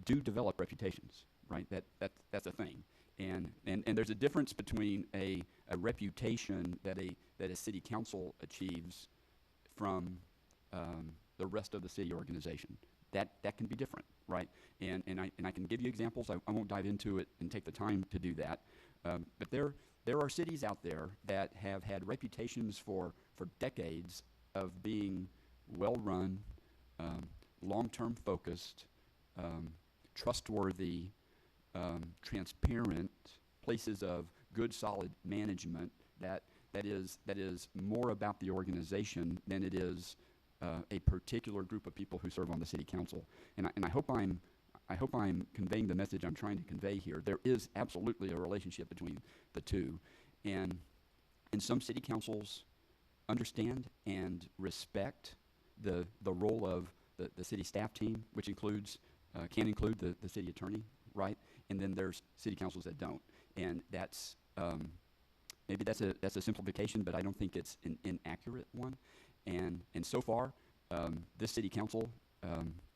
do develop reputations, right? That's a thing. And there's a difference between a reputation that a city council achieves from the rest of the city organization. That can be different, right? And I can give you examples. I won't dive into it and take the time to do that. But there are cities out there that have had reputations for decades of being well-run, long-term focused, trustworthy, transparent places of good, solid management that is more about the organization than it is a particular group of people who serve on the city council. And I hope I'm conveying the message I'm trying to convey here. There is absolutely a relationship between the two, and some city councils understand and respect the role of the city staff team, which can include the city attorney, right? And then there's city councils that don't, and that's maybe that's a simplification, but I don't think it's an inaccurate one. And so far, this city council,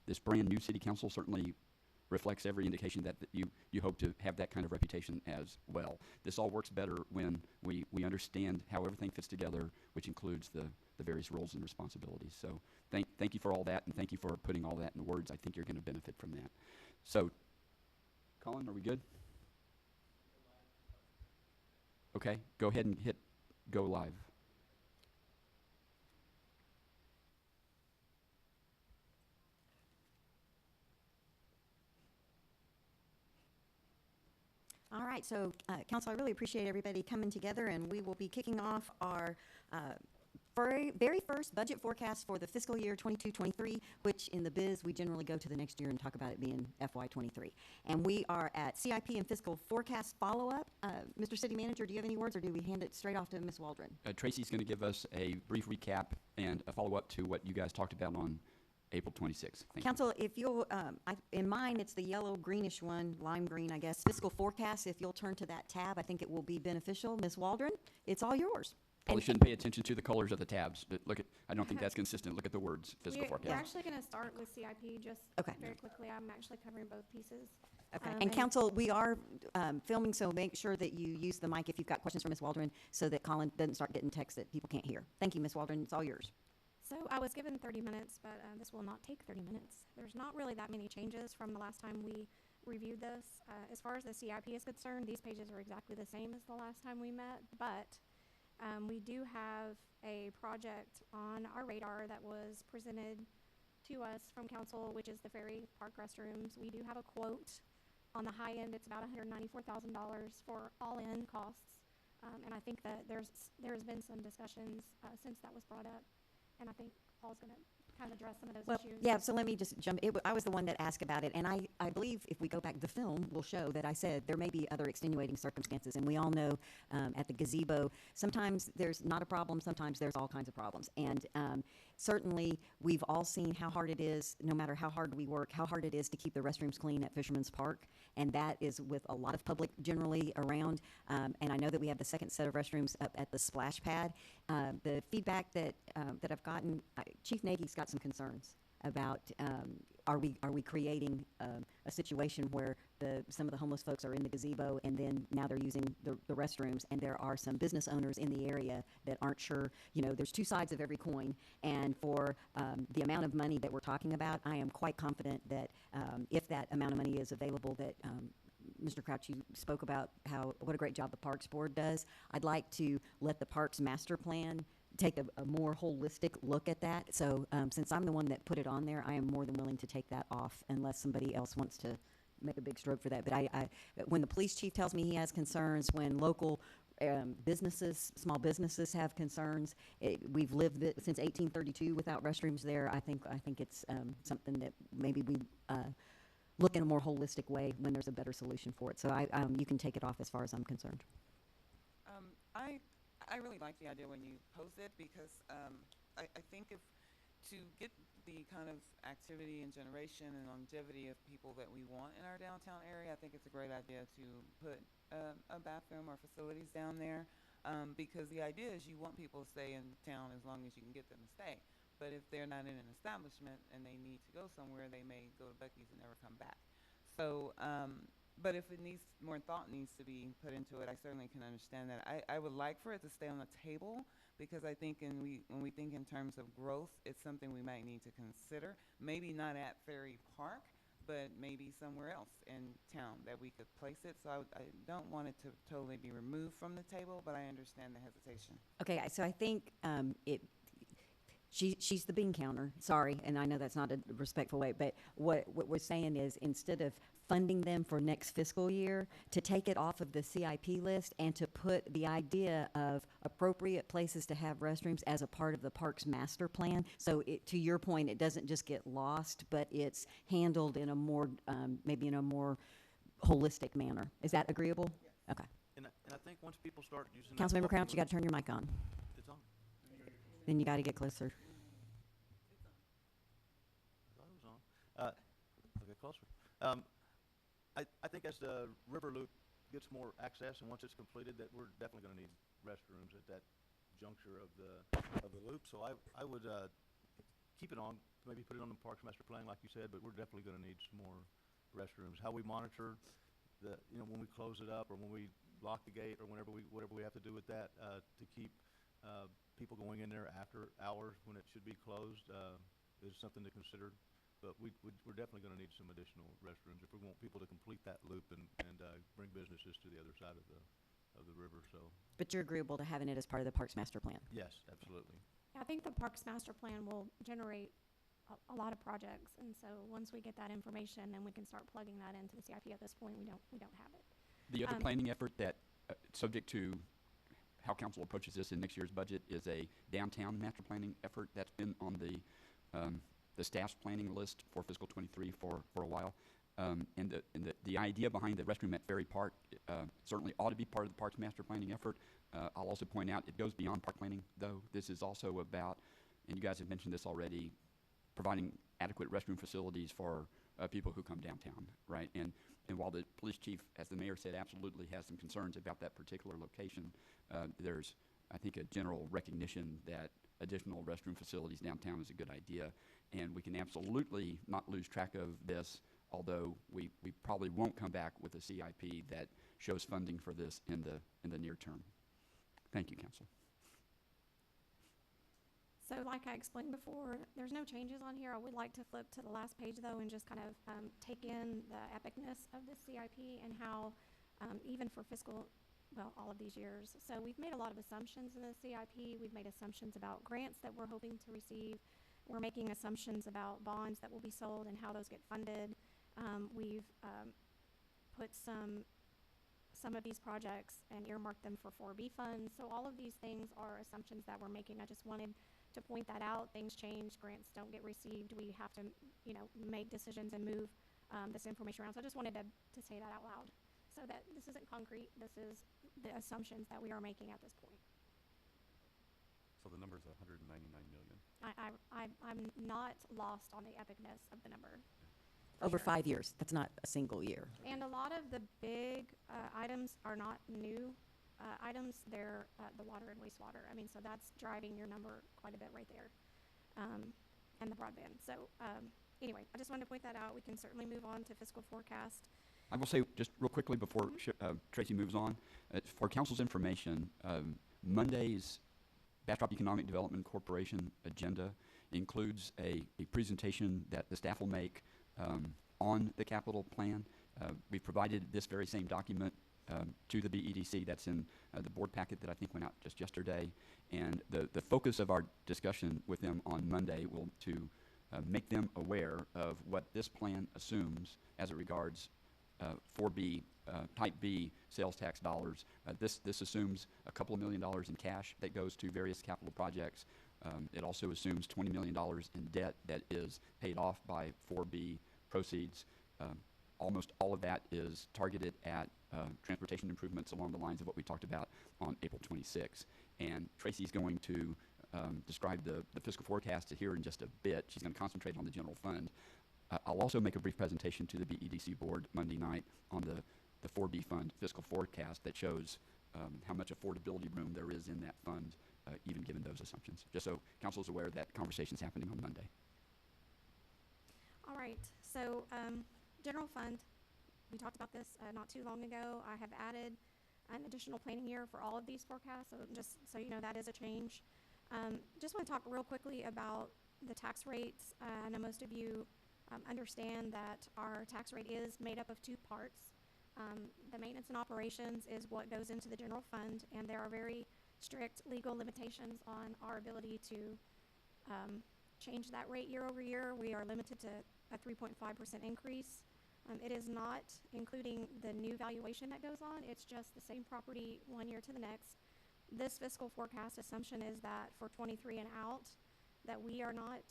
this brand new city council, certainly reflects every indication that you hope to have that kind of reputation as well. This all works better when we understand how everything fits together, which includes the various roles and responsibilities. So thank you for all that, and thank you for putting all that in words. I think you're going to benefit from that. So, Colin, are we good? Okay, go ahead and hit go live. All right, so Council, I really appreciate everybody coming together, and we will be kicking off our very first budget forecast for the fiscal year 22-23, which in the biz, we generally go to the next year and talk about it being FY23. And we are at CIP and fiscal forecast follow-up. Mr. City Manager, do you have any words, or do we hand it straight off to Ms. Waldron? Tracy's going to give us a brief recap and a follow-up to what you guys talked about on April 26th. Council, if you'll, in mine, it's the yellow-greenish one, lime green, I guess, fiscal forecast. If you'll turn to that tab, I think it will be beneficial. Ms. Waldron, it's all yours. Probably shouldn't pay attention to the colors of the tabs, but look at, I don't think that's consistent. Look at the words, fiscal forecast. We're actually going to start with CIP just very quickly. I'm actually covering both pieces. Okay. And Council, we are filming, so make sure that you use the mic if you've got questions for Ms. Waldron so that Colin doesn't start getting texts that people can't hear. Thank you, Ms. Waldron. It's all yours. So I was given 30 minutes, but this will not take 30 minutes. There's not really that many changes from the last time we reviewed this. As far as the CIP is concerned, these pages are exactly the same as the last time we met, but we do have a project on our radar that was presented to us from council, which is the Ferry Park restrooms. We do have a quote. On the high end, it's about $194,000 for all-in costs, and I think that there has been some discussions since that was brought up. And I think Paul's going to kind of address some of those issues. Yeah, so let me just jump. I was the one that asked about it, and I believe if we go back, the film will show that I said there may be other extenuating circumstances, and we all know at the gazebo, sometimes there's not a problem, sometimes there's all kinds of problems. And certainly, we've all seen how hard it is, no matter how hard we work, how hard it is to keep the restrooms clean at Fisherman's Park, and that is with a lot of public generally around. And I know that we have the second set of restrooms up at the splash pad. The feedback that I've gotten, Chief Nagy's got some concerns about are we creating a situation where some of the homeless folks are in the gazebo and then now they're using the restrooms, and there are some business owners in the area that aren't sure. You know, there's two sides of every coin, and for the amount of money that we're talking about, I am quite confident that if that amount of money is available, that Mr. Crouch, you spoke about what a great job the Parks Board does. I'd like to let the Parks Master Plan take a more holistic look at that. So since I'm the one that put it on there, I am more than willing to take that off unless somebody else wants to make a big stroke for that. But when the police chief tells me he has concerns, when local businesses, small businesses have concerns, we've lived since 1832 without restrooms there. I think it's something that maybe we look in a more holistic way when there's a better solution for it. So you can take it off as far as I'm concerned. I really like the idea when you pose it, because I think to get the kind of activity and generation and longevity of people that we want in our downtown area, I think it's a great idea to put a bathroom or facilities down there, because the idea is you want people to stay in town as long as you can get them to stay. But if they're not in an establishment and they need to go somewhere, they may go to Becky's and never come back. So, but if it needs more thought needs to be put into it, I certainly can understand that. I would like for it to stay on the table because I think when we think in terms of growth, it's something we might need to consider. Maybe not at Ferry Park, but maybe somewhere else in town that we could place it. So I don't want it to totally be removed from the table, but I understand the hesitation. Okay, so I think she's the bean counter. Sorry, and I know that's not a respectful way, but what we're saying is instead of funding them for next fiscal year, to take it off of the CIP list and to put the idea of appropriate places to have restrooms as a part of the parks master plan. So to your point, it doesn't just get lost, but it's handled in a more, maybe in a more holistic manner. Is that agreeable? Yes. Okay. And I think once people start using that Councilmember parking Crouch, you got to turn your mic on. it's on. Then you got to get closer. I thought it was on. Okay, closer. I think as the river loop gets more access and once it's completed, that we're definitely going to need restrooms at that juncture of the loop. So I would keep it on, maybe put it on the Parks Master Plan, like you said, but we're definitely going to need some more restrooms. How we monitor when we close it up or when we lock the gate or whatever we have to do with that to keep people going in there after hours when it should be closed is something to consider. But we're definitely going to need some additional restrooms if we want people to complete that loop and bring businesses to the other side of the river. So. But you're agreeable to having it as part of the Parks Master Plan? Yes, absolutely. I think the Parks Master Plan will generate a lot of projects, and so once we get that information, then we can start plugging that into the CIP. At this point, we don't have it. The other planning effort that, subject to how council approaches this in next year's budget, is a downtown master planning effort that's been on the staff's planning list for fiscal 23 for a while. And the idea behind the restroom at Ferry Park certainly ought to be part of the parks master planning effort. I'll also point out it goes beyond park planning, though. This is also about, and you guys have mentioned this already, providing adequate restroom facilities for people who come downtown, right? And while the police chief, as the mayor said, absolutely has some concerns about that particular location, there's, I think, a general recognition that additional restroom facilities downtown is a good idea. And we can absolutely not lose track of this, although we probably won't come back with a CIP that shows funding for this in the near term. Thank you, Council. So like I explained before, there's no changes on here. I would like to flip to the last page, though, and just kind of take in the epicness of the CIP and how, even for fiscal, well, all of these years. So we've made a lot of assumptions in the CIP. We've made assumptions about grants that we're hoping to receive. We're making assumptions about bonds that will be sold and how those get funded. We've put some of these projects and earmarked them for 4B funds. So all of these things are assumptions that we're making. I just wanted to point that out. Things change, grants don't get received. We have to, make decisions and move this information around. So I just wanted to say that out loud so that this isn't concrete. This is the assumptions that we are making at this point. So the number is 199 million. I'm not lost on the epicness of the number. Over Sure. 5 years. That's not a single year. And a lot of the big items are not new items. They're the water and wastewater. I mean, so that's driving your number quite a bit right there. And the broadband. So anyway, I just wanted to point that out. We can certainly move on to fiscal forecast. I will say just real quickly before Tracy moves on, for council's information, Monday's Bastrop Economic Development Corporation agenda includes a presentation that the staff will make on the capital plan. We provided this very same document to the BEDC. That's in the board packet that I think went out just yesterday. And the focus of our discussion with them on Monday will to make them aware of what this plan assumes as it regards 4B, Type B sales tax dollars. This assumes a couple of $1 million in cash that goes to various capital projects. It also assumes $20 million in debt that is paid off by 4B proceeds. Almost all of that is targeted at transportation improvements along the lines of what we talked about on April 26. And Tracy's going to describe the fiscal forecast here in just a bit. She's going to concentrate on the general fund. I'll also make a brief presentation to the BEDC board Monday night on the 4B fund fiscal forecast that shows how much affordability room there is in that fund, even given those assumptions. Just so council is aware that conversation is happening on Monday. All right. So general fund, we talked about this not too long ago. I have added an additional planning year for all of these forecasts, so just so you know, that is a change. Just want to talk real quickly about the tax rates. I know most of you understand that our tax rate is made up of two parts. The maintenance and operations is what goes into the general fund, and there are very strict legal limitations on our ability to change that rate year over year. We are limited to a 3.5% increase. It is not including the new valuation that goes on. It's just the same property 1 year to the next. This fiscal forecast assumption is that for 23 and out, that we are not,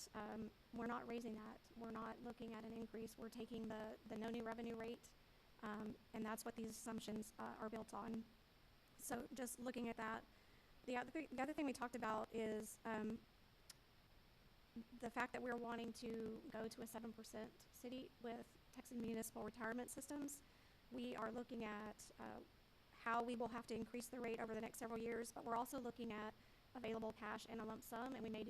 we're not raising that. We're not looking at an increase. We're taking the no new revenue rate, and that's what these assumptions are built on. So just looking at that, the other thing we talked about is the fact that we're wanting to go to a 7% city with Texas municipal retirement systems. We are looking at how we will have to increase the rate over the next several years, but we're also looking at available cash and a lump sum, and we may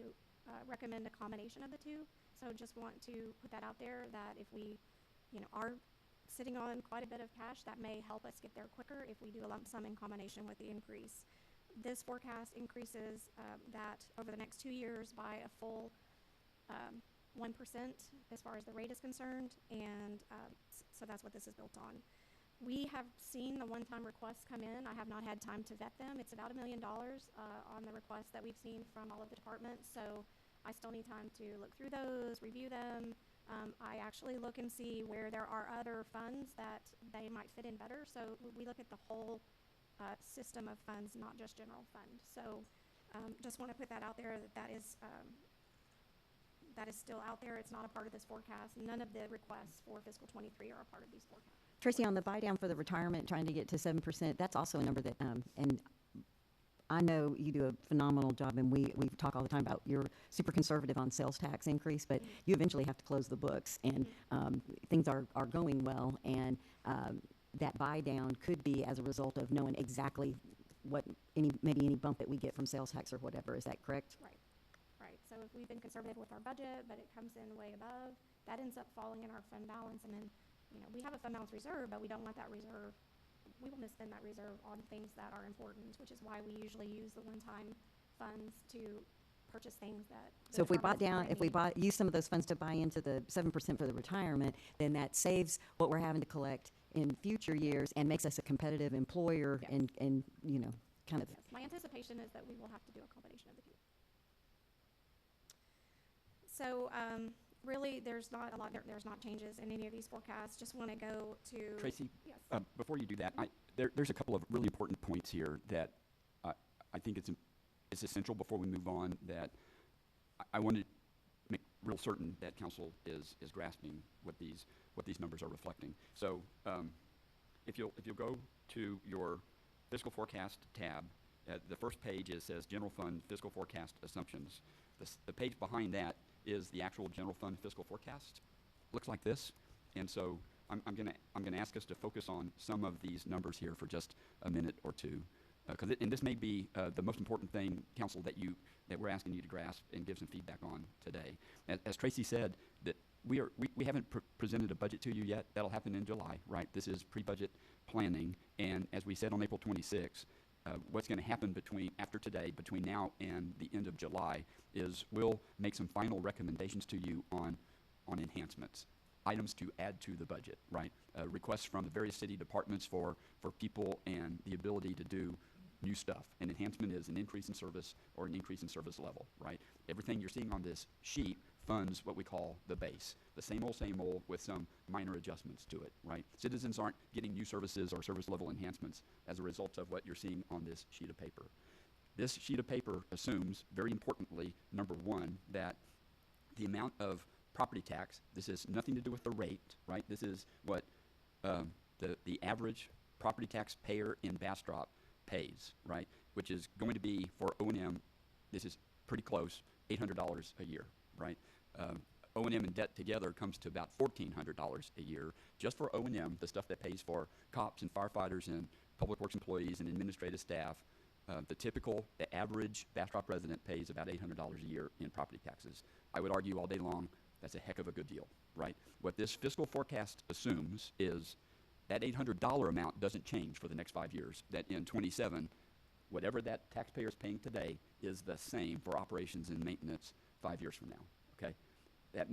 recommend a combination of the two. So just want to put that out there, that if we are sitting on quite a bit of cash, that may help us get there quicker if we do a lump sum in combination with the increase. This forecast increases that over the next 2 years by a full 1% as far as the rate is concerned, and so that's what this is built on. We have seen the one-time requests come in. I have not had time to vet them. It's about $1 million on the requests that we've seen from all of the departments, so I still need time to look through those, review them. I actually look and see where there are other funds that they might fit in better, so we look at the whole system of funds, not just general fund. So just want to put that out there, that is still out there. It's not a part of this forecast. None of the requests for fiscal 23 are a part of these forecasts. Tracy, on the buy down for the retirement, trying to get to 7%, that's also a number that, and I know you do a phenomenal job, and we talk all the time about you're super conservative on sales tax increase, but you eventually have to close the books, and things are going well, and that buy down could be as a result of knowing exactly what maybe any bump that we get from sales tax or whatever. Is that correct? Right. So if we've been conservative with our budget, but it comes in way above, that ends up falling in our fund balance, and then we have a fund balance reserve, but we don't want that reserve. We want to spend that reserve on things that are important, which is why we usually use the one-time funds to purchase things that. So if we use some of those funds to buy into the 7% for the retirement, then that saves what we're having to collect in future years and makes us a competitive employer. Yes. and kind of. Yes. My anticipation is that we will have to do a combination of the two. So really, there's not a lot. There's not changes in any of these forecasts. Just want to go to Tracy, yes. Before you do that, there's a couple of really important points here that I think it's essential before we move on, that I want to make real certain that council is grasping what these numbers are reflecting. So if you'll go to your fiscal forecast tab, the first page says General Fund Fiscal Forecast Assumptions. The page behind that is the actual general fund fiscal forecast. Looks like this, and so I'm gonna ask us to focus on some of these numbers here for just a minute or two, and this may be the most important thing, council, that we're asking you to grasp and give some feedback on today. As Tracy said, that we haven't presented a budget to you yet. That'll happen in July, right? This is pre-budget planning, and as we said on April 26th. What's going to happen after today, between now and the end of July, is we'll make some final recommendations to you on enhancements, items to add to the budget, right? Requests from the various city departments for people and the ability to do new stuff. An enhancement is an increase in service or an increase in service level, right? Everything you're seeing on this sheet funds what we call the base, the same old with some minor adjustments to it, right? Citizens aren't getting new services or service level enhancements as a result of what you're seeing on this sheet of paper. This sheet of paper assumes, very importantly, number one, that the amount of property tax, this has nothing to do with the rate, right? This is what the average property tax payer in Bastrop pays, right? Which is going to be, for O&M, this is pretty close, $800 a year, right? O&M and debt together comes to about $1,400 a year just for O&M, the stuff that pays for cops and firefighters and public works employees and administrative staff. The average Bastrop resident pays about $800 a year in property taxes. I would argue all day long that's a heck of a good deal, right? What this fiscal forecast assumes is that $800 amount doesn't change for the next 5 years. That in 27, whatever that taxpayer is paying today is the same for operations and maintenance 5 years from now, okay? That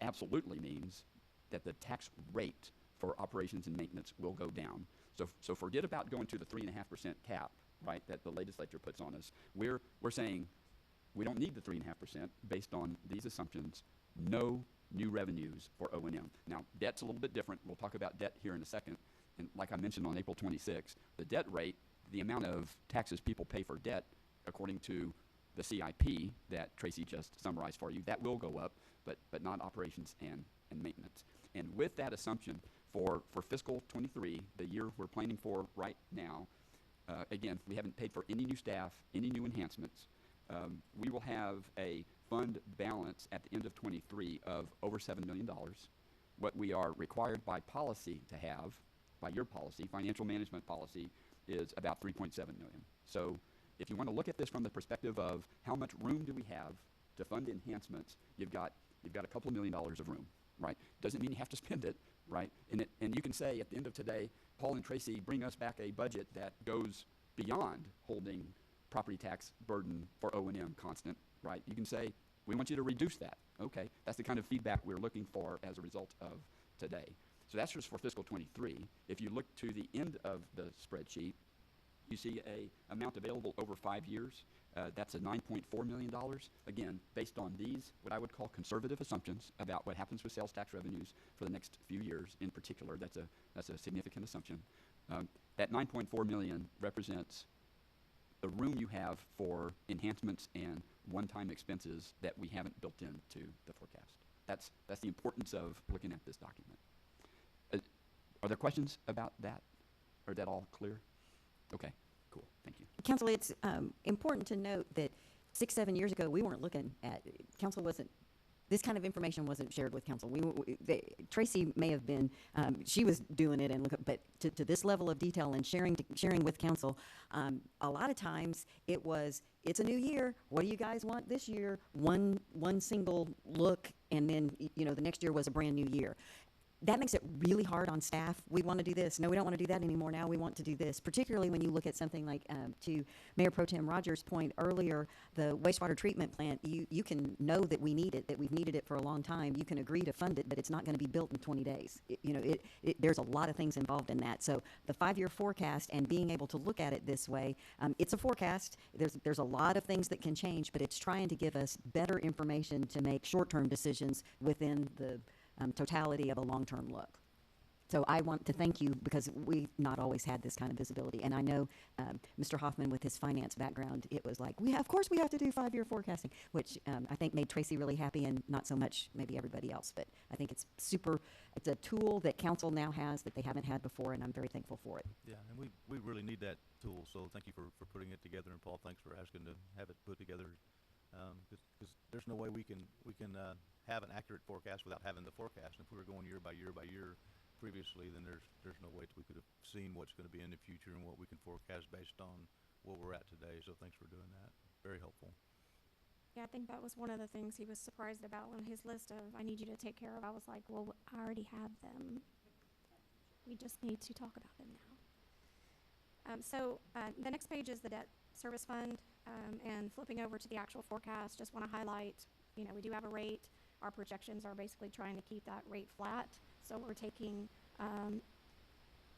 absolutely means that the tax rate for operations and maintenance will go down. So forget about going to the 3.5% cap, right, that the legislature puts on us. We're saying we don't need the 3.5% based on these assumptions. No new revenues for O&M. Now, debt's a little bit different. We'll talk about debt here in a second. And like I mentioned on April 26th, the debt rate, the amount of taxes people pay for debt, according to the CIP that Tracy just summarized for you, that will go up, but not operations and maintenance. And with that assumption, for fiscal 23, the year we're planning for right now, again, we haven't paid for any new staff, any new enhancements. We will have a fund balance at the end of 23 of over $7 million. What we are required by policy to have, by your policy, financial management policy, is about $3.7 million. So if you want to look at this from the perspective of how much room do we have to fund enhancements, you've got a couple of $1 million of room, right? Doesn't mean you have to spend it, right? And you can say at the end of today, Paul and Tracy bring us back a budget that goes beyond holding property tax burden for O&M constant, right? You can say, we want you to reduce that. Okay, that's the kind of feedback we're looking for as a result of today. So that's just for fiscal 23. If you look to the end of the spreadsheet, you see a amount available over 5 years. That's a $9.4 million. Again, based on these, what I would call conservative assumptions about what happens with sales tax revenues for the next few years in particular. That's a significant assumption. That $9.4 million represents the room you have for enhancements and one-time expenses that we haven't built into the forecast. That's the importance of looking at this document. Are there questions about that? Or is that all clear? Okay, cool, thank you. Council, it's important to note that 6-7 years ago, we weren't looking at, council wasn't, this kind of information wasn't shared with council. Tracy may have been, she was doing it, but to this level of detail and sharing with council, a lot of times it's a new year. What do you guys want this year? One single look, and then the next year was a brand new year. That makes it really hard on staff. We want to do this. No, we don't want to do that anymore. Now we want to do this, particularly when you look at something like, to Mayor Pro Tem Rogers' point earlier, the wastewater treatment plant, you can know that we need it, that we've needed it for a long time. You can agree to fund it, but it's not going to be built in 20 days. There's a lot of things involved in that. So the 5-year forecast and being able to look at it this way, it's a forecast. There's a lot of things that can change, but it's trying to give us better information to make short-term decisions within the totality of a long-term look. So I want to thank you because we've not always had this kind of visibility. And I know Mr. Hoffman, with his finance background, it was like, of course we have to do 5-year forecasting, which I think made Tracy really happy and not so much maybe everybody else. But I think it's a tool that council now has that they haven't had before, and I'm very thankful for it. Yeah, and we really need that tool, so thank you for putting it together. And Paul, thanks for asking to have it put together. Because there's no way we can have an accurate forecast without having the forecast. And if we were going year by year previously, then there's no way we could have seen what's going to be in the future and what we can forecast based on where we're at today. So thanks for doing that. Very helpful. Yeah, I think that was one of the things he was surprised about when his list of I need you to take care of. I was like, well, I already have them. We just need to talk about them now. So the next page is the debt service fund. And flipping over to the actual forecast, just want to highlight, we do have a rate. Our projections are basically trying to keep that rate flat. So we're taking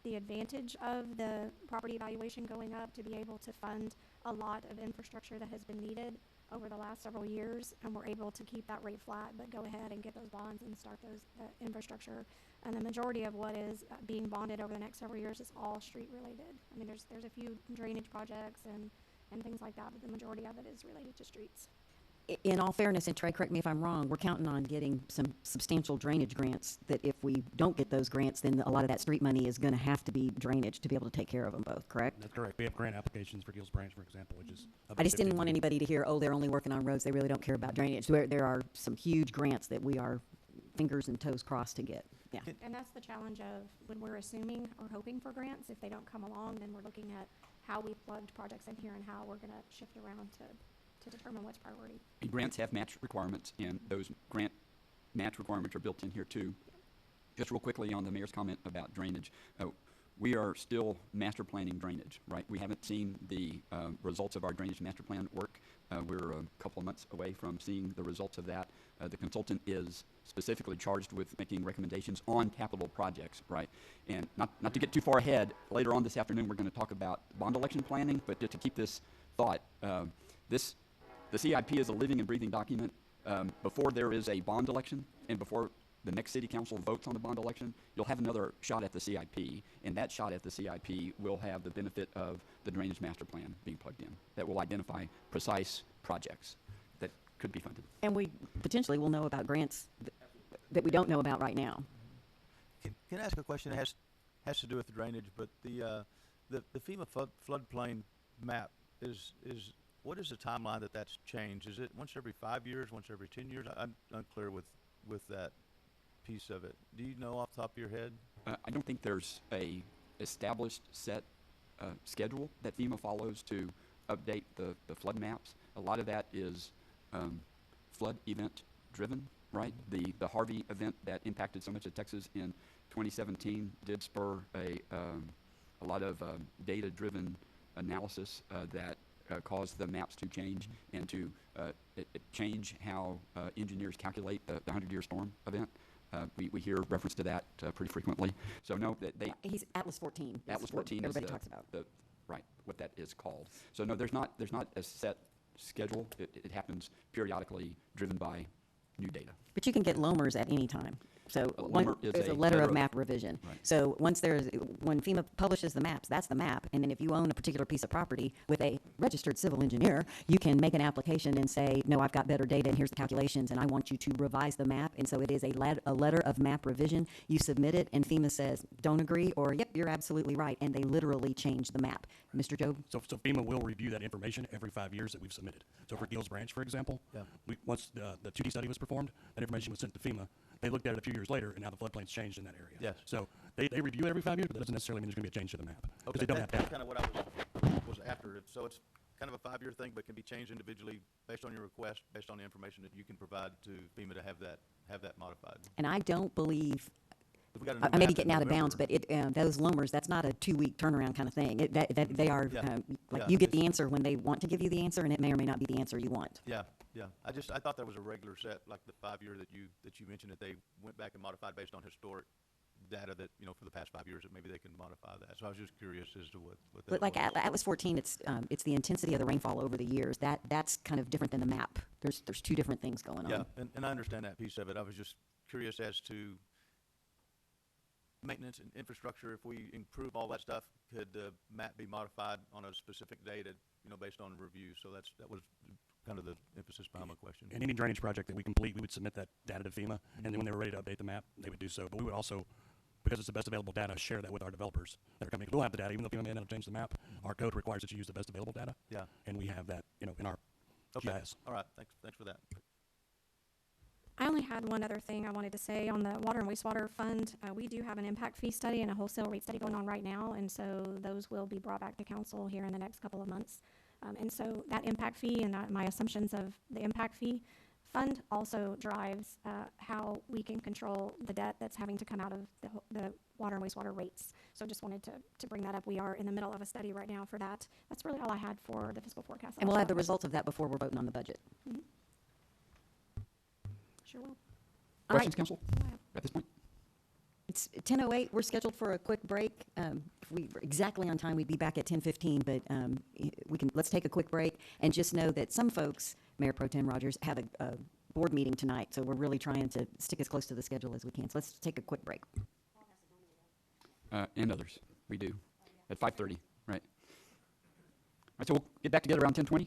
the advantage of the property evaluation going up to be able to fund a lot of infrastructure that has been needed over the last several years, and we're able to keep that rate flat, but go ahead and get those bonds and start that infrastructure. And the majority of what is being bonded over the next several years is all street related. I mean, there's a few drainage projects and things like that, but the majority of it is related to streets. In all fairness, and Trey, correct me if I'm wrong, we're counting on getting some substantial drainage grants that if we don't get those grants, then a lot of that street money is going to have to be drainage to be able to take care of them both, correct? That's correct. We have grant applications for Gills Branch, for example, which is I just didn't want anybody to hear, they're only working on roads. They really don't care about drainage. There are some huge grants that we are fingers and toes crossed to get. Yeah. And that's the challenge of when we're assuming or hoping for grants. If they don't come along, then we're looking at how we plugged projects in here and how we're going to shift around to determine what's priority. And grants have match requirements, and those grant match requirements are built in here too. Just real quickly on the mayor's comment about drainage. We are still master planning drainage, right? We haven't seen the results of our drainage master plan work. We're a couple of months away from seeing the results of that. The consultant is specifically charged with making recommendations on capital projects, right? And not to get too far ahead, later on this afternoon we're going to talk about bond election planning, but just to keep this thought, the CIP is a living and breathing document. Before there is a bond election and before the next city council votes on the bond election, you'll have another shot at the CIP, and that shot at the CIP will have the benefit of the drainage master plan being plugged in. That will identify precise projects that could be funded. And we potentially will know about grants that we don't know about right now. Can I ask a question that has to do with the drainage, but the FEMA floodplain map is what is the timeline that's changed? Is it once every 5 years, once every 10 years? I'm unclear with that piece of it. Do you know off the top of your head? I don't think there's a established set schedule that FEMA follows to update the flood maps. A lot of that is flood event driven, right? The Harvey event that impacted so much of Texas in 2017 did spur a lot of data driven analysis that caused the maps to change and to change how engineers calculate the 100-year storm event. We hear reference to that pretty frequently. So no, He's Atlas 14. Atlas is what 14 everybody is talks about. right, what that is called. So no, there's not a set schedule. It happens periodically, driven by new data. But you can get LOMRs at any time. So A LOMR is there's a a letter letter of of- map revision. Right. So when FEMA publishes the maps, that's the map. And then if you own a particular piece of property with a registered civil engineer, you can make an application and say, no, I've got better data and here's the calculations and I want you to revise the map. And so it is a letter of map revision. You submit it and FEMA says, don't agree, or yep, you're absolutely right. And they literally change the map. Mr. Job? So FEMA will review that information every 5 years that we've submitted. So for Gills Branch, for example, Yeah. Once the 2D study was performed, that information was sent to FEMA. They looked at it a few years later, and now the floodplain's changed in that area. Yes. So they review it every 5 years, but that doesn't necessarily mean there's going to be a change to the map. Because they don't have That's data. kind of what I was after. So it's kind of a 5-year thing, but can be changed individually based on your request, based on the information that you can provide to FEMA to have that modified. And I don't believe, If we got a new I may be map in getting out of bounds, November- but those LOMRs, that's not a 2-week turnaround kind of thing. They are, Yeah. like, Yeah. you get the answer when they want to give you the answer, and it may or may not be the answer you want. Yeah. I thought there was a regular set, like the 5-year that you mentioned, that they went back and modified based on historic data that, for the past 5 years, that maybe they can modify that. So I was just curious as to what that But like was. Atlas 14, it's the intensity of the rainfall over the years. That's kind of different than the map. There's two different things going on. Yeah, and I understand that piece of it. I was just curious as to maintenance and infrastructure. If we improve all that stuff, could the map be modified on a specific date, based on review? So that was kind of the emphasis behind my question. In any drainage project that we complete, we would submit that data to FEMA, and then when they were ready to update the map, they would do so. But we would also, because it's the best available data, share that with our developers that are coming. We'll have the data, even though FEMA may not change the map. Our code requires that you use the best available data. Yeah. And we have that, in our Okay. GIS. All right. Thanks for that. I only had one other thing I wanted to say on the water and wastewater fund. We do have an impact fee study and a wholesale rate study going on right now, and so those will be brought back to council here in the next couple of months. And so that impact fee and my assumptions of the impact fee fund also drives how we can control the debt that's having to come out of the water and wastewater rates. So just wanted to bring that up. We are in the middle of a study right now for that. That's really all I had for the fiscal forecast. And we'll have the results of that before we're voting on the budget. Mhm. Sure will. All Questions, right. council, That's all I have. at this point? It's 10:08. We're scheduled for a quick break. If we were exactly on time, we'd be back at 10:15. But let's take a quick break and just know that some folks, Mayor Pro Tem Rogers, have a board meeting tonight. So we're really trying to stick as close to the schedule as we can. So let's take a quick break. And others, we do, at 5:30, right? All right, so we'll get back together around 10:20.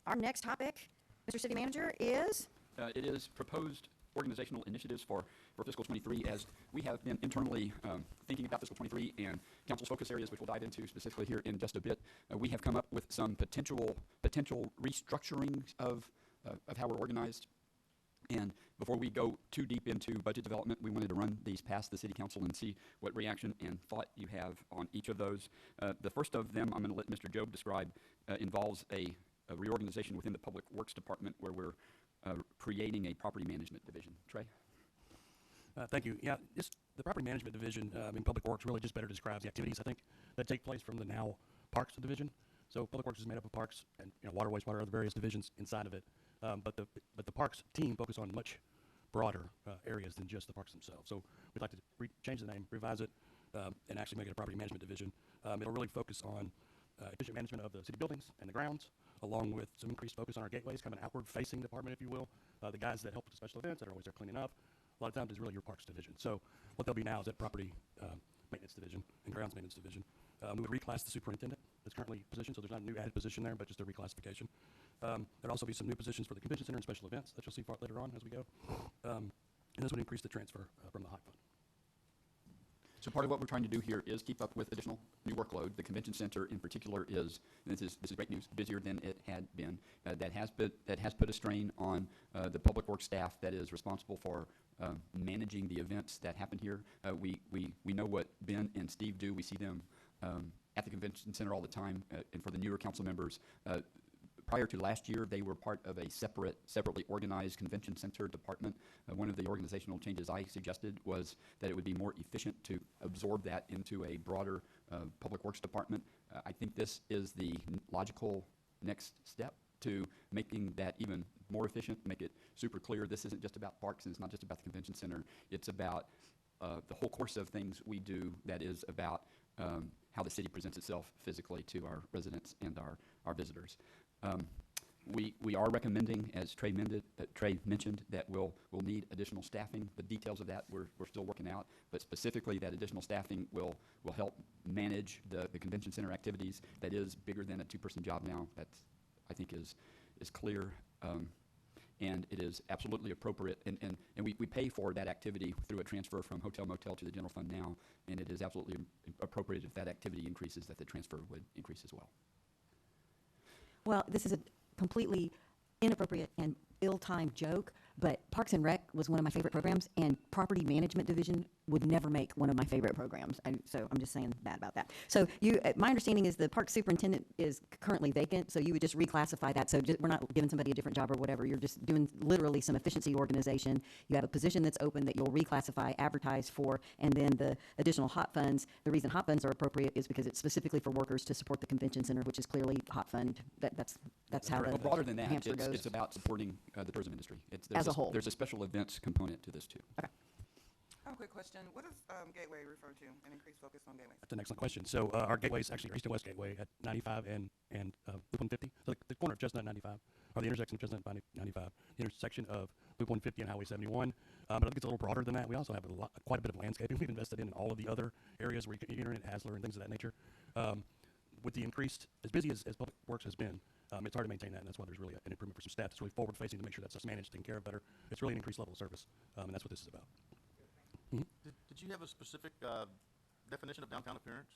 Our next topic, Mr. City Manager, is It is proposed organizational initiatives for fiscal 23. As we have been internally thinking about fiscal 23 and council's focus areas, which we'll dive into specifically here in just a bit, we have come up with some potential restructuring of how we're organized. And before we go too deep into budget development, we wanted to run these past the city council and see what reaction and thought you have on each of those. The first of them, I'm going to let Mr. Job describe, involves a reorganization within the Public Works Department where we're creating a property management division. Trey? Thank you. Yeah, the property management division in Public Works really just better describes the activities, I think, that take place from the now Parks division. So Public Works is made up of parks and water, wastewater, other various divisions inside of it. But the parks team focus on much broader areas than just the parks themselves. So we'd like to change the name, revise it, and actually make it a property management division. It'll really focus on efficient management of the city buildings and the grounds, along with some increased focus on our gateways, kind of an outward-facing department, if you will. The guys that help with the special events, that are always there cleaning up, a lot of times is really your parks division. So what they'll be now is that property maintenance division and grounds maintenance division. We would reclass the superintendent that's currently positioned, so there's not a new added position there, but just a reclassification. There'll also be some new positions for the convention center and special events that you'll see later on as we go. And this would increase the transfer from the hot fund. So part of what we're trying to do here is keep up with additional new workload. The convention center in particular is, this is great news, busier than it had been. That has put a strain on the public works staff that is responsible for managing the events that happen here. We know what Ben and Steve do. We see them at the convention center all the time. And for the newer council members, prior to last year, they were part of a separately organized convention center department. One of the organizational changes I suggested was that it would be more efficient to absorb that into a broader public works department. I think this is the logical next step to making that even more efficient, make it super clear. This isn't just about parks, and it's not just about the convention center. It's about the whole course of things we do that is about how the city presents itself physically to our residents and our visitors. We are recommending, as Trey mentioned, that we'll need additional staffing. The details of that we're still working out, but specifically that additional staffing will help manage the convention center activities. That is bigger than a two-person job now. That's, I think, is clear, and it is absolutely appropriate. And we pay for that activity through a transfer from hotel motel to the general fund now, and it is absolutely appropriate if that activity increases that the transfer would increase as well. Well, this is a completely inappropriate and ill-timed joke, but Parks and Rec was one of my favorite programs, and Property Management Division would never make one of my favorite programs. So I'm just saying that about that. So my understanding is the park superintendent is currently vacant, so you would just reclassify that. So we're not giving somebody a different job or whatever. You're just doing literally some efficiency organization. You have a position that's open that you'll reclassify, advertise for, and then the additional hot funds. The reason hot funds are appropriate is because it's specifically for workers to support the convention center, which is clearly hot fund. That's how Well, broader than that, hamster goes. it's about supporting the tourism industry. As a whole. There's a special events component to this too. Okay. I have a quick question. What does Gateway refer to, an increased focus on gateways? That's an excellent question. So our gateways actually are East and West Gateway at 95 and Loop 150. So the corner of Chestnut and 95, or the intersection of Chestnut and 95, the intersection of Loop 150 and Highway 71. But I think it's a little broader than that. We also have quite a bit of landscaping we've invested in all of the other areas where you can enter in Hasler and things of that nature. With the increased, as busy as Public Works has been, it's hard to maintain that, and that's why there's really an improvement for some staff that's really forward-facing to make sure that stuff's managed, taken care of better. It's really an increased level of service, and that's what this is about. Did you have a specific definition of downtown appearance?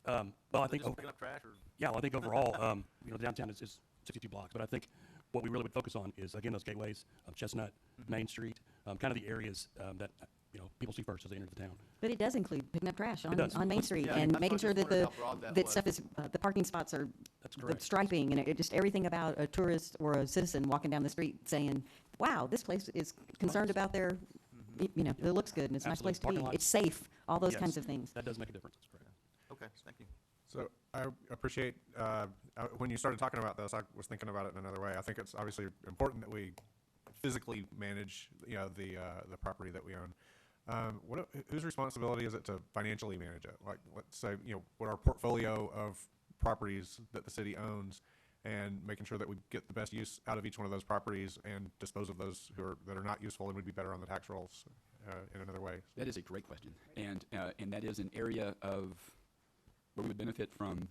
Well, I think just picking up trash, or yeah, well, I think overall, downtown is 62 blocks, but I think what we really would focus on is, again, those gateways, Chestnut, Main Street, kind of the areas that people see first as they enter the town. But it does include picking up trash It does. on Main Street Yeah, and that's making what I sure just that wondered how broad that stuff was. is, the parking spots are, That's the correct. striping, and just everything about a tourist or a citizen walking down the street saying, wow, this place is concerned about their, it looks good and it's a nice Absolutely. place to Parking be. lots. It's safe, all those Yes. kinds of things. That does make a difference. That's correct. Okay, thank you. So I appreciate, when you started talking about this, I was thinking about it in another way. I think it's obviously important that we physically manage, the property that we own. Whose responsibility is it to financially manage it? Like, let's say, what our portfolio of properties that the city owns, and making sure that we get the best use out of each one of those properties and dispose of those that are not useful and would be better on the tax rolls in another way. That is a great question, and that is an area of where we would benefit from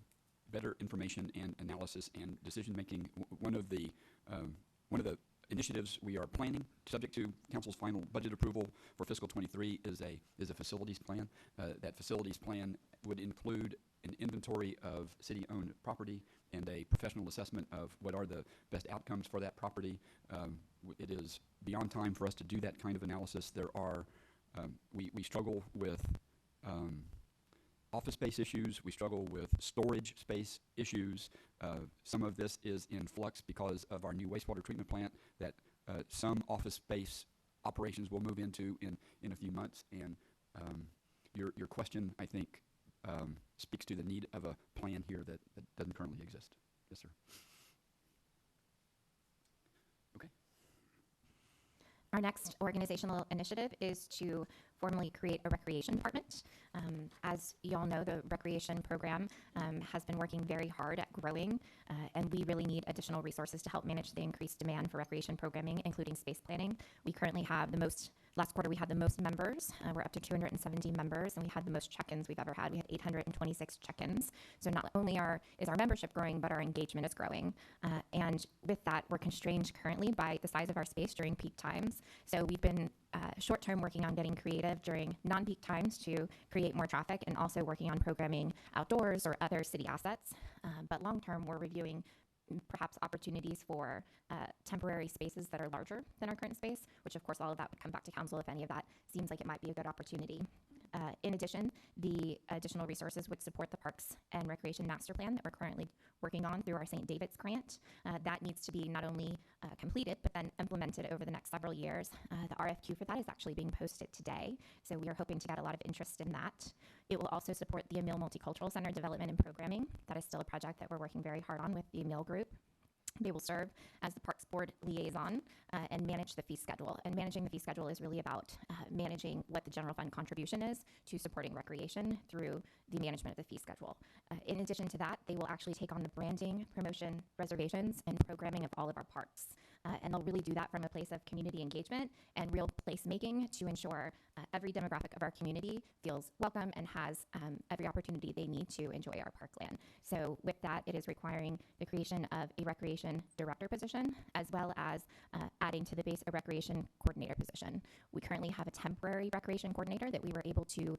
better information and analysis and decision making. One of the initiatives we are planning, subject to council's final budget approval for fiscal '23, is a facilities plan. That facilities plan would include an inventory of city-owned property and a professional assessment of what are the best outcomes for that property. It is beyond time for us to do that kind of analysis. There are, we struggle with office space issues. We struggle with storage space issues. Some of this is in flux because of our new wastewater treatment plant that some office space operations will move into in a few months. And your question, I think, speaks to the need of a plan here that doesn't currently exist. Yes, sir. Okay. Our next organizational initiative is to formally create a recreation department. As you all know, the recreation program has been working very hard at growing, and we really need additional resources to help manage the increased demand for recreation programming, including space planning. We currently have last quarter we had the most members. We're up to 270 members, and we had the most check-ins we've ever had. We had 826 check-ins. So not only is our membership growing, but our engagement is growing. And with that, we're constrained currently by the size of our space during peak times. So we've been short-term working on getting creative during non-peak times to create more traffic, and also working on programming outdoors or other city assets. But long-term, we're reviewing perhaps opportunities for temporary spaces that are larger than our current space, which of course all of that would come back to council if any of that seems like it might be a good opportunity. In addition, the additional resources would support the Parks and Recreation Master Plan that we're currently working on through our St. David's grant. That needs to be not only completed, but then implemented over the next several years. The RFQ for that is actually being posted today, so we are hoping to get a lot of interest in that. It will also support the Emil Multicultural Center development and programming. That is still a project that we're working very hard on with the Emil group. They will serve as the Parks Board liaison and manage the fee schedule. And managing the fee schedule is really about managing what the general fund contribution is to supporting recreation through the management of the fee schedule. In addition to that, they will actually take on the branding, promotion, reservations, and programming of all of our parks. And they'll really do that from a place of community engagement and real placemaking to ensure every demographic of our community feels welcome and has every opportunity they need to enjoy our parkland. So with that, it is requiring the creation of a recreation director position, as well as adding to the base a recreation coordinator position. We currently have a temporary recreation coordinator that we were able to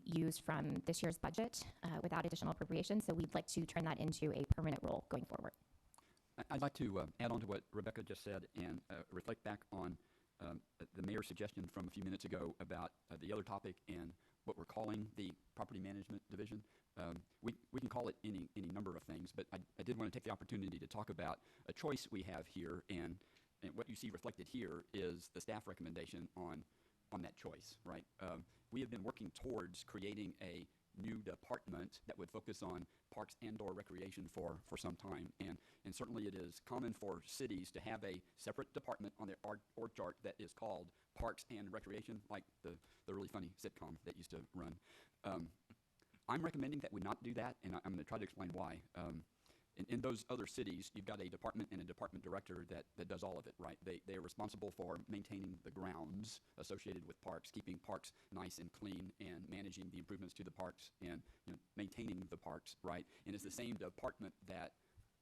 use from this year's budget without additional appropriation, so we'd like to turn that into a permanent role going forward. I'd like to add on to what Rebecca just said and reflect back on the mayor's suggestion from a few minutes ago about the other topic and what we're calling the property management division. We can call it any number of things, but I did want to take the opportunity to talk about a choice we have here, and what you see reflected here is the staff recommendation on that choice, right? We have been working towards creating a new department that would focus on parks and/or recreation for some time, and certainly it is common for cities to have a separate department on their org chart that is called Parks and Recreation, like the really funny sitcom that used to run. I'm recommending that we not do that, and I'm going to try to explain why. In those other cities, you've got a department and a department director that does all of it, right? They are responsible for maintaining the grounds associated with parks, keeping parks nice and clean, and managing the improvements to the parks, and maintaining the parks, right? And it's the same department that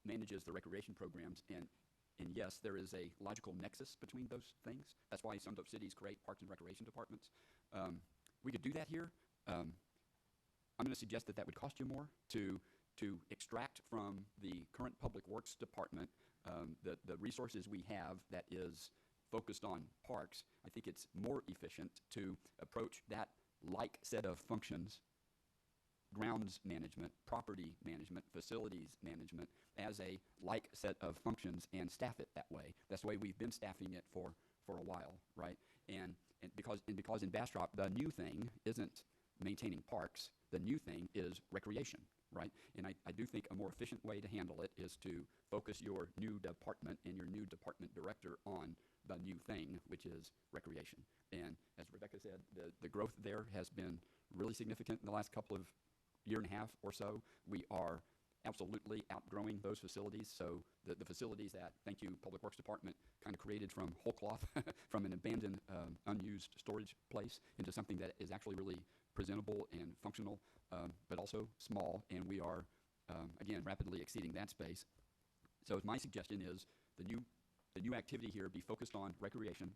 manages the recreation programs, and yes, there is a logical nexus between those things. That's why some cities create parks and recreation departments. We could do that here. I'm going to suggest that would cost you more to extract from the current public works department the resources we have that is focused on parks. I think it's more efficient to approach that like set of functions, grounds management, property management, facilities management, as a like set of functions and staff it that way. That's the way we've been staffing it for a while, right? And because in Bastrop, the new thing isn't maintaining parks, the new thing is recreation, right? And I do think a more efficient way to handle it is to focus your new department and your new department director on the new thing, which is recreation. And as Rebecca said, the growth there has been really significant in the last couple of year and a half or so. We are absolutely outgrowing those facilities. So the facilities that, thank you, Public Works Department, kind of created from whole cloth, from an abandoned, unused storage place into something that is actually really presentable and functional, but also small, and we are, again, rapidly exceeding that space. So my suggestion is the new the new activity here be focused on recreation,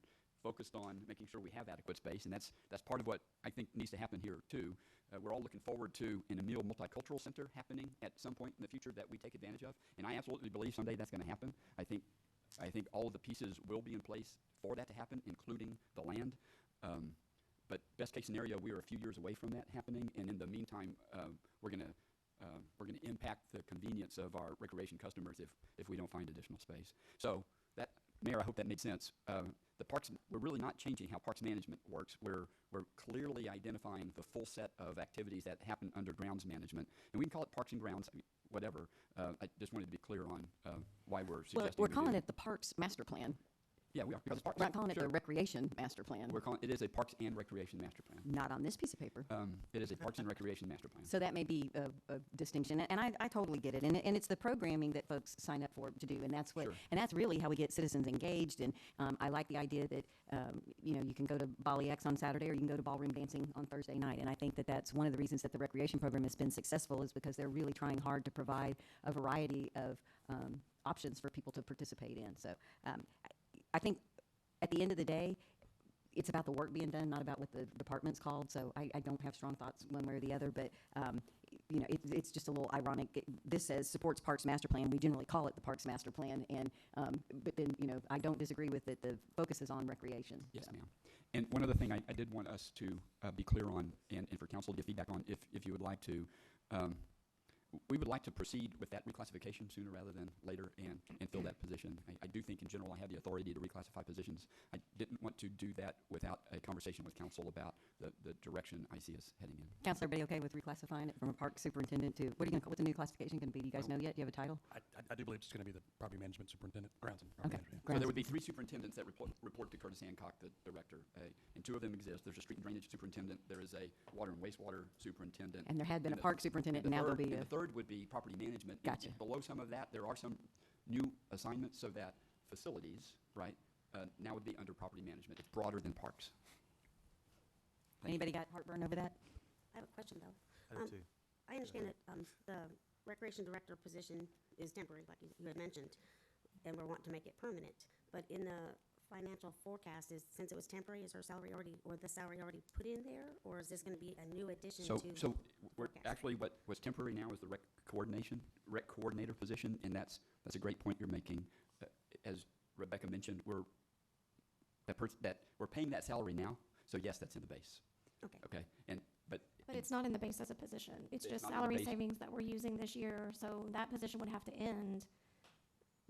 focused on making sure we have adequate space, and that's part of what I think needs to happen here too. We're all looking forward to an Emile Multicultural Center happening at some point in the future that we take advantage of, and I absolutely believe someday that's going to happen. I think all of the pieces will be in place for that to happen, including the land. But best case scenario, we are a few years away from that happening, and in the meantime, we're going to impact the convenience of our recreation customers if we don't find additional space. So that, Mayor, I hope that made sense. The parks, we're really not changing how parks management works. We're clearly identifying the full set of activities that happen under grounds management, and we can call it parks and grounds, whatever. I just wanted to be clear on why we're suggesting. Well, we're we calling do. it the Parks Master Plan. Yeah, we are, because it's parks. We're not calling it Sure. the Recreation Master Plan. It is a Parks and Recreation Master Plan. Not on this piece of paper. It is a Parks and Recreation Master Plan. So that may be a distinction, and I totally get it. And it's the programming that folks sign up for to do, and that's what, Sure. and that's really how we get citizens engaged. And I like the idea that you can go to Bali X on Saturday, or you can go to ballroom dancing on Thursday night. And I think that that's one of the reasons that the recreation program has been successful, is because they're really trying hard to provide a variety of options for people to participate in. So I think at the end of the day, it's about the work being done, not about what the department's called. So I don't have strong thoughts one way or the other, but it's just a little ironic. This says supports Parks Master Plan. We generally call it the Parks Master Plan, and but then I don't disagree with it. The focus is on recreation. Yes, so. ma'am. And one other thing I did want us to be clear on, and for council to give feedback on, if you would like to. We would like to proceed with that reclassification sooner rather than later and fill that position. I do think in general I have the authority to reclassify positions. I didn't want to do that without a conversation with council about the direction I see us heading in. Council, everybody okay with reclassifying it from a park superintendent to, what's the new classification going to be? Do you guys know yet? Do you have a title? I do believe it's going to be the property management superintendent, grounds and property Okay. management. So there would be 3 superintendents that report to Curtis Hancock, the director, and 2 of them exist. There's a street and drainage superintendent. There is a water and wastewater superintendent. And there had been a the- park superintendent, and now there'll be and a. the third would be property management. Gotcha. Below some of that, there are some new assignments so that facilities, right, now would be under property management. It's broader than parks. Thank you. Anybody got heartburn over that? I have a question, though. I do too. I understand that the recreation director position is temporary, like you had mentioned, and we're wanting to make it permanent. But in the financial forecast, since it was temporary, is her salary already, or the salary already put in there? Or is this going to be a new addition So to? we're forecast? actually, what was temporary now is the rec coordinator position, and that's a great point you're making. As Rebecca mentioned, we're paying that salary now, so yes, that's in the base. Okay. Okay, but But it's not in the base as a position. It's It's just not in the salary base. savings that we're using this year, so that position would have to end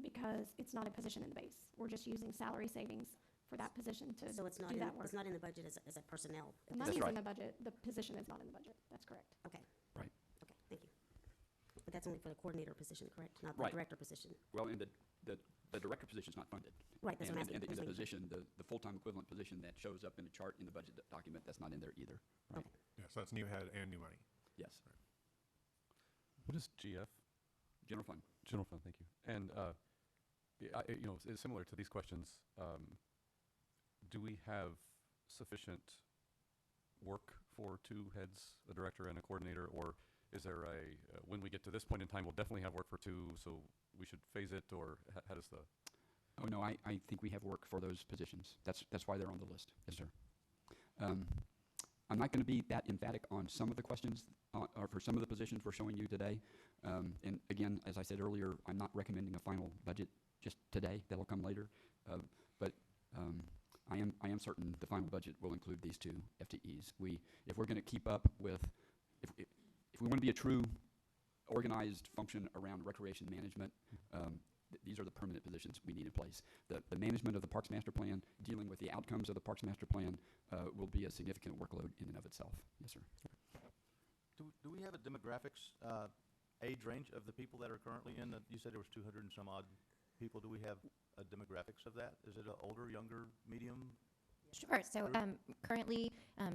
because it's not a position in the base. We're just using salary savings for that position to So it's not do in, that work. it's not in the budget as a personnel. The That's money's right. in the budget, the position is not in the budget. That's correct. Okay. Right. Okay, thank you. But that's only for the coordinator position, correct? Not the Right. director position? Well, and the director position is not funded. Right, that's what I'm And asking. the That's what I'm- position, the full-time equivalent position that shows up in the chart in the budget document, that's not in there either. Right? Okay. Yeah, so that's new head and new money. Yes. What is GF? General fund. General fund, thank you. And, it's similar to these questions. Do we have sufficient work for 2 heads, a director and a coordinator, or is there when we get to this point in time, we'll definitely have work for 2, so we should phase it, or how does the? Oh, no, I think we have work for those positions. That's why they're on the list. Yes, sir. I'm not going to be that emphatic on some of the questions, or for some of the positions we're showing you today. And again, as I said earlier, I'm not recommending a final budget just today. That'll come later. But I am certain the final budget will include these 2 FTEs. If we're going to keep up with, if we want to be a true organized function around recreation management, these are the permanent positions we need in place. The management of the Parks Master Plan, dealing with the outcomes of the Parks Master Plan, will be a significant workload in and of itself. Yes, sir. Do we have a demographics age range of the people that are currently in the, you said there was 200 and some odd people. Do we have a demographics of that? Is it older, younger, medium? Sure. So currently,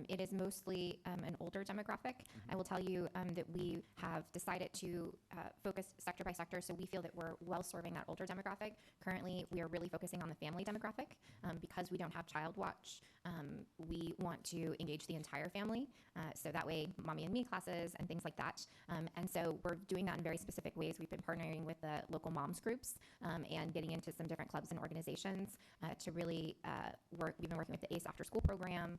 it is mostly an older demographic. I will tell you that we have decided to focus sector by sector, so we feel that we're well serving that older demographic. Currently, we are really focusing on the family demographic because we don't have child watch. We want to engage the entire family, so that way, mommy and me classes and things like that. And so we're doing that in very specific ways. We've been partnering with the local moms groups and getting into some different clubs and organizations to really work. We've been working with the ACE After School program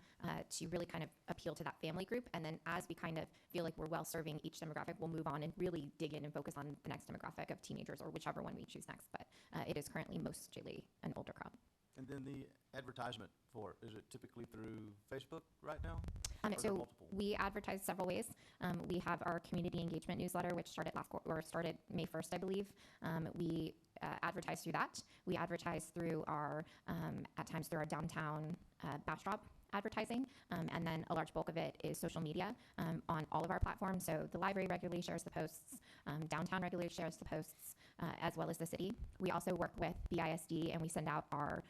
to really kind of appeal to that family group. And then as we kind of feel like we're well serving each demographic, we'll move on and really dig in and focus on the next demographic of teenagers or whichever one we choose next. But it is currently mostly an older crowd. And then the advertisement for it, is it typically through Facebook right now? Or are there So multiple? we advertise several ways. We have our community engagement newsletter, which started started May 1st, I believe. We advertise through that. We advertise through our, at times through our downtown Bastrop advertising, and then a large bulk of it is social media on all of our platforms. So the library regularly shares the posts, downtown regularly shares the posts, as well as the city. We also work with BISD, and we send out our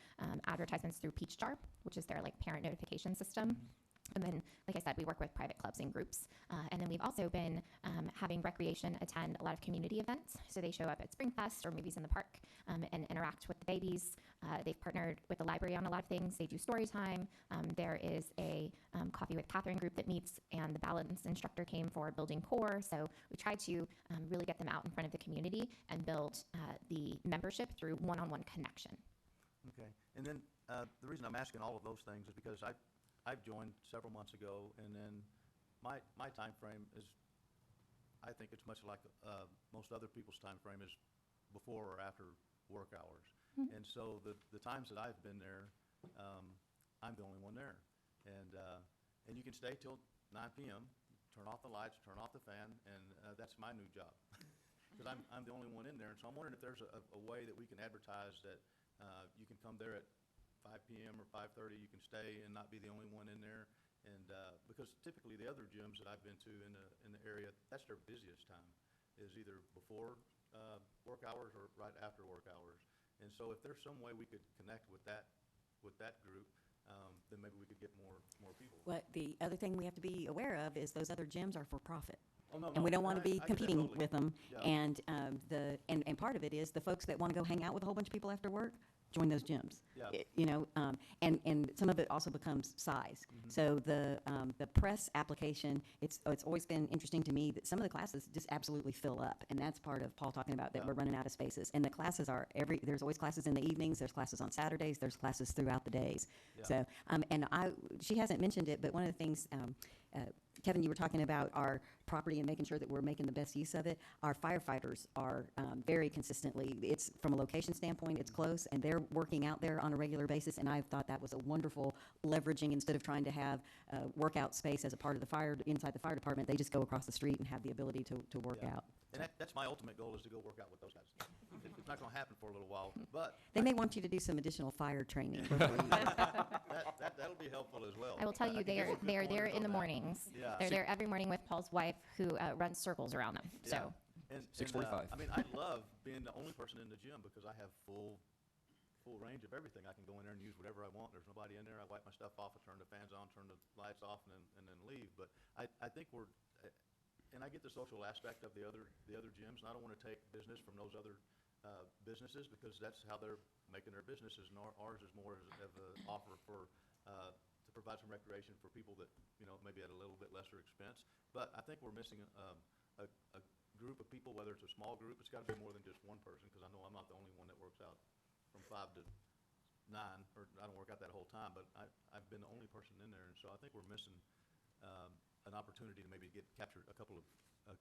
advertisements through Peach Jar, which is their like parent notification system. And then, like I said, we work with private clubs and groups. And then we've also been having Recreation attend a lot of community events. So they show up at Spring Fest or movies in the park and interact with the babies. They've partnered with the library on a lot of things. They do story time. There is a Coffee with Catherine group that meets, and the balance instructor came for building core. So we try to really get them out in front of the community and build the membership through one-on-one connection. Okay. And then the reason I'm asking all of those things is because I've joined several months ago, and then my time frame is, I think it's much like most other people's time frame is before or after work hours. Mm-hmm. And so the times that I've been there, I'm the only one there. And you can stay till 9 p.m., turn off the lights, turn off the fan, and that's my new job. Because I'm the only one in there. And so I'm wondering if there's a way that we can advertise that you can come there at 5 p.m. or 5:30, you can stay and not be the only one in there. And because typically the other gyms that I've been to in the area, that's their busiest time, is either before work hours or right after work hours. And so if there's some way we could connect with that group, then maybe we could get more people. What the other thing we have to be aware of is those other gyms are for profit. Oh, no, And we no, don't want to be I get that competing totally. with them. Yeah. And part of it is the folks that want to go hang out with a whole bunch of people after work, join those gyms. Yeah. And some of it also becomes size. So the press application, it's always been interesting to me that some of the classes just absolutely fill up. And that's part of Paul talking about that we're running out of spaces. And the classes are there's always classes in the evenings, there's classes on Saturdays, there's classes throughout the days. Yeah. So, she hasn't mentioned it, but one of the things, Kevin, you were talking about our property and making sure that we're making the best use of it. Our firefighters are very consistently, it's from a location standpoint, it's close, and they're working out there on a regular basis, and I thought that was a wonderful leveraging. Instead of trying to have workout space as a part of inside the fire department, they just go across the street and have the ability to work Yeah. out. And that's my ultimate goal, is to go work out with those guys. It's not going to happen for a little while, but They may want you to do some additional fire training. that'll be helpful as well. I will tell you, they are there in the mornings. Yeah. They're there every morning with Paul's wife, who runs circles around them. Yeah. So And 6:45. I mean, I love being the only person in the gym because I have full range of everything. I can go in there and use whatever I want. There's nobody in there. I wipe my stuff off, I turn the fans on, turn the lights off, and then leave. But I think and I get the social aspect of the other gyms, and I don't want to take business from those other businesses, because that's how they're making their businesses, and ours is more of an offer to provide some recreation for people that, maybe at a little bit lesser expense. But I think we're missing a group of people, whether it's a small group. It's got to be more than just one person, because I know I'm not the only one that works out from 5 to 9, or I don't work out that whole time, but I've been the only person in there, and so I think we're missing an opportunity to maybe capture a couple of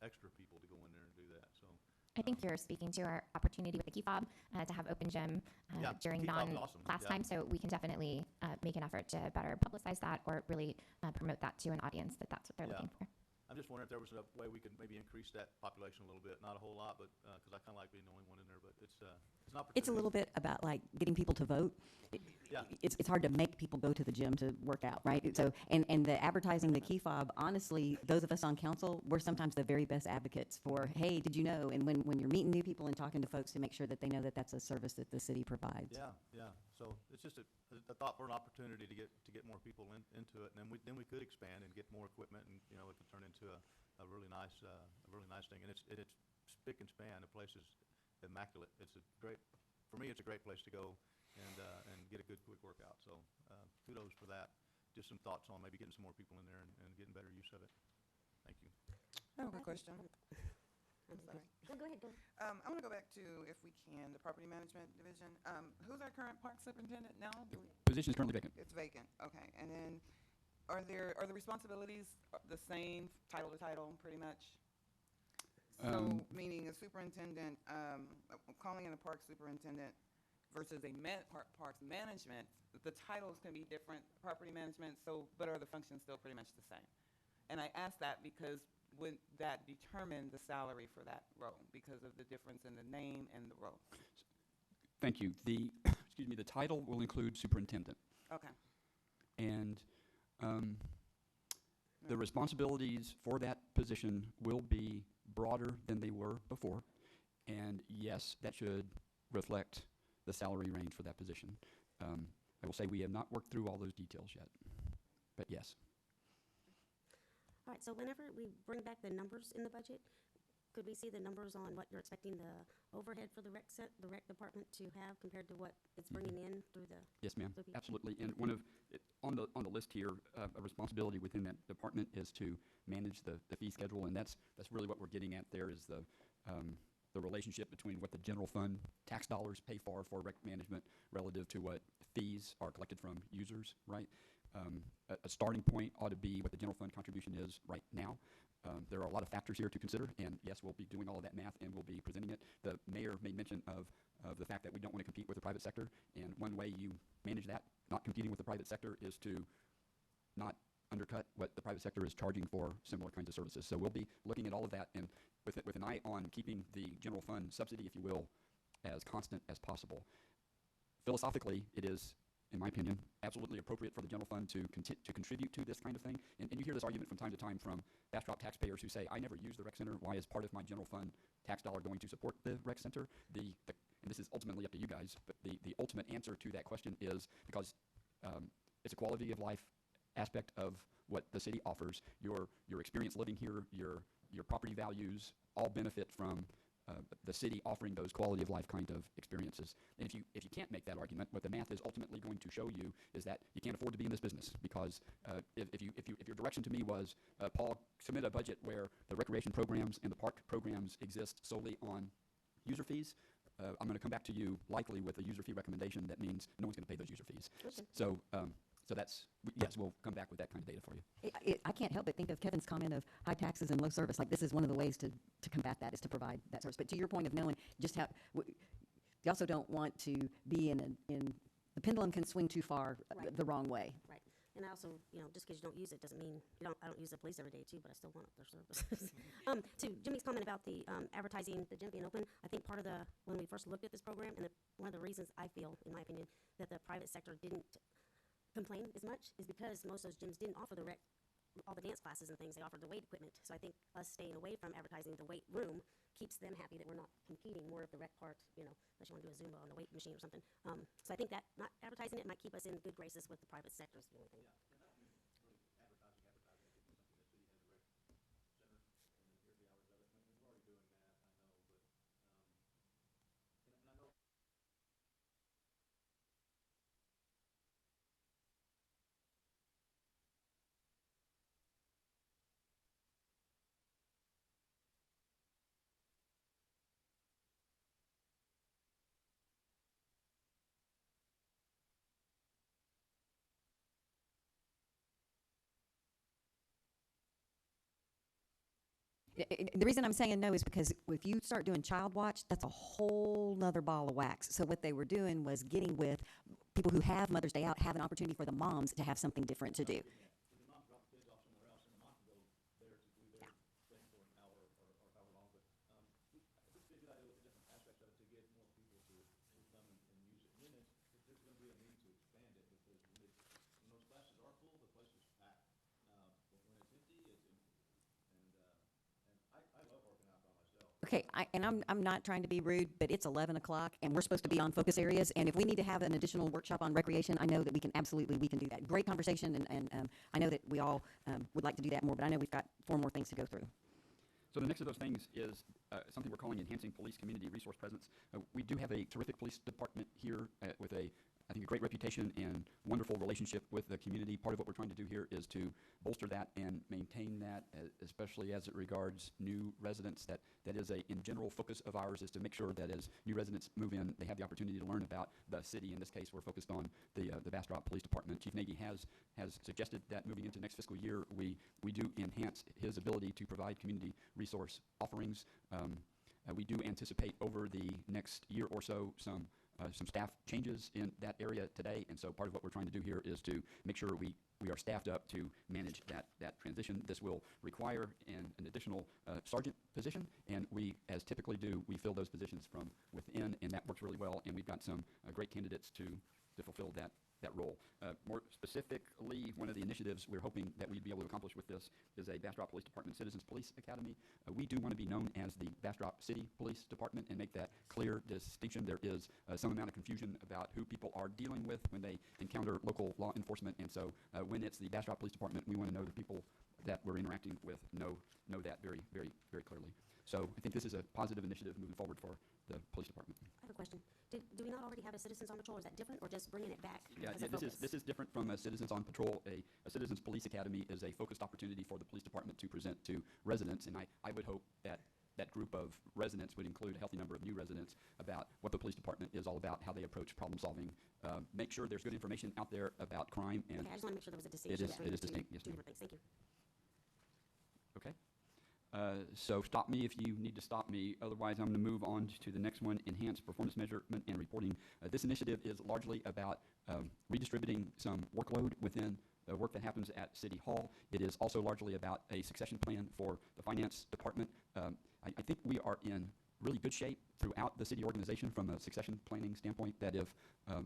extra people to go in there and do that. So I think you're speaking to our opportunity with the Key Fob to have open gym Yeah, during Key Fob's awesome. non-class Yeah. time. So we can definitely make an effort to better publicize that, or really promote that to an audience that's what they're Yeah. looking for. I'm just wondering if there was a way we could maybe increase that population a little bit. Not a whole lot, but because I kind of like being the only one in there. But it's an opportunity. It's a little bit about like getting people to vote. Yeah. it's hard to make people go to the gym to work out, right? So, and the advertising, the key fob, honestly, those of us on council, we're sometimes the very best advocates for, hey, did you know? And when you're meeting new people and talking to folks to make sure that they know that that's a service that the city provides. Yeah, yeah. So it's just a thought for an opportunity to get more people into it, and then we could expand and get more equipment, and you know, it could turn into a really nice thing. And it's spick and span. The place is immaculate. For me, it's a great place to go and get a good quick workout. So kudos for that. Just some thoughts on maybe getting some more people in there and getting better use of it. Thank you. I have a question. I'm sorry. No, go ahead, go. I want to go back to, if we can, the property management division. Who's our current park superintendent now? Position is currently vacant. It's vacant, okay. And then are the responsibilities the same, title to title, pretty much? So, meaning a superintendent, calling in a park superintendent versus a parks management, the titles can be different, property management, but are the functions still pretty much the same? And I ask that because would that determine the salary for that role because of the difference in the name and the role? Thank you. The title will include superintendent. Okay. And the responsibilities for that position will be broader than they were before. And yes, that should reflect the salary range for that position. I will say we have not worked through all those details yet, but yes. All right, so whenever we bring back the numbers in the budget, could we see the numbers on what you're expecting the overhead for the rec department to have compared to what it's bringing in through the? Yes, ma'am, through absolutely. And on the list here, a responsibility within that department is to manage the fee schedule, and that's really what we're getting at there is the relationship between what the general fund tax dollars pay for rec management relative to what fees are collected from users, right? A starting point ought to be what the general fund contribution is right now. There are a lot of factors here to consider, and yes, we'll be doing all of that math and we'll be presenting it. The mayor made mention of the fact that we don't want to compete with the private sector, and one way you manage that, not competing with the private sector, is to not undercut what the private sector is charging for similar kinds of services. So we'll be looking at all of that, and with an eye on keeping the general fund subsidy, if you will, as constant as possible. Philosophically, it is, in my opinion, absolutely appropriate for the general fund to contribute to this kind of thing. And you hear this argument from time to time from Bastrop taxpayers who say, I never use the rec center. Why is part of my general fund tax dollar going to support the rec center? And this is ultimately up to you guys, but the ultimate answer to that question is because it's a quality of life aspect of what the city offers. Your experience living here, your property values all benefit from the city offering those quality of life kind of experiences. And if you can't make that argument, what the math is ultimately going to show you is that you can't afford to be in this business, because if your direction to me was, Paul, submit a budget where the recreation programs and the park programs exist solely on user fees, I'm going to come back to you likely with a user fee recommendation that means no one's going to pay those user fees. Okay. So that's, yes, we'll come back with that kind of data for you. I can't help but think of Kevin's comment of high taxes and low service. Like, this is one of the ways to combat that, is to provide that service. But to your point of knowing just how, you also don't want to be in the pendulum can swing too far the wrong way. Right. And I also, just because you don't use it doesn't mean I don't use the police every day too, but I still want their services. To Jimmy's comment about the advertising, the gym being open, I think part of when we first looked at this program, and one of the reasons I feel, in my opinion, that the private sector didn't complain as much is because most of those gyms didn't offer all the dance classes and things. They offered the weight equipment. So I think us staying away from advertising the weight room keeps them happy that we're not competing more of the rec part, unless you want to do a Zumba on the weight machine or something. So I think that not advertising it might keep us in good graces with the private sector is the only thing. The reason I'm saying no is because if you start doing child watch, that's a whole nother ball of wax. So what they were doing was getting with people who have Mother's Day out, have an opportunity for the moms to have something different to do. Okay, I'm not trying to be rude, but it's 11 o'clock, and we're supposed to be on focus areas, and if we need to have an additional workshop on recreation, I know that we can do that. Great conversation, and I know that we all would like to do that more, but I know we've got 4 more things to go through. So the next of those things is something we're calling enhancing police community resource presence. We do have a terrific police department here with I think a great reputation and wonderful relationship with the community. Part of what we're trying to do here is to bolster that and maintain that, especially as it regards new residents. That is in general focus of ours, is to make sure that as new residents move in, they have the opportunity to learn about the city. In this case, we're focused on the Bastrop Police Department. Chief Nagy has suggested that moving into next fiscal year, we do enhance his ability to provide community resource offerings. We do anticipate over the next year or so some staff changes in that area today, and so part of what we're trying to do here is to make sure we are staffed up to manage that transition. This will require an additional sergeant position, and we, as typically do, we fill those positions from within, and that works really well, and we've got some great candidates to fulfill that role. More specifically, one of the initiatives we're hoping that we'd be able to accomplish with this is a Bastrop Police Department Citizens Police Academy. We do want to be known as the Bastrop City Police Department and make that clear distinction. There is some amount of confusion about who people are dealing with when they encounter local law enforcement, and so when it's the Bastrop Police Department, we want to know the people that we're interacting with know that very, very, very clearly. So I think this is a positive initiative moving forward for the police department. I have a question. Do we not already have a Citizens on Patrol? Is that different, or just bringing it back Yeah, as a focus? this is different from a Citizens on Patrol. A Citizens Police Academy is a focused opportunity for the police department to present to residents, and I would hope that that group of residents would include a healthy number of new residents about what the police department is all about, how they approach problem solving, make sure there's good information out there about crime. And Okay, I just want to make sure there was a distinction. it is distinct, yes, two ma'am. different things. Thank you. Okay. So stop me if you need to stop me. Otherwise, I'm going to move on to the next one, enhanced performance measurement and reporting. This initiative is largely about redistributing some workload within the work that happens at City Hall. It is also largely about a succession plan for the finance department. I think we are in really good shape throughout the city organization from a succession planning standpoint, that if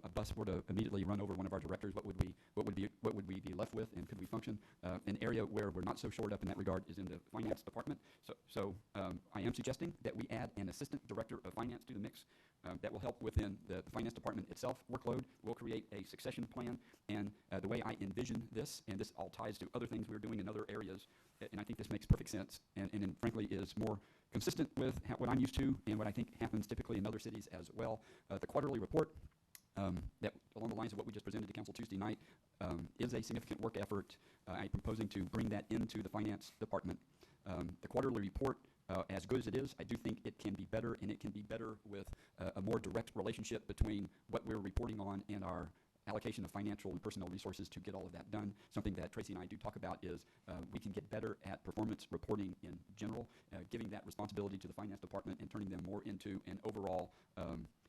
a bus were to immediately run over one of our directors, what would we be left with, and could we function? An area where we're not so shored up in that regard is in the finance department. So I am suggesting that we add an assistant director of finance to the mix. That will help within the finance department itself workload. We'll create a succession plan, and the way I envision this, and this all ties to other things we're doing in other areas, and I think this makes perfect sense, and frankly is more consistent with what I'm used to and what I think happens typically in other cities as well. The quarterly report, that along the lines of what we just presented to Council Tuesday night, is a significant work effort. I'm proposing to bring that into the finance department. The quarterly report, as good as it is, I do think it can be better, and it can be better with a more direct relationship between what we're reporting on and our allocation of financial and personnel resources to get all of that done. Something that Tracy and I do talk about is we can get better at performance reporting in general, giving that responsibility to the finance department and turning them more into an overall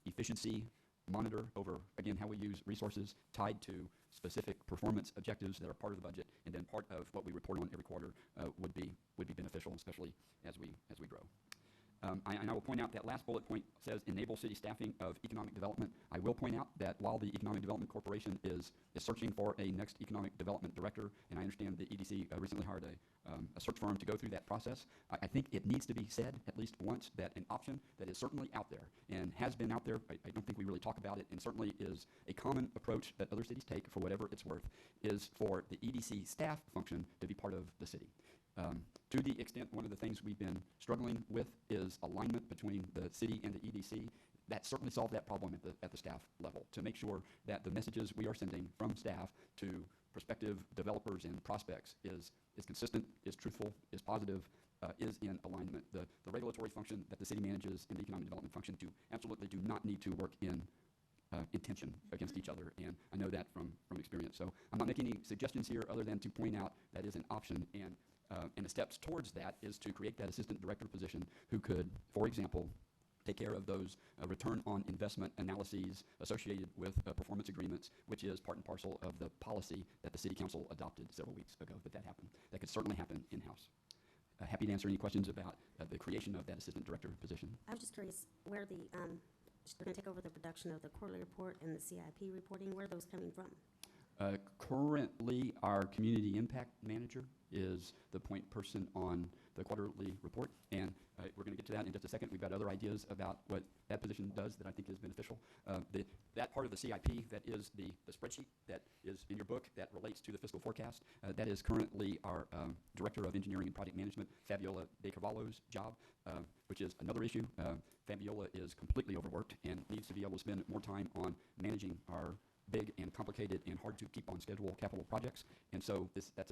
efficiency monitor over, again, how we use resources tied to specific performance objectives that are part of the budget, and then part of what we report on every quarter would be beneficial, especially as we grow. And I will point out that last bullet point says enable city staffing of economic development. I will point out that while the Economic Development Corporation is searching for a next economic development director, and I understand the EDC recently hired a search firm to go through that process, I think it needs to be said at least once that an option that is certainly out there and has been out there, I don't think we really talk about it, and certainly is a common approach that other cities take for whatever it's worth, is for the EDC staff function to be part of the city. To the extent one of the things we've been struggling with is alignment between the city and the EDC, that certainly solved that problem at the staff level, to make sure that the messages we are sending from staff to prospective developers and prospects is consistent, is truthful, is positive, is in alignment. The regulatory function that the city manages and the economic development function absolutely do not need to work in tension against each other, and I know that from experience. So I'm not making any suggestions here other than to point out that is an option, and the steps towards that is to create that assistant director position who could, for example, take care of those return on investment analyses associated with performance agreements, which is part and parcel of the policy that the City Council adopted several weeks ago. But that happened. That could certainly happen in-house. Happy to answer any questions about the creation of that assistant director position. I was just curious where they're going to take over the production of the quarterly report and the CIP reporting. Where are those coming from? Currently, our community impact manager is the point person on the quarterly report, and we're going to get to that in just a second. We've got other ideas about what that position does that I think is beneficial. That part of the CIP that is the spreadsheet that is in your book that relates to the fiscal forecast, that is currently our Director of Engineering and Project Management, Fabiola De Carvalho's job, which is another issue. Fabiola is completely overworked and needs to be able to spend more time on managing our big and complicated and hard to keep on schedule capital projects. And so that's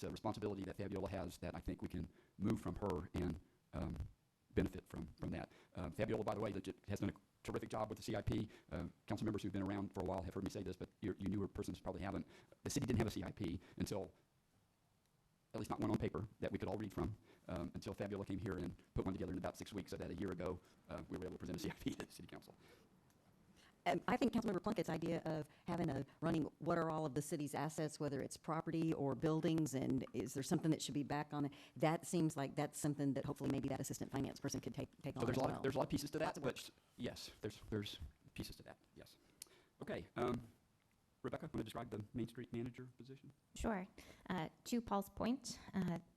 a responsibility that Fabiola has that I think we can move from her and benefit from that. Fabiola, by the way, has done a terrific job with the CIP. Council members who've been around for a while have heard me say this, but you newer persons probably haven't. The city didn't have a CIP until, at least not one on paper, that we could all read from, until Fabiola came here and put one together in about 6 weeks, so that a year ago we were able to present a CIP to the city council. I think Councilmember Plunkett's idea of having a running, what are all of the city's assets, whether it's property or buildings, and is there something that should be back on it? That seems like that's something that hopefully maybe that assistant finance person could take So on there's as a lot well. of, there's a lot of pieces to that, Lots of work. but yes, there's pieces to that, yes. Okay, Rebecca, want to describe the Main Street manager position? Sure. To Paul's point,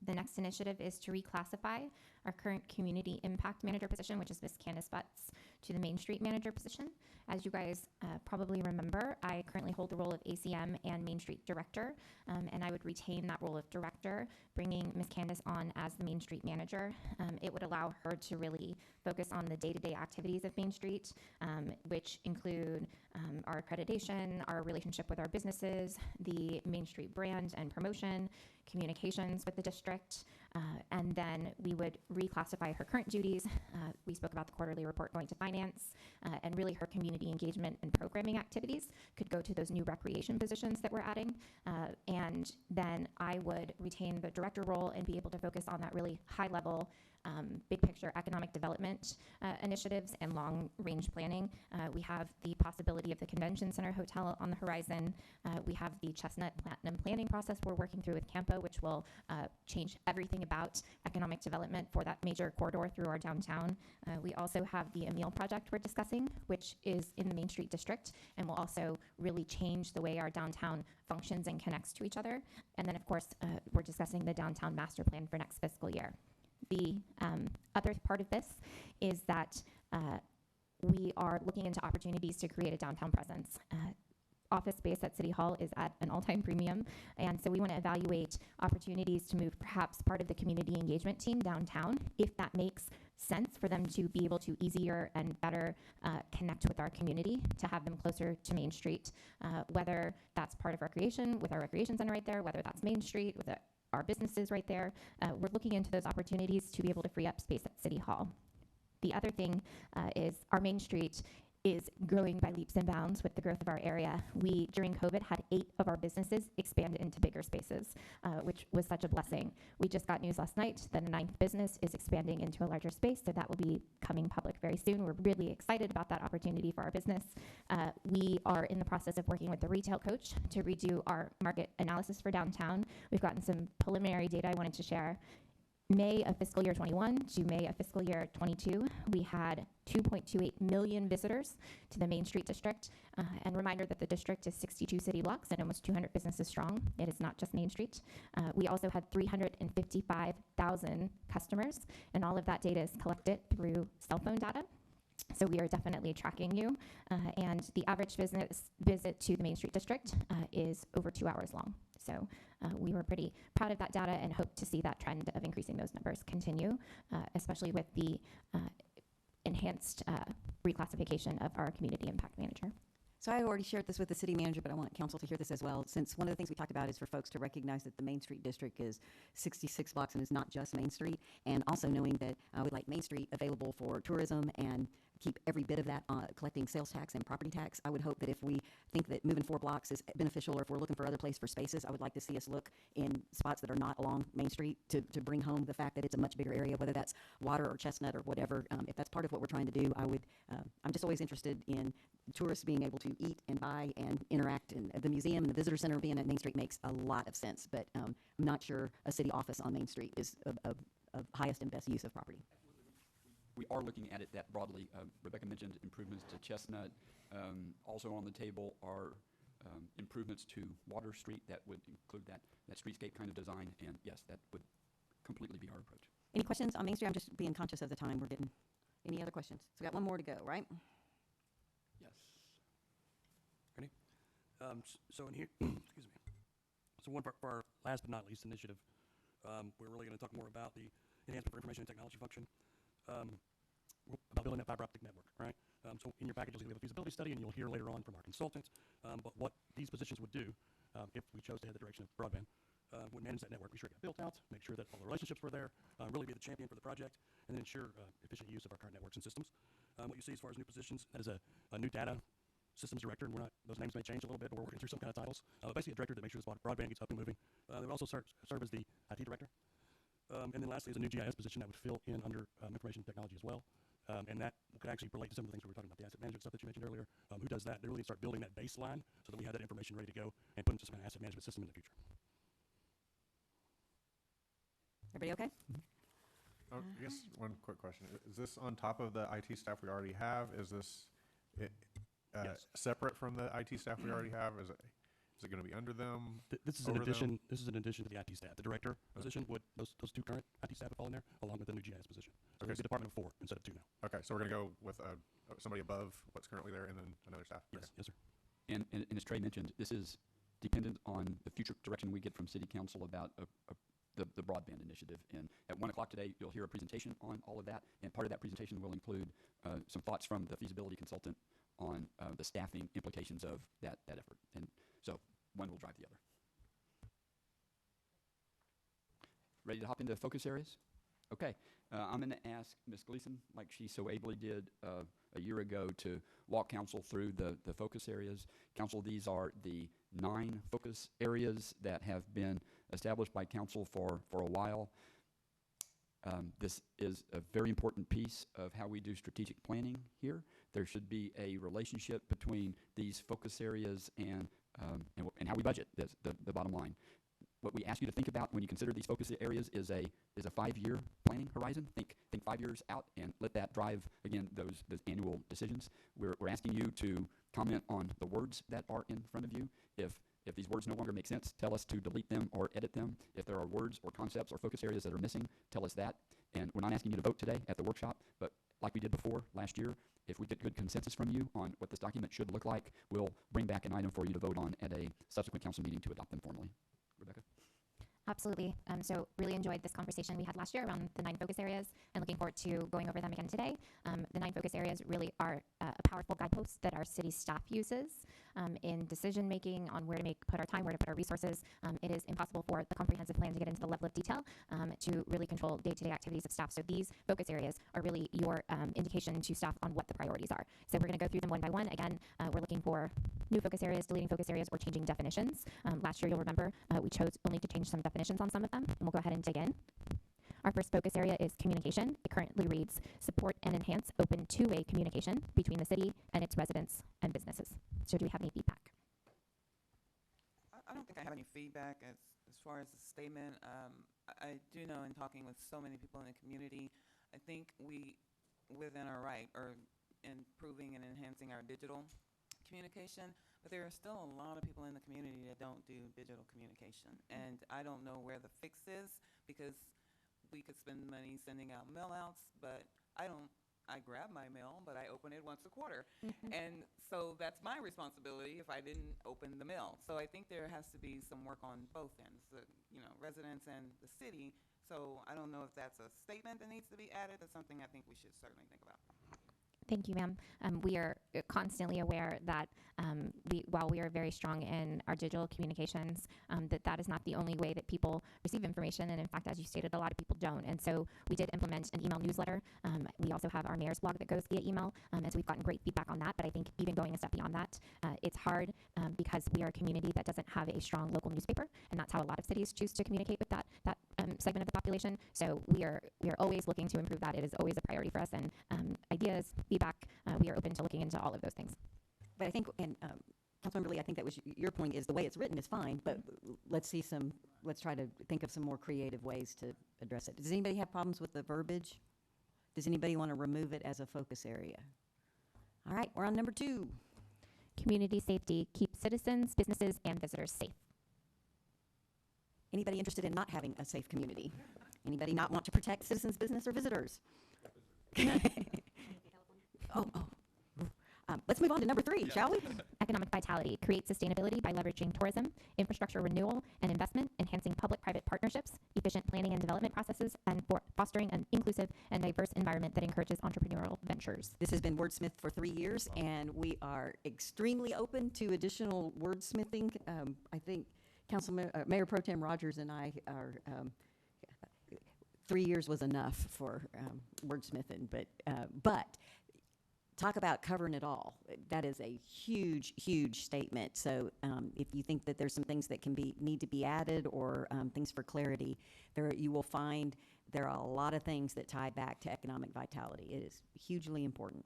the next initiative is to reclassify our current community impact manager position, which is Ms. Candace Butts, to the Main Street manager position. As you guys probably remember, I currently hold the role of ACM and Main Street director, and I would retain that role of director, bringing Ms. Candace on as the Main Street manager. It would allow her to really focus on the day-to-day activities of Main Street, which include our accreditation, our relationship with our businesses, the Main Street brand and promotion, communications with the district, and then we would reclassify her current duties. We spoke about the quarterly report going to finance, and really her community engagement and programming activities could go to those new recreation positions that we're adding. And then I would retain the director role and be able to focus on that really high level big picture economic development initiatives and long-range planning. We have the possibility of the Convention Center Hotel on the horizon. We have the Chestnut Platinum planning process we're working through with Campo, which will change everything about economic development for that major corridor through our downtown. We also have the Emile project we're discussing, which is in the Main Street district, and will also really change the way our downtown functions and connects to each other. And then, of course, we're discussing the downtown master plan for next fiscal year. The other part of this is that we are looking into opportunities to create a downtown presence. Office space at City Hall is at an all-time premium, and so we want to evaluate opportunities to move perhaps part of the community engagement team downtown, if that makes sense for them to be able to easier and better connect with our community, to have them closer to Main Street, whether that's part of recreation with our recreation center right there, whether that's Main Street with our businesses right there. We're looking into those opportunities to be able to free up space at City Hall. The other thing is our Main Street is growing by leaps and bounds with the growth of our area. We, during COVID, had 8 of our businesses expand into bigger spaces, which was such a blessing. We just got news last night that a 9th business is expanding into a larger space, so that will be coming public very soon. We're really excited about that opportunity for our business. We are in the process of working with the retail coach to redo our market analysis for downtown. We've gotten some preliminary data I wanted to share. May of fiscal year 21 to May of fiscal year 22, we had 2.28 million visitors to the Main Street district. And reminder that the district is 62 city blocks and almost 200 businesses strong. It is not just Main Street. We also had 355,000 customers, and all of that data is collected through cell phone data. So we are definitely tracking you. And the average business visit to the Main Street district is over 2 hours long. So we were pretty proud of that data and hope to see that trend of increasing those numbers continue, especially with the enhanced reclassification of our community impact manager. So I already shared this with the city manager, but I want council to hear this as well, since one of the things we talked about is for folks to recognize that the Main Street district is 66 blocks and is not just Main Street, and also knowing that we'd like Main Street available for tourism and keep every bit of that collecting sales tax and property tax. I would hope that if we think that moving 4 blocks is beneficial, or if we're looking for other place for spaces, I would like to see us look in spots that are not along Main Street to bring home the fact that it's a much bigger area, whether that's Water or Chestnut or whatever. If that's part of what we're trying to do, I'm just always interested in tourists being able to eat and buy and interact, and the museum and the visitor center being at Main Street makes a lot of sense, but I'm not sure a city office on Main Street is of highest and best use of property. We are looking at it that broadly. Rebecca mentioned improvements to Chestnut. Also on the table are improvements to Water Street that would include that streetscape kind of design, and yes, that would completely be our approach. Any questions on Main Street? I'm just being conscious of the time we're getting. Any other questions? So we got one more to go, right? Yes. Ready? So in here, excuse me. So one for our last but not least initiative, we're really going to talk more about the enhancement for information and technology function, about building that fiber optic network, right? So in your package, you'll see we have a feasibility study, and you'll hear later on from our consultant. But what these positions would do, if we chose to head the direction of broadband, would manage that network, be sure it got built out, make sure that all the relationships were there, really be the champion for the project, and then ensure efficient use of our current networks and systems. What you see as far as new positions, that is a new data systems director, and those names may change a little bit, but we're working through some kind of titles. Basically a director that makes sure this broadband gets up and moving. They would also serve as the IT director. And then lastly is a new GIS position that would fill in under information technology as well. And that could actually relate to some of the things we were talking about, the asset management stuff that you mentioned earlier. Who does that? They really start building that baseline so that we have that information ready to go and put into some kind of asset management system in the future. Everybody okay? Oh, I guess one quick question. Is this on top of the IT staff we already have? Is this Yes. separate from the IT staff we already have? Is it going to be under them? This is an Over them? addition. This is an addition to the IT staff. The director position would those two current IT staff would fall in there along with the new GIS position. So Okay. it's a department of 4 instead of 2 now. Okay, so we're going to go with somebody above what's currently there and then another staff? Yes, yes, sir. And as Trey mentioned, this is dependent on the future direction we get from City Council about the broadband initiative. And at 1 o'clock today, you'll hear a presentation on all of that. And part of that presentation will include some thoughts from the feasibility consultant on the staffing implications of that effort. And so one will drive the other. Ready to hop into focus areas? Okay. I'm going to ask Ms. Gleason, like she so ably did a year ago, to walk council through the focus areas. Council, these are the 9 focus areas that have been established by council for a while. This is a very important piece of how we do strategic planning here. There should be a relationship between these focus areas and how we budget. That's the bottom line. What we ask you to think about when you consider these focus areas is a 5-year planning horizon. Think 5 years out and let that drive, again, those annual decisions. We're asking you to comment on the words that are in front of you. If these words no longer make sense, tell us to delete them or edit them. If there are words or concepts or focus areas that are missing, tell us that. And we're not asking you to vote today at the workshop, but like we did before last year, if we get good consensus from you on what this document should look like, we'll bring back an item for you to vote on at a subsequent council meeting to adopt them formally. Rebecca? Absolutely. So really enjoyed this conversation we had last year around the 9 focus areas and looking forward to going over them again today. The 9 focus areas really are a powerful guidepost that our city staff uses in decision making on where to put our time, where to put our resources. It is impossible for the comprehensive plan to get into the level of detail to really control day-to-day activities of staff. So these focus areas are really your indication to staff on what the priorities are. So we're going to go through them one by one. Again, we're looking for new focus areas, deleting focus areas, or changing definitions. Last year, you'll remember, we chose only to change some definitions on some of them, and we'll go ahead and dig in. Our first focus area is communication. It currently reads, support and enhance open two-way communication between the city and its residents and businesses. So do we have any feedback? I don't think I have any feedback as far as the statement. I do know in talking with so many people in the community, I think we, within our right, are improving and enhancing our digital communication, but there are still a lot of people in the community that don't do digital communication. And I don't know where the fix is, because we could spend money sending out mail outs, but I grab my mail, but I open it once a quarter. And so that's my responsibility if I didn't open the mail. So I think there has to be some work on both ends, the residents and the city. So I don't know if that's a statement that needs to be added. That's something I think we should certainly think about. Thank you, ma'am. We are constantly aware that while we are very strong in our digital communications, that is not the only way that people receive information. And in fact, as you stated, a lot of people don't. And so we did implement an email newsletter. We also have our mayor's blog that goes via email. And so we've gotten great feedback on that. But I think even going a step beyond that, it's hard because we are a community that doesn't have a strong local newspaper. And that's how a lot of cities choose to communicate with that segment of the population. So we are always looking to improve that. It is always a priority for us. And ideas, feedback, we are open to looking into all of those things. But I think, and Councilmember Lee, I think that was your point, is the way it's written is fine, but let's try to think of some more creative ways to address it. Does anybody have problems with the verbiage? Does anybody want to remove it as a focus area? All right, we're on number 2. Community safety, keep citizens, businesses, and visitors safe. Anybody interested in not having a safe community? Anybody not want to protect citizens, business, or visitors? Oh. Let's move on to number 3, shall we? Economic vitality, create sustainability by leveraging tourism, infrastructure renewal and investment, enhancing public-private partnerships, efficient planning and development processes, and fostering an inclusive and diverse environment that encourages entrepreneurial ventures. This has been wordsmithed for 3 years, and we are extremely open to additional wordsmithing. I think Mayor Pro Tem Rogers and I are 3 years was enough for wordsmithing, but talk about covering it all. That is a huge, huge statement. So if you think that there's some things that need to be added or things for clarity, you will find there are a lot of things that tie back to economic vitality. It is hugely important.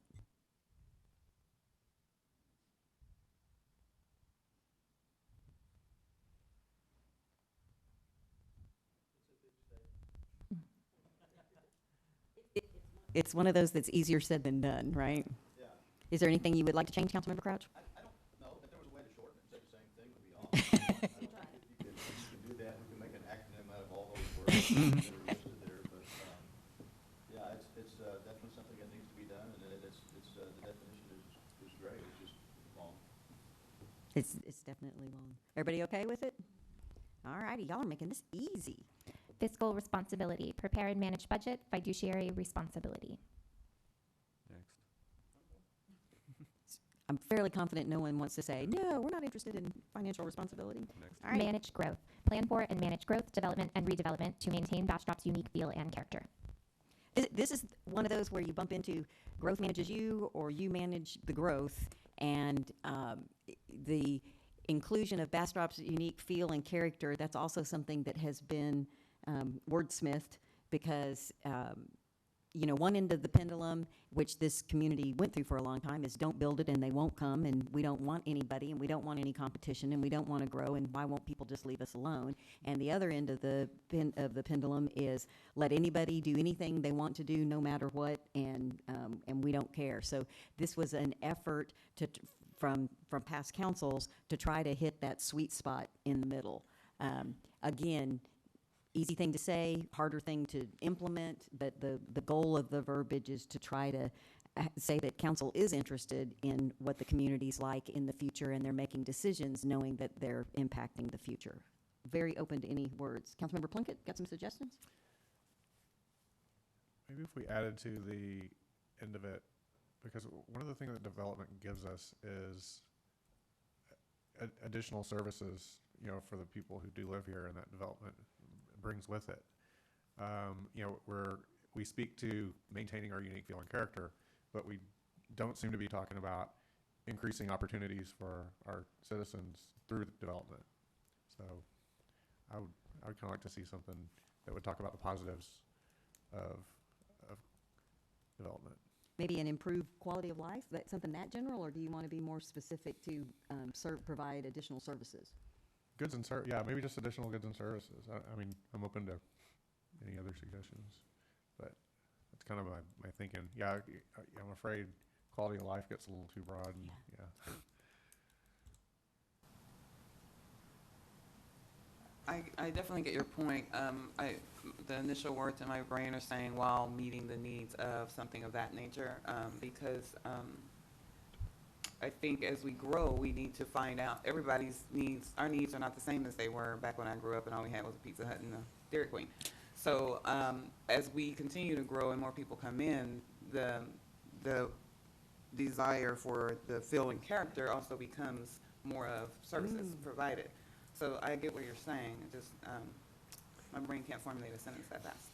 It's one of those that's easier said than done, right? Yeah. Is there anything you would like to change, Councilmember Crouch? I don't know, if there was a way to shorten it and say the same thing, would be awesome. You can do that, we can make an acronym out of all those words that are listed there, but, yeah, it's definitely something that needs to be done, and the definition is great, it's just long. It's definitely long. Everybody okay with it? All righty, y'all are making this easy. Fiscal responsibility, prepare and manage budget, fiduciary responsibility. Next. I'm fairly confident no one wants to say, no, we're not interested in financial responsibility. Next. All right. Manage growth, plan for and manage growth, development, and redevelopment to maintain Bastrop's unique feel and character. This is one of those where you bump into growth manages you or you manage the growth, and the inclusion of Bastrop's unique feel and character, that's also something that has been wordsmithed because, one end of the pendulum, which this community went through for a long time, is don't build it and they won't come, and we don't want anybody, and we don't want any competition, and we don't want to grow, and why won't people just leave us alone? And the other end of the pendulum is let anybody do anything they want to do, no matter what, and we don't care. So this was an effort from past councils to try to hit that sweet spot in the middle. Again, easy thing to say, harder thing to implement, but the goal of the verbiage is to try to say that council is interested in what the community's like in the future, and they're making decisions knowing that they're impacting the future. Very open to any words. Councilmember Plunkett, got some suggestions? Maybe if we added to the end of it, because one of the things that development gives us is additional services, for the people who do live here, and that development brings with it. We speak to maintaining our unique feel and character, but we don't seem to be talking about increasing opportunities for our citizens through development. So I would kind of like to see something that would talk about the positives of development. Maybe an improved quality of life, something that general, or do you want to be more specific to provide additional services? Goods and maybe just additional goods and services. I mean, I'm open to any other suggestions, but that's kind of my thinking. Yeah, I'm afraid quality of life gets a little too broad. And, yeah. I definitely get your point. The initial words in my brain are saying while meeting the needs of something of that nature, because I think as we grow, we need to find out everybody's needs. Our needs are not the same as they were back when I grew up and all we had was a Pizza Hut and a Dairy Queen. So as we continue to grow and more people come in, the desire for the feel and character also becomes more of services provided. So I get what you're saying. It just my brain can't formulate a sentence that fast.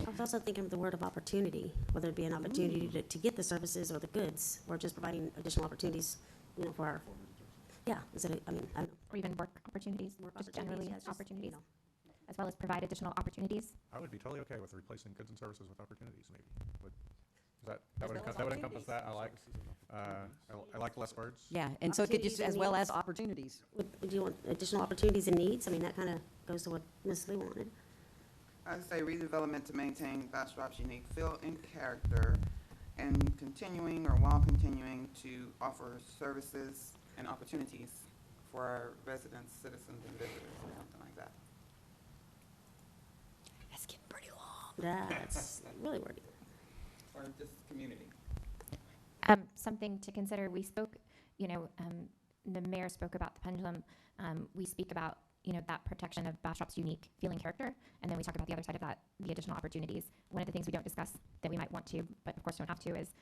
I was also thinking of the word of opportunity, whether it be an opportunity to get the services or the goods, or just providing additional opportunities, for our, instead of, I don't know. Or even work opportunities, Work just opportunities, generally yeah, it's just, opportunities, as well as provide additional opportunities. I would be totally okay with replacing goods and services with opportunities, maybe. That As would well as that would encompass that. I like less words. Yeah, and so it could just, as well as opportunities. Would you want additional opportunities and needs? I mean, that kind of goes to what Ms. Lee wanted. I'd say redevelopment to maintain Bastrop's unique feel and character, and while continuing to offer services and opportunities for our residents, citizens, and visitors, or something like that. That's getting pretty long. That's really wordy. Or just community? Something to consider. We spoke, the mayor spoke about the pendulum. We speak about, that protection of Bastrop's unique feeling character. And then we talk about the other side of that, the additional opportunities. One of the things we don't discuss that we might want to, but of course don't have to, is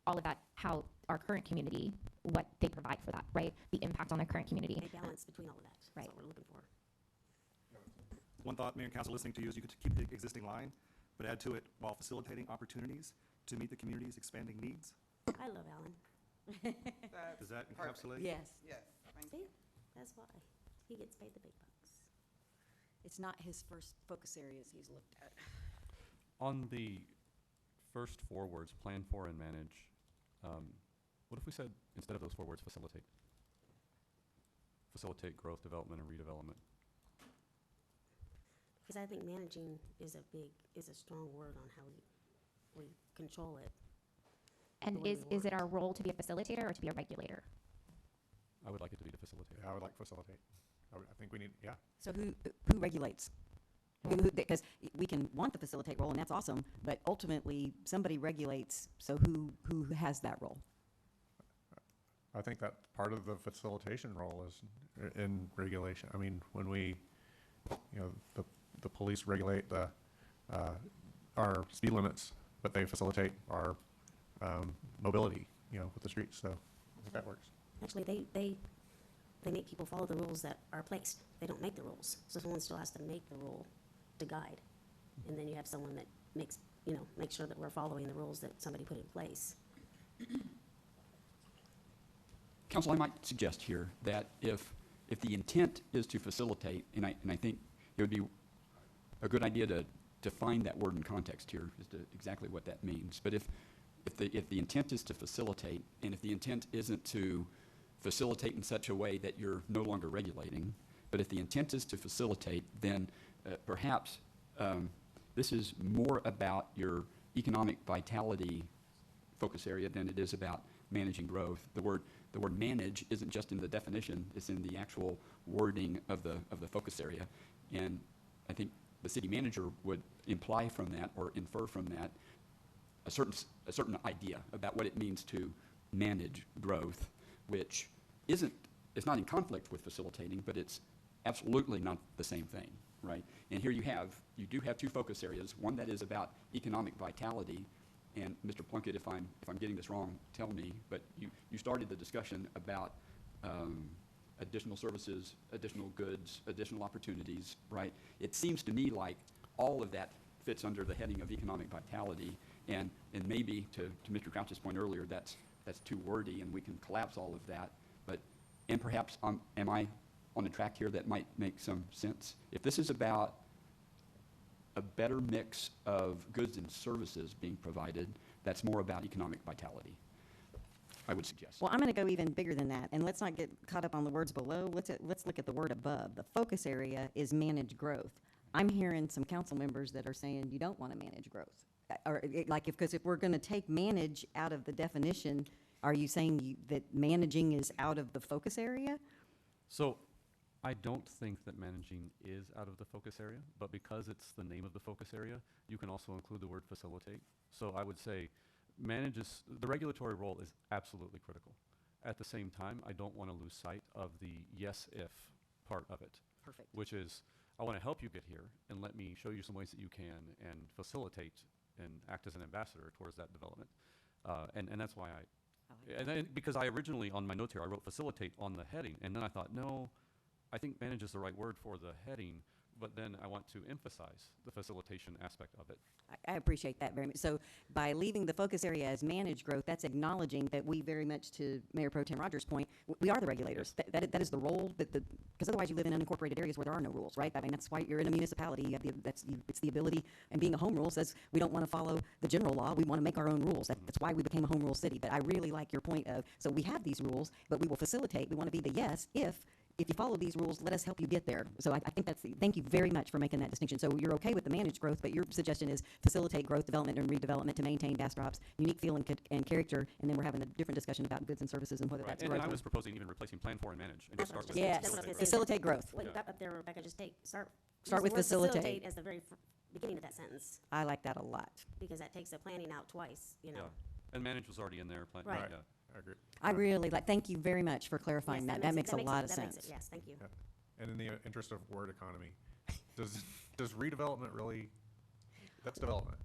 all of that, how our current community, what they provide for that, right? The impact on the current community. A balance between all of that. Right. That's what we're looking for. One thought, Mayor and Council, listening to you, is you could keep the existing line, but add to it while facilitating opportunities to meet the community's expanding needs. I love Alan. Does that Perfect. encapsulate? Yes. Yes, thank you. See, that's why. He gets paid the big bucks. It's not his first focus areas he's looked at. On the first 4 words, plan for and manage, what if we said, instead of those 4 words, facilitate? Facilitate growth, development, and redevelopment. Because I think managing is a strong word on how we control it. And the way we is it work. our role to be a facilitator or to be a regulator? I would like it to be the facilitator. Yeah, I would like facilitate. I think we need, yeah. So who regulates? Because we can want the facilitate role, and that's awesome, but ultimately, somebody regulates, so who has that role? I think that part of the facilitation role is in regulation. I mean, when we, the police regulate our speed limits, but they facilitate our mobility, with the streets, so I think that works. Actually, they make people follow the rules that are placed. They don't make the rules. So someone still has to make the rule to guide. And then you have someone that makes sure that we're following the rules that somebody put in place. Council, I might suggest here that if the intent is to facilitate, and I think it would be a good idea to define that word in context here as to exactly what that means. But if the intent is to facilitate, and if the intent isn't to facilitate in such a way that you're no longer regulating, but if the intent is to facilitate, then perhaps this is more about your economic vitality focus area than it is about managing growth. The word manage isn't just in the definition, it's in the actual wording of the focus area. And I think the city manager would imply from that, or infer from that, a certain idea about what it means to manage growth, which it's not in conflict with facilitating, but it's absolutely not the same thing, right? And here you do have 2 focus areas, one that is about economic vitality, and Mr. Plunkett, if I'm getting this wrong, tell me, but you started the discussion about additional services, additional goods, additional opportunities, right? It seems to me like all of that fits under the heading of economic vitality, and maybe to Mr. Crouch's point earlier, that's too wordy, and we can collapse all of that. And perhaps am I on a track here that might make some sense? If this is about a better mix of goods and services being provided, that's more about economic vitality, I would suggest. Well, I'm going to go even bigger than that, and let's not get caught up on the words below. Let's look at the word above. The focus area is manage growth. I'm hearing some council members that are saying you don't want to manage growth. Because if we're going to take manage out of the definition, are you saying that managing is out of the focus area? So I don't think that managing is out of the focus area, but because it's the name of the focus area, you can also include the word facilitate. So I would say the regulatory role is absolutely critical. At the same time, I don't want to lose sight of the yes if part of it. Perfect. Which is, I want to help you get here, and let me show you some ways that you can, and facilitate and act as an ambassador towards that development. And that's why because I originally, on my notes here, I wrote facilitate on the heading, and then I thought, no, I think manage is the right word for the heading, but then I want to emphasize the facilitation aspect of it. I appreciate that very much. So by leaving the focus area as manage growth, that's acknowledging that we very much, to Mayor Pro Tem Rogers' point, we are the regulators. That is the role, because otherwise you live in unincorporated areas where there are no rules, right? I mean, that's why you're in a municipality. It's the ability, and being a home rule says we don't want to follow the general law. We want to make our own rules. That's why we became a home rule city. But I really like your point of, so we have these rules, but we will facilitate. We want to be the yes if you follow these rules, let us help you get there. So I think thank you very much for making that distinction. So you're okay with the managed growth, but your suggestion is facilitate growth, development, and redevelopment to maintain Bastrop's unique feel and character, and then we're having a different discussion about goods and services and whether Right. that's And growth. I was proposing even replacing plan for and manage, and just start with Yes, That's what I was gonna say. facilitate growth. What you got up there, Rebecca, just start Start with use the word facilitate. as the very beginning of that sentence, I like that a lot. because that takes the planning out twice, you know. Yeah. And manage was already in there. Right. Yeah. I agree. I really like, thank you very much for clarifying Yes, that. That makes a lot of that makes sense. it- Yes, thank you. Yeah. And in the interest of word economy, does redevelopment really, that's development.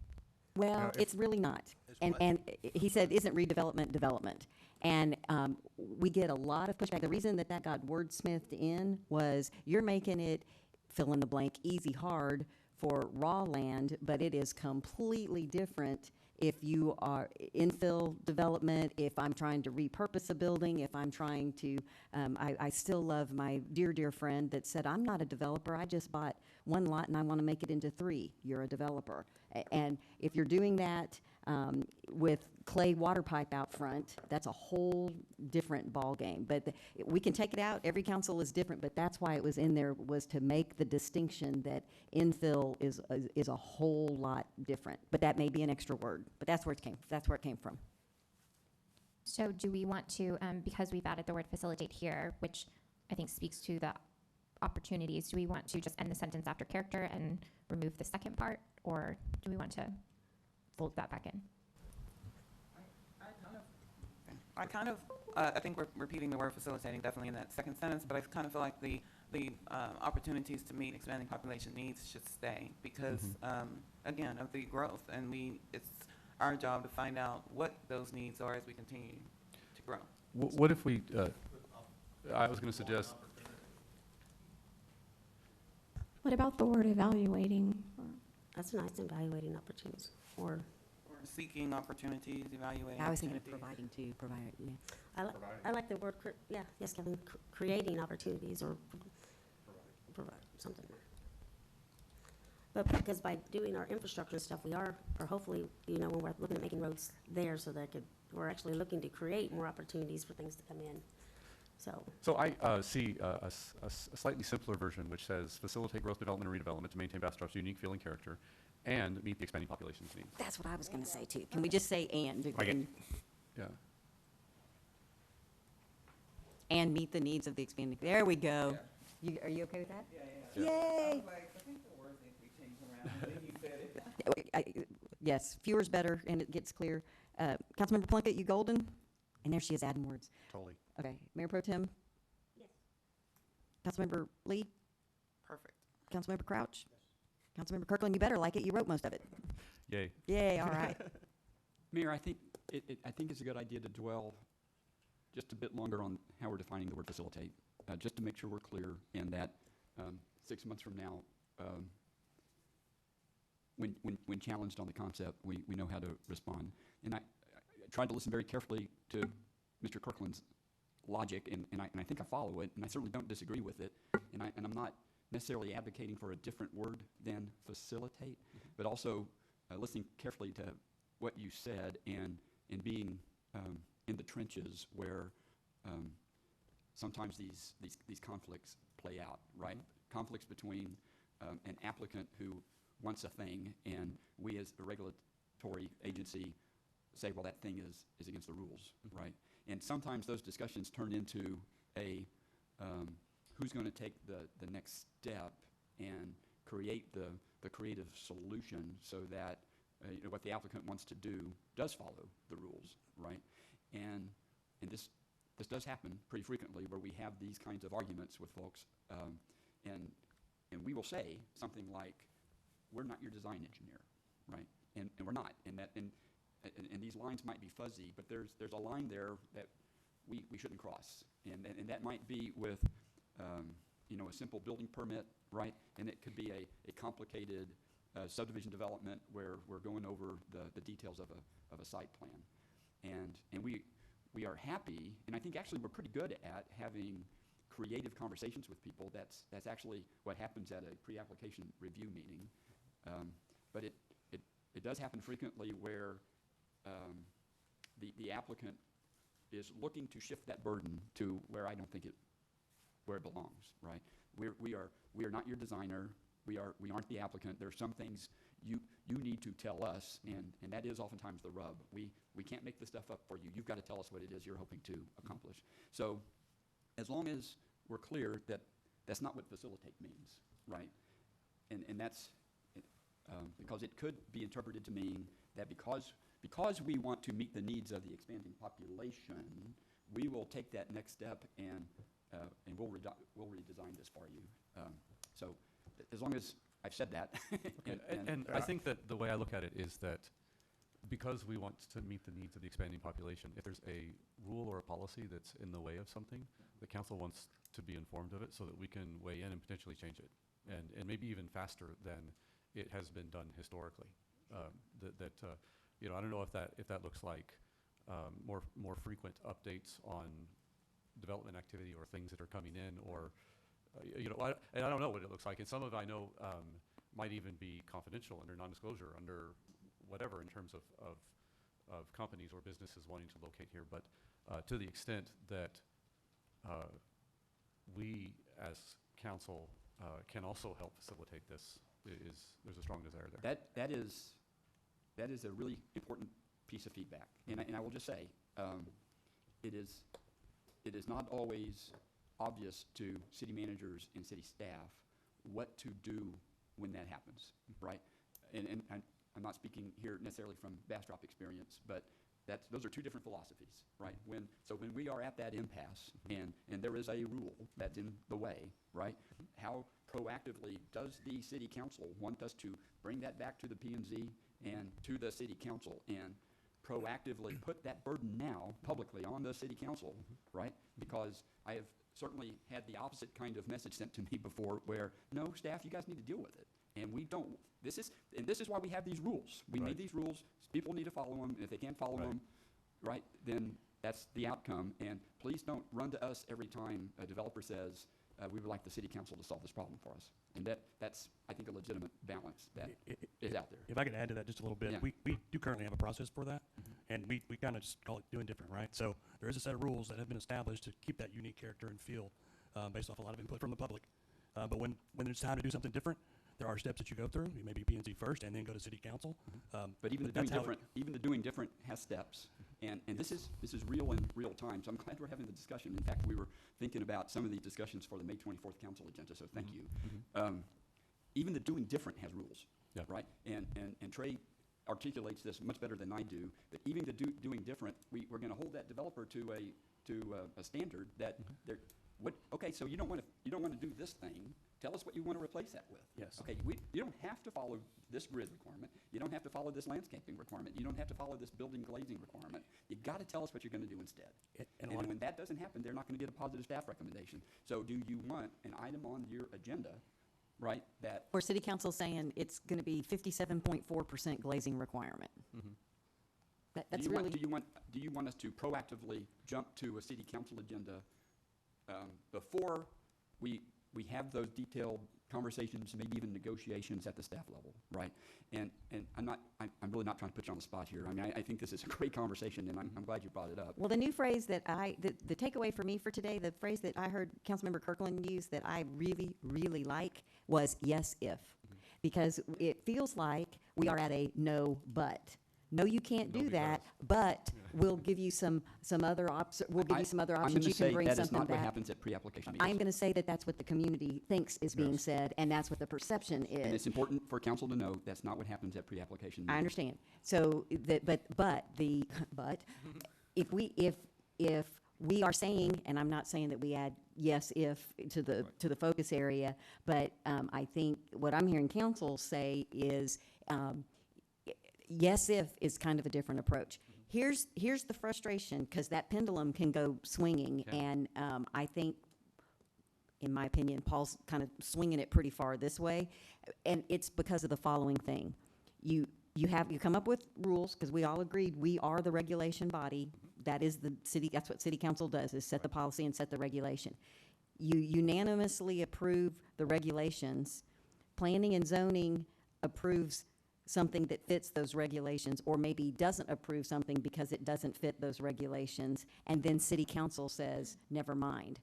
Well, if- it's really not. It's And, what? and he said, isn't redevelopment development? And we get a lot of pushback. The reason that got wordsmithed in was you're making it, fill in the blank, easy, hard for raw land, but it is completely different if you are infill development, if I'm trying to repurpose a building, if I'm trying to, I still love my dear, dear friend that said, I'm not a developer, I just bought one lot and I want to make it into 3. You're a developer. And if you're doing that with clay water pipe out front, that's a whole different ballgame. But we can take it out, every council is different, but that's why it was in there, was to make the distinction that infill is a whole lot different. But that may be an extra word, but that's where it came from. So do we want to, because we've added the word facilitate here, which I think speaks to the opportunities, do we want to just end the sentence after character and remove the second part? Or do we want to fold that back in? I think we're repeating the word facilitating definitely in that second sentence, but I kind of feel like the opportunities to meet expanding population needs should stay because, again, of the growth. And it's our job to find out what those needs are as we continue to grow. What if we, I was going to suggest, What about the word evaluating? That's nice, evaluating opportunities, or, Or seeking opportunities, evaluating I was thinking opportunities. providing, yeah. I like the word, yes, Kevin, creating opportunities, or provide something. But because by doing our infrastructure and stuff, we are, or hopefully, when we're looking at making roads there, so that we're actually looking to create more opportunities for things to come in, so. so I see a slightly simpler version which says facilitate growth, development, and redevelopment to maintain Bastrop's unique feel and character and meet the expanding population's needs. That's what I was going to say too. Can we just say and? Like it. Yeah. And meet the needs of the expanding, there we go. Are you okay with that? Yeah. Yay! I think the words need to be changed around, and then you said it. Yes, fewer is better, and it gets clear. Councilmember Plunkett, you golden? And there she is adding words. Totally. Okay, Mayor Pro Tem? Yes. Councilmember Lee? Perfect. Councilmember Crouch? Councilmember Kirkland, you better like it, you wrote most of it. Yay. Yay, all right. Mayor, I think it's a good idea to dwell just a bit longer on how we're defining the word facilitate, just to make sure we're clear in that 6 months from now, when challenged on the concept, we know how to respond. And I tried to listen very carefully to Mr. Kirkland's logic, and I think I follow it, and I certainly don't disagree with it. And I'm not necessarily advocating for a different word than facilitate, but also listening carefully to what you said and being in the trenches where sometimes these conflicts play out, right? Conflicts between an applicant who wants a thing and we as a regulatory agency say, well, that thing is against the rules, right? And sometimes those discussions turn into a who's going to take the next step and create the creative solution so that what the applicant wants to do does follow the rules, right? And this does happen pretty frequently where we have these kinds of arguments with folks, and we will say something like, we're not your design engineer, right? And we're not, and these lines might be fuzzy, but there's a line there that we shouldn't cross, and that might be with a simple building permit, right? And it could be a complicated subdivision development where we're going over the details of a site plan, and we are happy, and I think actually we're pretty good at having creative conversations with people. That's actually what happens at a pre-application review meeting, but it does happen frequently where the applicant is looking to shift that burden to where I don't think where it belongs, right? We are not your designer. We aren't the applicant. There are some things you need to tell us, and that is oftentimes the rub. We can't make this stuff up for you. You've got to tell us what it is you're hoping to accomplish. So as long as we're clear that that's not what facilitate means, right? And that's because it could be interpreted to mean that because we want to meet the needs of the expanding population, we will take that next step and we'll redesign this for you. So as long as I've said that. And I think that the way I look at it is that because we want to meet the needs of the expanding population, if there's a rule or a policy that's in the way of something, the council wants to be informed of it so that we can weigh in and potentially change it, and maybe even faster than it has been done historically. I don't know if that looks like more frequent updates on development activity or things that are coming in, or and I don't know what it looks like. And some of it I know might even be confidential under non-disclosure, under whatever, in terms of companies or businesses wanting to locate here. But to the extent that we as council can also help facilitate this, there's a strong desire there. That is a really important piece of feedback. And I will just say, it is not always obvious to city managers and city staff what to do when that happens, right? And I'm not speaking here necessarily from Bastrop experience, but those are two different philosophies, right? When we are at that impasse and there is a rule that's in the way, right? How proactively does the city council want us to bring that back to the P&Z and to the city council and proactively put that burden now publicly on the city council, right? Because I have certainly had the opposite kind of message sent to me before, where no, staff, you guys need to deal with it, and we don't. This is why we have these rules. We made these rules. People need to follow them. And if they can't follow them, right, then that's the outcome. And please don't run to us every time a developer says, we would like the city council to solve this problem for us. And that's, I think, a legitimate balance that is out there. If I could add to that just a little bit, Yeah. we do currently have a process for that, and we kind of just call it doing different, right? So there is a set of rules that have been established to keep that unique character and feel based off a lot of input from the public. But when it's time to do something different, there are steps that you go through. You maybe P&Z first, and then go to city council. But even the doing different has steps, and this is real in real time. So I'm glad we're having the discussion. In fact, we were thinking about some of these discussions for the May 24th council agenda. So thank you. Even the doing different has rules, right? And Trey articulates this much better than I do. But even the doing different, we're going to hold that developer to a standard that they're. Okay, so you don't want to do this thing. Tell us what you want to replace that with. Yes. Okay, you don't have to follow this grid requirement. You don't have to follow this landscaping requirement. You don't have to follow this building glazing requirement. You got to tell us what you're going to do instead. And when that doesn't happen, they're not going to get a positive staff recommendation. So do you want an item on your agenda, right, that... Or city council saying it's going to be 57.4% glazing requirement. That's really... Do you want us to proactively jump to a city council agenda before we have those detailed conversations, maybe even negotiations at the staff level, right? And I'm really not trying to put you on the spot here. I mean, I think this is a great conversation, and I'm glad you brought it up. Well, the new phrase that the takeaway for me for today, the phrase that I heard Councilmember Kirkland use that I really, really like was yes, if. Because it feels like we are at a no, but. No, you can't do that, but we'll give you some other options you can bring something back. That is not what happens at pre-application meetings. I'm going to say that that's what the community thinks is being said, and that's what the perception is. And it's important for council to know that's not what happens at pre-application meetings. I understand. So, but if we are saying, and I'm not saying that we add yes if to the focus area, but I think what I'm hearing council say is. Yes, if is kind of a different approach. Here's the frustration, because that pendulum can go swinging, and I think, in my opinion, Paul's kind of swinging it pretty far this way, and it's because of the following thing: you come up with rules, because we all agreed we are the regulation body. That is the city. That's what city council does: is set the policy and set the regulation. You unanimously approve the regulations. Planning and zoning approves something that fits those regulations, or maybe doesn't approve something because it doesn't fit those regulations, and then city council says, never mind.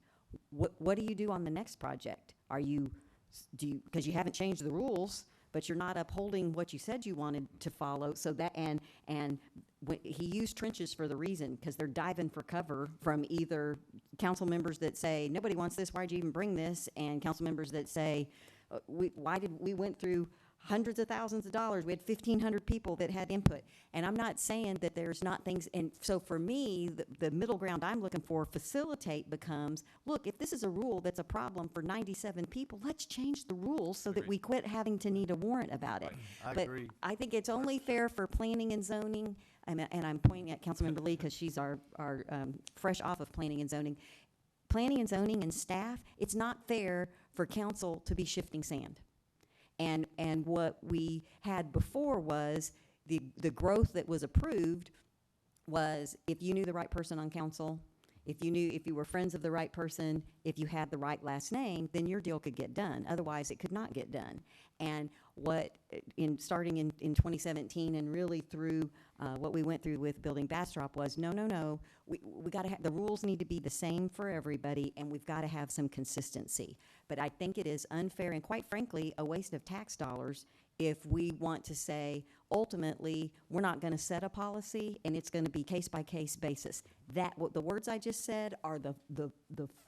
What do you do on the next project? Because you haven't changed the rules, but you're not upholding what you said you wanted to follow, so that, and he used trenches for the reason, because they're diving for cover from either council members that say, nobody wants this, why'd you even bring this, and council members that say, we went through hundreds of thousands of dollars. We had 1,500 people that had input. And I'm not saying that there's not things, and so for me, the middle ground I'm looking for, facilitate, becomes, look, if this is a rule that's a problem for 97 people, let's change the rules so that we quit having to need a warrant about it. I But agree. I think it's only fair for planning and zoning, and I'm pointing at Councilmember Lee because she's our fresh off of planning and zoning. Planning and zoning and staff, it's not fair for council to be shifting sand. And what we had before was the growth that was approved was if you knew the right person on council, if you were friends of the right person, if you had the right last name, then your deal could get done. Otherwise, it could not get done. And starting in 2017 and really through what we went through with building Bastrop was, no, we got to have, the rules need to be the same for everybody, and we've got to have some consistency. But I think it is unfair and, quite frankly, a waste of tax dollars if we want to say, ultimately, we're not going to set a policy and it's going to be case-by-case basis. What the words I just said are the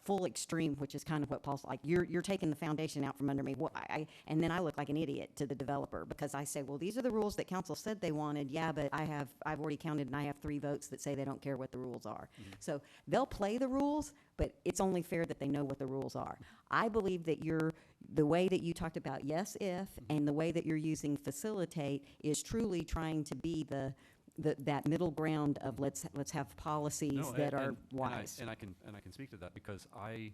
full extreme, which is kind of what Paul's like. You're taking the foundation out from under me. Well, and then I look like an idiot to the developer because I say, well, these are the rules that council said they wanted. Yeah, but I've already counted and I have 3 votes that say they don't care what the rules are. Mm-hmm. So they'll play the rules, but it's only fair that they know what the rules are. I believe that the way that you talked about yes, if, and the way that you're using facilitate is truly trying to be that middle ground of let's have policies No, that are and wise. I can speak to that because I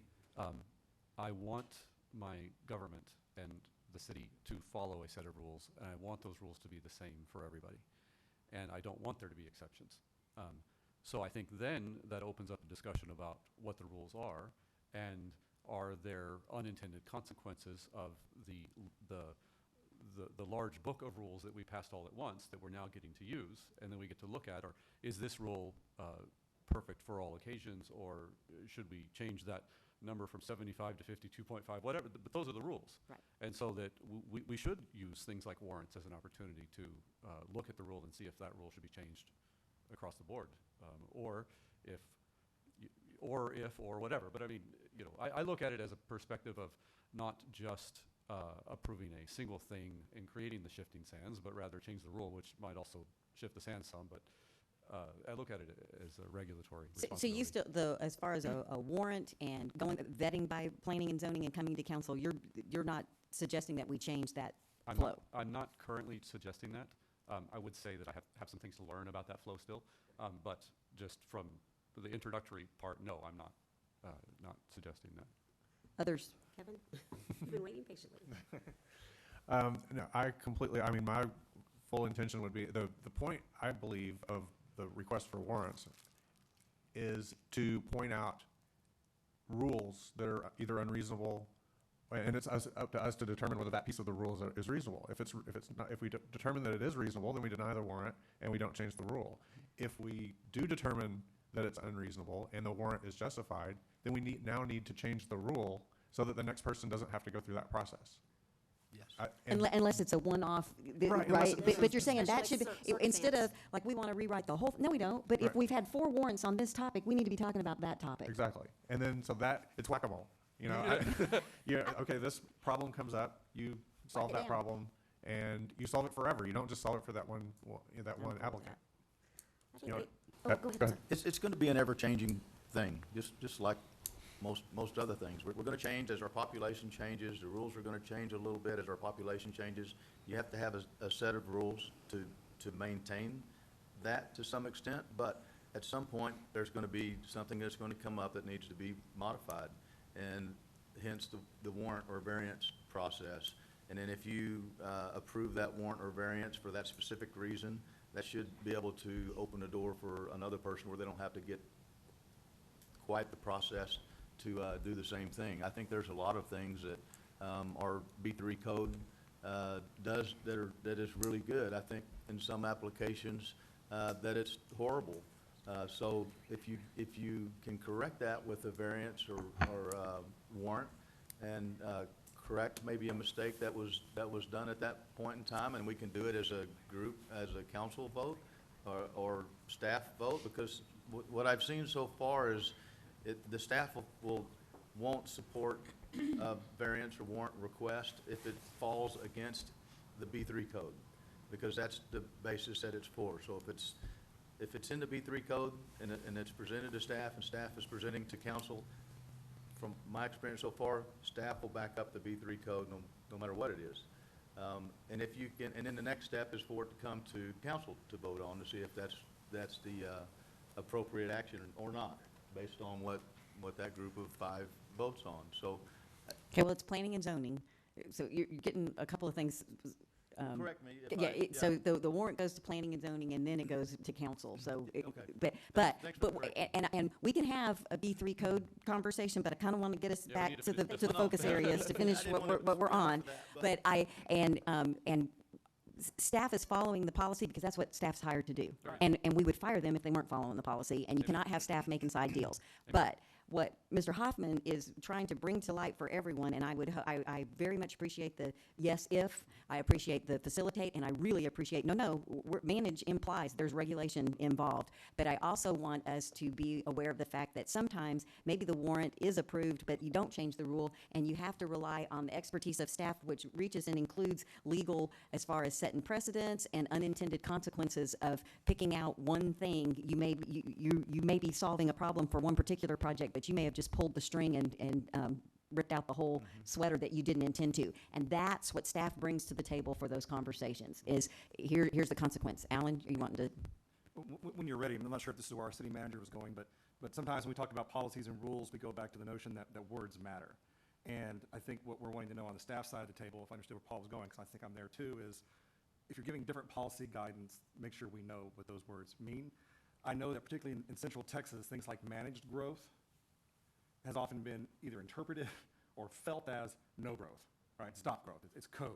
want my government and the city to follow a set of rules, and I want those rules to be the same for everybody, and I don't want there to be exceptions. So I think then that opens up a discussion about what the rules are, and are there unintended consequences of the large book of rules that we passed all at once that we're now getting to use, and then we get to look at, or is this rule perfect for all occasions, or should we change that number from 75 to 52.5, whatever, but those are the rules. Right. And so that we should use things like warrants as an opportunity to look at the rule and see if that rule should be changed across the board, or whatever. But I mean, I look at it as a perspective of not just approving a single thing and creating the shifting sands, but rather change the rule, which might also shift the sands some. But I look at it as a regulatory So responsibility. you still, as far as a warrant and vetting by planning and zoning and coming to council, you're not suggesting that we change that flow? I'm not currently suggesting that. I would say that I have some things to learn about that flow still, but just from the introductory part, no, I'm not suggesting that. Others? Kevin, you've been waiting patiently. No, my full intention would be, the point, I believe, of the request for warrants is to point out rules that are either unreasonable, and it's up to us to determine whether that piece of the rules is reasonable. If we determine that it is reasonable, then we deny the warrant and we don't change the rule. If we do determine that it's unreasonable and the warrant is justified, then we now need to change the rule so that the next person doesn't have to go through that process. Yes. Unless it's a one-off, Right, unless right? it's But you're saying that should be, Special instead of, circumstance. like, we want to rewrite the whole, no, we don't. But if Right. we've had 4 warrants on this topic, we need to be talking about that topic. Exactly. And then, so that, it's whack-a-mole. Okay, this problem comes up, you solve it that down. problem, and you solve it forever. You don't just solve it for that one applicant. I think You know, go ahead, go ahead. sir. It's going to be an ever-changing thing, just like most other things. We're going to change as our population changes. The rules are going to change a little bit as our population changes. You have to have a set of rules to maintain that to some extent, but at some point, there's going to be something that's going to come up that needs to be modified, and hence the warrant or variance process. And then if you approve that warrant or variance for that specific reason, that should be able to open the door for another person where they don't have to get quite the process to do the same thing. I think there's a lot of things that our B3 code does that is really good. I think in some applications that it's horrible. So if you can correct that with a variance or warrant and correct maybe a mistake that was done at that point in time, and we can do it as a group, as a council vote or staff vote, because what I've seen so far is the staff won't support a variance or warrant request if it falls against the B3 code, because that's the basis that it's for. So if it's in the B3 code and it's presented to staff and staff is presenting to council, from my experience so far, staff will back up the B3 code no matter what it is. And if you can, and then the next step is for it to come to council to vote on, to see if that's the appropriate action or not, based on what that group of 5 votes on. So, Okay, well, it's planning and zoning, so you're getting a couple of things. correct me if Yeah, I, so the warrant goes to planning and zoning, and then it goes to council, so. Okay. Thanks for correcting. And we can have a B3 code conversation, but I kind of want to get us Yeah, we back need to to the, finish to this the one. focus areas to finish didn't wanna what we're speak on. for that, But and staff is following the policy because that's what staff's hired to do. Right. And we would fire them if they weren't following the policy, and you cannot have staff making side deals. But what Mr. Hoffman is trying to bring to light for everyone, and I very much appreciate the yes if, I appreciate the facilitate, and I really appreciate, manage implies there's regulation involved. But I also want us to be aware of the fact that sometimes maybe the warrant is approved, but you don't change the rule, and you have to rely on the expertise of staff, which reaches and includes legal as far as setting precedents and unintended consequences of picking out one thing. You may be solving a problem for one particular project, but you may have just pulled the string and ripped out the whole sweater that you didn't intend to. And that's what staff brings to the table for those conversations, is here's the consequence. Alan, are you wanting to? When you're ready, I'm not sure if this is where our city manager was going, but sometimes when we talk about policies and rules, we go back to the notion that words matter. And I think what we're wanting to know on the staff side of the table, if I understood where Paul was going, because I think I'm there too, is if you're giving different policy guidance, make sure we know what those words mean. I know that particularly in Central Texas, things like managed growth has often been either interpreted or felt as no growth, right? Stop growth. It's code.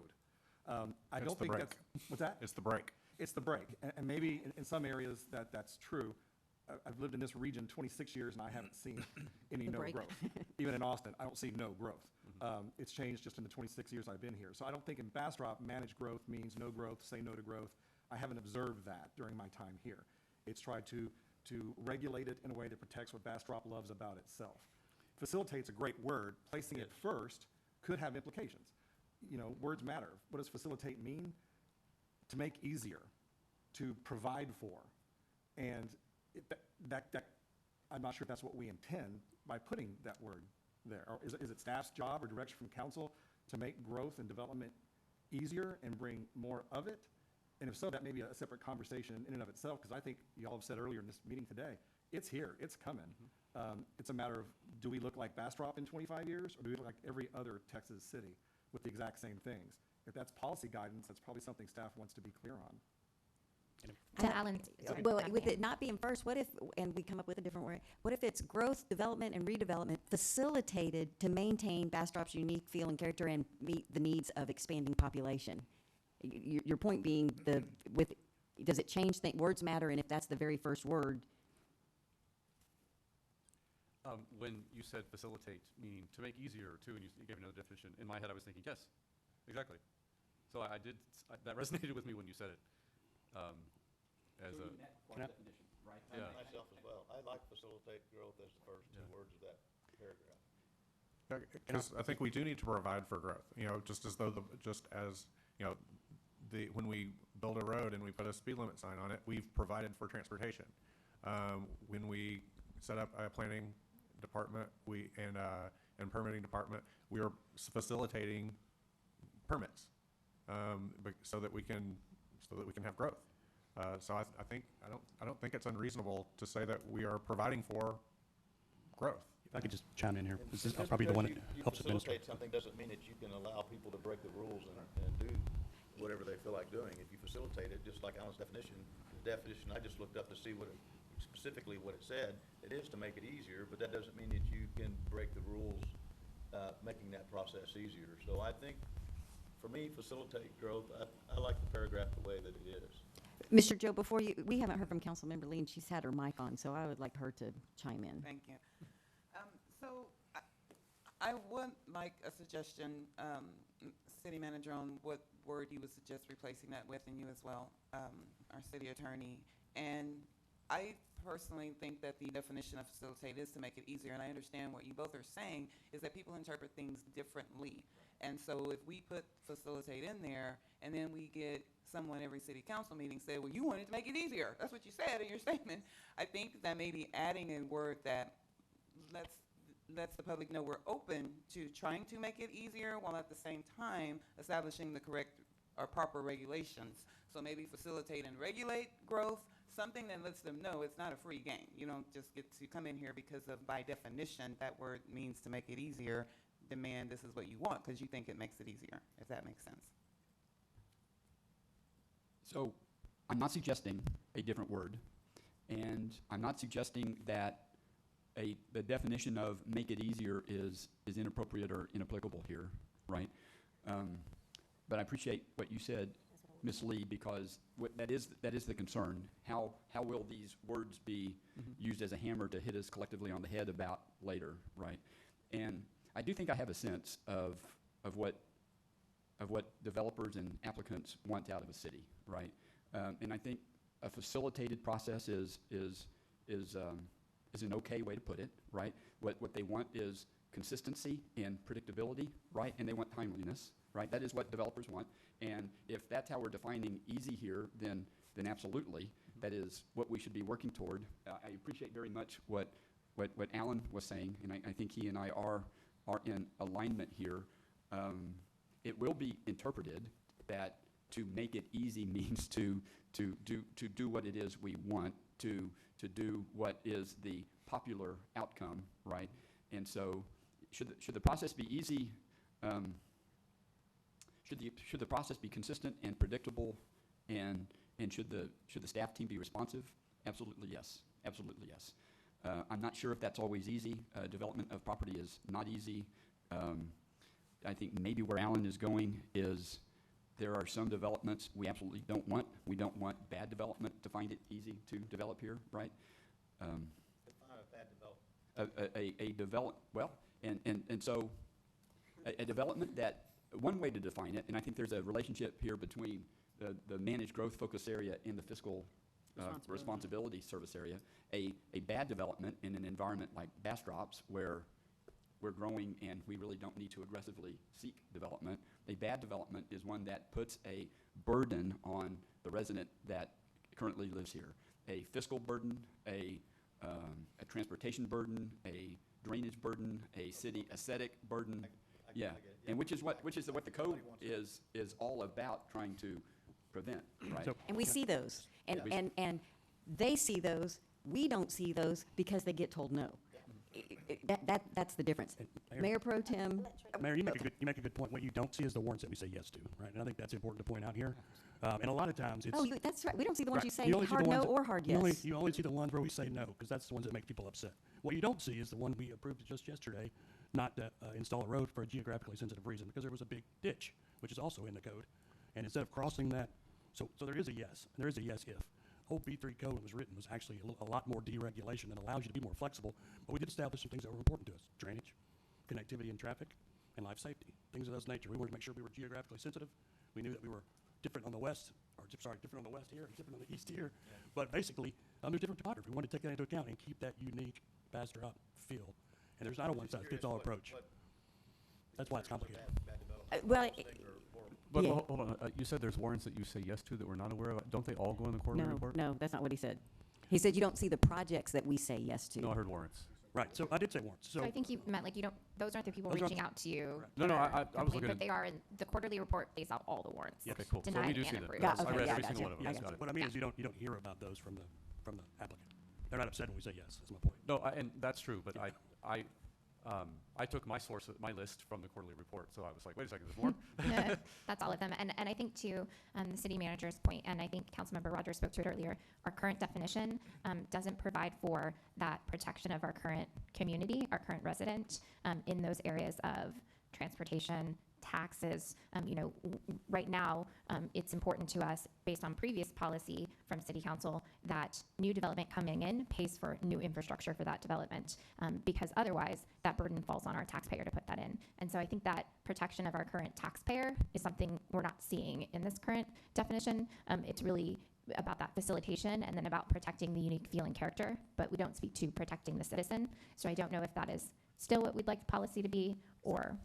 I It's don't the think break. that's, what's that? It's the break. It's the break. And maybe in some areas that's true. I've lived in this region 26 years and I haven't seen any The no break. growth. Even in Austin, I don't see no growth. It's changed just in the 26 years I've been here. So I don't think in Bastrop, managed growth means no growth, say no to growth. I haven't observed that during my time here. It's tried to regulate it in a way that protects what Bastrop loves about itself. Facilitate's a great word. Placing it first could have implications. Words matter. What does facilitate mean? To make easier, to provide for. And I'm not sure if that's what we intend by putting that word there. Or is it staff's job or direction from council to make growth and development easier and bring more of it? And if so, that may be a separate conversation in and of itself, because I think y'all have said earlier in this meeting today, it's here, it's coming. It's a matter of, do we look like Bastrop in 25 years, or do we look like every other Texas city with the exact same things? If that's policy guidance, that's probably something staff wants to be clear on. To Alan's. Well, with it not being first, what if, and we come up with a different word, what if it's growth, development, and redevelopment facilitated to maintain Bastrop's unique feel and character and meet the needs of expanding population? Your point being, does it change words matter, and if that's the very first word? When you said facilitate, meaning to make easier too, and you gave another definition, in my head I was thinking, yes, exactly. So that resonated with me when you said it. As a, definition, right? Yeah. Myself as well. I like facilitate growth as the first 2 words of that paragraph. Because I think we do need to provide for growth, just as when we build a road and we put a speed limit sign on it, we've provided for transportation. When we set up a planning department, and permitting department, we are facilitating permits, so that we can have growth. So I don't think it's unreasonable to say that we are providing for growth. If I could just chime in here, this is Just probably the one that because you helps administer. facilitate something doesn't mean that you can allow people to break the rules and do whatever they feel like doing. If you facilitate it, just like Alan's definition, I just looked up to see specifically what it said. It is to make it easier, but that doesn't mean that you can break the rules, making that process easier. So I think, for me, facilitate growth, I like the paragraph the way that it is. Mr. Joe, we haven't heard from Councilmember Lee, and she's had her mic on, so I would like her to chime in. Thank you. So I would like a suggestion, city manager, on what word you would suggest replacing that with, and you as well, our city attorney. And I personally think that the definition of facilitate is to make it easier, and I understand what you both are saying is that people interpret things differently. And so if we put facilitate in there, and then we get someone every city council meeting say, well, you wanted to make it easier. That's what you said in your statement. I think that maybe adding a word that lets the public know we're open to trying to make it easier, while at the same time establishing the correct or proper regulations. So maybe facilitate and regulate growth, something that lets them know it's not a free game. You don't just get to come in here because of, by definition, that word means to make it easier, demand this is what you want because you think it makes it easier, if that makes sense. So I'm not suggesting a different word, and I'm not suggesting that the definition of make it easier is inappropriate or inapplicable here, right? But I appreciate what you said, Ms. Lee, because that is the concern. How will these words be used as a hammer to hit us collectively on the head about later, right? And I do think I have a sense of what developers and applicants want out of a city, right? And I think a facilitated process is an okay way to put it, right? What they want is consistency and predictability, right? And they want timeliness, right? That is what developers want. And if that's how we're defining easy here, then absolutely, that is what we should be working toward. I appreciate very much what Alan was saying, and I think he and I are in alignment here. It will be interpreted that to make it easy means to do what it is we want, to do what is the popular outcome, right? And so should the process be easy? Should the process be consistent and predictable, and should the staff team be responsive? Absolutely yes. Absolutely yes. I'm not sure if that's always easy. Development of property is not easy. I think maybe where Alan is going is there are some developments we absolutely don't want. We don't want bad development to find it easy to develop here, right? Define a bad development. And so a development that, one way to define it, and I think there's a relationship here between the managed growth focus area and the fiscal responsibility service area. A bad development in an environment like Bastrop's, where we're growing and we really don't need to aggressively seek development. A bad development is one that puts a burden on the resident that currently lives here. A fiscal burden, a transportation burden, a drainage burden, a city aesthetic burden. And which is what the code is all about trying to prevent, right? So- And we see those, and they see those, we don't see those because they get told no. That's the difference. Mayor Pro Tem, Mayor, you make a good point. What you don't see is the warrants that we say yes to, right? And I think that's important to point out here. And a lot of times it's. that's right, we don't see the ones Right. you say You only see hard the no ones that- or hard yes. You only see the ones where we say no, because that's the ones that make people upset. What you don't see is the one we approved just yesterday, not to install a road for a geographically sensitive reason, because there was a big ditch, which is also in the code. And instead of crossing that, so there is a yes, and there is a yes if. Whole B3 code when it was written was actually a lot more deregulation that allows you to be more flexible, but we did establish some things that were important to us: drainage, connectivity and traffic, and life safety, things of that nature. We wanted to make sure we were geographically sensitive. We knew that we were different on the west, different on the west here and different on the east here, but basically, there's different topography. We wanted to take that into account and keep that unique Bastrop feel. And there's not a one-size-fits-all approach. That's why it's complicated. Well, But Yeah. hold on, you said there's warrants that you say yes to that we're not aware of. Don't they all go in the quarterly report? no, that's not what he said. He said you don't see the projects that we say yes to. No, I heard warrants. Right, so I did say warrants. So I think you meant like you don't, those aren't the people Those aren't reaching out to you. No, no, that are I was complaining, looking But at- they are in, the quarterly report lays out all the warrants. Yes. Okay, cool. So we Denied do and see them. approved. Got- I okay, read yeah, every gotcha. single one of them. I Yes, gotcha. got it. What I mean is you don't hear about those from the applicant. They're not upset when we say yes, that's my point. No, and that's true, but I took my list from the quarterly report, so I was like, wait a second, there's more? That's all of them. And I think to the city manager's point, and I think Councilmember Rogers spoke to it earlier, our current definition doesn't provide for that protection of our current community, our current resident, in those areas of transportation, taxes. Right now, it's important to us, based on previous policy from City Council, that new development coming in pays for new infrastructure for that development, because otherwise that burden falls on our taxpayer to put that in. And so I think that protection of our current taxpayer is something we're not seeing in this current definition. It's really about that facilitation and then about protecting the unique feel and character, but we don't speak to protecting the citizen. So I don't know if that is still what we'd like the policy to be, or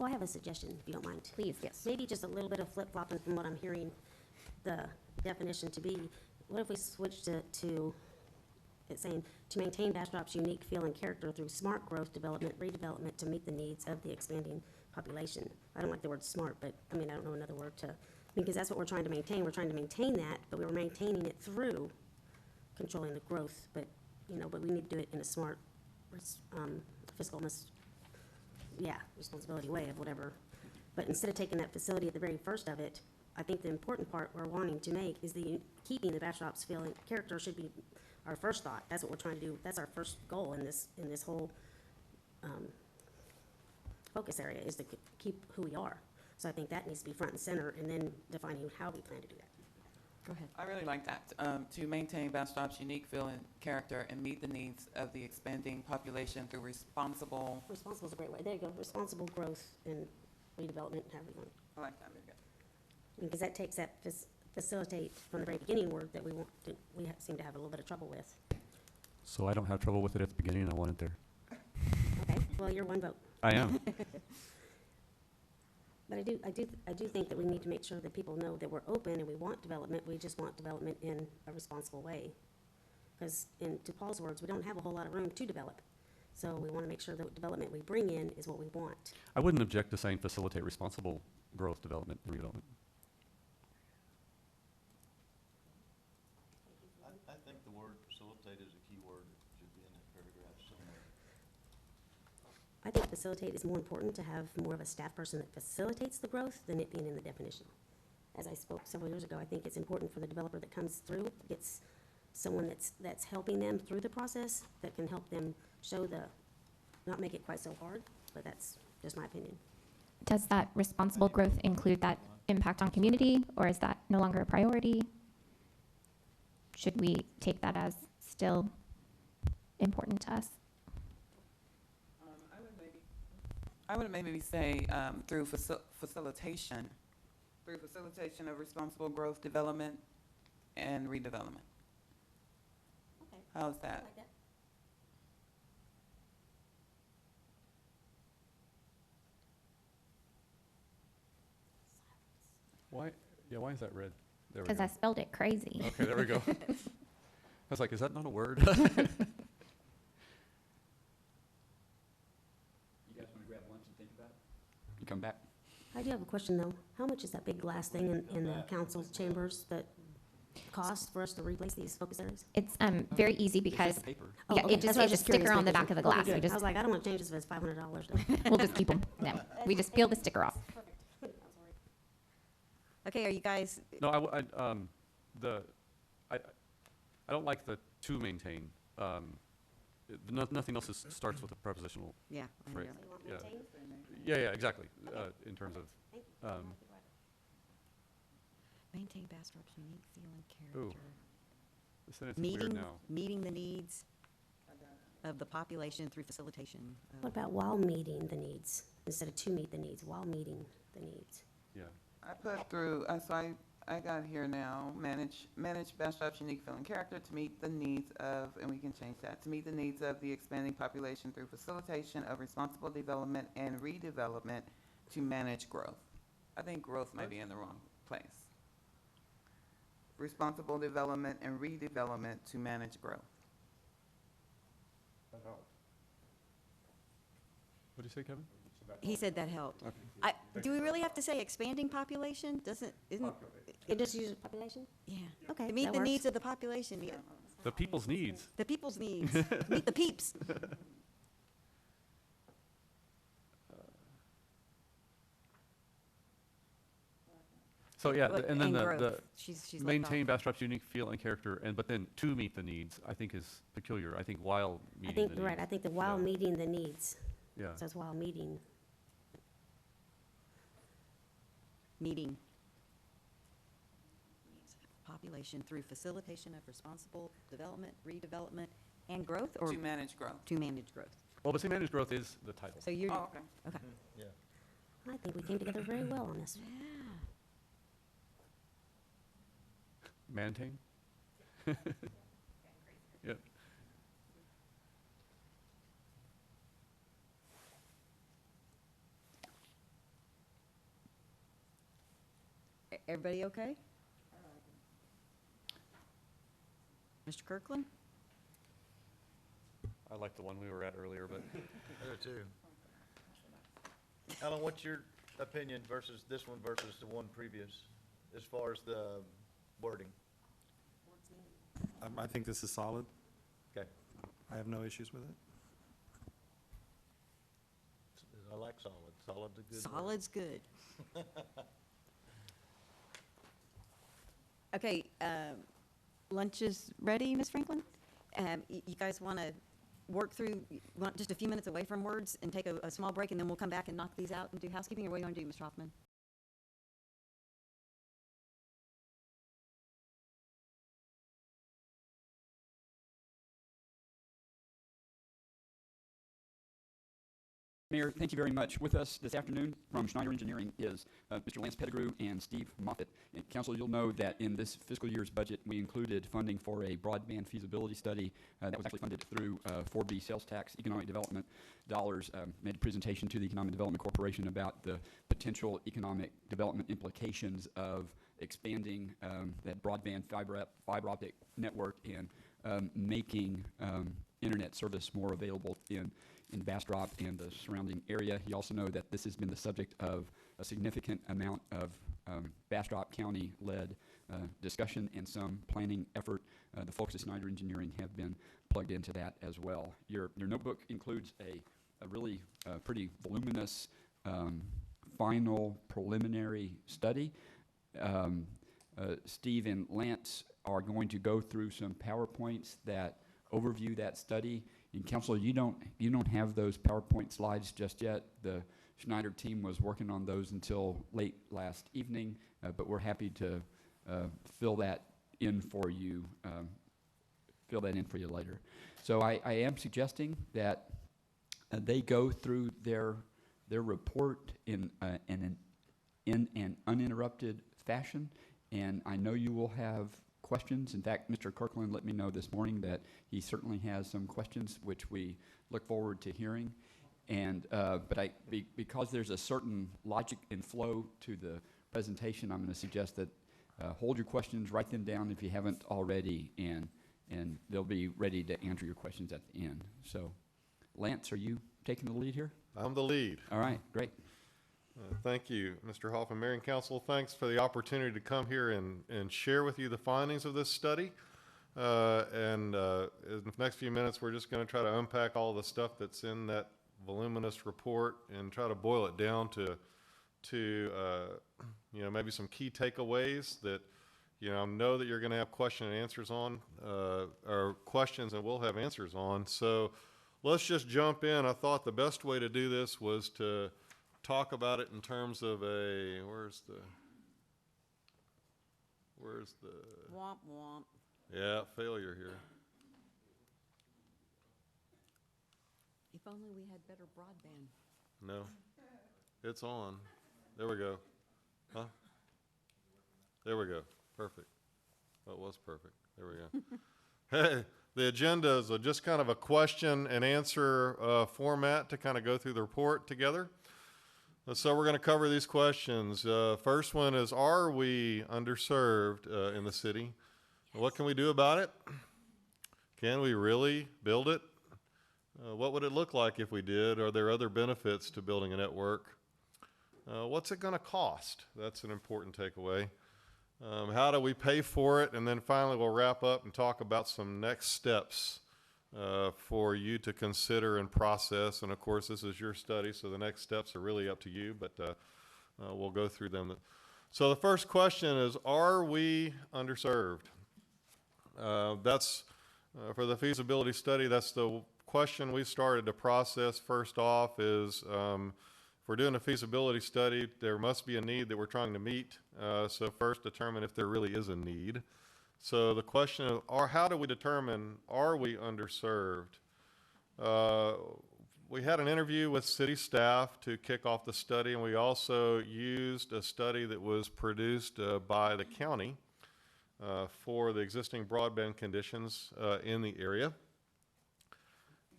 Well, I have a suggestion, if you don't mind. Please, yes. Maybe just a little bit of flip-flopping from what I'm hearing the definition to be. What if we switched it to, it's saying, to maintain Bastrop's unique feel and character through smart growth, development, redevelopment to meet the needs of the expanding population. I don't like the word smart, but, I mean, I don't know another word to, because that's what we're trying to maintain. We're trying to maintain that, but we were maintaining it through controlling the growth, but, you know, but we need to do it in a smart, fiscal, responsibility way of whatever. But instead of taking that facility at the very first of it, I think the important part we're wanting to make is keeping the Bastrop's feeling, character should be our first thought. That's what we're trying to do. That's our first goal in this whole, focus area, is to keep who we are. So I think that needs to be front and center, and then defining how we plan to do that. Go ahead. I really like that, to maintain Bastrop's unique feel and character and meet the needs of the expanding population through responsible. Responsible is a great way. There you go. Responsible growth and redevelopment, however you want. I like that, very good. Because that takes that facilitate from the very beginning word that we seem to have a little bit of trouble with. So I don't have trouble with it at the beginning, I want it there. Okay, well, you're one vote. I am. But I do think that we need to make sure that people know that we're open and we want development. We just want development in a responsible way. Because to Paul's words, we don't have a whole lot of room to develop. So we want to make sure that development we bring in is what we want. I wouldn't object to saying facilitate responsible growth, development, and redevelopment. I think the word facilitate is a key word that should be in that paragraph somewhere. I think facilitate is more important to have more of a staff person that facilitates the growth than it being in the definition. As I spoke several years ago, I think it's important for the developer that comes through, gets someone that's helping them through the process, that can help them show not make it quite so hard, but that's just my opinion. Does that responsible growth include that impact on community, or is that no longer a priority? Should we take that as still important to us? I would maybe say through facilitation of responsible growth, development, and redevelopment. Okay. How's that? like that. Why is that red? There we Because go. I spelled it crazy. Okay, there we go. I was like, is that not a word? You guys want to grab lunch and think about it? You come back? I do have a question, though. How much is that big glass thing in the council chambers that cost for us to replace these focus areas? It's very easy It's because just paper. Oh, yeah, okay. it just That's what I is was a curious sticker on the because- back of the okay, glass. good. We just I was like, I don't want to change this if it's $500. we'll just keep them. No, we just peel the sticker off. Okay, are you guys, No, I don't like the to maintain. Nothing else starts with a prepositional. yeah. I Right. know. Yeah. Yeah, exactly, in terms of, Maintain Bastrop's unique feel and Ooh. character. the sentence is weird now. Meeting the needs of the population through facilitation. What about while meeting the needs, instead of to meet the needs, while meeting the needs? Yeah. I put through, so I got here now, manage Bastrop's unique feel and character to meet the needs of, and we can change that, to meet the needs of the expanding population through facilitation of responsible development and redevelopment to manage growth. I think growth might be in the wrong place. Responsible development and redevelopment to manage growth. What did you say, Kevin? He said that helped. Okay. Do we really have to say expanding population? Isn't, It just uses population? yeah. Okay, To meet that the works. needs of the population, yeah. The people's needs. The people's needs, meet the peeps. So yeah, But- and then and the growth. She's left maintain off. Bastrop's unique feel and character, but then to meet the needs, I think is peculiar. I think while I meeting think, the needs. right, I think that while Yeah. meeting the needs, Yeah. says while meeting. Meeting needs of population through facilitation of responsible development, redevelopment, and growth, or To manage growth. to manage growth? Well, but see, managed growth is the title. So you're, Oh, okay. okay. Yeah. I think we came together very well on this. Maintain? Yep. Everybody okay? Mr. Kirkland? I like the one we were at earlier, but I do too. Alan, what's your opinion versus this one versus the one previous, as far as the wording? I think this is solid. Okay, I have no issues with it. I like solid. Solid's a good word. Solid's good. Okay, lunch is ready, Ms. Franklin? You guys want to work through, want just a few minutes away from words and take a small break, and then we'll come back and knock these out and do housekeeping, or what do you want to do, Mr. Hoffman? Mayor, thank you very much. With us this afternoon from Schneider Engineering is Mr. Lance Pettigrew and Steve Moffitt. And Council, you'll know that in this fiscal year's budget, we included funding for a broadband feasibility study that was actually funded through 4B sales tax economic development dollars. Made a presentation to the Economic Development Corporation about the potential economic development implications of expanding that broadband fiber optic network and making internet service more available in Bastrop and the surrounding area. You also know that this has been the subject of a significant amount of Bastrop County-led discussion and some planning effort. The folks at Schneider Engineering have been plugged into that as well. Your notebook includes a really pretty voluminous final preliminary study. Steve and Lance are going to go through some PowerPoints that overview that study. And Council, you don't have those PowerPoint slides just yet. The Schneider team was working on those until late last evening, but we're happy to fill that in for you. Later. So I am suggesting that they go through their report in an uninterrupted fashion, and I know you will have questions. In fact, Mr. Kirkland let me know this morning that he certainly has some questions, which we look forward to hearing. And because there's a certain logic and flow to the presentation, I'm going to suggest that hold your questions, write them down if you haven't already, and they'll be ready to answer your questions at the end. So, Lance, are you taking the lead here? I'm the lead. All right, great. Thank you, Mr. Hoffman. Mayor and Council, thanks for the opportunity to come here and share with you the findings of this study. In the next few minutes, we're just going to try to unpack all the stuff that's in that voluminous report and try to boil it down to maybe some key takeaways that know that you're going to have question and answers on, or questions and we'll have answers on. So let's just jump in. I thought the best way to do this was to talk about it in terms of where's the Womp womp. yeah, failure here. If only we had better broadband. No, it's on. There we go. Huh? There we go. Perfect. Oh, it was perfect. There we go. Hey, the agenda is just kind of a question and answer format to kind of go through the report together. So we're going to cover these questions. First one is, are we underserved in the city? What can we do about it? Can we really build it? What would it look like if we did? Are there other benefits to building a network? What's it going to cost? That's an important takeaway. How do we pay for it? And then finally, we'll wrap up and talk about some next steps for you to consider and process. And of course, this is your study, so the next steps are really up to you, but we'll go through them. So the first question is, are we underserved? That's for the feasibility study, that's the question we started to process first off is, if we're doing a feasibility study, there must be a need that we're trying to meet. So first determine if there really is a need. So the question of, how do we determine, are we underserved? We had an interview with city staff to kick off the study, and we also used a study that was produced by the county for the existing broadband conditions in the area.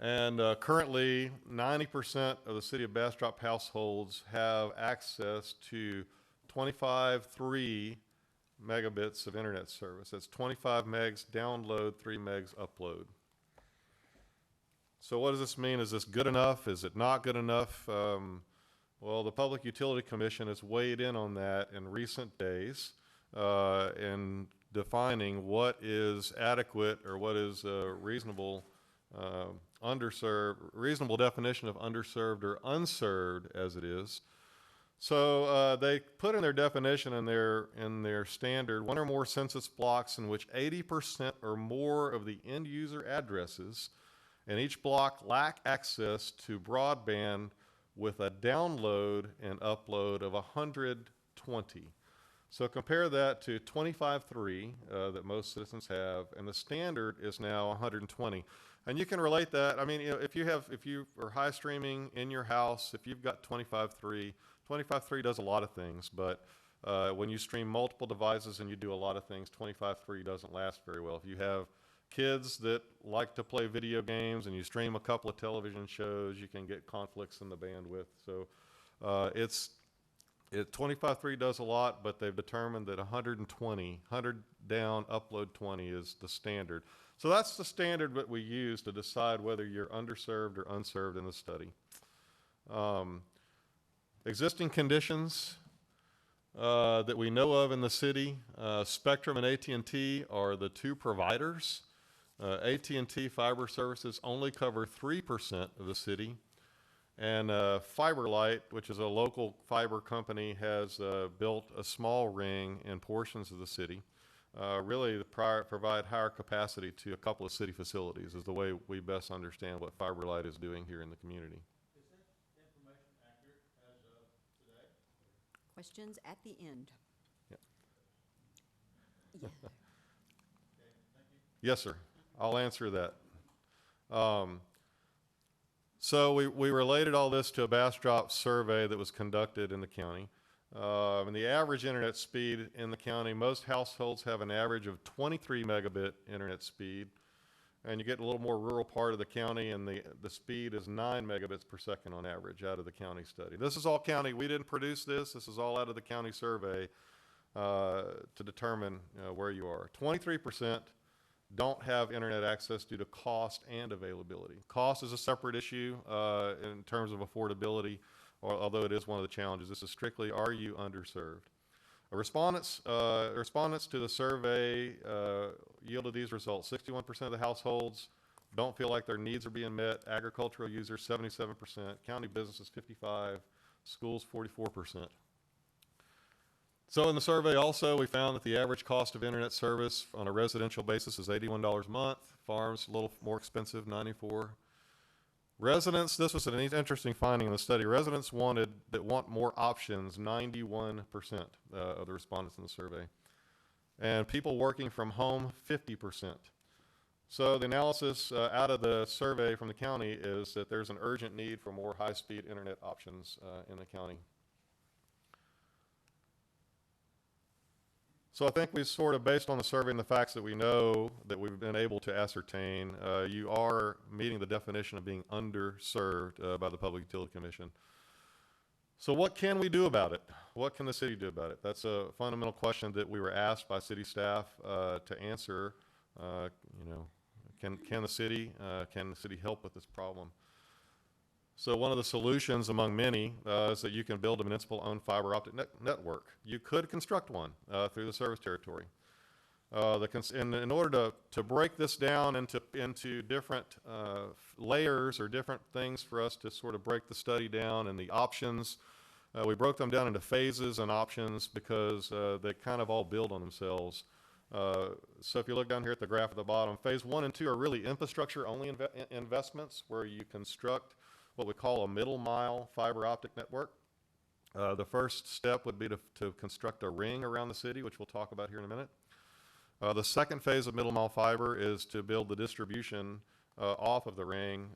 And currently, 90% of the city of Bastrop households have access to 25.3 megabits of internet service. That's 25 megs download, 3 megs upload. So what does this mean? Is this good enough? Is it not good enough? Well, the Public Utility Commission has weighed in on that in recent days in defining what is adequate or what is reasonable reasonable definition of underserved or unserved as it is. So they put in their definition in their standard, one or more census blocks in which 80% or more of the end user addresses in each block lack access to broadband with a download and upload of 120. So compare that to 25.3 that most citizens have, and the standard is now 120. And you can relate that. I mean, you know, if you are high streaming in your house, if you've got 25.3, 25.3 does a lot of things, but when you stream multiple devices and you do a lot of things, 25.3 doesn't last very well. If you have kids that like to play video games and you stream a couple of television shows, you can get conflicts in the bandwidth. So 25.3 does a lot, but they've determined that 100 down, upload 20 is the standard. So that's the standard that we use to decide whether you're underserved or unserved in the study. Existing conditions that we know of in the city, Spectrum and AT&T are the two providers. AT&T fiber services only cover 3% of the city, and FiberLight, which is a local fiber company, has built a small ring in portions of the city. Really provide higher capacity to a couple of city facilities is the way we best understand what FiberLight is doing here in the community. Questions at the end? Yep. Yeah. Yes, sir. I'll answer that. So we related all this to a Bastrop survey that was conducted in the county. And the average internet speed in the county, most households have an average of 23 megabit internet speed. And you get a little more rural part of the county, and the speed is 9 megabits per second on average out of the county study. This is all county. We didn't produce this. This is all out of the county survey to determine where you are. 23% don't have internet access due to cost and availability. Cost is a separate issue in terms of affordability, although it is one of the challenges. This is strictly, are you underserved? Respondents to the survey yielded these results. 61% of the households don't feel like their needs are being met. Agricultural users, 77%. County businesses, 55%. Schools, 44%. So in the survey also, we found that the average cost of internet service on a residential basis is $81 a month. Farms, a little more expensive, $94. Residents, this was an interesting finding in the study. Residents want more options, 91% of the respondents in the survey. And people working from home, 50%. So the analysis out of the survey from the county is that there's an urgent need for more high-speed internet options in the county. So I think we sort of, based on the survey and the facts that we know, that we've been able to ascertain, you are meeting the definition of being underserved by the Public Utility Commission. So what can we do about it? What can the city do about it? That's a fundamental question that we were asked by city staff to answer. Can the city help with this problem? So one of the solutions among many is that you can build a municipal-owned fiber optic network. You could construct one through the service territory. In order to break this down into different layers or different things for us to sort of break the study down and the options, we broke them down into phases and options because they kind of all build on themselves. So if you look down here at the graph at the bottom, phase 1 and 2 are really infrastructure-only investments where you construct what we call a middle mile fiber optic network. The first step would be to construct a ring around the city, which we'll talk about here in a minute. The second phase of middle mile fiber is to build the distribution off of the ring,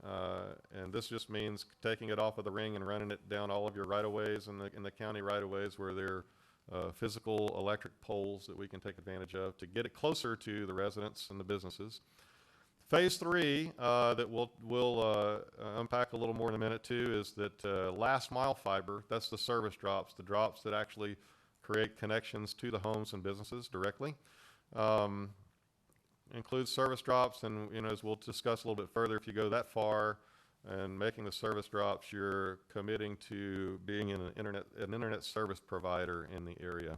and this just means taking it off of the ring and running it down all of your right-of-ways in the county right-of-ways where there are physical electric poles that we can take advantage of to get it closer to the residents and the businesses. Phase 3 that we'll unpack a little more in a minute too is that last mile fiber. That's the service drops, the drops that actually create connections to the homes and businesses directly. Includes service drops, and as we'll discuss a little bit further, if you go that far and making the service drops, you're committing to being an internet service provider in the area.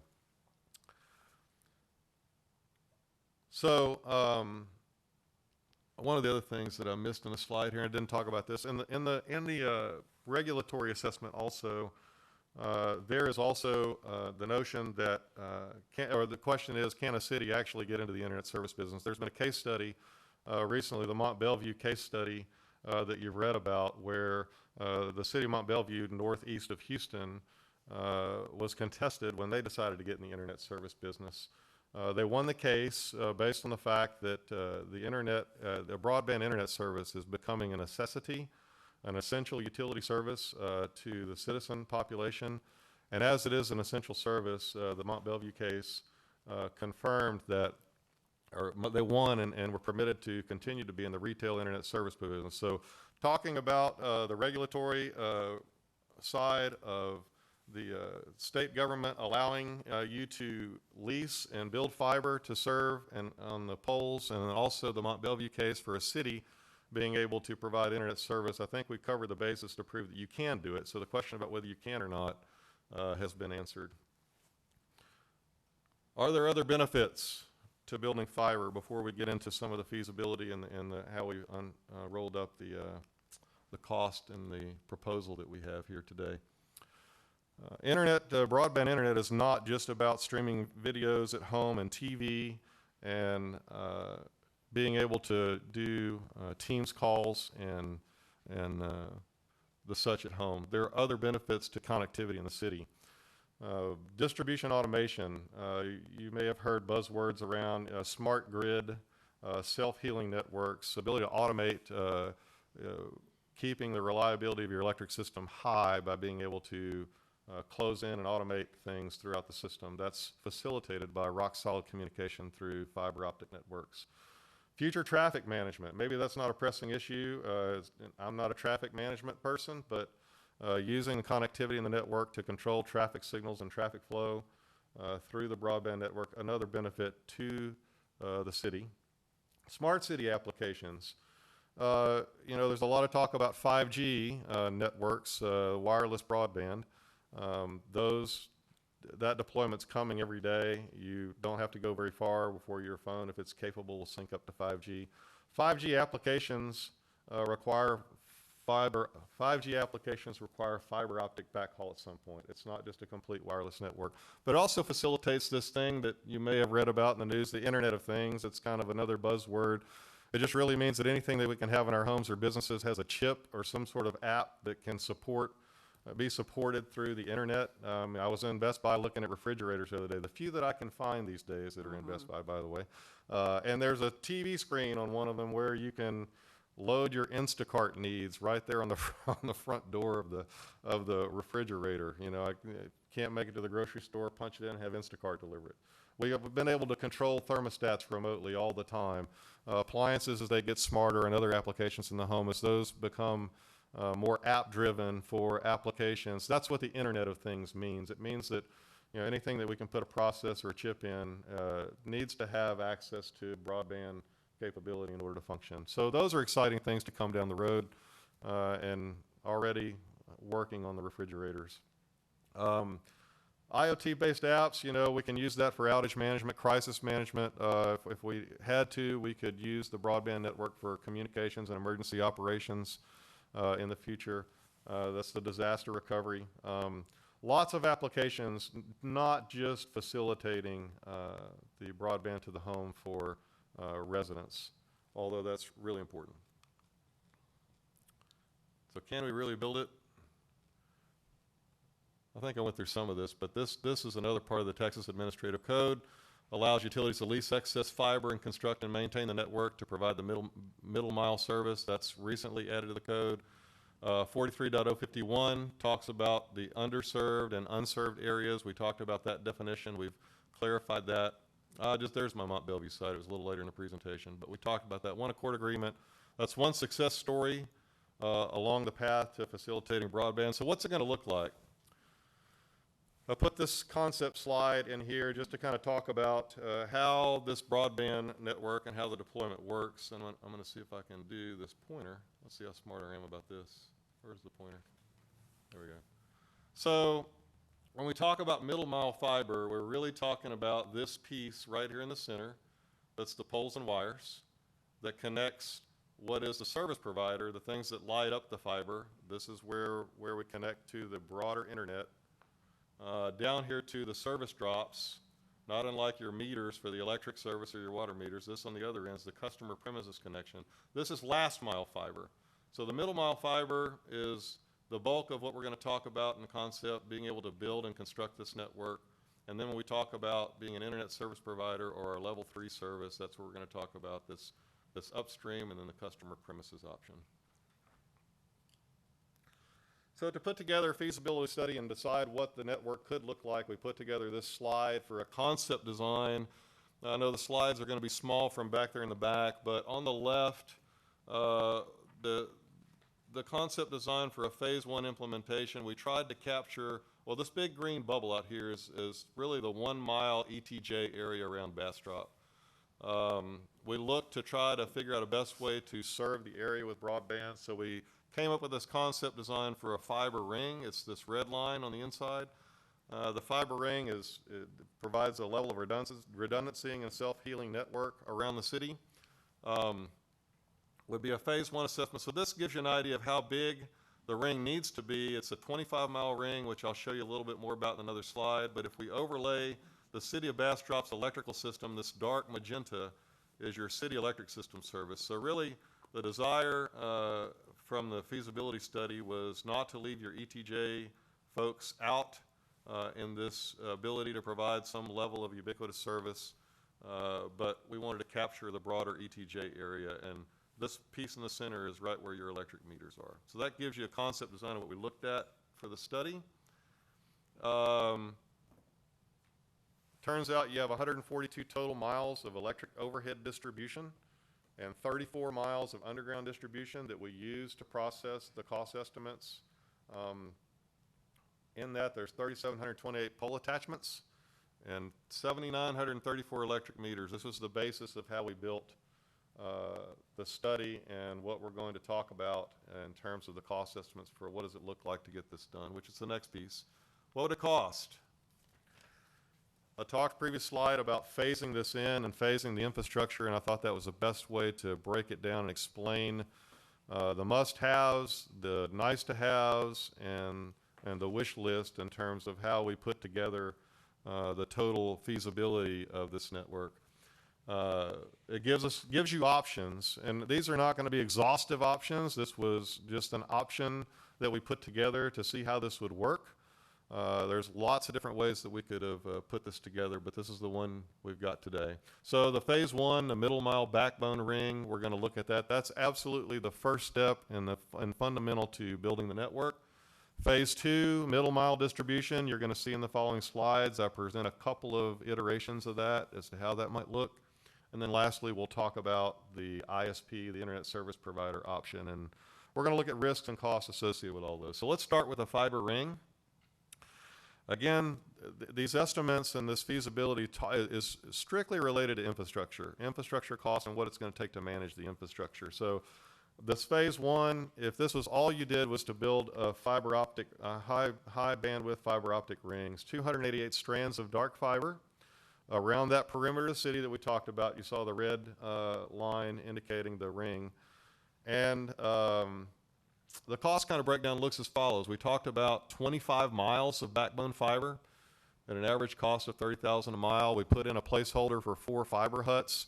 So one of the other things that I missed in the slide here, I didn't talk about this, in the regulatory assessment also, there is also the notion that, the question is, can a city actually get into the internet service business? There's been a case study recently, the Mont Belvieu case study that you've read about, where the city of Mont Belvieu, northeast of Houston, was contested when they decided to get in the internet service business. They won the case based on the fact that the broadband internet service is becoming a necessity, an essential utility service to the citizen population. And as it is an essential service, the Mont Belvieu case confirmed that, or they won and were permitted to continue to be in the retail internet service business. So talking about the regulatory side of the state government allowing you to lease and build fiber to serve and on the poles, and then also the Mont Belvieu case for a city being able to provide internet service, I think we covered the basis to prove that you can do it. So the question about whether you can or not has been answered. Are there other benefits to building fiber before we get into some of the feasibility and how we rolled up the cost and the proposal that we have here today? Broadband internet is not just about streaming videos at home and TV and being able to do Teams calls and the such at home. There are other benefits to connectivity in the city. Distribution automation, you may have heard buzzwords around smart grid, self-healing networks, ability to automate, keeping the reliability of your electric system high by being able to close in and automate things throughout the system. That's facilitated by rock-solid communication through fiber optic networks. Future traffic management, maybe that's not a pressing issue. I'm not a traffic management person, but using connectivity in the network to control traffic signals and traffic flow through the broadband network, another benefit to the city. Smart city applications. There's a lot of talk about 5G networks, wireless broadband. That deployment's coming every day. You don't have to go very far before your phone, if it's capable, will sync up to 5G. 5G applications require fiber optic backhaul at some point. It's not just a complete wireless network, but it also facilitates this thing that you may have read about in the news, the Internet of Things. It's kind of another buzzword. It just really means that anything that we can have in our homes or businesses has a chip or some sort of app that can be supported through the internet. I was in Best Buy looking at refrigerators the other day, the few that I can find these days that are in Best Buy, by the way. And there's a TV screen on one of them where you can load your Instacart needs right there on the front door of the refrigerator. I can't make it to the grocery store, punch it in, have Instacart deliver it. We have been able to control thermostats remotely all the time. Appliances, as they get smarter, and other applications in the home, as those become more app-driven for applications. That's what the Internet of Things means. It means that anything that we can put a processor or a chip in needs to have access to broadband capability in order to function. So those are exciting things to come down the road, and already working on the refrigerators. IoT-based apps, we can use that for outage management, crisis management. If we had to, we could use the broadband network for communications and emergency operations in the future. That's the disaster recovery. Lots of applications, not just facilitating the broadband to the home for residents, although that's really important. So can we really build it? I think I went through some of this, but this is another part of the Texas Administrative Code. Allows utilities to lease excess fiber and construct and maintain the network to provide the middle mile service. That's recently added to the code. 43.051 talks about the underserved and unserved areas. We talked about that definition. We've clarified that. There's my Mont Belvieu site. It was a little later in the presentation, but we talked about that. One accord agreement. That's one success story along the path to facilitating broadband. So what's it going to look like? I put this concept slide in here just to kind of talk about how this broadband network and how the deployment works. And I'm going to see if I can do this pointer. Let's see how smart I am about this. Where's the pointer? There we go. So when we talk about middle mile fiber, we're really talking about this piece right here in the center. That's the poles and wires that connects what is the service provider, the things that light up the fiber. This is where we connect to the broader internet. Down here to the service drops, not unlike your meters for the electric service or your water meters. This on the other end is the customer premises connection. This is last mile fiber. So the middle mile fiber is the bulk of what we're going to talk about in the concept, being able to build and construct this network. And then when we talk about being an internet service provider or a level 3 service, that's what we're going to talk about, this upstream and then the customer premises option. So to put together a feasibility study and decide what the network could look like, we put together this slide for a concept design. I know the slides are going to be small from back there in the back, but on the left, the concept design for a phase 1 implementation, we tried to capture, well, this big green bubble out here is really the 1 mile ETJ area around Bastrop. We looked to try to figure out a best way to serve the area with broadband, so we came up with this concept design for a fiber ring. It's this red line on the inside. The fiber ring provides a level of redundancy and self-healing network around the city. Would be a phase 1 assessment. So this gives you an idea of how big the ring needs to be. It's a 25-mile ring, which I'll show you a little bit more about in another slide. But if we overlay the city of Bastrop's electrical system, this dark magenta is your city electric system service. So really, the desire from the feasibility study was not to leave your ETJ folks out in this ability to provide some level of ubiquitous service, but we wanted to capture the broader ETJ area, and this piece in the center is right where your electric meters are. So that gives you a concept design of what we looked at for the study. Turns out you have 142 total miles of electric overhead distribution and 34 miles of underground distribution that we use to process the cost estimates. In that, there's 3,728 pole attachments and 7,934 electric meters. This was the basis of how we built the study and what we're going to talk about in terms of the cost estimates for what does it look like to get this done, which is the next piece. What would it cost? I talked previous slide about phasing this in and phasing the infrastructure, and I thought that was the best way to break it down and explain the must-haves, the nice-to-haves, and the wish list in terms of how we put together the total feasibility of this network. It gives you options, and these are not going to be exhaustive options. This was just an option that we put together to see how this would work. There's lots of different ways that we could have put this together, but this is the one we've got today. So the phase 1, the middle mile backbone ring, we're going to look at that. That's absolutely the first step and fundamental to building the network. Phase 2, middle mile distribution, you're going to see in the following slides. I present a couple of iterations of that as to how that might look. And then lastly, we'll talk about the ISP, the Internet Service Provider option, and we're going to look at risks and costs associated with all those. So let's start with a fiber ring. Again, these estimates and this feasibility is strictly related to infrastructure costs and what it's going to take to manage the infrastructure. So this phase 1, if this was all you did was to build a fiber optic, high bandwidth fiber optic rings, 288 strands of dark fiber around that perimeter of the city that we talked about. You saw the red line indicating the ring. And the cost kind of breakdown looks as follows. We talked about 25 miles of backbone fiber at an average cost of $30,000 a mile. We put in a placeholder for 4 fiber huts.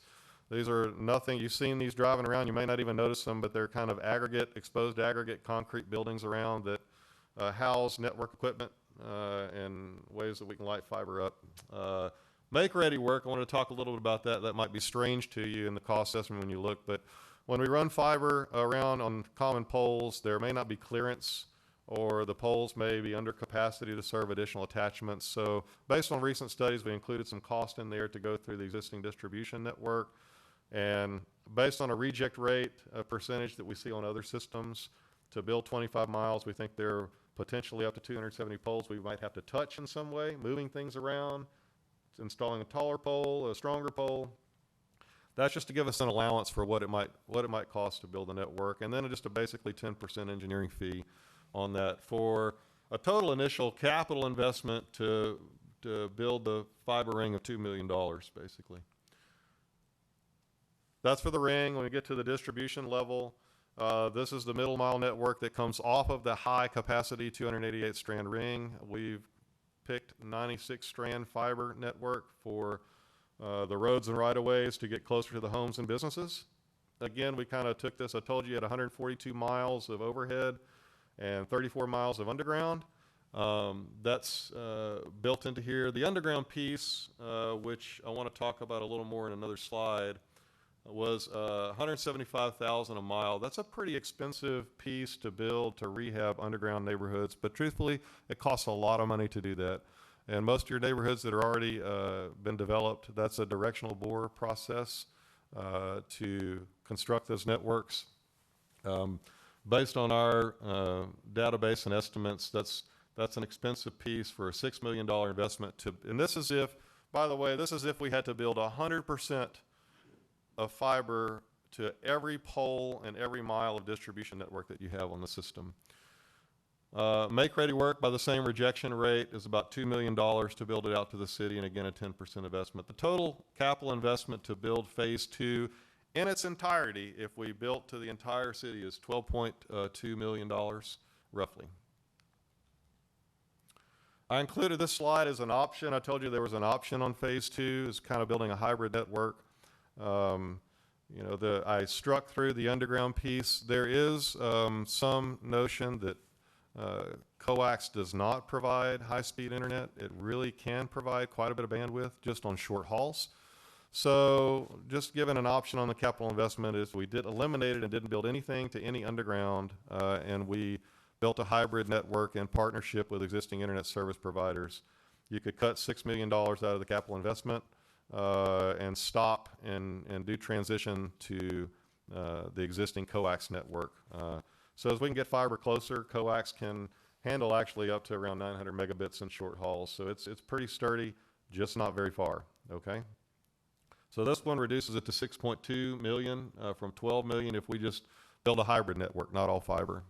These are nothing, you've seen these driving around, you may not even notice them, but they're kind of exposed aggregate concrete buildings around that house network equipment and ways that we can light fiber up. Make-ready work, I want to talk a little bit about that. That might be strange to you in the cost estimate when you look, but when we run fiber around on common poles, there may not be clearance, or the poles may be under capacity to serve additional attachments. So based on recent studies, we included some cost in there to go through the existing distribution network. And based on a reject rate percentage that we see on other systems, to build 25 miles. We think there are potentially up to 270 poles we might have to touch in some way, moving things around, installing a taller pole, a stronger pole. That's just to give us an allowance for what it might cost to build the network, and then just a basically 10% engineering fee on that for a total initial capital investment to build the fiber ring of $2 million, basically. That's for the ring. When we get to the distribution level, this is the middle mile network that comes off of the high capacity 288 strand ring. We've picked 96 strand fiber network for the roads and right of ways to get closer to the homes and businesses. Again, we kind of took this, I told you, at 142 miles of overhead and 34 miles of underground. That's built into here. The underground piece, which I want to talk about a little more in another slide, was $175,000 a mile. That's a pretty expensive piece to build to rehab underground neighborhoods, but truthfully, it costs a lot of money to do that. And most of your neighborhoods that are already been developed, that's a directional bore process to construct those networks. Based on our database and estimates, that's an expensive piece for a $6 million investment and this is if, by the way, this is if we had to build 100% of fiber to every pole and every mile of distribution network that you have on the system. Make-ready work by the same rejection rate is about $2 million to build it out to the city, and again, a 10% investment. The total capital investment to build phase 2 in its entirety, if we built to the entire city, is $12.2 million, roughly. I included this slide as an option. I told you there was an option on phase 2, is kind of building a hybrid network. You know, I struck through the underground piece. There is some notion that coax does not provide high-speed internet. It really can provide quite a bit of bandwidth just on short hauls. So just given an option on the capital investment is we did eliminate it and didn't build anything to any underground, and we built a hybrid network in partnership with existing internet service providers. You could cut $6 million out of the capital investment and stop and do transition to the existing coax network. So as we can get fiber closer, coax can handle actually up to around 900 megabits in short hauls. So it's pretty sturdy, just not very far, okay? So this one reduces it to 6.2 million from 12 million if we just build a hybrid network, not all fiber.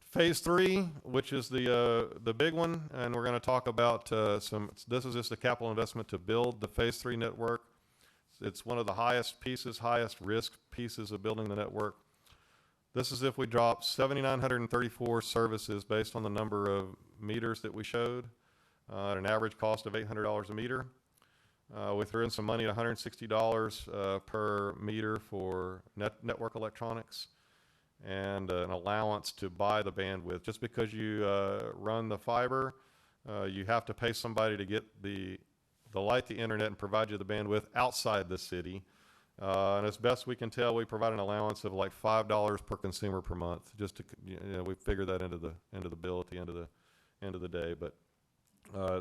Phase 3, which is the big one, and we're going to talk about this is just a capital investment to build the phase 3 network. It's one of the highest risk pieces of building the network. This is if we drop 7,934 services based on the number of meters that we showed at an average cost of $800 a meter. We threw in some money at $160 per meter for network electronics and an allowance to buy the bandwidth. Just because you run the fiber, you have to pay somebody to get the light the internet and provide you the bandwidth outside the city. And as best we can tell, we provide an allowance of like $5 per consumer per month. Just to, you know, we figure that into the bill at the end of the day. But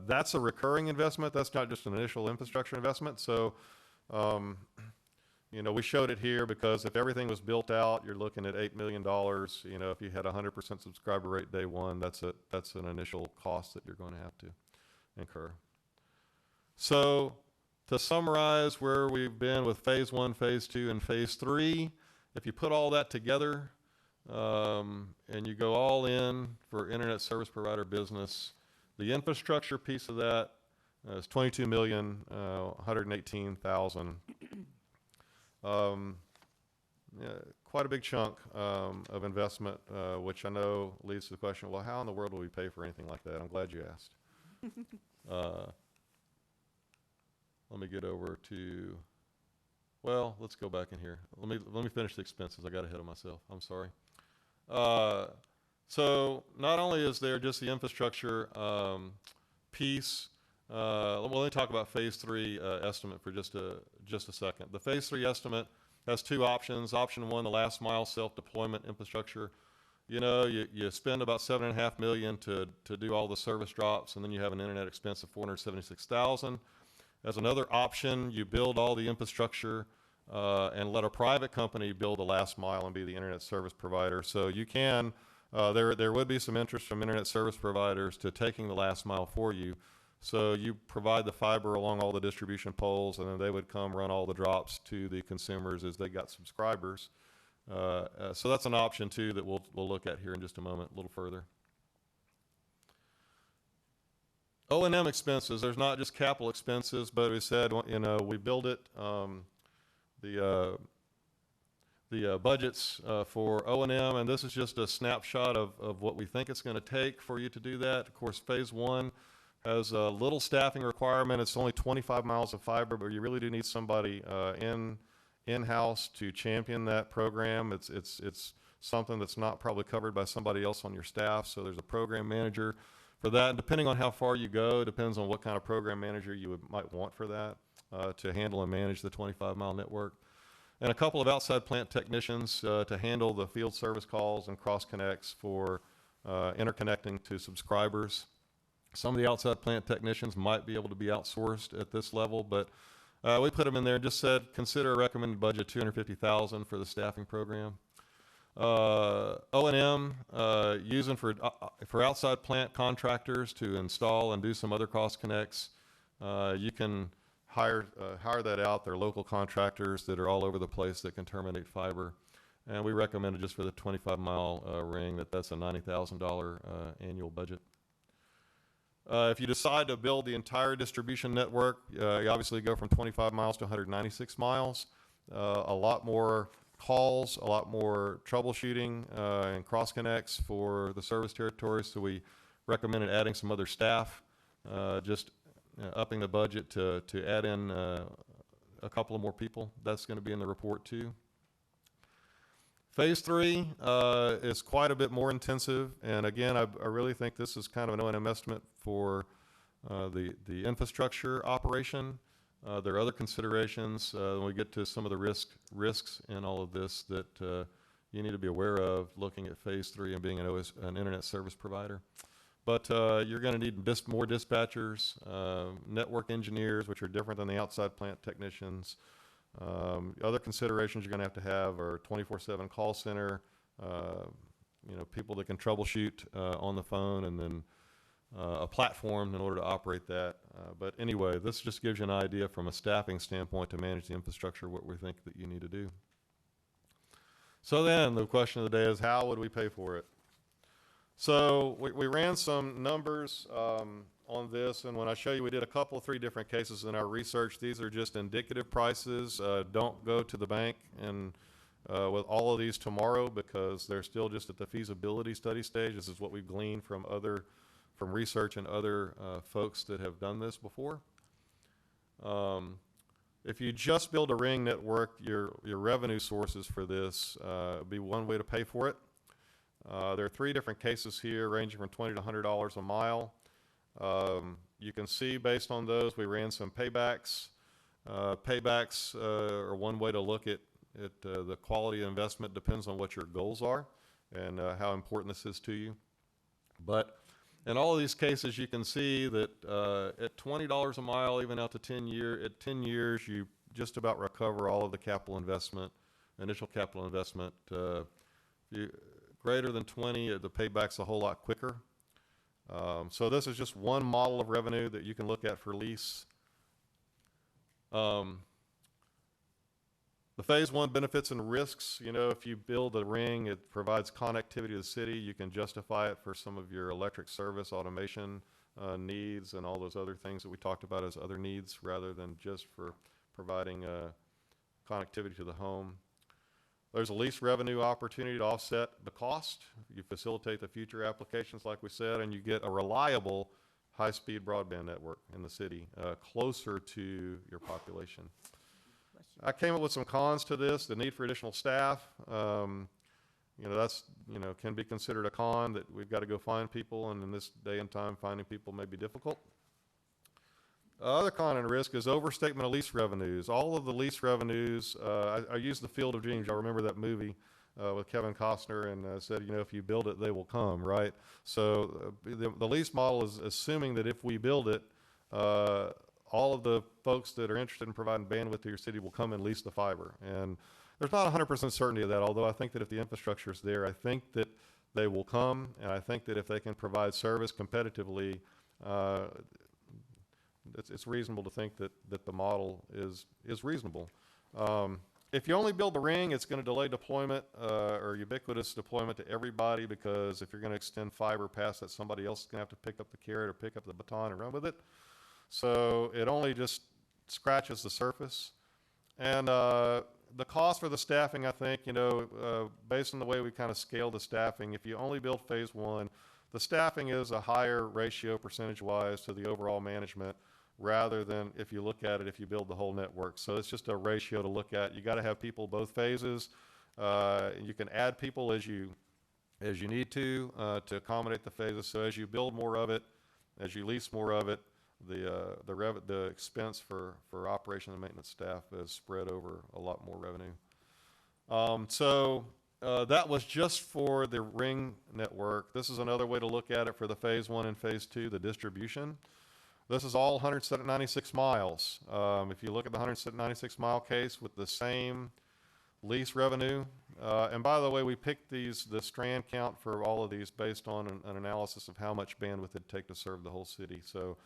that's a recurring investment. That's not just an initial infrastructure investment. So, you know, we showed it here because if everything was built out, you're looking at $8 million. You know, if you had 100% subscriber rate day one, that's an initial cost that you're going to have to incur. So to summarize where we've been with phase 1, phase 2, and phase 3, if you put all that together and you go all in for internet service provider business, the infrastructure piece of that is $22,118,000. Yeah, quite a big chunk of investment, which I know leads to the question, well, how in the world will we pay for anything like that? I'm glad you asked. Let me get over to, well, let's go back in here. Let me finish the expenses. I got ahead of myself. I'm sorry. So not only is there just the infrastructure piece, let me talk about phase 3 estimate for just a second. The phase 3 estimate has two options. Option 1, the last mile self-deployment infrastructure. You know, you spend about $7.5 million to do all the service drops, and then you have an internet expense of $476,000. As another option, you build all the infrastructure and let a private company build the last mile and be the internet service provider. So you can, there would be some interest from internet service providers to taking the last mile for you. So you provide the fiber along all the distribution poles, and then they would come run all the drops to the consumers as they got subscribers. So that's an option too that we'll look at here in just a moment, a little further. O&M expenses, there's not just capital expenses, but we said, you know, we build it, the budgets for O&M, and this is just a snapshot of what we think it's going to take for you to do that. Of course, phase one has a little staffing requirement. It's only 25 miles of fiber, but you really do need somebody in-house to champion that program. It's something that's not probably covered by somebody else on your staff, so there's a program manager for that. And depending on how far you go, depends on what kind of program manager you might want for that to handle and manage the 25-mile network. And a couple of outside plant technicians to handle the field service calls and cross connects for interconnecting to subscribers. Some of the outside plant technicians might be able to be outsourced at this level, but we put them in there and just said, consider a recommended budget of $250,000 for the staffing program. O&M using for outside plant contractors to install and do some other cross connects. You can hire that out. They're local contractors that are all over the place that can terminate fiber. And we recommended just for the 25-mile ring that's a $90,000 annual budget. If you decide to build the entire distribution network, you obviously go from 25 miles to 196 miles. A lot more calls, a lot more troubleshooting and cross connects for the service territories. So we recommended adding some other staff, just upping the budget to add in a couple of more people. That's going to be in the report too. Phase three is quite a bit more intensive, and again, I really think this is kind of an O&M estimate for the infrastructure operation. There are other considerations when we get to some of the risks in all of this that you need to be aware of looking at phase three and being an internet service provider. But you're going to need more dispatchers, network engineers, which are different than the outside plant technicians. Other considerations you're going to have are 24/7 call center, you know, people that can troubleshoot on the phone, and then a platform in order to operate that. But anyway, this just gives you an idea from a staffing standpoint to manage the infrastructure, what we think that you need to do. So then the question of the day is, how would we pay for it? So we ran some numbers on this, and when I show you, we did three different cases in our research. These are just indicative prices. Don't go to the bank and with all of these tomorrow, because they're still just at the feasibility study stage. This is what we've gleaned from research and other folks that have done this before. If you just build a ring network, your revenue sources for this would be one way to pay for it. There are three different cases here, ranging from $20 to $100 a mile. You can see based on those, we ran some paybacks. Paybacks are one way to look at the quality of investment. Depends on what your goals are and how important this is to you. But in all of these cases, you can see that at $20 a mile, even out to 10 years, you just about recover all of the capital investment, initial capital investment. Greater than 20, the payback's a whole lot quicker. So this is just one model of revenue that you can look at for lease. The phase one benefits and risks, you know, if you build a ring, it provides connectivity to the city. You can justify it for some of your electric service automation needs and all those other things that we talked about as other needs, rather than just for providing connectivity to the home. There's a lease revenue opportunity to offset the cost. You facilitate the future applications, like we said, and you get a reliable high-speed broadband network in the city, closer to your population. I came up with some cons to this. The need for additional staff, you know, that's, you know, can be considered a con, that we've got to go find people, and in this day and time, finding people may be difficult. Other con and risk is overstatement of lease revenues. All of the lease revenues, I used the Field of Dreams. Y'all remember that movie with Kevin Costner, and said, you know, if you build it, they will come, right? So the lease model is assuming that if we build it, all of the folks that are interested in providing bandwidth to your city will come and lease the fiber. And there's not 100% certainty of that, although I think that if the infrastructure is there, I think that they will come, and I think that if they can provide service competitively, it's reasonable to think that the model is reasonable. If you only build the ring, it's going to delay deployment or ubiquitous deployment to everybody, because if you're going to extend fiber past that, somebody else is going to have to pick up the carrot or pick up the baton and run with it. So it only just scratches the surface. And the cost for the staffing, I think, based on the way we kind of scale the staffing, if you only build phase one, the staffing is a higher ratio percentage-wise to the overall management, rather than if you look at it, if you build the whole network. So it's just a ratio to look at. You got to have people both phases. You can add people as you need to accommodate the phases. So as you build more of it, as you lease more of it, the expense for operation and maintenance staff is spread over a lot more revenue. That was just for the ring network. This is another way to look at it for the phase one and phase two, the distribution. This is all 196 miles. If you look at the 196 mile case with the same lease revenue, and by the way, we picked the strand count for all of these based on an analysis of how much bandwidth it'd take to serve the whole city. So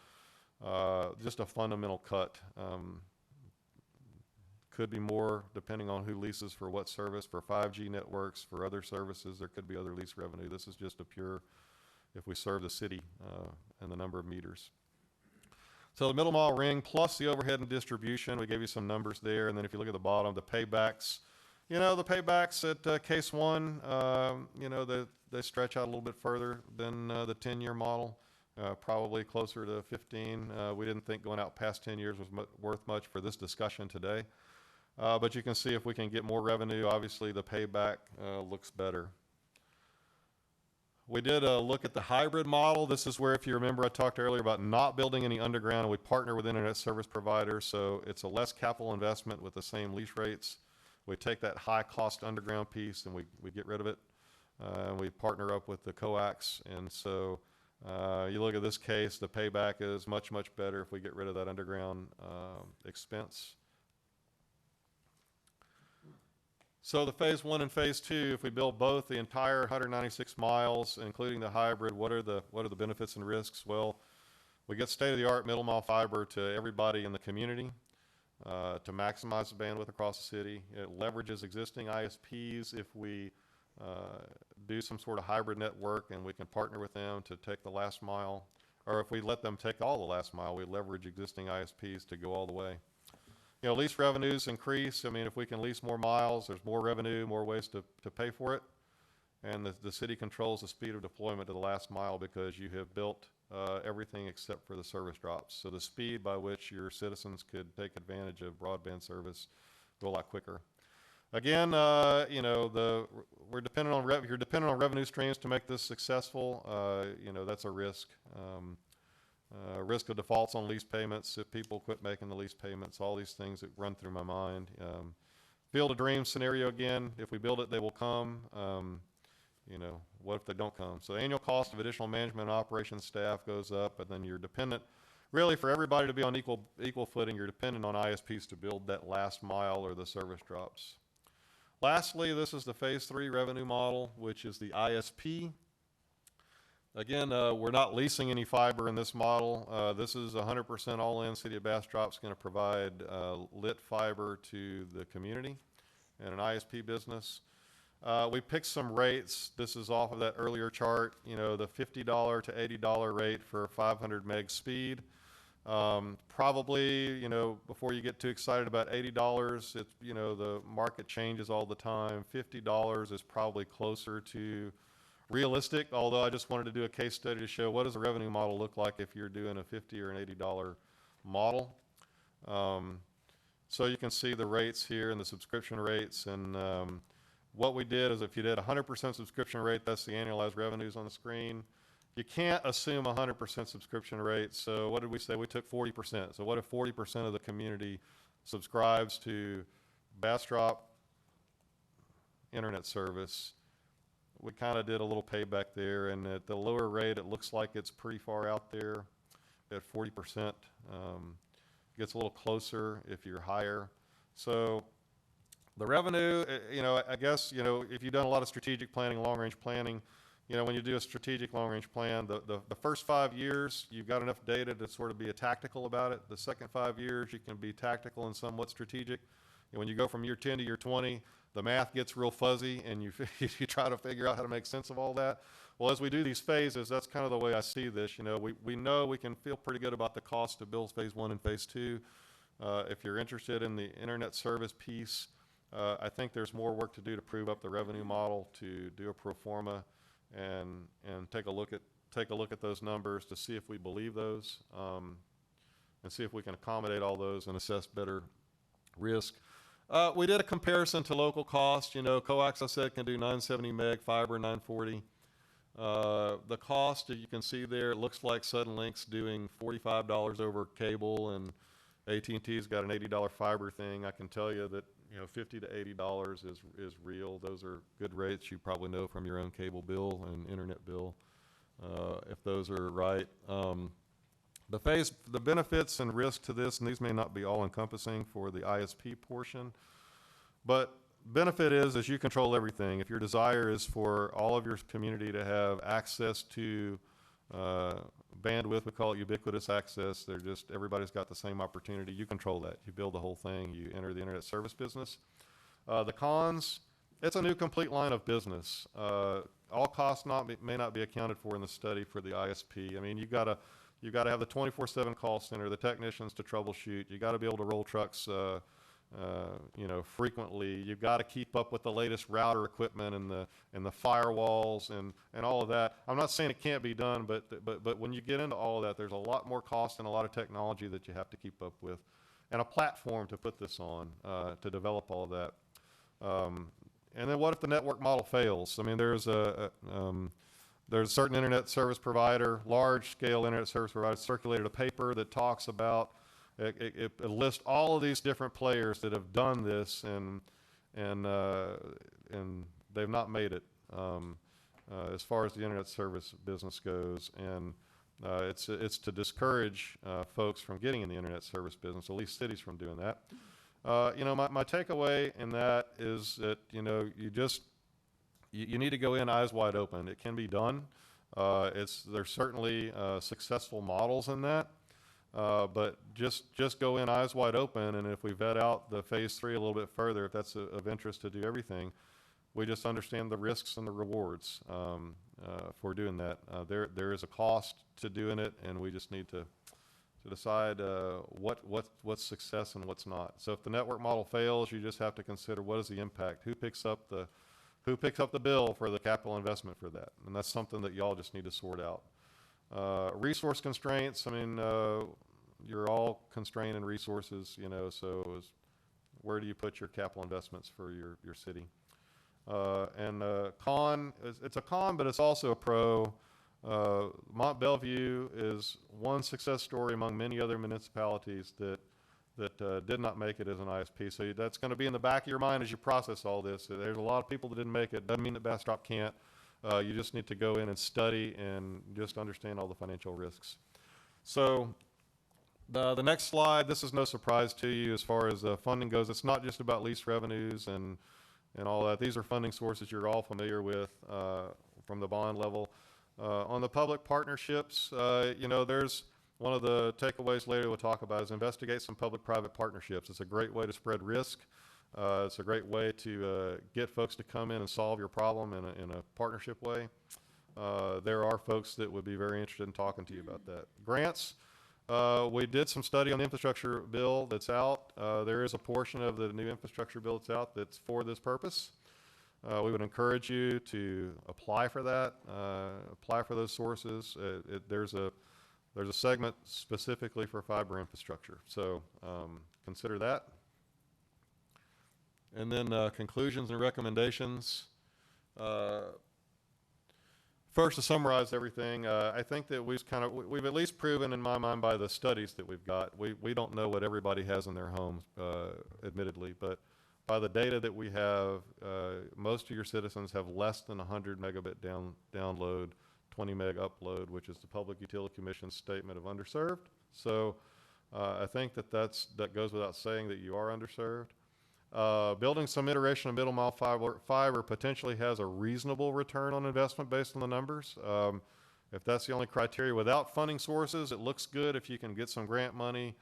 just a fundamental cut. Could be more depending on who leases for what service. For 5G networks, for other services, there could be other lease revenue. This is just a pure, if we serve the city and the number of meters. So the middle mile ring plus the overhead and distribution, we gave you some numbers there. And then if you look at the bottom, the paybacks, the paybacks at case one, they stretch out a little bit further than the 10-year model, probably closer to 15. We didn't think going out past 10 years was worth much for this discussion today. But you can see if we can get more revenue, obviously the payback looks better. We did look at the hybrid model. This is where, if you remember, I talked earlier about not building any underground, and we partner with internet service providers, so it's a less capital investment with the same lease rates. We take that high cost underground piece and we get rid of it. We partner up with the coax, and so you look at this case, the payback is much, much better if we get rid of that underground expense. So the phase one and phase two, if we build both the entire 196 miles, including the hybrid, what are the benefits and risks? Well, we get state-of-the-art middle mile fiber to everybody in the community to maximize the bandwidth across the city. It leverages existing ISPs if we do some sort of hybrid network, and we can partner with them to take the last mile, or if we let them take all the last mile, we leverage existing ISPs to go all the way. Lease revenues increase. I mean, if we can lease more miles, there's more revenue, more ways to pay for it. And the city controls the speed of deployment to the last mile because you have built everything except for the service drops. So the speed by which your citizens could take advantage of broadband service go a lot quicker. Again, we're dependent on you're dependent on revenue streams to make this successful. That's a risk. Risk of defaults on lease payments if people quit making the lease payments, all these things that run through my mind. Field of dreams scenario again, if we build it, they will come. What if they don't come? So the annual cost of additional management and operations staff goes up, and then you're dependent, really for everybody to be on equal footing, you're dependent on ISPs to build that last mile or the service drops. Lastly, this is the phase 3 revenue model, which is the ISP. Again, we're not leasing any fiber in this model. This is 100% all-in. City of Bastrop's going to provide lit fiber to the community and an ISP business. We picked some rates. This is off of that earlier chart, the $50 to $80 rate for 500 meg speed. Probably, before you get too excited about $80, it's, the market changes all the time. $50 is probably closer to realistic, although I just wanted to do a case study to show what does the revenue model look like if you're doing a $50 or an $80 model. So you can see the rates here and the subscription rates, and what we did is if you did 100% subscription rate, that's the annualized revenues on the screen. You can't assume 100% subscription rate, so what did we say? We took 40%. So what if 40% of the community subscribes to Bastrop internet service? We kind of did a little payback there, and at the lower rate, it looks like it's pretty far out there at 40%. gets a little closer if you're higher. So the revenue, you know, I guess, you know, if you've done a lot of strategic planning, long-range planning, you know, when you do a strategic long-range plan, the first 5 years, you've got enough data to sort of be a tactical about it. The second 5 years, you can be tactical and somewhat strategic. And when you go from year 10 to year 20, the math gets real fuzzy, and you you try to figure out how to make sense of all that. Well, as we do these phases, that's kind of the way I see this. You know, we know we can feel pretty good about the cost to build phase 1 and phase 2. If you're interested in the internet service piece, I think there's more work to do to prove up the revenue model, to do a pro forma, and take a look at those numbers to see if we believe those, and see if we can accommodate all those and assess better risk. We did a comparison to local cost. You know, coax, I said, can do 970 meg, fiber 940. The cost, you can see there, it looks like Suddenlink's doing $45 over cable, and AT&T's got an $80 fiber thing. I can tell you that, you know, $50 to $80 is real. Those are good rates you probably know from your own cable bill and internet bill, if those are right. The benefits and risk to this, and these may not be all encompassing for the ISP portion, but benefit is you control everything. If your desire is for all of your community to have access to bandwidth, we call it ubiquitous access. They're just, everybody's got the same opportunity. You control that. You build the whole thing. You enter the internet service business. The cons, it's a new complete line of business. All costs may not be accounted for in the study for the ISP. I mean, you gotta have the 24/7 call center, the technicians to troubleshoot. You gotta be able to roll trucks, you know, frequently. You've got to keep up with the latest router equipment and the firewalls and all of that. I'm not saying it can't be done, but when you get into all of that, there's a lot more cost and a lot of technology that you have to keep up with, and a platform to put this on, to develop all of that. And then what if the network model fails? I mean, there's a certain internet service provider, large-scale internet service provider, circulated a paper that talks about. It lists all of these different players that have done this, and they've not made it as far as the internet service business goes. And it's to discourage folks from getting in the internet service business, at least cities from doing that. You know, my takeaway in that is that, you know, you need to go in eyes wide open. It can be done. There's certainly successful models in that. But just go in eyes wide open, and if we vet out the phase 3 a little bit further, if that's of interest to do everything, we just understand the risks and the rewards for doing that. There is a cost to doing it, and we just need to decide what's success and what's not. So if the network model fails, you just have to consider what is the impact. Who picks up the bill for the capital investment for that? And that's something that y'all just need to sort out. Resource constraints, I mean, you're all constrained in resources, you know, so where do you put your capital investments for your city? And con, it's a con, but it's also a pro. Mont Belvieu is one success story among many other municipalities that did not make it as an ISP. So that's going to be in the back of your mind as you process all this. There's a lot of people that didn't make it. Doesn't mean that Bastrop can't. You just need to go in and study and just understand all the financial risks. So the next slide, this is no surprise to you as far as funding goes. It's not just about lease revenues and all that. These are funding sources you're all familiar with from the bond level. On the public partnerships, you know, there's one of the takeaways later we'll talk about is investigate some public-private partnerships. It's a great way to spread risk. It's a great way to get folks to come in and solve your problem in a partnership way. There are folks that would be very interested in talking to you about that. Grants, we did some study on the infrastructure bill that's out. There is a portion of the new infrastructure bill that's out that's for this purpose. We would encourage you to apply for that, apply for those sources. There's a segment specifically for fiber infrastructure, so consider that. And then conclusions and recommendations. First, to summarize everything, I think that we've at least proven in my mind by the studies that we've got. We don't know what everybody has in their homes, admittedly, but by the data that we have, most of your citizens have less than 100 megabit download, 20 meg upload, which is the Public Utility Commission's statement of underserved. So I think that that goes without saying that you are underserved. Building some iteration of middle mile fiber potentially has a reasonable return on investment based on the numbers. If that's the only criteria, without funding sources, it looks good. If you can get some grant money,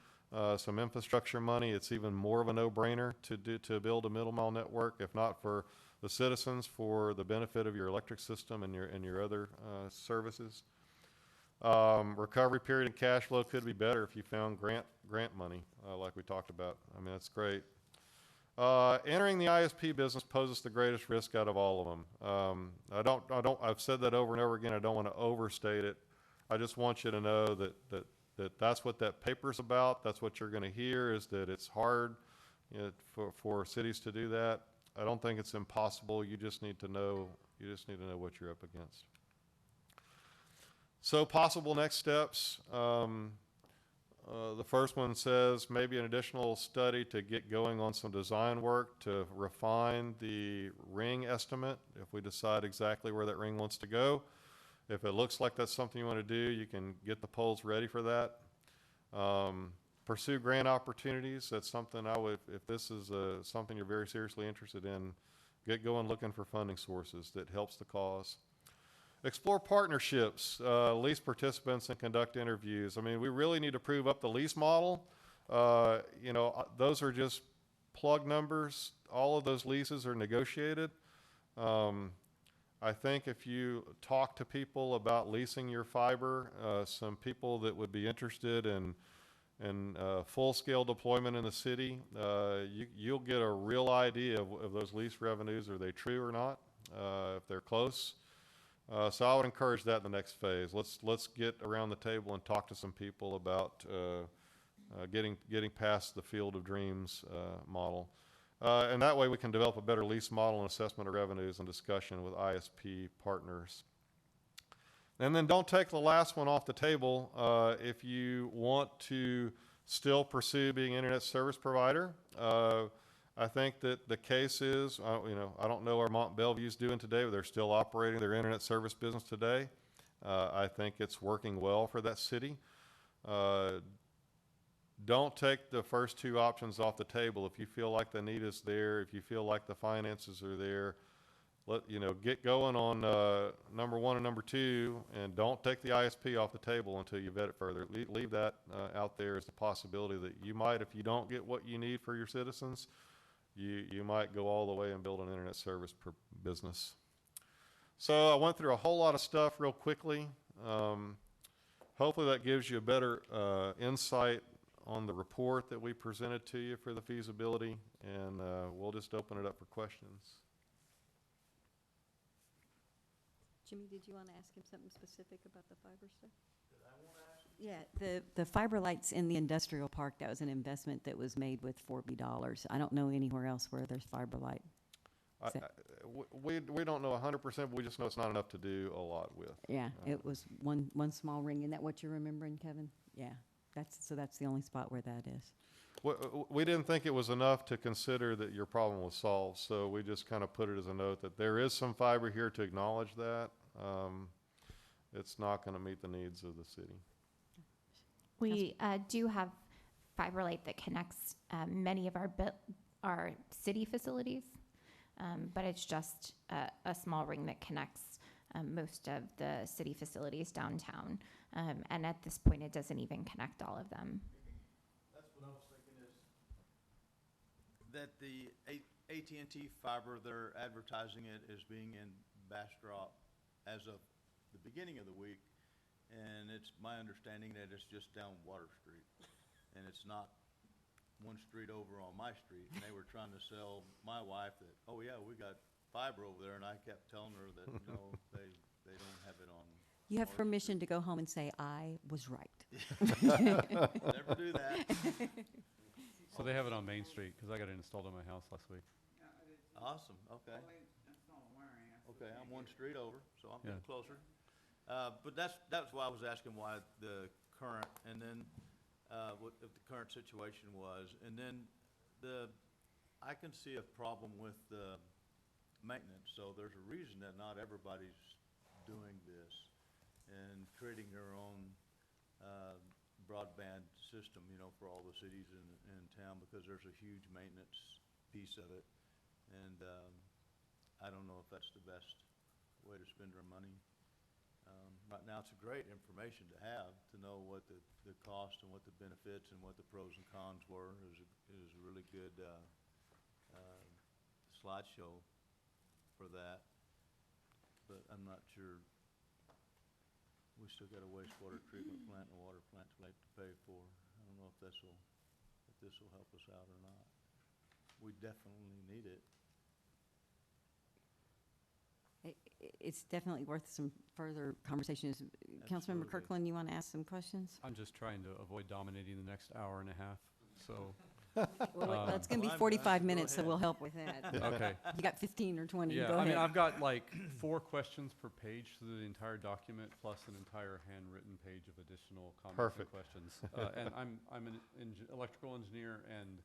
some infrastructure money, it's even more of a no-brainer to build a middle mile network. If not for the citizens, for the benefit of your electric system and your other services. Recovery period and cash flow could be better if you found grant money, like we talked about. I mean, that's great. Entering the ISP business poses the greatest risk out of all of them. I've said that over and over again. I don't want to overstate it. I just want you to know that that's what that paper's about. That's what you're going to hear, is that it's hard, you know, for cities to do that. I don't think it's impossible. You just need to know what you're up against. So possible next steps. The first one says maybe an additional study to get going on some design work to refine the ring estimate if we decide exactly where that ring wants to go. If it looks like that's something you want to do, you can get the poles ready for that. Pursue grant opportunities. That's something I would, if this is something you're very seriously interested in, get going looking for funding sources that helps the cause. Explore partnerships, lease participants, and conduct interviews. I mean, we really need to prove up the lease model. You know, those are just plug numbers. All of those leases are negotiated. I think if you talk to people about leasing your fiber, some people that would be interested in full-scale deployment in the city, you'll get a real idea of those lease revenues. Are they true or not? If they're close. So I would encourage that in the next phase. Let's get around the table and talk to some people about getting past the field of dreams model. And that way we can develop a better lease model and assessment of revenues and discussion with ISP partners. And then don't take the last one off the table. If you want to still pursue being an internet service provider, I think that the case is, you know, I don't know what Mont Belview's doing today, but they're still operating their internet service business today. I think it's working well for that city. Don't take the first two options off the table. If you feel like the need is there, if you feel like the finances are there, get going on number one and number two, and don't take the ISP off the table until you vet it further. Leave that out there as the possibility that you might, if you don't get what you need for your citizens, you might go all the way and build an internet service business. So I went through a whole lot of stuff real quickly. Hopefully that gives you a better insight on the report that we presented to you for the feasibility, and we'll just open it up for questions. Jimmy, did you want to ask him something specific about the fiber stuff? Yeah, the fiber lights in the industrial park, that was an investment that was made with $4B. I don't know anywhere else where there's fiber light. We don't know 100%, but we just know it's not enough to do a lot with. Yeah, it was one small ring. Isn't that what you're remembering, Kevin? Yeah, that's the only spot where that is. We didn't think it was enough to consider that your problem was solved, so we just kind of put it as a note that there is some fiber here to acknowledge that. It's not going to meet the needs of the city. We do have fiber light that connects many of our city facilities, but it's just a small ring that connects most of the city facilities downtown. And at this point, it doesn't even connect all of them. That's what I was thinking, is that the AT&T fiber, they're advertising it as being in Bastrop as of the beginning of the week. And it's my understanding that it's just down Water Street, and it's not one street over on my street. And they were trying to sell my wife that, oh yeah, we got fiber over there, and I kept telling her that no, they don't have it on. You have permission to go home and say, I was right. Never do that. So they have it on Main Street, because I got it installed on my house last week. Awesome. Okay. Okay, I'm one street over, so I'm getting closer. But that's why I was asking why the current, and then what if the current situation was, and then I can see a problem with the maintenance. So there's a reason that not everybody's doing this and creating their own broadband system, you know, for all the cities in town, because there's a huge maintenance piece of it. And, I don't know if that's the best way to spend our money. Right now, it's a great information to have, to know what the cost and what the benefits and what the pros and cons were. It was a really good, slideshow for that. But I'm not sure, we still got a wastewater treatment plant and a water plant to pay for. I don't know if this will help us out or not. We definitely need it. It's definitely worth some further conversation. Councilmember Absolutely. Kirkland, you want to ask some questions? I'm just trying to avoid dominating the next hour and a half, so, Well, it's going to be I'm- 45 go minutes, so ahead. we'll help with that. okay. You got 15 or 20, Yeah, go I mean, ahead. I've got like 4 questions per page through the entire document, plus an entire handwritten page of additional comments and Perfect. questions. And I'm an electrical engineer, and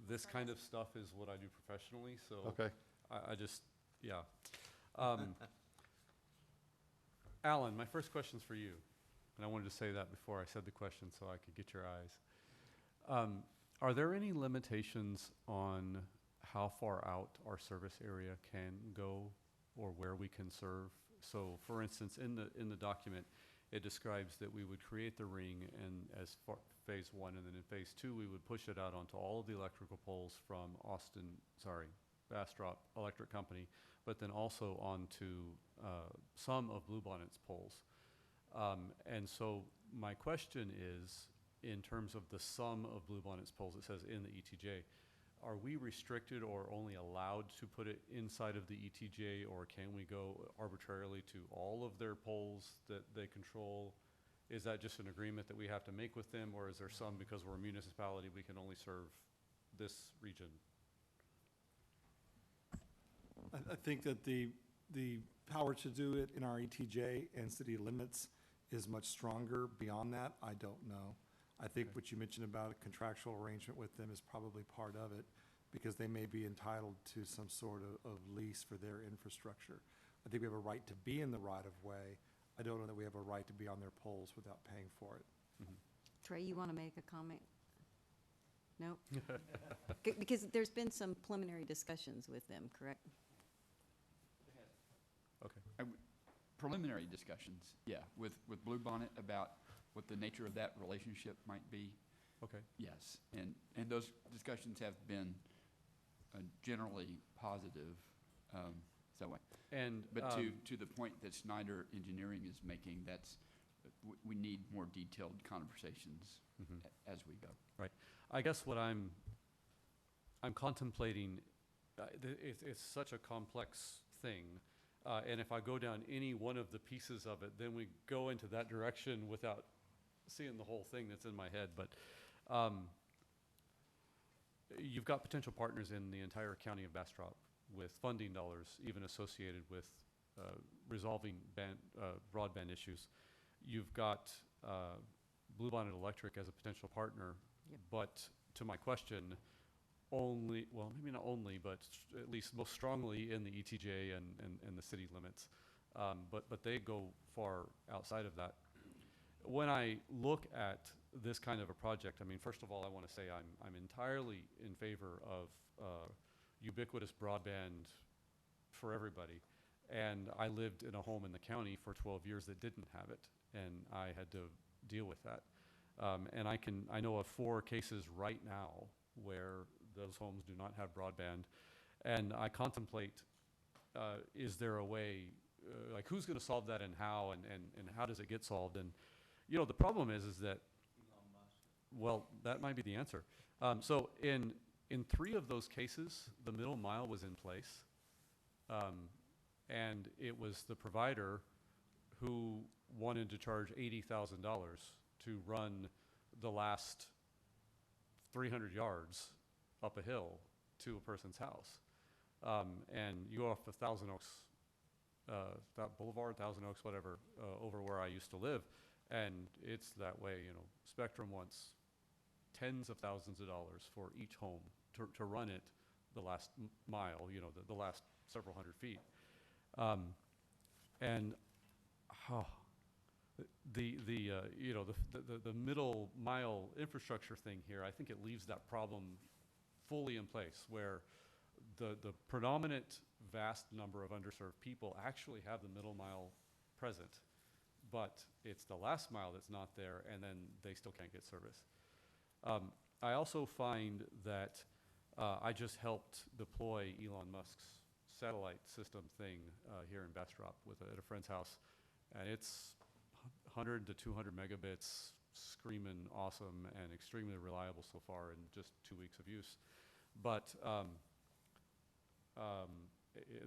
this kind of stuff is what I do professionally, so Okay. I just, yeah. Alan, my first question's for you, and I wanted to say that before I said the question so I could get your eyes. Are there any limitations on how far out our service area can go or where we can serve? So, for instance, in the document, it describes that we would create the ring and as far, phase 1, and then in phase 2, we would push it out onto all of the electrical poles from Bastrop Electric Company, but then also onto some of Bluebonnet's poles. And so my question is, in terms of the sum of Bluebonnet's poles, it says in the ETJ, are we restricted or only allowed to put it inside of the ETJ, or can we go arbitrarily to all of their poles that they control? Is that just an agreement that we have to make with them, or is there some, because we're a municipality, we can only serve this region? I think that the power to do it in our ETJ and city limits is much stronger. Beyond that, I don't know. I think Okay. what you mentioned about a contractual arrangement with them is probably part of it, because they may be entitled to some sort of lease for their infrastructure. I think we have a right to be in the right-of-way. I don't know that we have a right to be on their poles without paying for it. Trey, you want to make a comment? No? Because there's been some preliminary discussions with them, correct? Okay. Preliminary discussions, yeah, with Bluebonnet about what the nature of that relationship might be. Okay. Yes, and those discussions have been generally positive, that way. And, But to the point that Snyder Engineering is making, that's, we need more detailed conversations Mhm. as we go. Right. I guess what I'm contemplating, it's such a complex thing, and if I go down any one of the pieces of it, then we go into that direction without seeing the whole thing that's in my head. But you've got potential partners in the entire county of Bastrop with funding dollars, even associated with resolving broadband issues. You've got Bluebonnet Electric as a potential partner, Yep. but to my question, only, well, maybe not only, but at least most strongly in the ETJ and the city limits. But they go far outside of that. When I look at this kind of a project, I mean, first of all, I want to say I'm entirely in favor of ubiquitous broadband for everybody. And I lived in a home in the county for 12 years that didn't have it, and I had to deal with that. And I know of 4 cases right now where those homes do not have broadband. And I contemplate, is there a way, like who's going to solve that and how how does it get solved? And, you know, the problem is that, well, that might be the answer. So in 3 of those cases, the middle mile was in place. And it was the provider who wanted to charge $80,000 to run the last 300 yards up a hill to a person's house. And you go off of Thousand Oaks, that Boulevard, Thousand Oaks, whatever, over where I used to live, and it's that way, you know. Spectrum wants tens of thousands of dollars for each home to run it the last mile, you know, the last several hundred feet. And the middle mile infrastructure thing here, I think it leaves that problem fully in place, where the predominant vast number of underserved people actually have the middle mile present, but it's the last mile that's not there, and then they still can't get service. I also find that I just helped deploy Elon Musk's satellite system thing here in Bastrop at a friend's house, and it's 100 to 200 megabits, screaming awesome and extremely reliable so far in just 2 weeks of use. But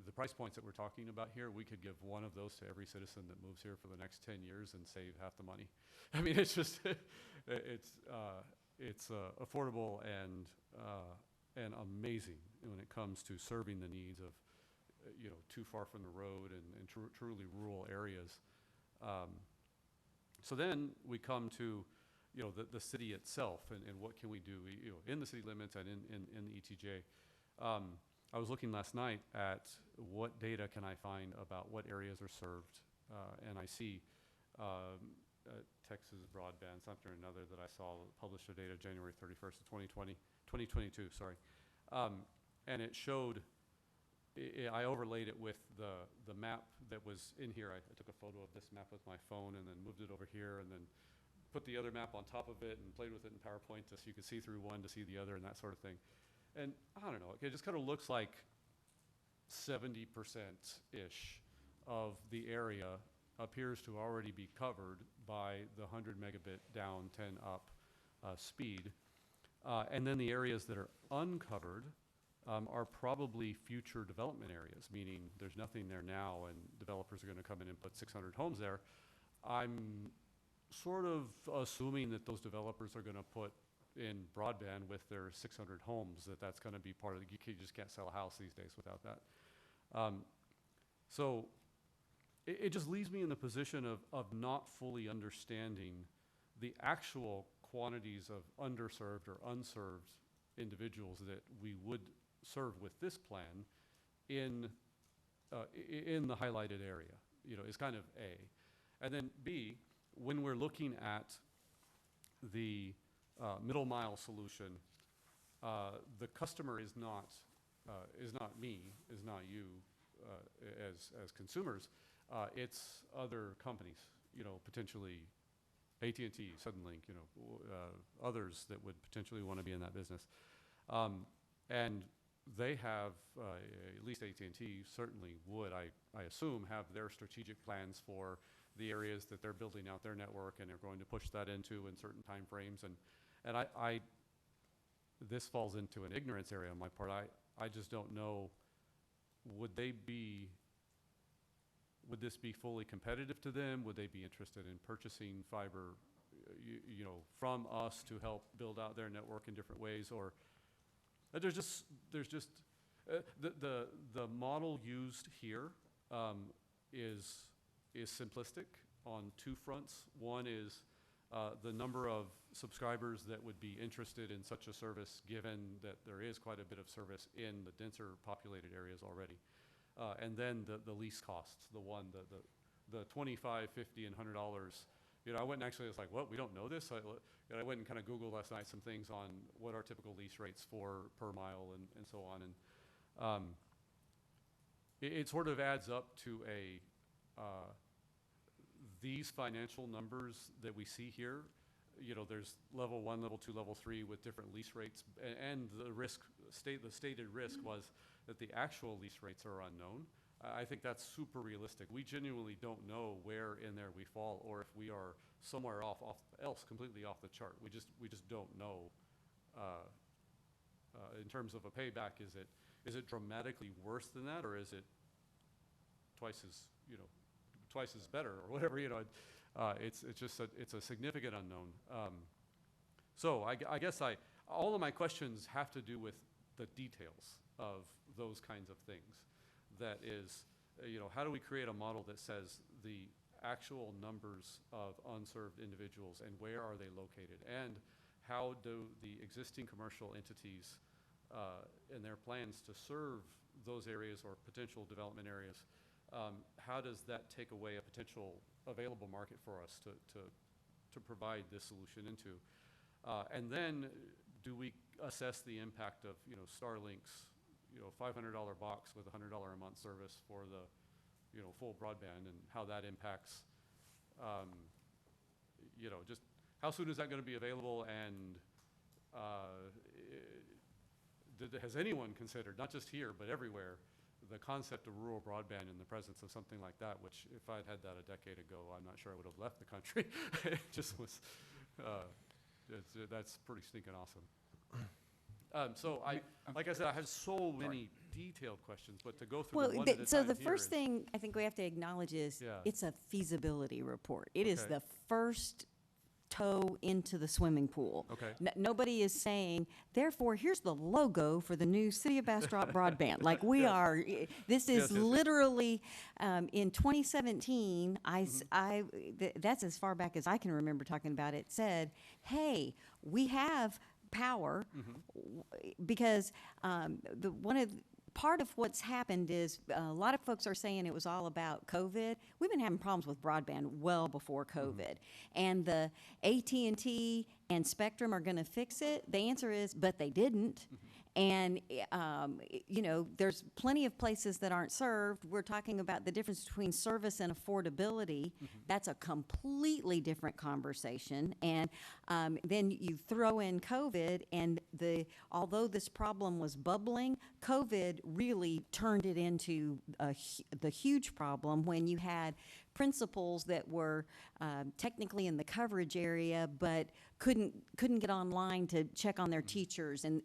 the price points that we're talking about here, we could give one of those to every citizen that moves here for the next 10 years and save half the money. I mean, it's just, it's affordable and amazing when it comes to serving the needs of, too far from the road and truly rural areas. So then we come to, the city itself and what can we do, in the city limits and in the ETJ. I was looking last night at what data can I find about what areas are served, and I see Texas Broadband, something or another that I saw published their data January 31st of 2022, sorry. And it showed, I overlaid it with the map that was in here. I took a photo of this map with my phone and then moved it over here and then put the other map on top of it and played with it in PowerPoint so you could see through one to see the other and that sort of thing. And I don't know, it just kind of looks like 70%-ish of the area appears to already be covered by the 100 megabit down, 10 up speed. And then the areas that are uncovered are probably future development areas, meaning there's nothing there now and developers are going to come in and put 600 homes there. I'm sort of assuming that those developers are going to put in broadband with their 600 homes, that's going to be part of the, you just can't sell a house these days without that. So it just leaves me in the position of not fully understanding the actual quantities of underserved or unserved individuals that we would serve with this plan in the highlighted area, is kind of A. And then B, when we're looking at the middle mile solution, the customer is not me, is not you as consumers. It's other companies, potentially AT&T, Suddenlink, others that would potentially want to be in that business. And they have, at least AT&T certainly would, I assume, have their strategic plans for the areas that they're building out their network and are going to push that into in certain time frames. And I this falls into an ignorance area on my part. I just don't know, would this be fully competitive to them? Would they be interested in purchasing fiber, from us to help build out their network in different ways? Or there's just the model used here is simplistic on two fronts. One is the number of subscribers that would be interested in such a service, given that there is quite a bit of service in the denser populated areas already. And then the lease costs, the $25, $50, and $100. I went and actually was like, what, we don't know this? I went and kind of Googled last night some things on what are typical lease rates for per mile and so on. And it sort of adds up to these financial numbers that we see here. There's level 1, level 2, level 3 with different lease rates, and the stated risk was that the actual lease rates are unknown. I think that's super realistic. We genuinely don't know where in there we fall, or if we are somewhere else completely off the chart. We just don't know. In terms of a payback, is it dramatically worse than that, or is it twice as better, or whatever? It's just it's a significant unknown. So I guess all of my questions have to do with the details of those kinds of things. That is, how do we create a model that says the actual numbers of unserved individuals and where are they located, and how do the existing commercial entities and their plans to serve those areas or potential development areas, how does that take away a potential available market for us to provide this solution into? And then do we assess the impact of, Starlink's, $500 box with $100 a month service for the, full broadband, and how that impacts, just how soon is that going to be available, and has anyone considered, not just here, but everywhere, the concept of rural broadband in the presence of something like that, which if I'd had that a decade ago, I'm not sure I would have left the country. It just was, that's pretty stinking awesome. So like I said, I have so many detailed questions, but to go through them one at a So time the here first is- thing I think we have to acknowledge is Yeah. it's a feasibility report. It is Okay. the first toe into the swimming pool. Okay. Nobody is saying, therefore, here's the logo for the new City of Bastrop broadband. Like we Yes. are, this is Yes, yes, yes. literally, in 2017, Mm-hmm. that's as far back as I can remember talking about it, said, hey, we have power Mm-hmm. because part of what's happened is a lot of folks are saying it was all about COVID. We've been having problems with broadband well before COVID. And the AT&T and Spectrum are going to fix it. The answer is, but they didn't. And, there's plenty of places that aren't served. We're talking about the difference between service and affordability. That's a completely different conversation. And then you throw in COVID, and although this problem was bubbling, COVID really turned it into the huge problem when you had principals that were technically in the coverage area but couldn't get online to check on their teachers. And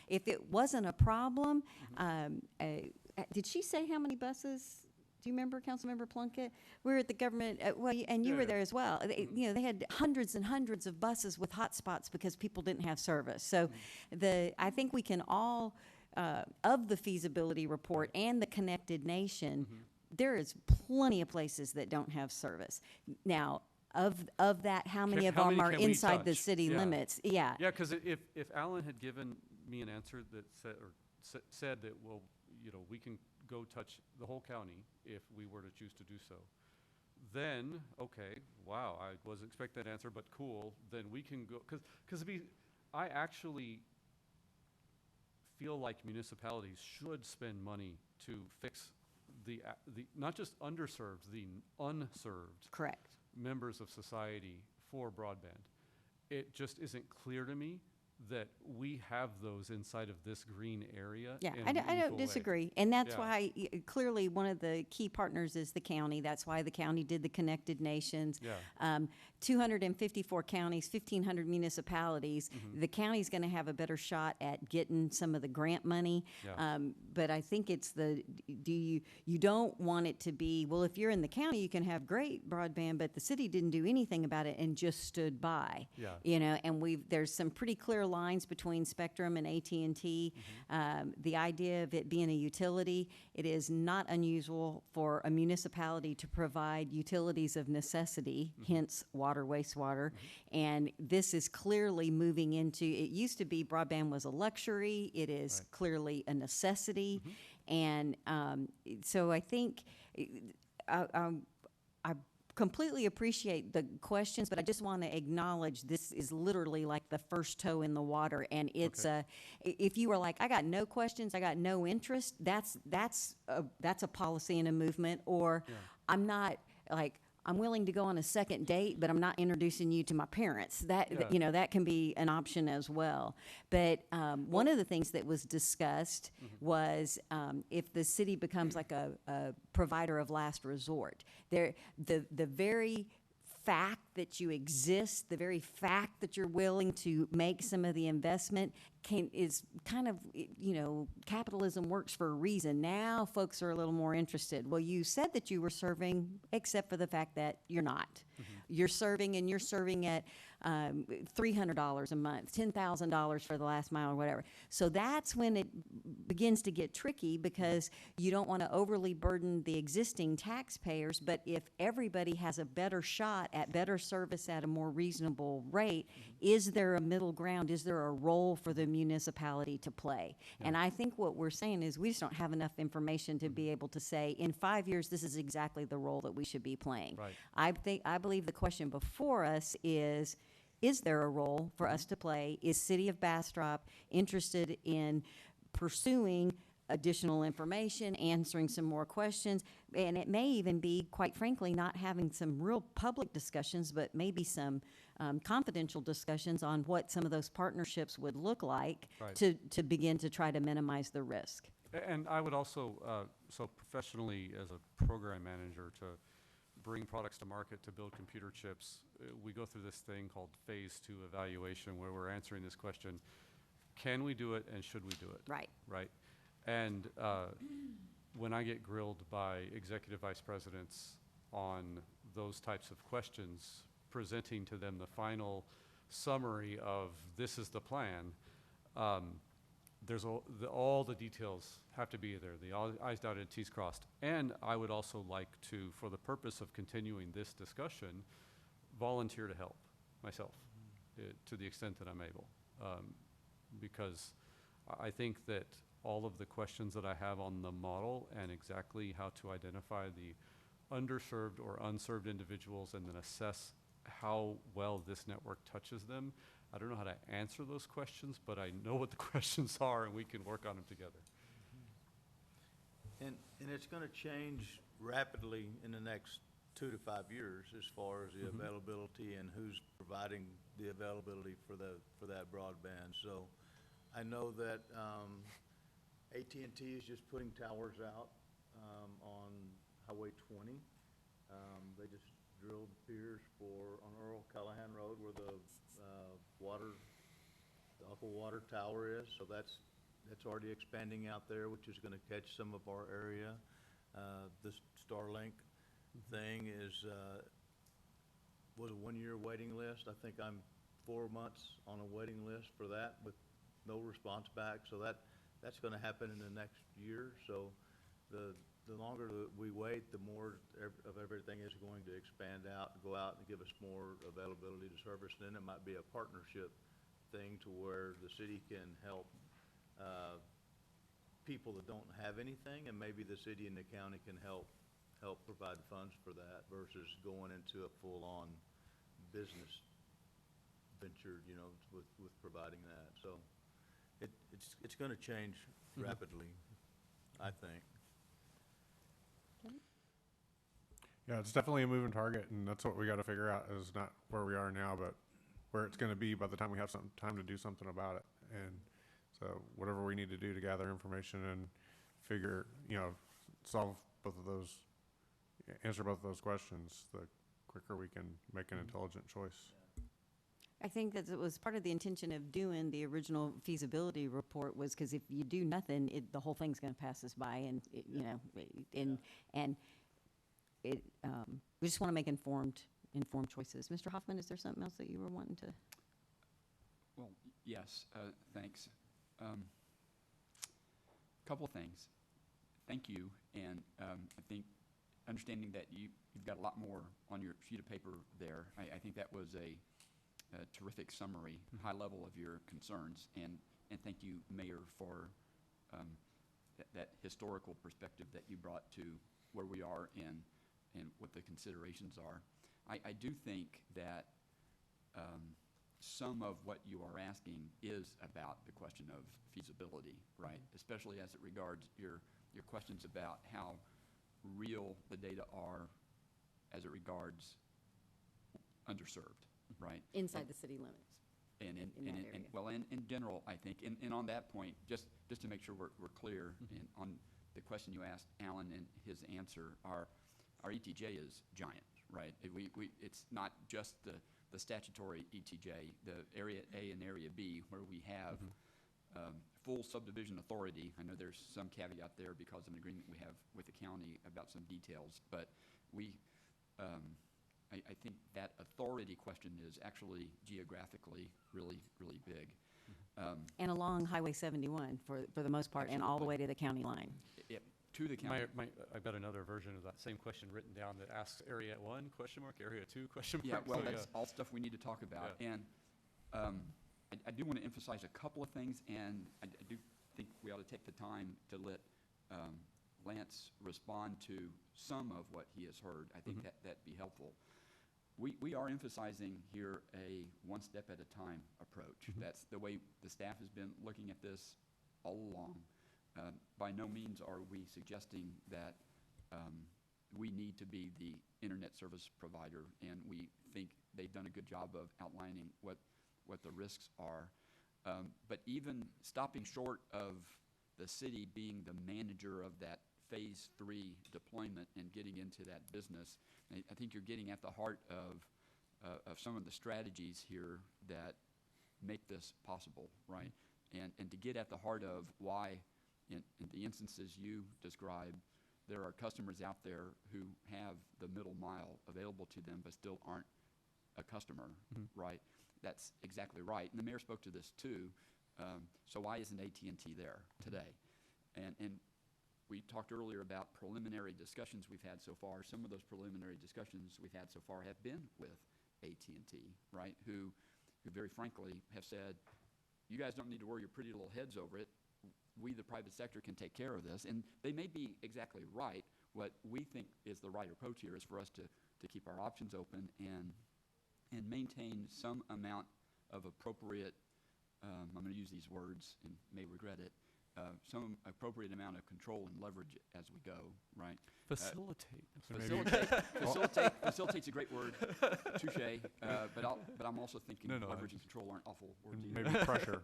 if it wasn't a problem, did she say how many buses? Do you remember, Councilmember Plunkett? We were at the government, and you were there as well. They had hundreds and hundreds of buses with hotspots because people didn't have service. So I think we can all, of the feasibility report and the Connected Nation, there is plenty of places that don't have service. Now, of that, how many of How them many are can we inside the touch? city Yeah. limits? Yeah. Yeah, because if Alan had given me an answer that said that, well, we can go touch the whole county if we were to choose to do so, then, okay, wow, I wasn't expecting that answer, but cool, then we can go, because I actually feel like municipalities should spend money to fix the not just underserved, the unserved Correct. members of society for broadband. It just isn't clear to me that we have those inside of this green area. Yeah, in I a don't meaningful way. disagree. And that's Yeah. why, clearly, one of the key partners is the county. That's why the county did the Connected Nations. Yeah. 254 counties, 1,500 municipalities. The county's going to have a better shot at getting some of the grant money. Yeah. But I think it's you don't want it to be, well, if you're in the county, you can have great broadband, but the city didn't do anything about it and just stood by. Yeah. And there's some pretty clear lines between Spectrum and AT&T. The idea of it being a utility, it is not unusual for a municipality to provide utilities of necessity, hence water, wastewater. And this is clearly moving into, it used to be broadband was a luxury. It is clearly a necessity. And so I think I completely appreciate the questions, but I just want to acknowledge this is literally like the first toe in the water. And it's if you were like, I got no questions, I got no interest, that's a policy and a movement. Or I'm not like, I'm willing to go on a second date, but I'm not introducing you to my parents. That can be an option as well. But one of the things that was discussed was if the city becomes like a provider of last resort. The very fact that you exist, the very fact that you're willing to make some of the investment is kind of, capitalism works for a reason. Now folks are a little more interested. Well, you said that you were serving, except for the fact that you're not. You're serving, and you're serving at $300 a month, $10,000 for the last mile or whatever. So that's when it begins to get tricky, because you don't want to overly burden the existing taxpayers. But if everybody has a better shot at better service at a more reasonable rate. Is there a middle ground? Is there a role for the municipality to play? And I think what we're saying is we just don't have enough information to be able to say, in 5 years, this is exactly the role that we should be playing. Right. I believe the question before us is there a role for us to play? Is City of Bastrop interested in pursuing additional information, answering some more questions? And it may even be, quite frankly, not having some real public discussions, but maybe some confidential discussions on what some of those partnerships would look like Right. to begin to try to minimize the risk. And I would also, so professionally, as a program manager, to bring products to market, to build computer chips, we go through this thing called phase 2 evaluation, where we're answering this question: can we do it, and should we do it? Right. Right. And when I get grilled by executive vice presidents on those types of questions, presenting to them the final summary of this is the plan, there's all the details have to be there, the I's dotted, T's crossed. And I would also like to, for the purpose of continuing this discussion, volunteer to help myself to the extent that I'm able. Because I think that all of the questions that I have on the model and exactly how to identify the underserved or unserved individuals and then assess how well this network touches them, I don't know how to answer those questions, but I know what the questions are, and we can work on them together. And it's gonna change rapidly in the next 2 to 5 years as far as the availability and who's providing the availability for that broadband. So I know that AT&T is just putting towers out on Highway 20. They just drilled piers on Earl Callahan Road where the Aqua Water Tower is. So that's already expanding out there, which is gonna catch some of our area. The Starlink thing was a 1-year waiting list. I think I'm 4 months on a waiting list for that with no response back. So that's gonna happen in the next year. So the longer that we wait, the more of everything is going to expand out, go out and give us more availability to service. And then it might be a partnership thing to where the city can help people that don't have anything, and maybe the city and the county can help provide funds for that versus going into a full-on business venture, with providing that. So it's going to change rapidly, I think. Yeah, it's definitely a moving target, and that's what we got to figure out, is not where we are now, but where it's going to be by the time we have some time to do something about it. And so whatever we need to do to gather information and figure, solve both of those, answer both of those questions, the quicker we can make an intelligent choice. I think that it was part of the intention of doing the original feasibility report, was because if you do nothing, the whole thing's going to pass us by, and we just want to make informed choices. Mr. Hoffman, is there something else that you were wanting to? Well, yes, thanks. Couple of things. Thank you, and I think understanding that you've got a lot more on your sheet of paper there, I think that was a terrific summary, high level of your concerns, and thank you, Mayor, for that historical perspective that you brought to where we are and what the considerations are. I do think that some of what you are asking is about the question of feasibility, right? Especially as it regards your questions about how real the data are as it regards underserved, right? Inside the city limits. And in that area. well, in general, I think, and on that point, just to make sure we're clear, and on the question you asked Alan and his answer, our ETJ is giant, right? It's not just the statutory ETJ, the Area A and Area B, where we have full subdivision authority. I know there's some caveat there because of an agreement we have with the county about some details, but I think that authority question is actually geographically really, really big. And along Highway 71 for the most part, and all the way to the county line. to the county. I've got another version of that same question written down that asks Area 1, question mark, Area 2, question Yeah, mark. well, So, that's all stuff we need to talk about. Yeah. And I do want to emphasize a couple of things, and I do think we ought to take the time to let Lance respond to some of what he has heard. I think that'd be helpful. We are emphasizing here a one step at a time approach. That's the way the staff has been looking at this all along. By no means are we suggesting that we need to be the internet service provider, and we think they've done a good job of outlining what the risks are. But even stopping short of the city being the manager of that phase 3 deployment and getting into that business, I think you're getting at the heart of some of the strategies here that make this possible, right? And to get at the heart of why, in the instances you described, there are customers out there who have the middle mile available to them but still aren't a customer, right? That's exactly right. And the mayor spoke to this too. So why isn't AT&T there today? And we talked earlier about preliminary discussions we've had so far. Some of those preliminary discussions we've had so far have been with AT&T, right? Who very frankly have said, you guys don't need to worry your pretty little heads over it. We, the private sector, can take care of this. And they may be exactly right. What we think is the right approach here is for us to keep our options open and maintain some amount of appropriate, I'm going to use these words and may regret it, some appropriate amount of control and leverage as we go, right? Facilitate's a great word, touche. But I'm also thinking leverage and control aren't awful words either. Maybe pressure.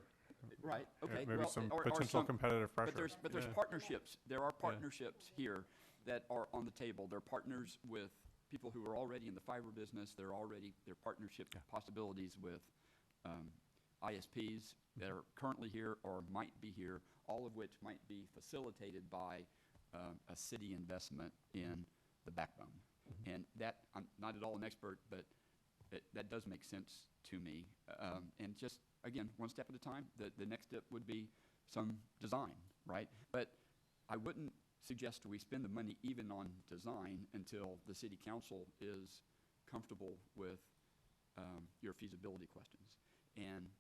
Right. Okay. Maybe well, some or potential some, competitive pressure. But there's partnerships. There are partnerships here that are on the table. They're partners with people who are already in the fiber business. There are partnership possibilities with ISPs that are currently here or might be here, all of which might be facilitated by a city investment in the backbone. And that, I'm not at all an expert, but that does make sense to me. And just, again, one step at a time. The next step would be some design, right? But I wouldn't suggest we spend the money even on design until the city council is comfortable with your feasibility questions. And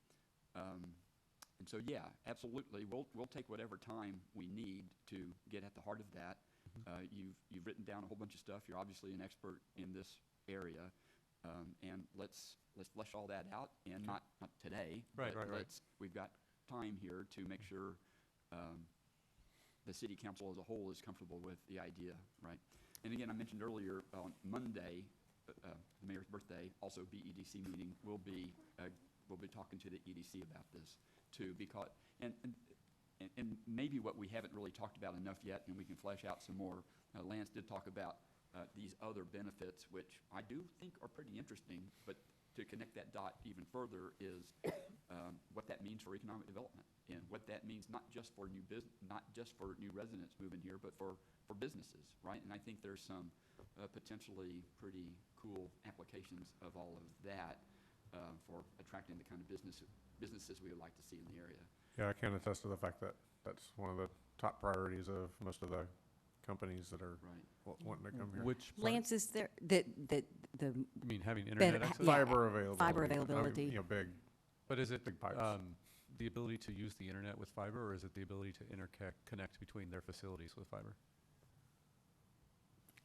so, yeah, absolutely, we'll take whatever time we need to get at the heart of that. You've written down a whole bunch of stuff. You're obviously an expert in this area, and let's flesh all that out. And not today, Right. We've got time here to make sure the city council as a whole is comfortable with the idea, right? And again, I mentioned earlier on Monday, the mayor's birthday, also BEDC meeting. We'll be talking to the EDC about this too, because and maybe what we haven't really talked about enough yet, and we can flesh out some more. Lance did talk about these other benefits, which I do think are pretty interesting, but to connect that dot even further is what that means for economic development, and what that means not just for new residents moving here, but for businesses, right? And I think there's some potentially pretty cool applications of all of that for attracting the kind of businesses we would like to see in the area. Yeah, I can attest to the fact that that's one of the top priorities of most of the companies that are wanting to come here. Which part? Lance, is there the You mean having internet access? Fiber availability. Fiber I mean, availability. big. But is it big pipes. the ability to use the internet with fiber, or is it the ability to connect between their facilities with fiber?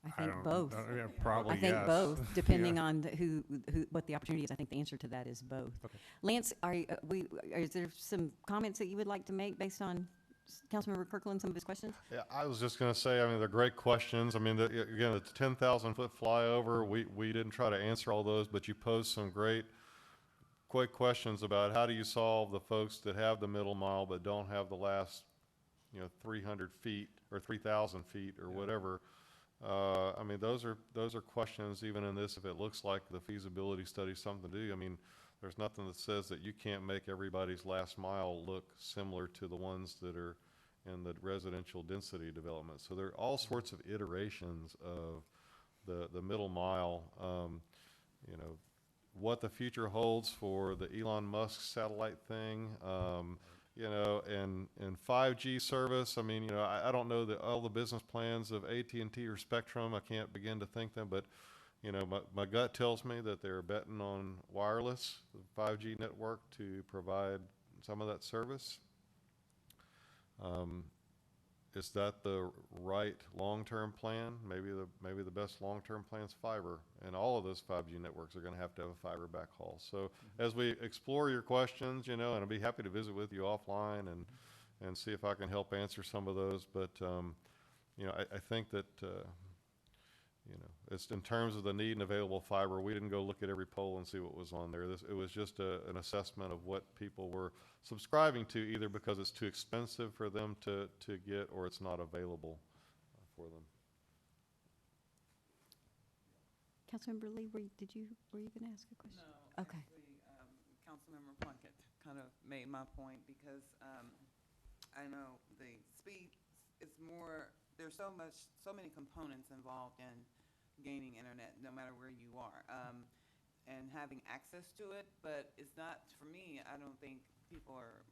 I think both. Yeah, probably, I think yes. both, depending on what the opportunity is. I think the answer to that is both. Okay. Lance, is there some comments that you would like to make based on Councilmember Kirkland, some of his questions? Yeah, I was just going to say, I mean, they're great questions. I mean, again, it's 10,000-foot flyover. We didn't try to answer all those, but you posed some great questions about how do you solve the folks that have the middle mile but don't have the last, 300 feet or 3,000 feet or whatever. I mean, those are questions even in this, if it looks like the feasibility study is something to do. I mean, there's nothing that says that you can't make everybody's last mile look similar to the ones that are in the residential density development. So there are all sorts of iterations of the middle mile. What the future holds for the Elon Musk satellite thing. and 5G service. I mean, I don't know all the business plans of AT&T or Spectrum. I can't begin to think them, but my gut tells me that they're betting on wireless, the 5G network, to provide some of that service. Is that the right long-term plan? Maybe the best long-term plan is fiber, and all of those 5G networks are going to have a fiber backhaul. So as we explore your questions, and I'll be happy to visit with you offline and see if I can help answer some of those. But I think that it's in terms of the need and available fiber. We didn't go look at every poll and see what was on there. It was just an assessment of what people were subscribing to, either because it's too expensive for them to get, or it's not available for them. Councilmember Lee, were you going to ask a question? No, Okay. actually, Councilmember Plunkett kind of made my point, because I know the speed is more, there's so many components involved in gaining internet, no matter where you are, and having access to it. But it's not, for me, I don't think people are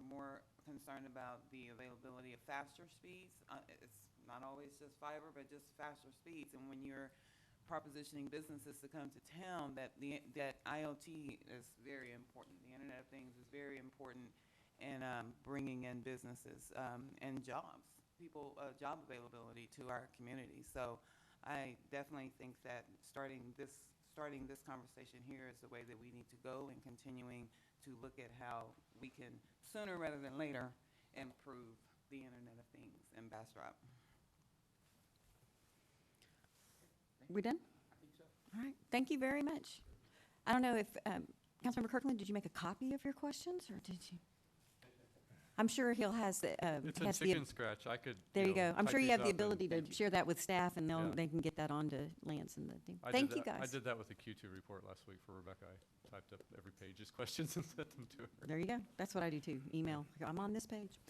more concerned about the availability of faster speeds. It's not always just fiber, but just faster speeds. And when you're propositioning businesses to come to town, that IoT is very important. The Internet of Things is very important in bringing in businesses and jobs, job availability to our community. So I definitely think that starting this conversation here is the way that we need to go, and continuing to look at how we can, sooner rather than later, improve the Internet of Things in Bastrop. We done? I think so. All right. Thank you very much. I don't know if, Councilmember Kirkland, did you make a copy of your questions, or did you? I'm sure he'll has the, It's has in the, chicken scratch. I could. there you go. I'm type sure you these have the up and- ability to Thank you. share that with staff, and Yeah. they can get that on to Lance and the team. I Thank did you, that- I guys. did that with the Q2 report last week for Rebecca. I typed up every page's questions and sent them to her. There you go. That's what I do too. Email. I'm on this page.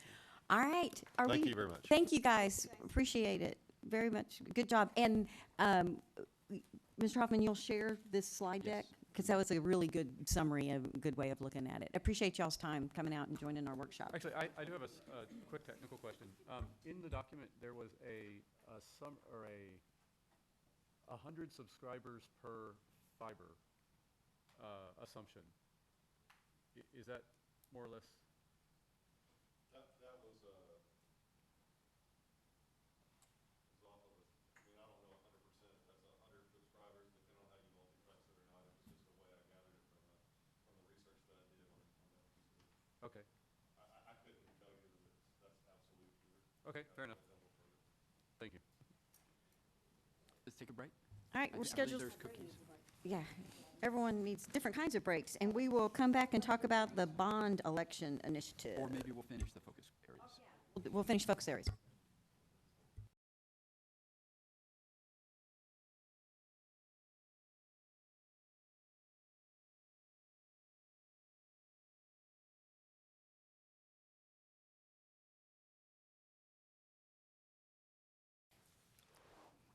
All right. Thank you very much. Thank you, guys. Appreciate it very much. Good job. And Mr. Hoffman, you'll share this slide deck? Because that was a really good summary, a good way of looking at it. Appreciate y'all's time coming out and joining our workshop. Actually, I do have a quick technical question. In the document, there was a 100 subscribers per fiber assumption. Is that more or less? That was off of I mean, I don't know 100%. That's 100 subscribers, depending on how you multiplex it or not. It was just the way I gathered it from the research that I did on that piece of it. Okay. I couldn't tell you that that's absolute. Okay, fair enough. Thank you. Let's take a break. All right, I we're believe scheduled. there's cookies. Yeah, everyone needs different kinds of breaks, and we will come back and talk about the bond election initiative. Or maybe we'll finish the focus areas. We'll finish focus areas.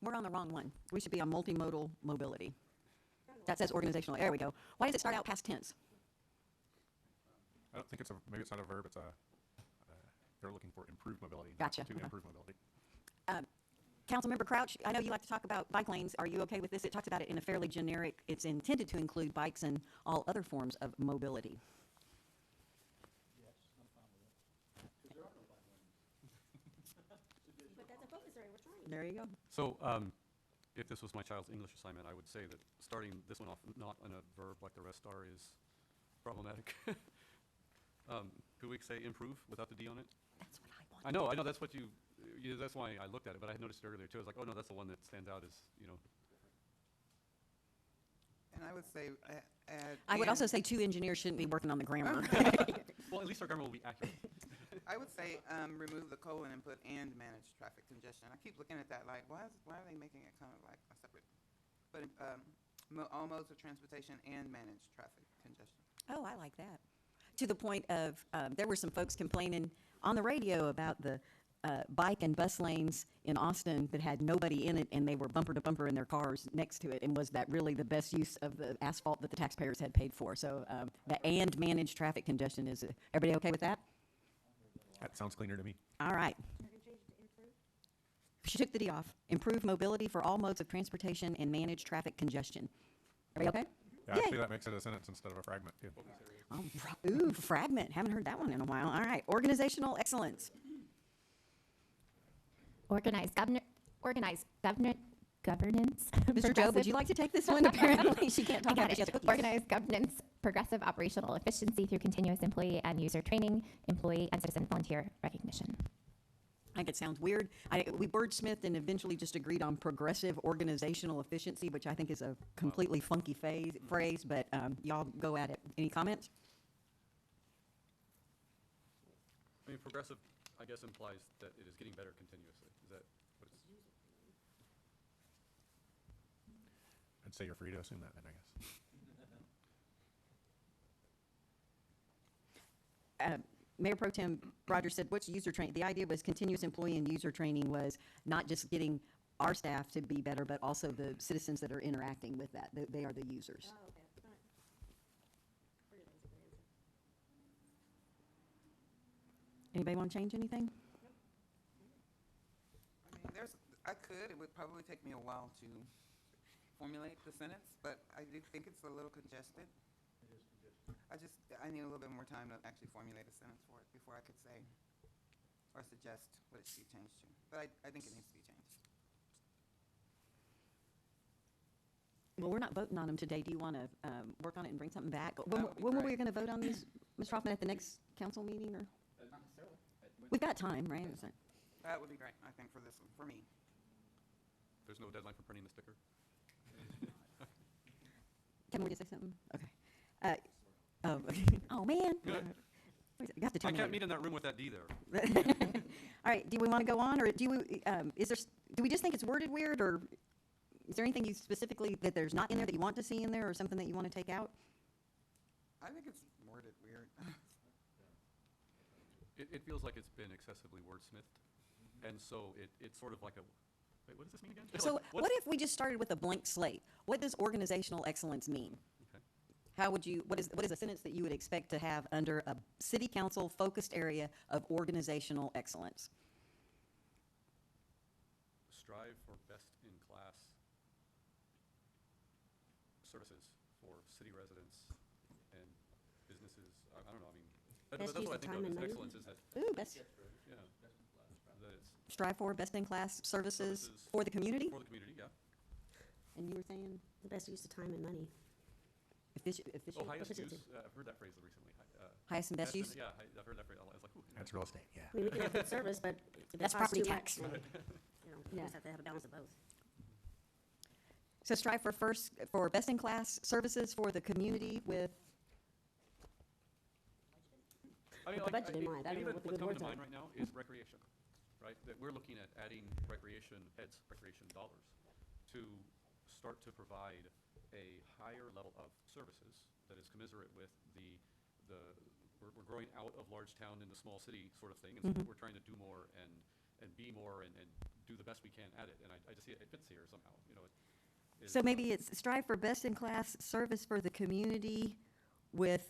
We're on the wrong one. We should be on multimodal mobility. That says organizational. There we go. Why does it start out past tense? I don't think maybe it's not a verb, it's they're looking for improved mobility. Gotcha. To improve mobility. Councilmember Crouch, I know you like to talk about bike lanes. Are you okay with this? It talks about it in a fairly generic, it's intended to include bikes and all other forms of mobility. But that's a focus area, we're trying. There you go. So, if this was my child's English assignment, I would say that starting this one off not in a verb like the rest are is problematic. Could we say improve without the D on it? That's what I want. I know, that's what that's why I looked at it, but I had noticed it earlier too. I was like, oh no, that's the one that stands out as, And I would say add. I would and- also say two engineers shouldn't be working on the grammar. Well, at least our grammar will be accurate. I would say remove the colon and put and manage traffic congestion. I keep looking at that like, why are they making it kind of like a separate? But all modes of transportation and manage traffic congestion. Oh, I like that. To the point of, there were some folks complaining on the radio about the bike and bus lanes in Austin that had nobody in it, and they were bumper to bumper in their cars next to it, and was that really the best use of the asphalt that the taxpayers had paid for? So and managed traffic congestion, is everybody okay with that? That sounds cleaner to me. All right. She took the D off. Improve mobility for all modes of transportation and manage traffic congestion. Everybody okay? Yeah, actually, that makes it a sentence instead of a fragment, too. Oh, ooh, fragment. Haven't heard that one in a while. All right. Organizational excellence. Organized governance. Mr. Joe, would you like to take this one? Apparently, she can't talk I got about it. She has it. cookies. Organized governance, progressive operational efficiency through continuous employee and user training, employee and citizen volunteer recognition. I think it sounds weird. We wordsmithed and eventually just agreed on progressive organizational efficiency, which I think is a completely funky phrase, but y'all go at it. Any comments? I mean, progressive, I guess, implies that it is getting better continuously. Is that what it's? I'd say you're free to assume that, then, I guess. Mayor Pro Tem Rogers said, what's user training? The idea was continuous employee and user training was not just getting our staff to be better, but also the citizens that are interacting with that. They are the users. Oh, okay. All right. Pretty basic answer. Anybody want to change anything? I mean, it would probably take me a while to formulate the sentence, but I do think it's a little congested. I need a little bit more time to actually formulate a sentence for it before I could say or suggest what it should be changed to. But I think it needs to be changed. Well, we're not voting on them today. Do you want to work on it and bring something back? That would be When were we great. going to vote on these, Ms. Hoffman, at the next council meeting? Or Not necessarily. we've got time, right? Is that- That would be great, I think, for this one, for me. There's no deadline for printing the sticker? Kevin, would you say something? Okay. Oh, man. Good. You have to I tell me can't later. meet in that room with that D there. All right, do we want to go on, or do we just think it's worded weird, or is there anything you specifically that there's not in there that you want to see in there, or something that you want to take out? I think it's worded weird. It feels like it's been excessively wordsmithed, and so it's sort of like a, wait, what does this mean again? So Like, what if we just started with a blank slate? What does organizational excellence mean? Okay. How would you, what is a sentence that you would expect to have under a city council focused area of organizational excellence? Strive for best-in-class services for city residents and businesses. I don't know, I mean, Best that's use what I of think time of and as money? excellence is that, Ooh, best, yeah, that it's strive for best-in-class services Services. for the community? for the community, yeah. And you were saying The best use of time and money. efficient, Oh, highest efficiency. use, I've heard that phrase recently. Highest and best use? Yeah, I've heard that phrase, I was like, ooh. That's real estate, yeah. I mean, we can have good service, but if it That's costs property too tax. much, then, we Yeah. just have to have a balance of both. So strive for best-in-class services for the community with, I mean, With the like, budget in mind, I don't know even what the what's good coming to words mind right now is recreation, right? That we're looking at adding recreation heads, recreation dollars to start to provide a higher level of services that is commensurate with we're growing out of large town into small city sort of thing, and so we're trying to do more and be more and do the best we can at it, and I just see it fits here somehow, you know. so maybe it's strive for best-in-class service for the community with,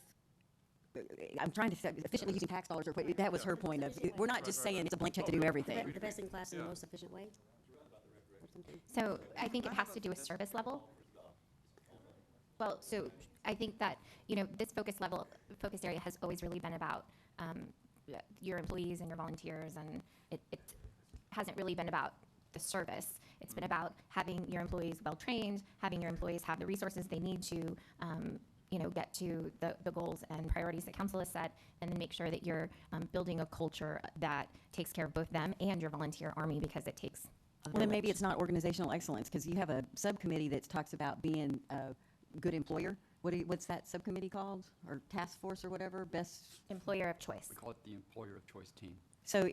I'm trying to say efficiently using tax dollars, or what, that was her point of, we're not just saying it's a blank check to do everything. The best in class in the Yeah. most efficient way? Or something. So I think it has to do with service level. Well, so I think that, this focus area has always really been about your employees and your volunteers, and it hasn't really been about the service. It's been about having your employees well-trained, having your employees have the resources they need to, get to the goals and priorities that council has set, and then make sure that you're building a culture that takes care of both them and your volunteer army, because it takes a Well, then maybe village. it's not organizational excellence, because you have a subcommittee that talks about being a good employer. What's that subcommittee called, or task force or whatever, best? Employer of choice. We call it the employer of choice team. So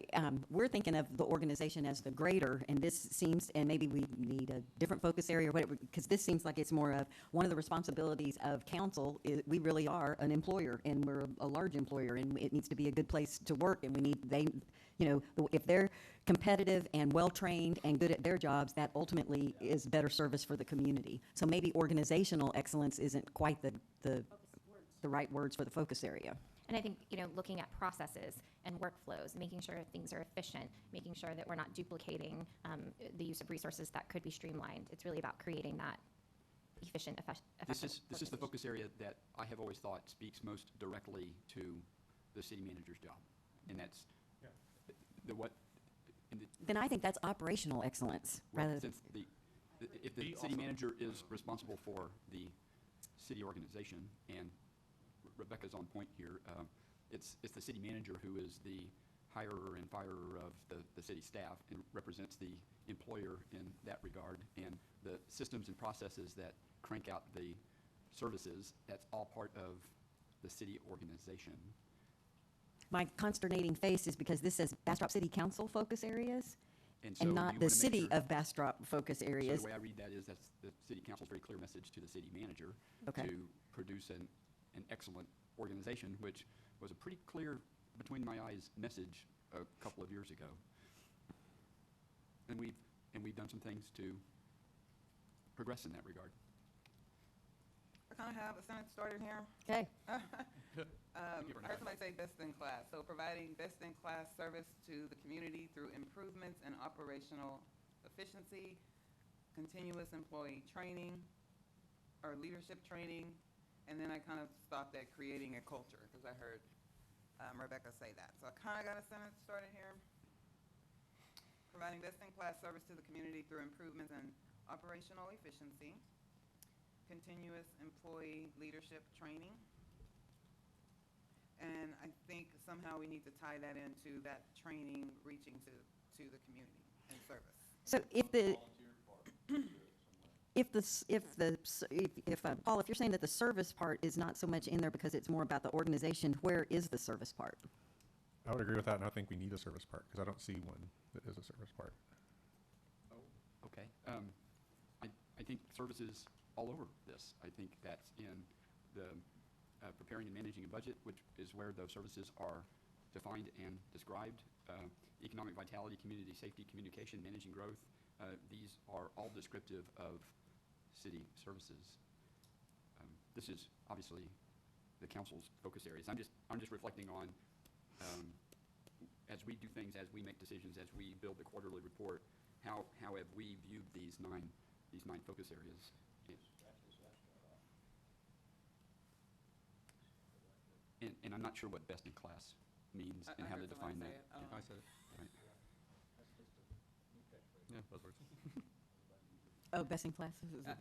we're thinking of the organization as the greater, and this seems, and maybe we need a different focus area or whatever, because this seems like it's more of one of the responsibilities of council. We really are an employer, and we're a large employer, and it needs to be a good place to work, and You know, if they're competitive and well-trained and good at their jobs, that ultimately is better service for the community. So maybe organizational excellence isn't quite the right words for the focus area. And I think, you know, looking at processes and workflows, making sure things are efficient, making sure that we're not duplicating the use of resources that could be streamlined. It's really about creating that efficient, effective. This is the focus area that I have always thought speaks most directly to the city manager's job. And that's the what. Then I think that's operational excellence, rather than. Since if the city manager is responsible for the city organization, and Rebecca's on point here, it's the city manager who is the hirer and firer of the city staff and represents the employer in that regard, and the systems and processes that crank out the services, that's all part of the city organization. My consternating face is because this says Bastrop City Council focus areas, And so and you not wanna the make city sure- of Bastrop focus areas. So the way I read that is that's the city council's very clear message to the city manager Okay. to produce an excellent organization, which was a pretty clear, between my eyes message a couple of years ago. And we've done some things to progress in that regard. I kind of have a sentence started here. Okay. Give her I heard an somebody say best in class. So providing best in class service to the community through improvements in operational efficiency, continuous employee training, or leadership training, and then I kind of stopped at creating a culture, because I heard Rebecca say that. So I kind of got a sentence started here. Providing best in class service to the community through improvements in operational efficiency, continuous employee leadership training. And I think somehow we need to tie that into that training reaching to the community and service. So Paul, if you're saying that the service part is not so much in there because it's more about the organization, where is the service part? I would agree with that, and I think we need a service part, because I don't see one that is a service part. Okay. I think services all over this. I think that's in the preparing and managing a budget, which is where those services are defined and described. Economic vitality, community safety, communication, managing growth. These are all descriptive of city services. This is obviously the council's focus areas. I'm just reflecting on as we do things, as we make decisions, as we build the quarterly report, how have we viewed these nine focus areas? And I'm not sure what best in class means and how to heard define somebody that. say it. I said it. Right. Yeah, buzzwords. Oh, best in class?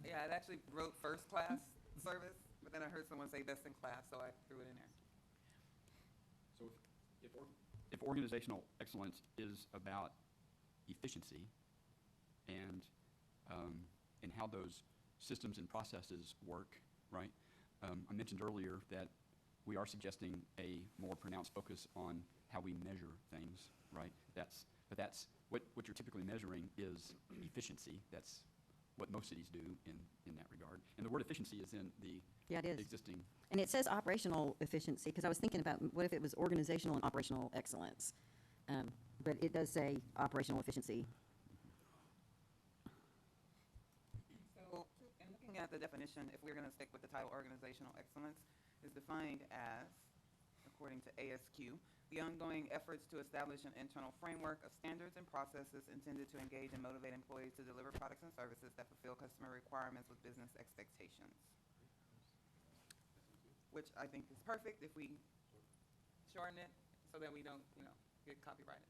Yeah, I actually wrote first class service, but then I heard someone say best in class, so I threw it in there. So if organizational excellence is about efficiency and how those systems and processes work, right? I mentioned earlier that we are suggesting a more pronounced focus on how we measure things, right? But that's what you're typically measuring is efficiency. That's what most cities do in that regard. And the word efficiency is in the Yeah, it is. existing. And it says operational efficiency, because I was thinking about what if it was organizational and operational excellence? But it does say operational efficiency. So, in looking at the definition, if we're going to stick with the title organizational excellence, is defined as, according to ASQ, the ongoing efforts to establish an internal framework of standards and processes intended to engage and motivate employees to deliver products and services that fulfill customer requirements with business expectations. Which I think is perfect if we shorten it so that we don't, get copyrighted.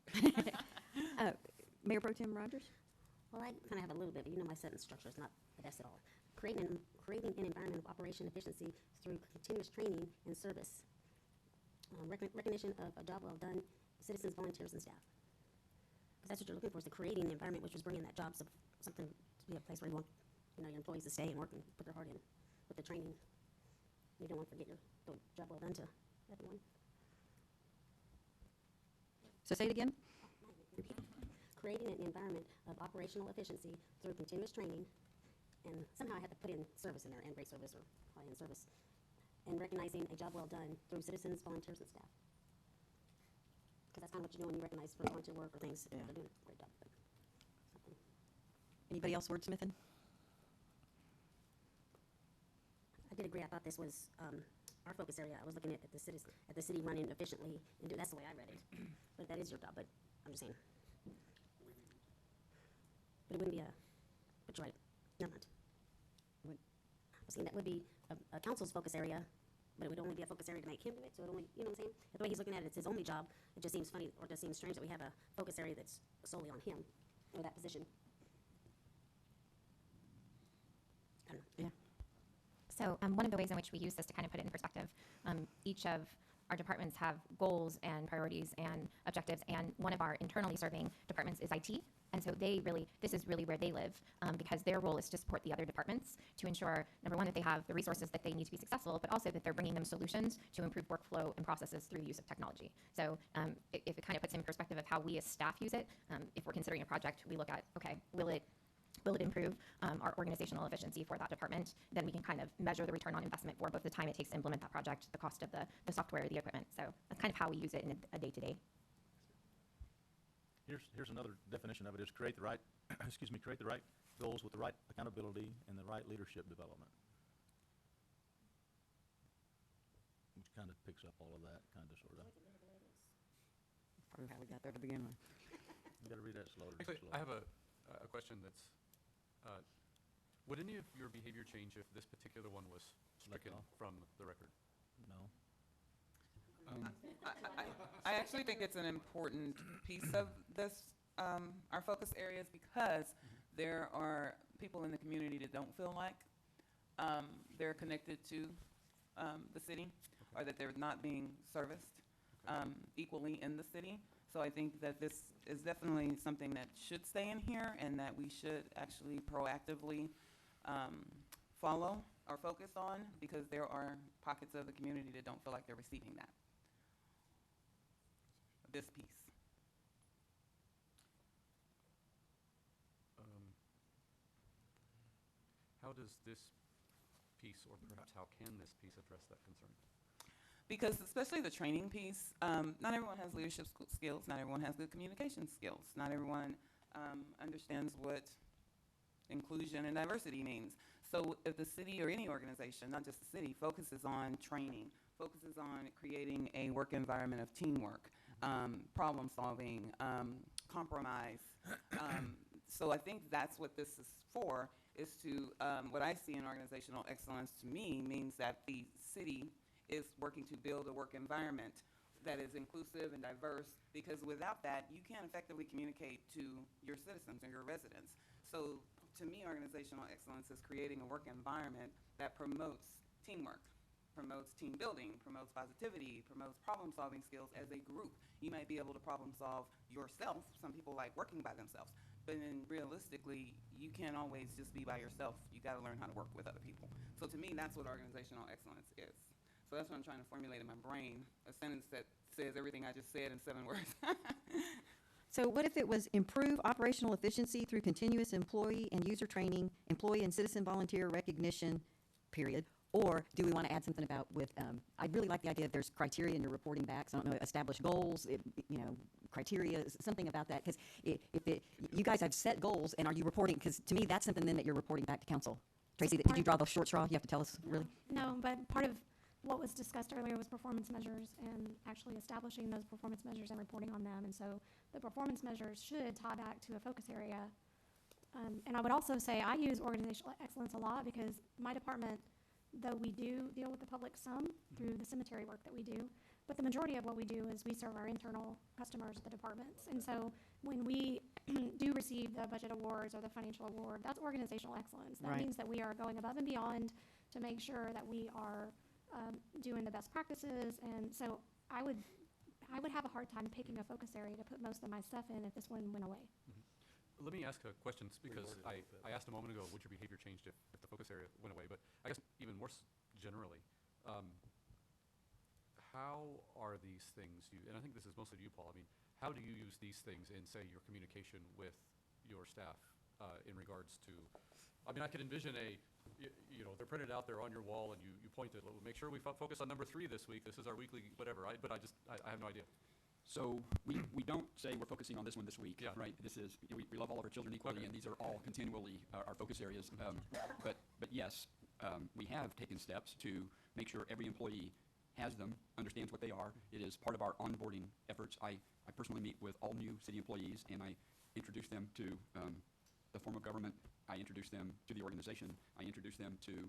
Mayor Pro Tem Rogers? Well, I kind of have a little bit, but my sentence structure is not the best at all. Creating an environment of operation efficiency through continuous training and service. Recognition of a job well done, citizens, volunteers, and staff. Because that's what you're looking for, is the creating the environment which is bringing that job, something to be a place where you want, your employees to stay and work and put their heart in with the training. You don't want to forget the job well done to everyone. So say it again? Creating an environment of operational efficiency through continuous training, and somehow I had to put in service in there, and great service or high-end service, and recognizing a job well done through citizens, volunteers, and staff. Because that's kind of what you do when you recognize for volunteer work or things. Yeah. They're doing a great job. But something. Anybody else wordsmithing? I did agree. I thought this was our focus area. I was looking at the city running efficiently, and that's the way I read it. But that is your job. But I'm just saying. But it wouldn't be a. But you're right. Never mind. What? I was saying that would be a council's focus area, but it would only be a focus area to make him do it. So it only, you know what I'm saying? The way he's looking at it, it's his only job. It just seems funny, or it just seems strange that we have a focus area that's solely on him or that position. I don't know. Yeah. So one of the ways in which we use this to kind of put it in perspective, each of our departments have goals and priorities and objectives, and one of our internally serving departments is IT. And so this is really where they live, because their role is to support the other departments to ensure, number one, that they have the resources that they need to be successful, but also that they're bringing them solutions to improve workflow and processes through the use of technology. So if it kind of puts in perspective of how we as staff use it, if we're considering a project, we look at, okay, will it improve our organizational efficiency for that department? Then we can kind of measure the return on investment for both the time it takes to implement that project, the cost of the software, the equipment. So that's kind of how we use it in a day-to-day. Here's another definition of it, is create the right, create the right goals with the right accountability and the right leadership development. Which kind of picks up all of that, kind of, sort of. Probably how we got there to begin with. You gotta read that slower. Actually, I have a question that's, would any of your behavior change if this particular one was stricken from the record? No. I actually think it's an important piece of this, our focus areas, because there are people in the community that don't feel like they're connected to the city, or that they're not being serviced equally in the city. So I think that this is definitely something that should stay in here, and that we should actually proactively follow or focus on, because there are pockets of the community that don't feel like they're receiving that. This piece. How does this piece, or perhaps how can this piece address that concern? Because especially the training piece, not everyone has leadership skills, not everyone has good communication skills, not everyone understands what inclusion and diversity means. So if the city or any organization, not just the city, focuses on training, focuses on creating a work environment of teamwork, problem solving, compromise. So I think that's what this is for, is to, what I see in organizational excellence to me means that the city is working to build a work environment that is inclusive and diverse, because without that, you can't effectively communicate to your citizens or your residents. So to me, organizational excellence is creating a work environment that promotes teamwork, promotes team building, promotes positivity, promotes problem-solving skills as a group. You might be able to problem solve yourself. Some people like working by themselves. But then realistically, you can't always just be by yourself. You got to learn how to work with other people. So to me, that's what organizational excellence is. So that's what I'm trying to formulate in my brain, a sentence that says everything I just said in 7 words. So what if it was improve operational efficiency through continuous employee and user training, employee and citizen volunteer recognition, period? Or do we want to add something about with, I really like the idea that there's criteria and you're reporting back, so I don't know, establish goals, criteria, something about that, because you guys have set goals, and are you reporting, because to me, that's something then that you're reporting back to council. Tracy, did you draw the short straw? You have to tell us, really? No, but part of what was discussed earlier was performance measures, and actually establishing those performance measures and reporting on them. And so the performance measures should tie back to a focus area. And I would also say I use organizational excellence a lot, because my department, though we do deal with the public some through the cemetery work that we do, but the majority of what we do is we serve our internal customers, the departments. And so when we do receive the budget awards or the financial award, that's organizational excellence. That Right. means that we are going above and beyond to make sure that we are doing the best practices. And so I would have a hard time picking a focus area to put most of my stuff in if this one went away. Let me ask a question, because I asked a moment ago, would your behavior change if the focus area went away? But I guess even more generally, how are these things and I think this is mostly to you, Paul, I mean, how do you use these things in, say, your communication with your staff in regards to, I mean, I could envision they're printed out there on your wall, and you point to, make sure we focus on number 3 this week, this is our weekly whatever, but I have no idea. So we don't say we're focusing on this one this week, Yeah. right? This is, we love all of our children equally, Okay. and these are all continually our focus areas. But yes, we have taken steps to make sure every employee has them, understands what they are. It is part of our onboarding efforts. I personally meet with all new city employees, and I introduce them to the form of government. I introduce them to the organization. I introduce them to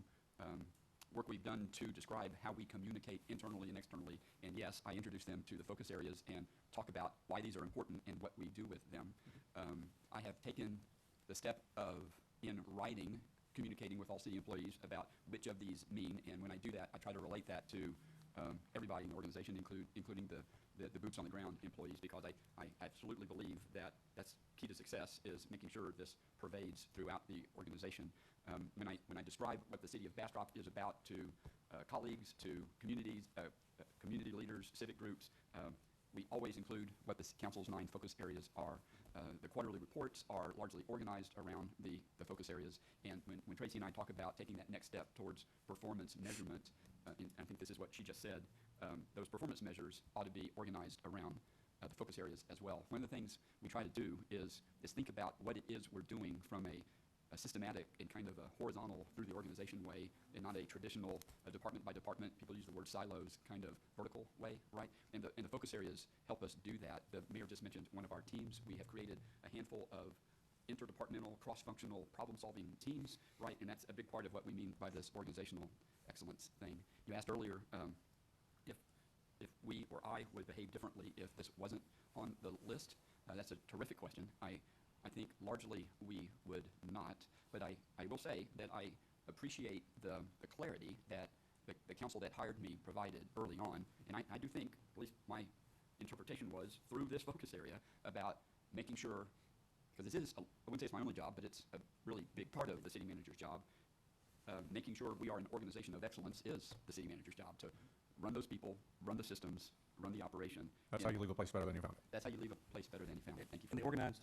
work we've done to describe how we communicate internally and externally. And yes, I introduce them to the focus areas and talk about why these are important and what we do with them. I have taken the step of, in writing, communicating with all city employees about which of these mean. And when I do that, I try to relate that to everybody in the organization, including the boots on the ground employees, because I absolutely believe that that's key to success, is making sure this pervades throughout the organization. When I describe what the city of Bastrop is about to colleagues, to communities, community leaders, civic groups, we always include what the council's 9 focus areas are. The quarterly reports are largely organized around the focus areas, and when Tracy and I talk about taking that next step towards performance measurement, and I think this is what she just said, those performance measures ought to be organized around the focus areas as well. One of the things we try to do is think about what it is we're doing from a systematic and kind of a horizontal through the organization way, and not a traditional department by department, people use the word silos, kind of vertical way, right? And the focus areas help us do that. The mayor just mentioned one of our teams. We have created a handful of interdepartmental, cross-functional problem-solving teams, right? And that's a big part of what we mean by this organizational excellence thing. You asked earlier if we or I would behave differently if this wasn't on the list. That's a terrific question. I think largely we would not, but I will say that I appreciate the clarity that the council that hired me provided early on, and I do think, at least my interpretation was, through this focus area, about making sure, because this is, I wouldn't say it's my only job, but it's a really big part of the city manager's job, making sure we are an organization of excellence is the city manager's job, to run those people, run the systems, run the operation. That's how you leave a place better than you found it. That's how you leave a place better than you found it. Thank you for And the that. organized,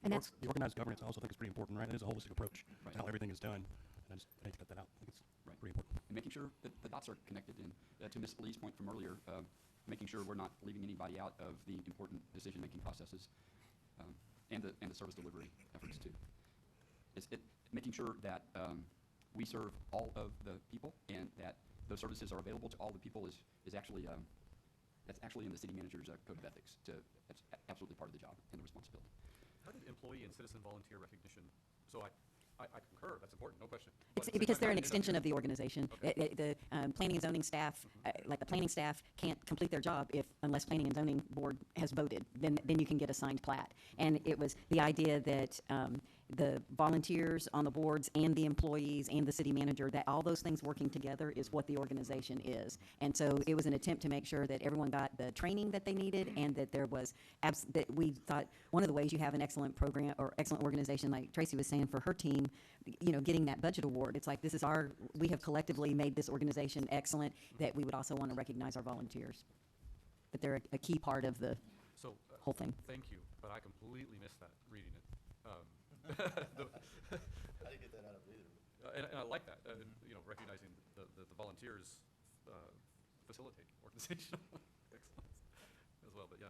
And that's- the organized governance, I also think is pretty important, right? It is a holistic approach Right. to how everything is done. And I just hate to cut that out. I think it's Right. pretty important. And making sure that the dots are connected, and to Ms. Lee's point from earlier, making sure we're not leaving anybody out of the important decision-making processes, and the service delivery efforts too. Making sure that we serve all of the people, and that those services are available to all the people is actually that's actually in the city manager's code of ethics. That's absolutely part of the job and the responsibility. How did employee and citizen volunteer recognition, so I concur, that's important, no question. It's But because they're an how did it extension appear? of the organization. Okay. The planning and zoning staff, like the planning staff, can't complete their job unless planning and zoning board has voted. Then you can get a signed plat. And it was the idea that the volunteers on the boards and the employees and the city manager, that all those things working together is what the organization is. And so it was an attempt to make sure that everyone got the training that they needed, and that there was that we thought one of the ways you have an excellent program or excellent organization, like Tracy was saying for her team, getting that budget award. It's like, we have collectively made this organization excellent, that we would also want to recognize our volunteers. That they're a key part of the So, whole thing. thank you, but I completely missed that reading it. I didn't get that out of it either. And I like that, recognizing the volunteers facilitate organizational excellence as well, but yeah.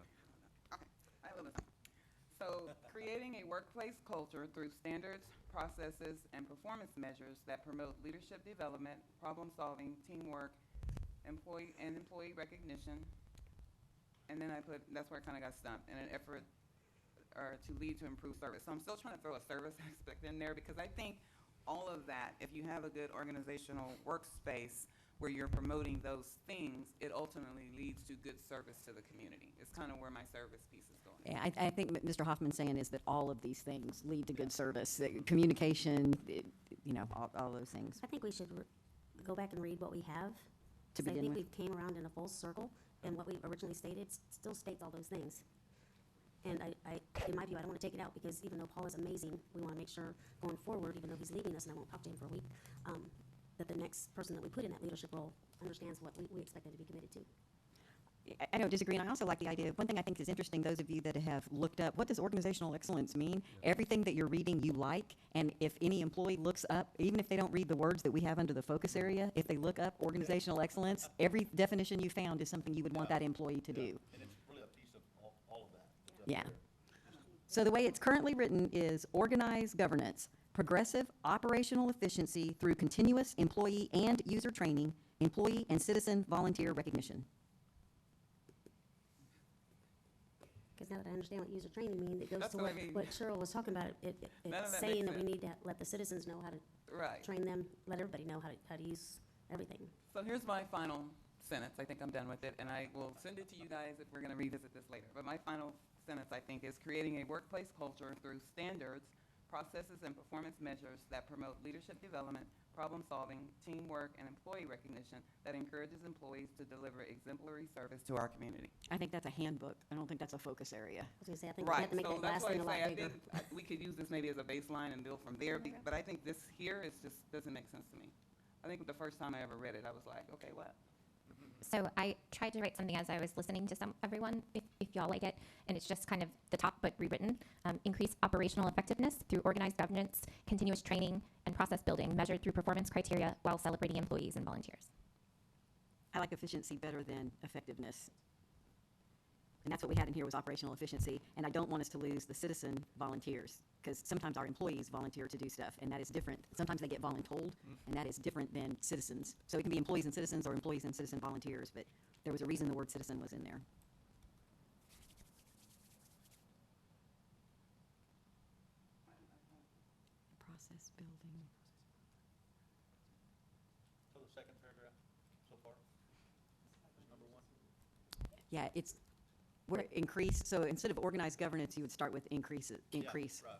Okay, I will listen. So, creating a workplace culture through standards, processes, and performance measures that promote leadership development, problem-solving, teamwork, employee recognition. And then that's where I kind of got stumped, in an effort to lead to improved service. So I'm still trying to throw a service aspect in there, because I think all of that, if you have a good organizational workspace where you're promoting those things, it ultimately leads to good service to the community. It's kind of where my service piece is going. Yeah, I think what Mr. Hoffman's saying is that all of these things lead to good service, communication, all those things. I think we should go back and read what we have. To 'cause I begin think with. we came around in a full circle, and what we originally stated still states all those things. And in my view, I don't want to take it out, because even though Paul is amazing, we want to make sure going forward, even though he's leaving us and I won't talk to him for a week, that the next person that we put in that leadership role understands what we expect them to be committed to. I don't disagree, and I also like the idea. One thing I think is interesting, those of you that have looked up, what does organizational excellence mean? Everything that you're reading you like, and if any employee looks up, even if they don't read the words that we have under the focus area, if they look up organizational excellence, every definition you found is something you would want that employee to do. And it's really a piece of Yeah. So the way it's currently written is organized governance, progressive operational efficiency through continuous employee and user training, employee and citizen volunteer recognition. Because now that I understand what user training means, it goes That's to what I mean. what Cheryl was talking about. None of It's that saying makes that we sense. need to let the citizens know how to Right. train them, let everybody know how to use everything. So here's my final sentence. I think I'm done with it, and I will send it to you guys if we're going to revisit this later. But my final sentence, I think, is creating a workplace culture through standards, processes, and performance measures that promote leadership development, problem solving, teamwork, and employee recognition that encourages employees to deliver exemplary service to our community. I think that's a handbook. I don't think that's a focus area. I was gonna say, I think we Right, have to make so that that's last why thing a lot I say I bigger. think we could use this maybe as a baseline and build from there, but I think this here is just, doesn't make sense to me. I think the first time I ever read it, I was like, okay, what? So I tried to write something as I was listening to everyone, if y'all like it, and it's just kind of the top but rewritten. Increase operational effectiveness through organized governance, continuous training, and process building measured through performance criteria while celebrating employees and volunteers. I like efficiency better than effectiveness. And that's what we had in here was operational efficiency. And I don't want us to lose the citizen volunteers, because sometimes our employees volunteer to do stuff, and that is different. Sometimes they get voluntold, and that is different than citizens. So it can be employees and citizens or employees and citizen volunteers, but there was a reason the word citizen was in there. Process building. So the second paragraph so far is number one? Yeah, it's, where increase, so instead of organized governance, you would start with increase. Right.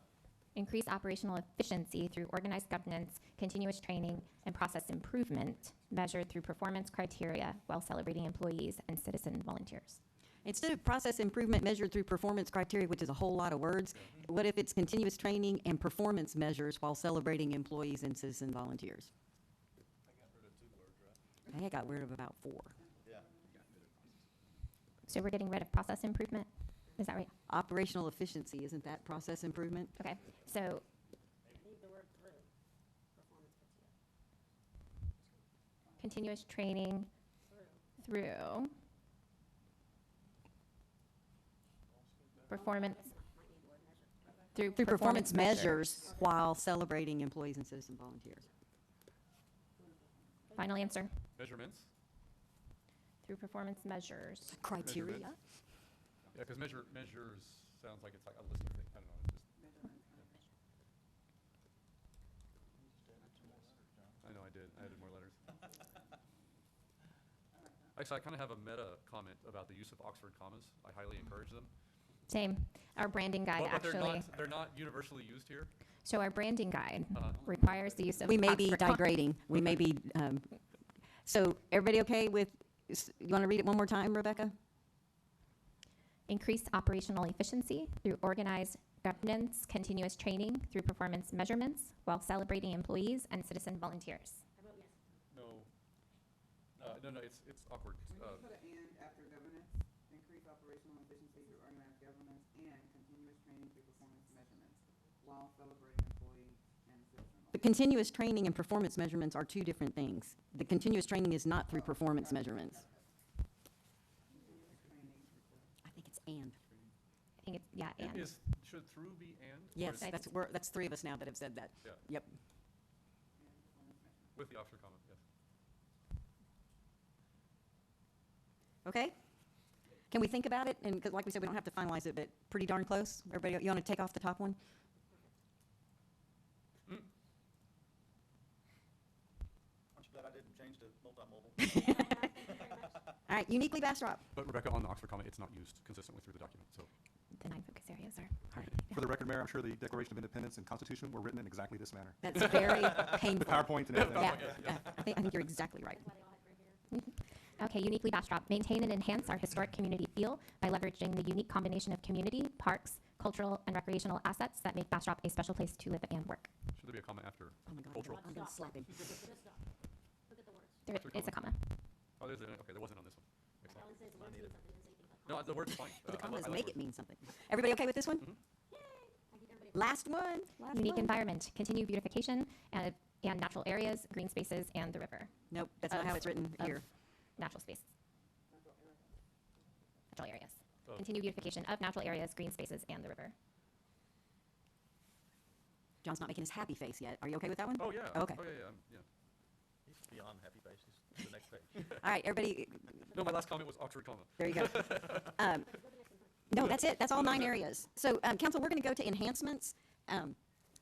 Increase operational efficiency through organized governance, continuous training, and process improvement measured through performance criteria while celebrating employees and citizen volunteers. Instead of process improvement measured through performance criteria, which is a whole lot of words, what if it's continuous training and performance measures while celebrating employees and citizen volunteers? I think I got rid of about 4. Yeah. So we're getting rid of process improvement? Is that right? Operational efficiency, isn't that process improvement? Okay, so Leave the word through, performance criteria. continuous training through performance, through Through performance measures while celebrating employees and citizen volunteers. Final answer, Measurements? through performance measures. Criteria? Measurements. Yeah, because measures sounds like it's like a list of things. I don't know. It's just, I know I did. I added more letters. Actually, I kind of have a meta comment about the use of Oxford commas. I highly encourage them. Same, our branding guide But actually. they're not universally used here. So our branding guide Uh-huh. requires the use of We may be Oxford commas. degrading, we may be, so everybody okay with, you want to read it one more time, Rebecca? Increase operational efficiency through organized governance, continuous training through performance measurements while celebrating employees and citizen volunteers. No. No, it's awkward. Put an and after governance, increase operational efficiency through organized governance and continuous training through performance measurements while celebrating employee and citizen. The continuous training and performance measurements are 2 different things. The continuous training is not through performance measurements. I think it's and. I think it's, yeah, and. Should through be and? Or Yes, is- that's 3 of us now that have said that. Yeah. Yep. With the Oxford comment, yes. Okay? Can we think about it? And 'cause like we said, we don't have to finalize it, but pretty darn close. Everybody, you want to take off the top one? Aren't you glad I didn't change to multimodal? All right, uniquely Bastrop. But Rebecca, on the Oxford comment, it's not used consistently through the document, so. The 9 focus areas are hard. For the record, Mayor, I'm sure the Declaration of Independence and Constitution were written in exactly this manner. That's very The painful. PowerPoint and everything. Yeah, I think you're exactly right. Okay, uniquely Bastrop. Maintain and enhance our historic community feel by leveraging the unique combination of community, parks, cultural, and recreational assets that make Bastrop a special place to live and work. Should there be a comment after Oh my God, cultural? I'm going to slap him. There Oxford is a comma. Oh, there's okay, there wasn't on this one. Excellent. No, the word's fine. The I commas like make the it mean something. Everybody okay with this one? Last one. Unique environment, continue beautification and natural areas, green spaces, and the river. Nope, that's not how it's written Of here. Natural space. Natural areas. Continue beautification of natural areas, green spaces, and the river. John's not making his happy face yet. Are you okay with that one? Oh, yeah. Okay. Oh, yeah, yeah. He's beyond happy faces. The next page. All right, everybody, No, my last comment was Oxford comma. there you go. No, that's it. That's all 9 areas. So, council, we're going to go to enhancements.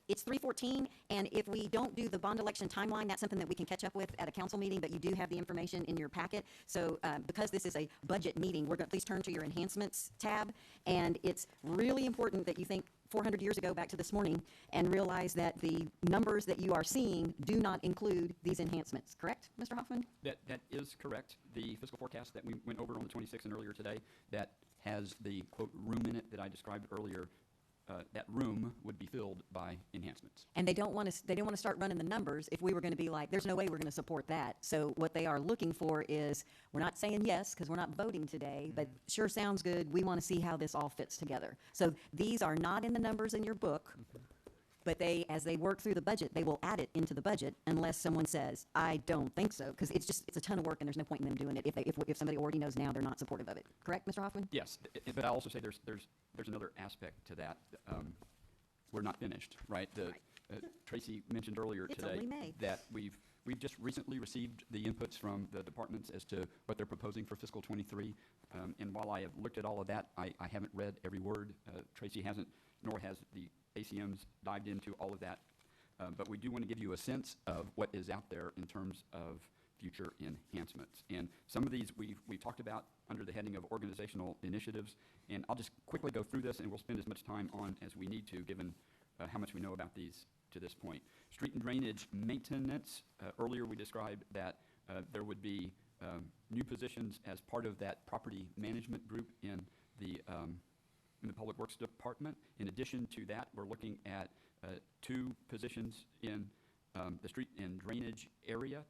It's 3:14, and if we don't do the bond election timeline, that's something that we can catch up with at a council meeting, but you do have the information in your packet. So, because this is a budget meeting, we're going to please turn to your enhancements tab, and it's really important that you think 400 years ago back to this morning and realize that the numbers that you are seeing do not include these enhancements. Correct, Mr. Hoffman? That is correct. The fiscal forecast that we went over on the 26th and earlier today, that has the, quote, room in it that I described earlier, that room would be filled by enhancements. And they don't want to start running the numbers if we were going to be like, there's no way we're going to support that. So what they are looking for is, we're not saying yes because we're not voting today, but sure sounds good. We want to see how this all fits together. So these are not in the numbers in your book, but as they work through the budget, they will add it into the budget unless someone says, I don't think so, because it's a ton of work and there's no point in them doing it if somebody already knows now they're not supportive of it. Correct, Mr. Hoffman? Yes, but I also say there's another aspect to that. We're not finished, right? Tracy mentioned earlier It's today only May. that we've just recently received the inputs from the departments as to what they're proposing for fiscal '23. And while I have looked at all of that, I haven't read every word. Tracy hasn't, nor has the ACMs dived into all of that. But we do want to give you a sense of what is out there in terms of future enhancements. And some of these we've talked about under the heading of organizational initiatives. And I'll just quickly go through this, and we'll spend as much time on as we need to, given how much we know about these to this point. Street and drainage maintenance. Earlier we described that there would be new positions as part of that property management group in the Public Works Department. In addition to that, we're looking at 2 positions in the street and drainage area.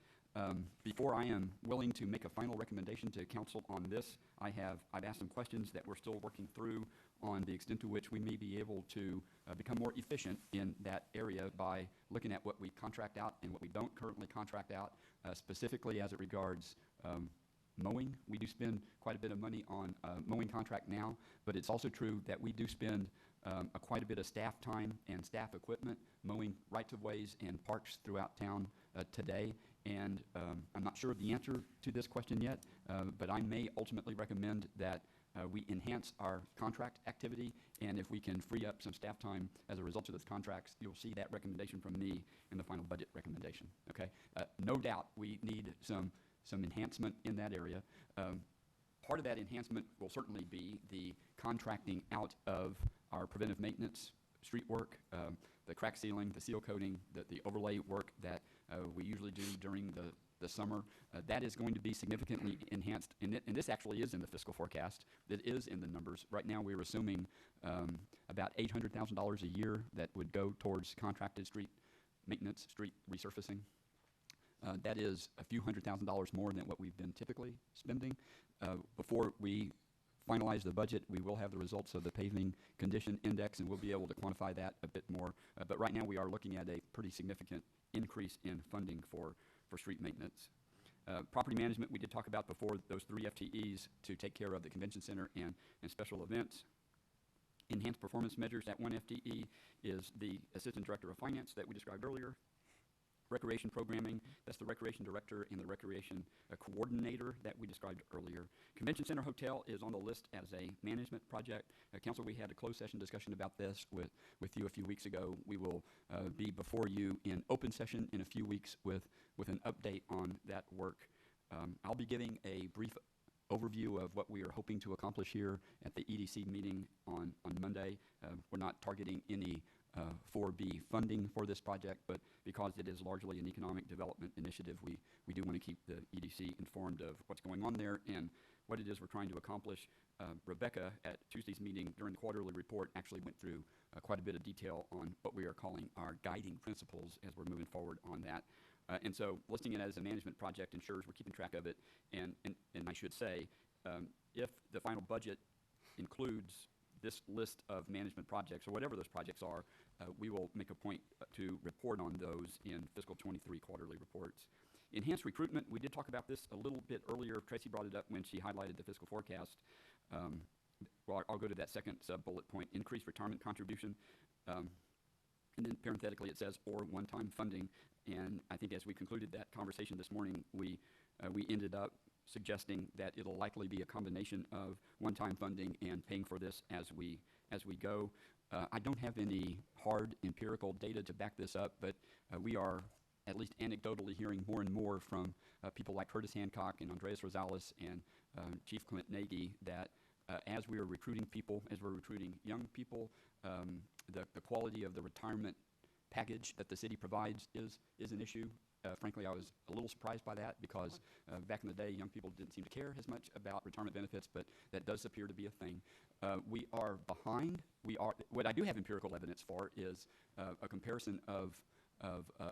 Before I am willing to make a final recommendation to council on this, I've asked some questions that we're still working through on the extent to which we may be able to become more efficient in that area by looking at what we contract out and what we don't currently contract out, specifically as it regards mowing. We do spend quite a bit of money on mowing contract now, but it's also true that we do spend quite a bit of staff time and staff equipment mowing rights-of-ways and parks throughout town today. And I'm not sure of the answer to this question yet, but I may ultimately recommend that we enhance our contract activity, and if we can free up some staff time as a result of those contracts, you'll see that recommendation from me in the final budget recommendation, okay? No doubt we need some enhancement in that area. Part of that enhancement will certainly be the contracting out of our preventive maintenance, street work, the crack sealing, the seal coating, the overlay work that we usually do during the summer. That is going to be significantly enhanced, and this actually is in the fiscal forecast. That is in the numbers. Right now we're assuming about $800,000 a year that would go towards contracted street maintenance, street resurfacing. That is a few $100,000s more than what we've been typically spending. Before we finalize the budget, we will have the results of the paving condition index, and we'll be able to quantify that a bit more. But right now we are looking at a pretty significant increase in funding for street maintenance. Property management, we did talk about before, those 3 FTEs to take care of the convention center and special events. Enhanced performance measures, that 1 FTE is the assistant director of finance that we described earlier. Recreation programming, that's the recreation director and the recreation coordinator that we described earlier. Convention Center Hotel is on the list as a management project. Council, we had a closed session discussion about this with you a few weeks ago. We will be before you in open session in a few weeks with an update on that work. I'll be giving a brief overview of what we are hoping to accomplish here at the EDC meeting on Monday. We're not targeting any 4B funding for this project, but because it is largely an economic development initiative, we do want to keep the EDC informed of what's going on there and what it is we're trying to accomplish. Rebecca at Tuesday's meeting during the quarterly report actually went through quite a bit of detail on what we are calling our guiding principles as we're moving forward on that. And so listing it as a management project ensures we're keeping track of it. And I should say, if the final budget includes this list of management projects, or whatever those projects are, we will make a point to report on those in fiscal '23 quarterly reports. Enhanced recruitment, we did talk about this a little bit earlier. Tracy brought it up when she highlighted the fiscal forecast. well, I'll go to that second bullet point, increased retirement contribution. And then parenthetically, it says, or one-time funding. And I think as we concluded that conversation this morning, we ended up suggesting that it'll likely be a combination of one-time funding and paying for this as we go. I don't have any hard empirical data to back this up, but we are at least anecdotally hearing more and more from people like Curtis Hancock and Andreas Rosales and Chief Clint Nagy that as we are recruiting people, as we're recruiting young people, the quality of the retirement package that the city provides is an issue. Frankly, I was a little surprised by that because back in the day, young people didn't seem to care as much about retirement benefits, but that does appear to be a thing. We are behind. What I do have empirical evidence for is a comparison of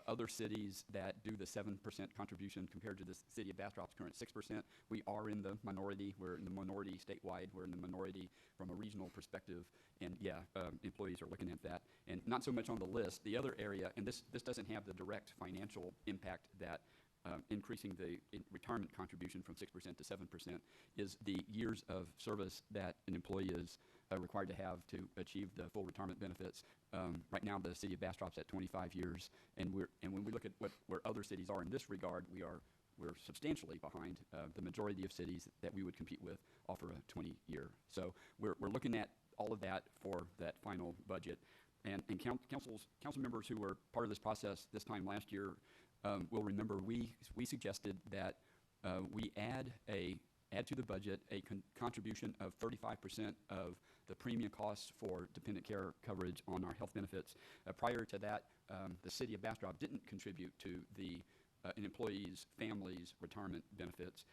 other cities that do the 7% contribution compared to the city of Bastrop's current 6%. We are in the minority. We're in the minority statewide. We're in the minority from a regional perspective. And yeah, employees are looking at that. And not so much on the list. The other area, and this doesn't have the direct financial impact that increasing the retirement contribution from 6% to 7% is the years of service that an employee is required to have to achieve the full retirement benefits. Right now, the city of Bastrop's at 25 years, and when we look at where other cities are in this regard, we're substantially behind. The majority of cities that we would compete with offer a 20-year. So we're looking at all of that for that final budget. And council members who were part of this process this time last year will remember we suggested that we add to the budget a contribution of 35% of the premium costs for dependent care coverage on our health benefits. Prior to that, the city of Bastrop didn't contribute to an employee's family's retirement benefits.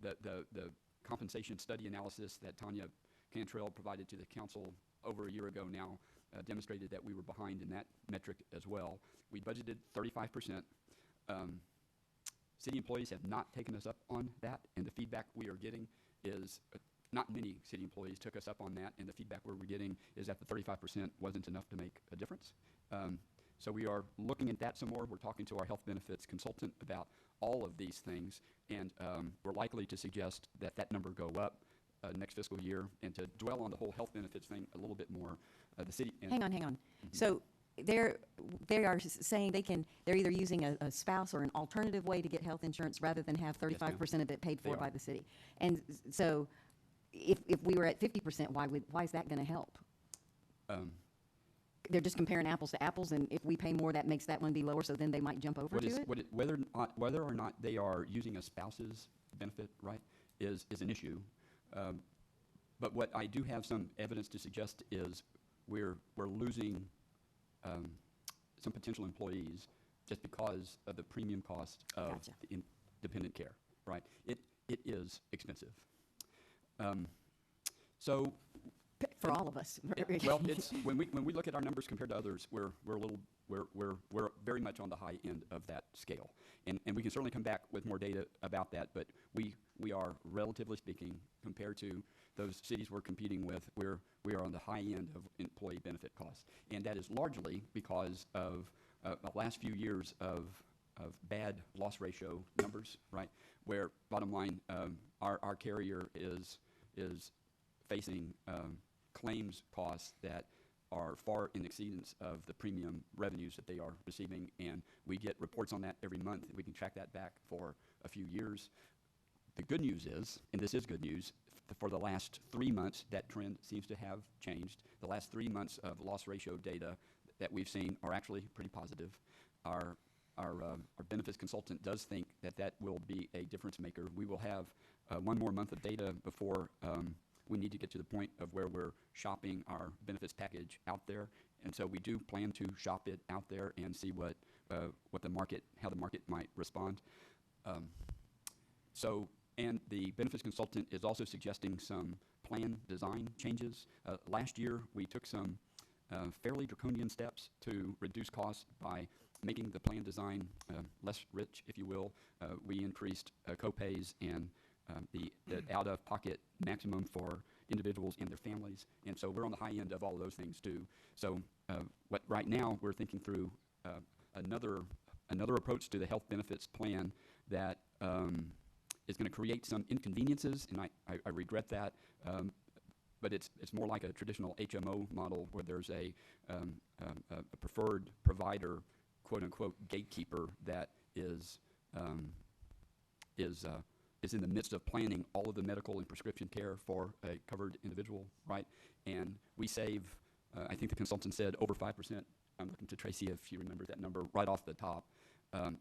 The compensation study analysis that Tanya Cantrell provided to the council over a year ago now demonstrated that we were behind in that metric as well. We budgeted 35%. City employees have not taken us up on that, and the feedback we are getting is not many city employees took us up on that, and the feedback we're getting is that the 35% wasn't enough to make a difference. So we are looking at that some more. We're talking to our health benefits consultant about all of these things, and we're likely to suggest that number go up next fiscal year. And to dwell on the whole health benefits thing a little bit more, the city... Hang on. Mm-hmm. So they are saying they're either using a spouse or an alternative way to get health insurance rather than have 35% of it paid for by the city. And so if we were at 50%, why is that going to help? They're just comparing apples to apples, and if we pay more, that makes that one be lower, so then they might jump over to it? Whether or not they are using a spouse's benefit, right, is an issue. But what I do have some evidence to suggest is we're losing some potential employees just because of the premium cost of dependent care, right? It is expensive. So for all of us. Well, it's when we look at our numbers compared to others, we're very much on the high end of that scale, and we can certainly come back with more data about that. But we are, relatively speaking, compared to those cities we're competing with, we are on the high end of employee benefit costs, and that is largely because of the last few years of bad loss ratio numbers, right? Where bottom line, our carrier is facing claims costs that are far in exceedance of the premium revenues that they are receiving, and we get reports on that every month. We can track that back for a few years. The good news is, and this is good news, for the last 3 months, that trend seems to have changed. The last 3 months of loss ratio data that we've seen are actually pretty positive. Our benefits consultant does think that will be a difference maker. We will have one more month of data before we need to get to the point of where we're shopping our benefits package out there, and so we do plan to shop it out there and see how the market might respond. And the benefits consultant is also suggesting some plan design changes. Last year, we took some fairly draconian steps to reduce costs by making the plan design less rich, if you will. We increased co-pays and the out-of-pocket maximum for individuals and their families, and so we're on the high end of all of those things too. So right now we're thinking through another approach to the health benefits plan that is going to create some inconveniences, and I regret that. but it's more like a traditional HMO model where there's a preferred provider, quote unquote, gatekeeper that is in the midst of planning all of the medical and prescription care for a covered individual, right? And we save, I think the consultant said over 5%. I'm looking to Tracy if she remembers that number right off the top.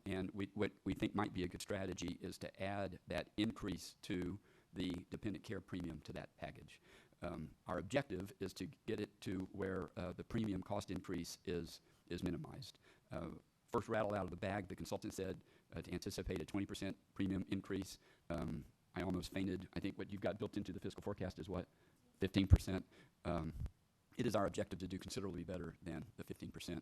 And what we think might be a good strategy is to add that increase to the dependent care premium to that package. Our objective is to get it to where the premium cost increase is minimized. First rattle out of the bag, the consultant said to anticipate a 20% premium increase. I almost fainted. I think what you've got built into the fiscal forecast is what? 15%. It is our objective to do considerably better than the 15%.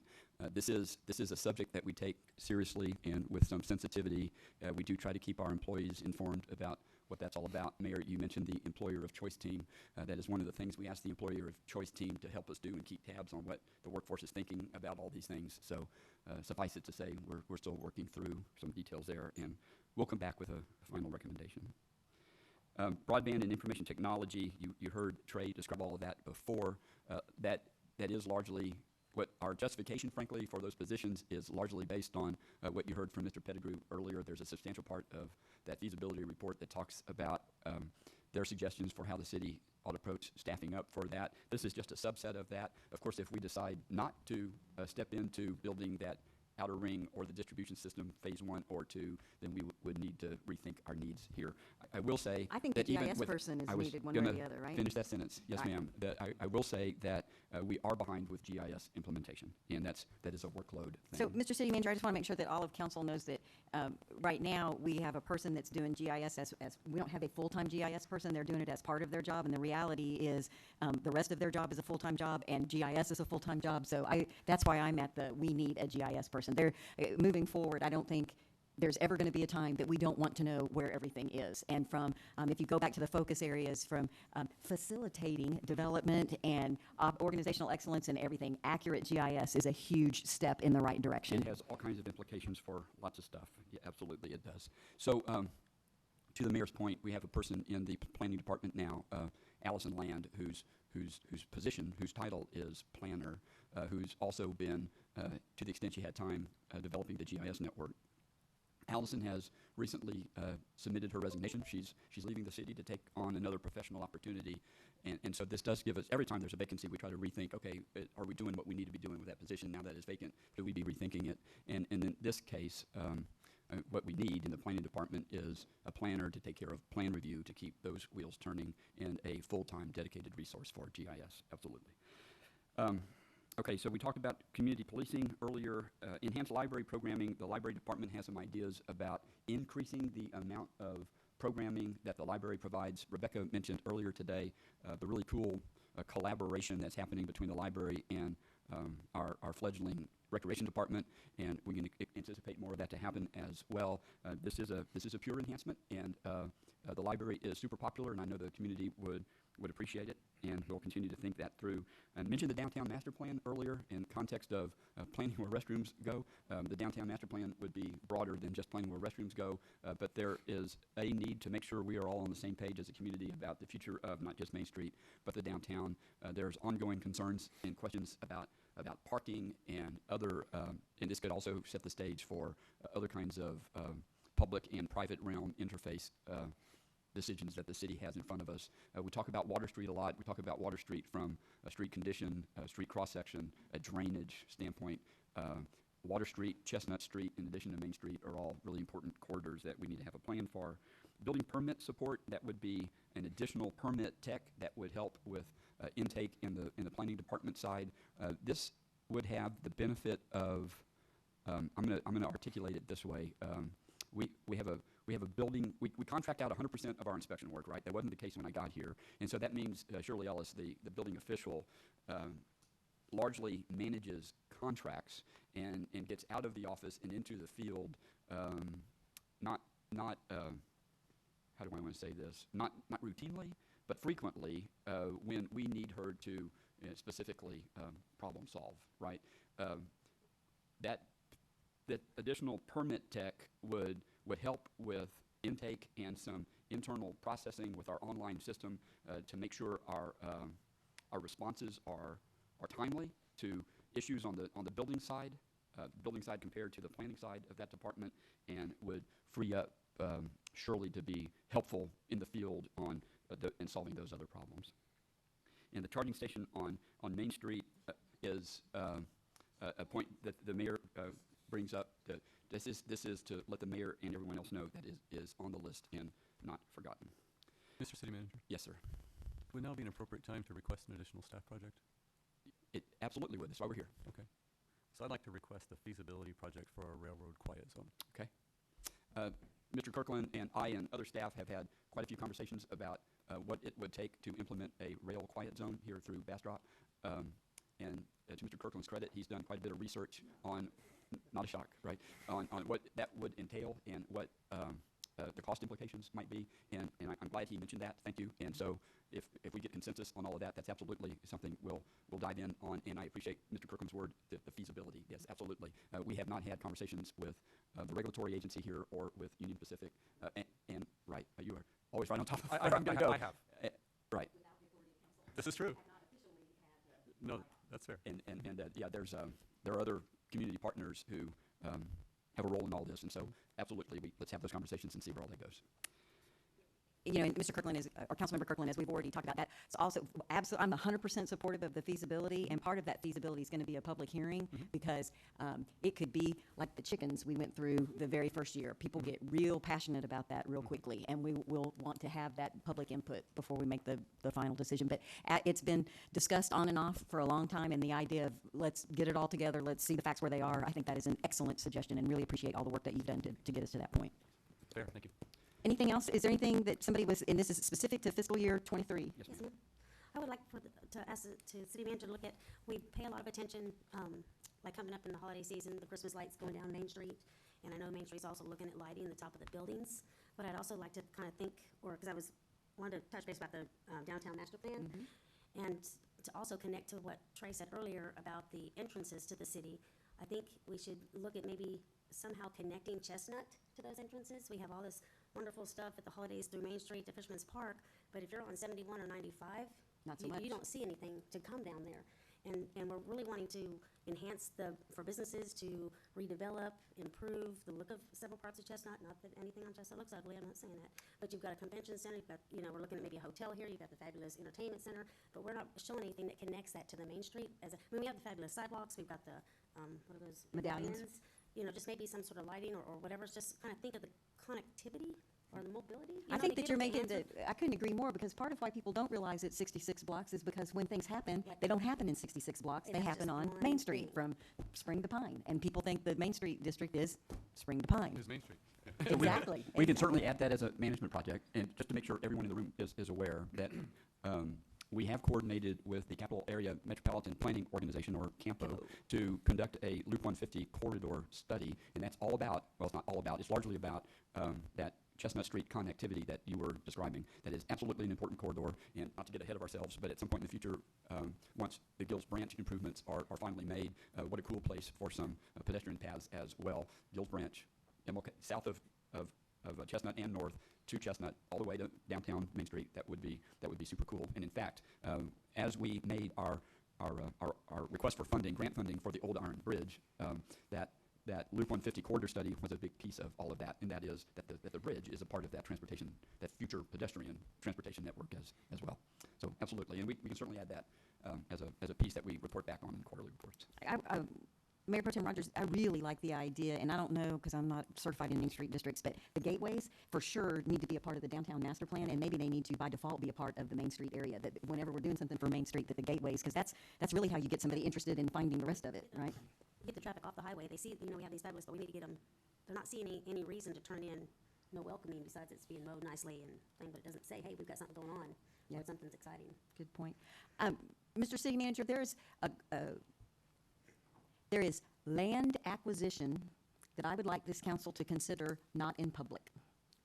This is a subject that we take seriously and with some sensitivity. We do try to keep our employees informed about what that's all about. Mayor, you mentioned the employer of choice team. That is one of the things we ask the employer of choice team to help us do and keep tabs on what the workforce is thinking about all these things. So suffice it to say, we're still working through some details there, and we'll come back with a final recommendation. Broadband and information technology, you heard Trey describe all of that before. That is largely what our justification, frankly, for those positions is largely based on what you heard from Mr. Pettigrew earlier. There's a substantial part of that feasibility report that talks about their suggestions for how the city ought to approach staffing up for that. This is just a subset of that. Of course, if we decide not to step into building that outer ring or the distribution system phase 1 or 2, then we would need to rethink our needs here. I will say I think that the even GIS with, person is I was needed one way or gonna the other, right? finish that sentence. Yes, Right. ma'am. That I will say that we are behind with GIS implementation, and that is a workload thing. So, Mr. City Manager, I just want to make sure that all of council knows that right now we have a person that's doing GIS as we don't have a full-time GIS person. They're doing it as part of their job, and the reality is the rest of their job is a full-time job, and GIS is a full-time job. So that's why I'm at we need a GIS person. Moving forward, I don't think there's ever going to be a time that we don't want to know where everything is. And from, if you go back to the focus areas from facilitating development and organizational excellence and everything, accurate GIS is a huge step in the right direction. It has all kinds of implications for lots of stuff. Yeah, absolutely it does. So to the mayor's point, we have a person in the planning department now, Allison Land, whose title is planner, who's also been, to the extent she had time, developing the GIS network. Allison has recently submitted her resignation. She's leaving the city to take on another professional opportunity, and so this does give us, every time there's a vacancy, we try to rethink, okay, are we doing what we need to be doing with that position now that it's vacant? Should we be rethinking it? And in this case, what we need in the planning department is a planner to take care of plan review, to keep those wheels turning, and a full-time dedicated resource for GIS, absolutely. Okay, so we talked about community policing earlier. Enhanced library programming, the library department has some ideas about increasing the amount of programming that the library provides. Rebecca mentioned earlier today the really cool collaboration that's happening between the library and our fledgling recreation department, and we can anticipate more of that to happen as well. This is a pure enhancement, and the library is super popular, and I know the community would appreciate it, and we'll continue to think that through. I mentioned the downtown master plan earlier in context of planning where restrooms go. The downtown master plan would be broader than just planning where restrooms go, but there is a need to make sure we are all on the same page as a community about the future of not just Main Street, but the downtown. There's ongoing concerns and questions about parking and other, and this could also set the stage for other kinds of public and private realm interface decisions that the city has in front of us. We talk about Water Street a lot. We talk about Water Street from a street condition, a street cross-section, a drainage standpoint. Water Street, Chestnut Street, in addition to Main Street, are all really important corridors that we need to have a plan for. Building permit support, that would be an additional permit tech that would help with intake in the planning department side. This would have the benefit of, I'm gonna articulate it this way. We have a building, we contract out 100% of our inspection work, right? That wasn't the case when I got here. And so that means Shirley Ellis, the building official, largely manages contracts and gets out of the office and into the field, not how do I want to say this? Not routinely, but frequently when we need her to specifically problem solve, right? That additional permit tech would help with intake and some internal processing with our online system to make sure our responses are timely to issues on the building side compared to the planning side of that department, and would free up Shirley to be helpful in the field in solving those other problems. And the charging station on Main Street is a point that the mayor brings up. This is to let the mayor and everyone else know that is on the list and not forgotten. Mr. City Manager, Yes, sir. would now be an appropriate time to request an additional staff project? It absolutely would. That's why we're here. Okay. So I'd like to request a feasibility project for a railroad quiet zone. Okay. Mr. Kirkland and I and other staff have had quite a few conversations about what it would take to implement a rail quiet zone here through Bastrop. And to Mr. Kirkland's credit, he's done quite a bit of research on, not a shock, right, on what that would entail and what the cost implications might be. And I'm glad he mentioned that. Thank you. And so if we get consensus on all of that, that's absolutely something we'll dive in on. And I appreciate Mr. Kirkland's word, the feasibility. Yes, absolutely. We have not had conversations with the regulatory agency here or with Union Pacific. And right, you are always right on top of it. I'm going to go. I have. Right. This is true. No, that's fair. And yeah, there are other community partners who have a role in all this. And so absolutely, let's have those conversations and see where all that goes. You know, and Mr. Kirkland is, or Councilmember Kirkland, as we've already talked about that, it's also absolutely, I'm 100% supportive of the feasibility, and part of that feasibility is going to be a public hearing, because it could be like the chickens we went through the very first year. People get real passionate about that real quickly, and we will want to have that public input before we make the final decision. But it's been discussed on and off for a long time, and the idea of let's get it all together, let's see the facts where they are, I think that is an excellent suggestion, and really appreciate all the work that you've done to get us to that point. Fair, thank you. Anything else? Is there anything that somebody was, and this is specific to fiscal year '23? Yes, Yes, ma'am. ma'am. I would like to ask the city manager to look at, we pay a lot of attention, like coming up in the holiday season, the Christmas lights going down Main Street. And I know Main Street's also looking at lighting the top of the buildings. But I'd also like to kind of think, because wanted to touch base about the downtown master plan. And to also connect to what Trey said earlier about the entrances to the city. I think we should look at maybe somehow connecting Chestnut to those entrances. We have all this wonderful stuff at the holidays through Main Street to Fisherman's Park, but if you're on 71 or 95, Not so much. you don't see anything to come down there. And we're really wanting to enhance for businesses to redevelop, improve the look of several parts of Chestnut. Not that anything on Chestnut looks ugly, I'm not saying that. But you've got a convention center, you've got, we're looking at maybe a hotel here, you've got the fabulous entertainment center, but we're not showing anything that connects that to the Main Street. We have the fabulous sidewalks, we've got the, what are those? Medallions. Just maybe some sort of lighting or whatever. Just kind of think of the connectivity or the mobility. I think that you're making I couldn't agree more, because part of why people don't realize it's 66 blocks is because when things happen, they don't happen in 66 blocks. And They that's happen just on one Main Street thing. from Spring to Pine. And people think the Main Street district is Spring to Pine. Who's Main Street? Exactly. We can certainly add that as a management project, and just to make sure everyone in the room is aware that we have coordinated with the Capital Area Metropolitan Planning Organization, or CAMPO, to conduct a Loop 150 corridor study, and that's all about, well, it's not all about, it's largely about that Chestnut Street connectivity that you were describing. That is absolutely an important corridor, and not to get ahead of ourselves, but at some point in the future, once the Gills Branch improvements are finally made, what a cool place for some pedestrian paths as well. Gills Branch, south of Chestnut and north to Chestnut, all the way to downtown Main Street. That would be super cool. And in fact, as we made our request for grant funding for the Old Iron Bridge, that Loop 150 corridor study was a big piece of all of that, and that is that the bridge is a part of that transportation, that future pedestrian transportation network as well. So absolutely, and we can certainly add that as a piece that we report back on in quarterly reports. Mayor Pro Tem Rogers, I really like the idea, and I don't know, because I'm not certified in Main Street districts, but the gateways for sure need to be a part of the downtown master plan, and maybe they need to by default be a part of the Main Street area, that whenever we're doing something for Main Street, that the gateways, because that's really how you get somebody interested in finding the rest of it, right? Get the traffic off the highway. They see, we have these fabulous, but we need to get them, they're not seeing any reason to turn in no welcoming besides it's being mowed nicely and thing, but it doesn't say, hey, we've got something going on. Yeah. Or something's exciting. Good point. Mr. City Manager, there is land acquisition that I would like this council to consider not in public.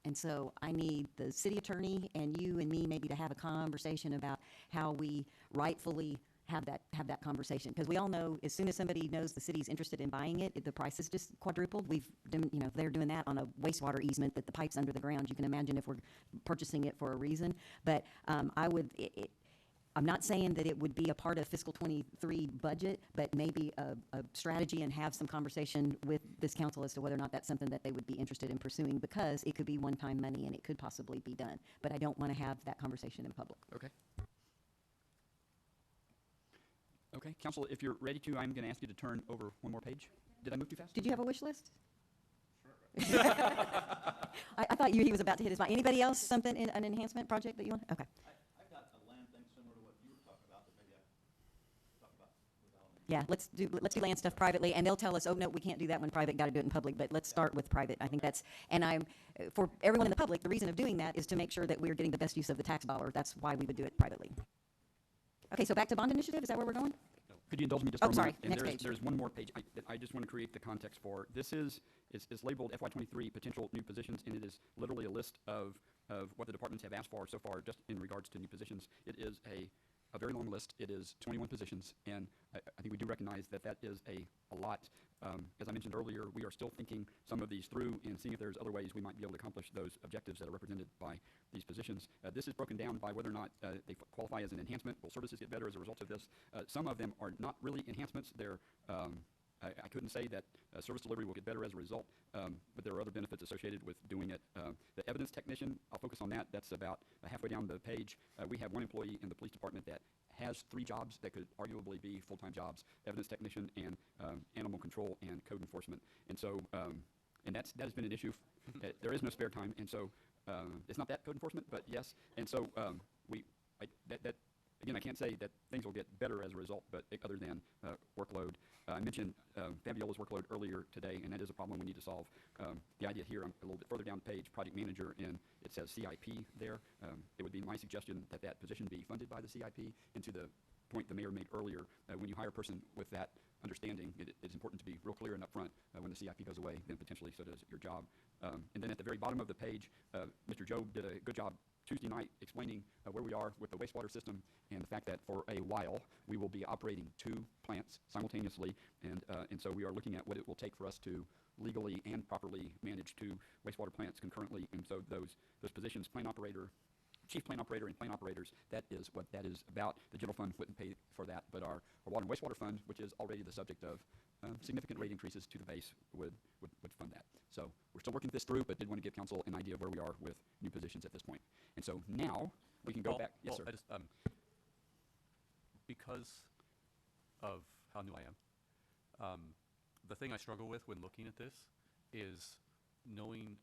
And so I need the city attorney and you and me maybe to have a conversation about how we rightfully have that conversation, because we all know as soon as somebody knows the city's interested in buying it, the price is just quadrupled. They're doing that on a wastewater easement, that the pipe's under the ground. You can imagine if we're purchasing it for a reason. But I'm not saying that it would be a part of fiscal 23 budget, but maybe a strategy, and have some conversation with this council as to whether or not that's something that they would be interested in pursuing, because it could be one-time money and it could possibly be done. But I don't want to have that conversation in public. Okay. Okay, council, if you're ready to, I'm going to ask you to turn over one more page. Did I move too fast? Did you have a wish list? I thought he was about to hit his mic. Anybody else, something, an enhancement project that you want? Okay. I've got a land thing similar to what you were talking about, but maybe I talk about without. Yeah, let's do land stuff privately, and they'll tell us, oh, no, we can't do that when private, got to do it in public, but let's start with private. I think that's, and for everyone in the public, the reason of doing that is to make sure that we're getting the best use of the tax dollar. That's why we would do it privately. Okay, so back to bond initiative, is that where we're going? Could you indulge me just for a sorry, moment? And next page. There's one more page that I just want to create the context for. This is labeled FY23 potential new positions, and it is literally a list of what the departments have asked for so far, just in regards to new positions. It is a very long list. It is 21 positions, and I think we do recognize that is a lot. As I mentioned earlier, we are still thinking some of these through and seeing if there's other ways we might be able to accomplish those objectives that are represented by these positions. This is broken down by whether or not they qualify as an enhancement. Will services get better as a result of this? Some of them are not really enhancements. They're I couldn't say that service delivery will get better as a result, but there are other benefits associated with doing it. The evidence technician, I'll focus on that. That's about halfway down the page. We have one employee in the police department that has 3 jobs that could arguably be full-time jobs: evidence technician and animal control and code enforcement. And so, and that has been an issue. There is no spare time, and so it's not that code enforcement, but yes. And so again, I can't say that things will get better as a result, but other than workload. I mentioned Fabiola's workload earlier today, and that is a problem we need to solve. The idea here, I'm a little bit further down the page, project manager, and it says CIP there. It would be my suggestion that position be funded by the CIP, and to the point the mayor made earlier, when you hire a person with that understanding, it's important to be real clear and upfront. When the CIP goes away, then potentially so does your job. And then at the very bottom of the page, Mr. Job did a good job Tuesday night explaining where we are with the wastewater system, and the fact that for a while we will be operating 2 plants simultaneously, and so we are looking at what it will take for us to legally and properly manage 2 wastewater plants concurrently. And so those positions, plant operator, chief plant operator, and plant operators, that is what that is about. The general fund wouldn't pay for that, but our water and wastewater fund, which is already the subject of significant rate increases to the base, would fund that. So we're still working this through, but did want to give council an idea of where we are with new positions at this point. And so now we can go back. Yes, sir. I just, because of how new I am, the thing I struggle with when looking at this is knowing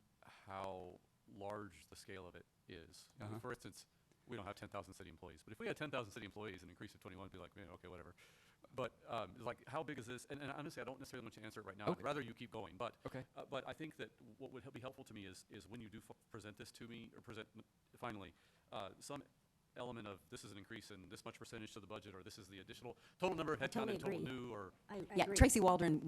how large the scale of it is. For instance, we don't have 10,000 city employees, but if we had 10,000 city employees and increased to 21, it'd be like, man, okay, whatever. But like, how big is this? And honestly, I don't necessarily want you to answer it right now. Okay. I'd rather you keep going. But okay. But I think that what would be helpful to me is when you do present this to me, or finally, some element of this is an increase in this much percentage to the budget, or this is the additional total number of headcount and total new, or Yeah, Tracy Waldron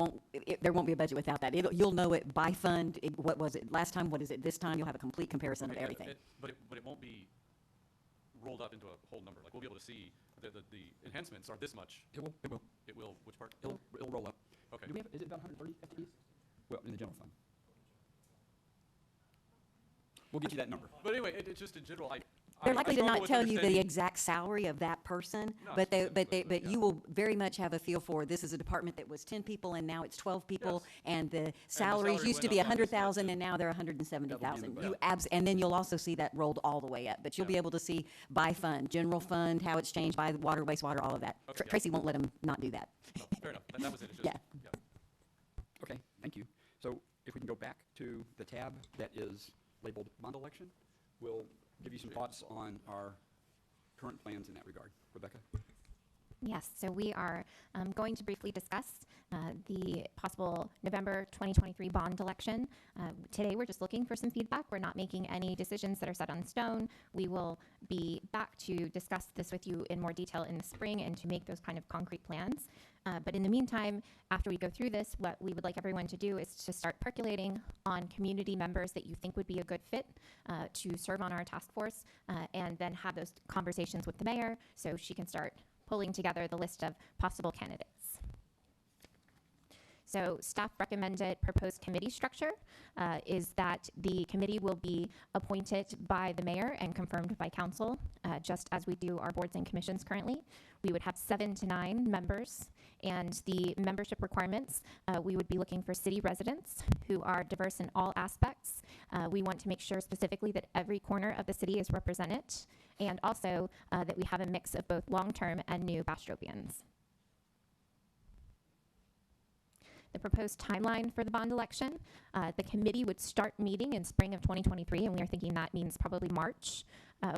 there won't be a budget without that. You'll know it by fund. What was it last time? What is it this time? You'll have a complete comparison of everything. But it won't be rolled up into a whole number. Like, we'll be able to see the enhancements are this much. It will. It will. Which part? It'll roll up. Okay. Do we have? Is it about 130 FTEs? Well, in the general fund. We'll get you that number. But anyway, it's just in general. They're likely to struggle not with tell you the understanding- exact salary of that person, No, but yeah. you will very much have a feel for, this is a department that was 10 people and now it's 12 people, Yes. and the salary salaries used to went be up by this much, 100,000 and- and now they're 170,000. That'll be And then you'll also see that rolled all the way up, but you'll be Yeah. able to see by fund, general fund, how it's changed by water, wastewater, all of that. Okay, yeah. Tracy won't let them not do that. No, fair enough. That was it. It's just, Yeah. Okay, thank you. So if we can go back to the tab that is labeled bond election, we'll give you some thoughts on our current plans in that regard. Rebecca? Yes, so we are going to briefly discuss the possible November 2023 bond election. Today, we're just looking for some feedback. We're not making any decisions that are set on stone. We will be back to discuss this with you in more detail in the spring and to make those kind of concrete plans. But in the meantime, after we go through this, what we would like everyone to do is to start percolating on community members that you think would be a good fit to serve on our task force, and then have those conversations with the mayor so she can start pulling together the list of possible candidates. So staff recommended proposed committee structure is that the committee will be appointed by the mayor and confirmed by council, just as we do our boards and commissions currently. We would have 7 to 9 members, and the membership requirements, we would be looking for city residents who are diverse in all aspects. We want to make sure specifically that every corner of the city is represented, and also that we have a mix of both long-term and new Bastropians. The proposed timeline for the bond election, the committee would start meeting in spring of 2023, and we are thinking that means probably March.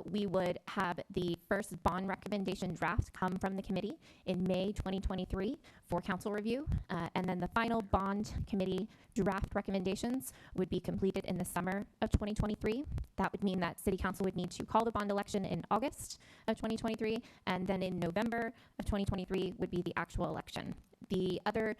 We would have the first bond recommendation draft come from the committee in May 2023 for council review, and then the final bond committee draft recommendations would be completed in the summer of 2023. That would mean that city council would need to call the bond election in August of 2023, and then in November of 2023 would be the actual election. The other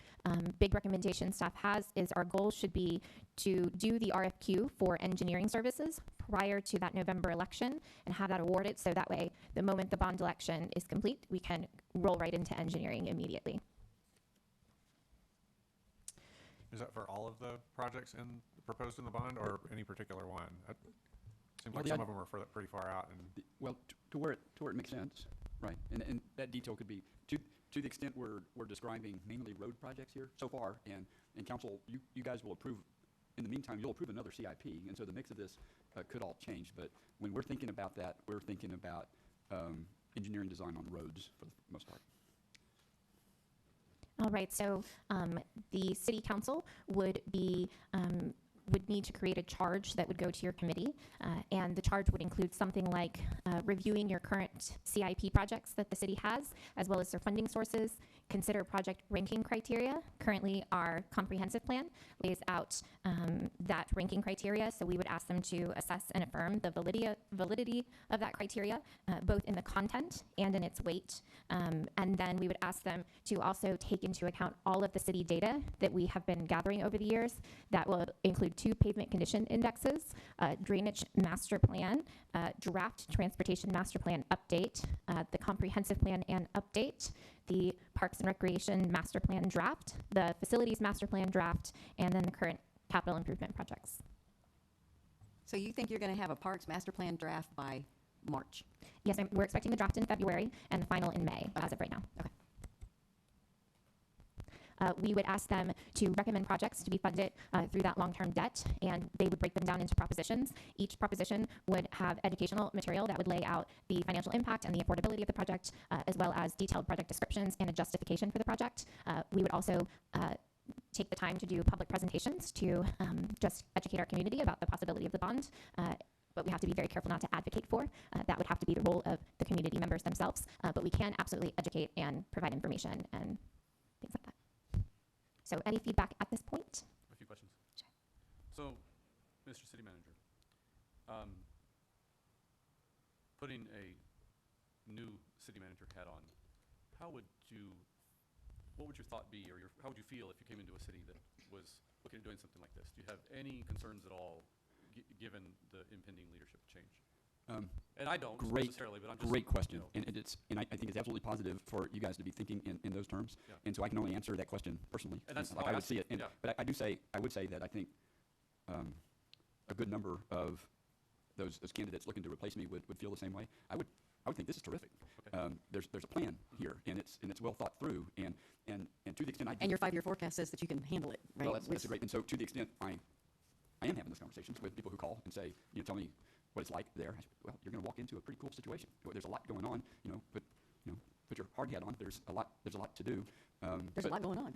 big recommendation staff has is our goal should be to do the RFQ for engineering services prior to that November election and have that awarded, so that way the moment the bond election is complete, we can roll right into engineering immediately. Is that for all of the projects proposed in the bond, or any particular one? It seems like some of them are pretty far out. And Well, to where it makes sense, right? And that detail could be to the extent we're describing mainly road projects here so far, and council, you guys will approve. In the meantime, you'll approve another CIP, and so the mix of this could all change. But when we're thinking about that, we're thinking about engineering design on roads for the most part. All right, so the city council would need to create a charge that would go to your committee, and the charge would include something like reviewing your current CIP projects that the city has, as well as their funding sources, consider project ranking criteria. Currently, our comprehensive plan lays out that ranking criteria, so we would ask them to assess and affirm the validity of that criteria, both in the content and in its weight. And then we would ask them to also take into account all of the city data that we have been gathering over the years. That will include 2 pavement condition indexes, drainage master plan, draft transportation master plan update, the comprehensive plan and update, the Parks and Recreation master plan draft, the facilities master plan draft, and then the current capital improvement projects. So you think you're going to have a Parks Master Plan draft by March? Yes, we're expecting the draft in February and the final in May, as of right now. Okay. We would ask them to recommend projects to be funded through that long-term debt, and they would break them down into propositions. Each proposition would have educational material that would lay out the financial impact and the affordability of the project, as well as detailed project descriptions and a justification for the project. We would also take the time to do public presentations to just educate our community about the possibility of the bond. But we have to be very careful not to advocate for. That would have to be the role of the community members themselves. But we can absolutely educate and provide information and things like that. So any feedback at this point? A few questions. Sure. So, Mr. City Manager, putting a new city manager hat on, what would your thought be, or how would you feel if you came into a city that was looking at doing something like this? Do you have any concerns at all, given the impending leadership change? And I don't necessarily, but I'm just... Great question, You know. and I think it's absolutely positive for you guys to be thinking in those terms, Yeah. and so I can only answer that question personally, And that's like how I I would see it. And, yeah. But I would say that I think a good number of those candidates looking to replace me would feel the same way. I would think this is terrific. Okay. There's a plan here, and it's well thought through, and to the extent I do, And your 5-year forecast says that you can handle it, right? well, that's great. And so to the extent I am having those conversations with people who call and say, tell me what it's like there. I say, well, you're going to walk into a pretty cool situation. There's a lot going on. Put your hard hat on. There's a lot to do. There's a lot going on.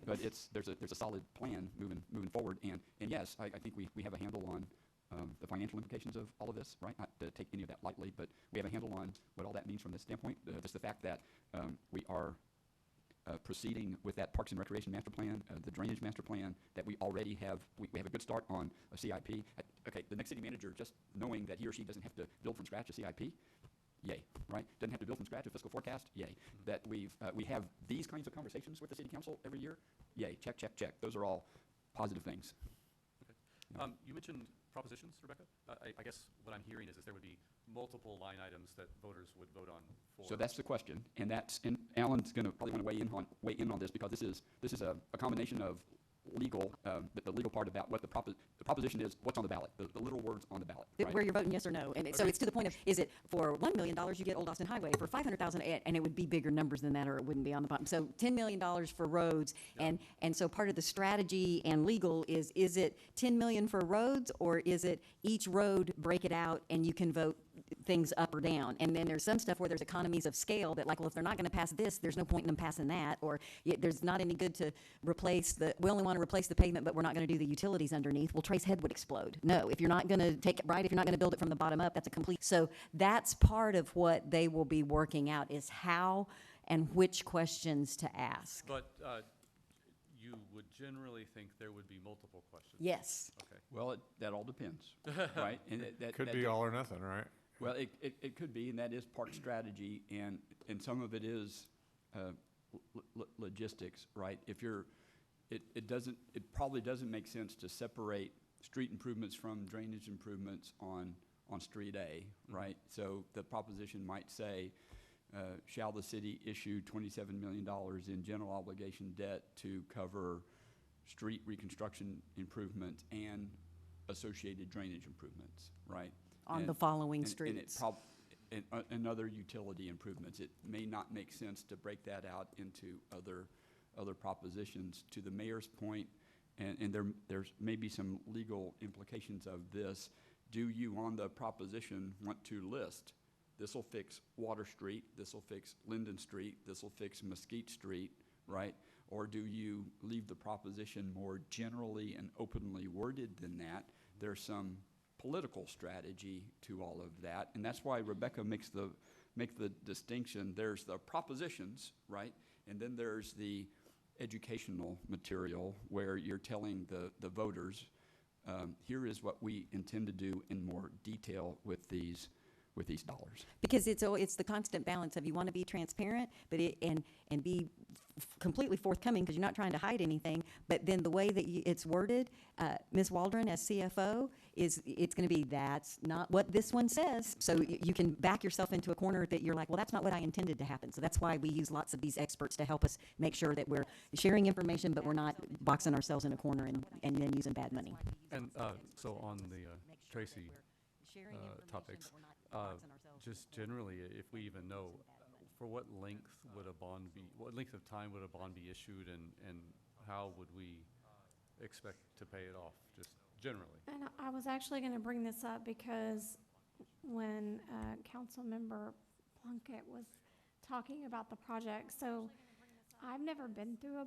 but there's a solid plan moving forward. And yes, I think we have a handle on the financial implications of all of this, right? Not to take any of that lightly, but we have a handle on what all that means from this standpoint. Just the fact that we are proceeding with that Parks and Recreation Master Plan, the Drainage Master Plan, that we already have. We have a good start on a CIP. Okay, the next city manager, just knowing that he or she doesn't have to build from scratch a CIP, yay, right? Doesn't have to build from scratch a fiscal forecast, yay. That we have these kinds of conversations with the city council every year, yay, check. Those are all positive things. Okay. You mentioned propositions, Rebecca? I guess what I'm hearing is there would be multiple line items that voters would vote on for. So that's the question, and Alan's going to probably want to weigh in on this, because this is a combination of legal, the legal part about what the proposition is, what's on the ballot, the little words on the ballot, right? Where you're voting yes or no. And so it's to the point of, is it for $1 million you get Old Austin Highway, for $500,000, and it would be bigger numbers than that, or it wouldn't be on the bottom. So $10 million for roads, and so part of the strategy and legal is it 10 million for roads, or is it each road, break it out, and you can vote things up or down? And then there's some stuff where there's economies of scale that, like, well, if they're not going to pass this, there's no point in them passing that, or there's not any good to replace we only want to replace the pavement, but we're not going to do the utilities underneath. Well, Trace Head would explode. No, if you're not going to take it right, if you're not going to build it from the bottom up, that's a complete. So that's part of what they will be working out, is how and which questions to ask. But you would generally think there would be multiple questions. Yes. Okay. Well, that all depends, right? And that Could be all or nothing, right? Well, it could be, and that is part strategy, and some of it is logistics, right? It probably doesn't make sense to separate street improvements from drainage improvements on Street A, right? So the proposition might say, shall the city issue $27 million in general obligation debt to cover street reconstruction improvements and associated drainage improvements, right? On the following and streets. And other utility improvements. It may not make sense to break that out into other propositions. To the mayor's point, and there's maybe some legal implications of this, do you, on the proposition, want to list, this will fix Water Street, this will fix Linden Street, this will fix Mesquite Street, right? Or do you leave the proposition more generally and openly worded than that? There's some political strategy to all of that, and that's why Rebecca makes the distinction. There's the propositions, right, and then there's the educational material where you're telling the voters, here is what we intend to do in more detail with these dollars. Because it's the constant balance of, you want to be transparent, but and be completely forthcoming, because you're not trying to hide anything. But then the way that it's worded, Ms. Waldron as CFO, it's going to be, that's not what this one says. So you can back yourself into a corner that you're like, well, that's not what I intended to happen. So that's why we use lots of these experts to help us make sure that we're sharing information, but we're not boxing ourselves in a corner and then using bad money. And so on the Tracy topics, just generally, if we even know, for what length would a bond be, what length of time would a bond be issued, and how would we expect to pay it off, just generally? And I was actually going to bring this up because when Councilmember Plunkett was talking about the project, so I've never been through a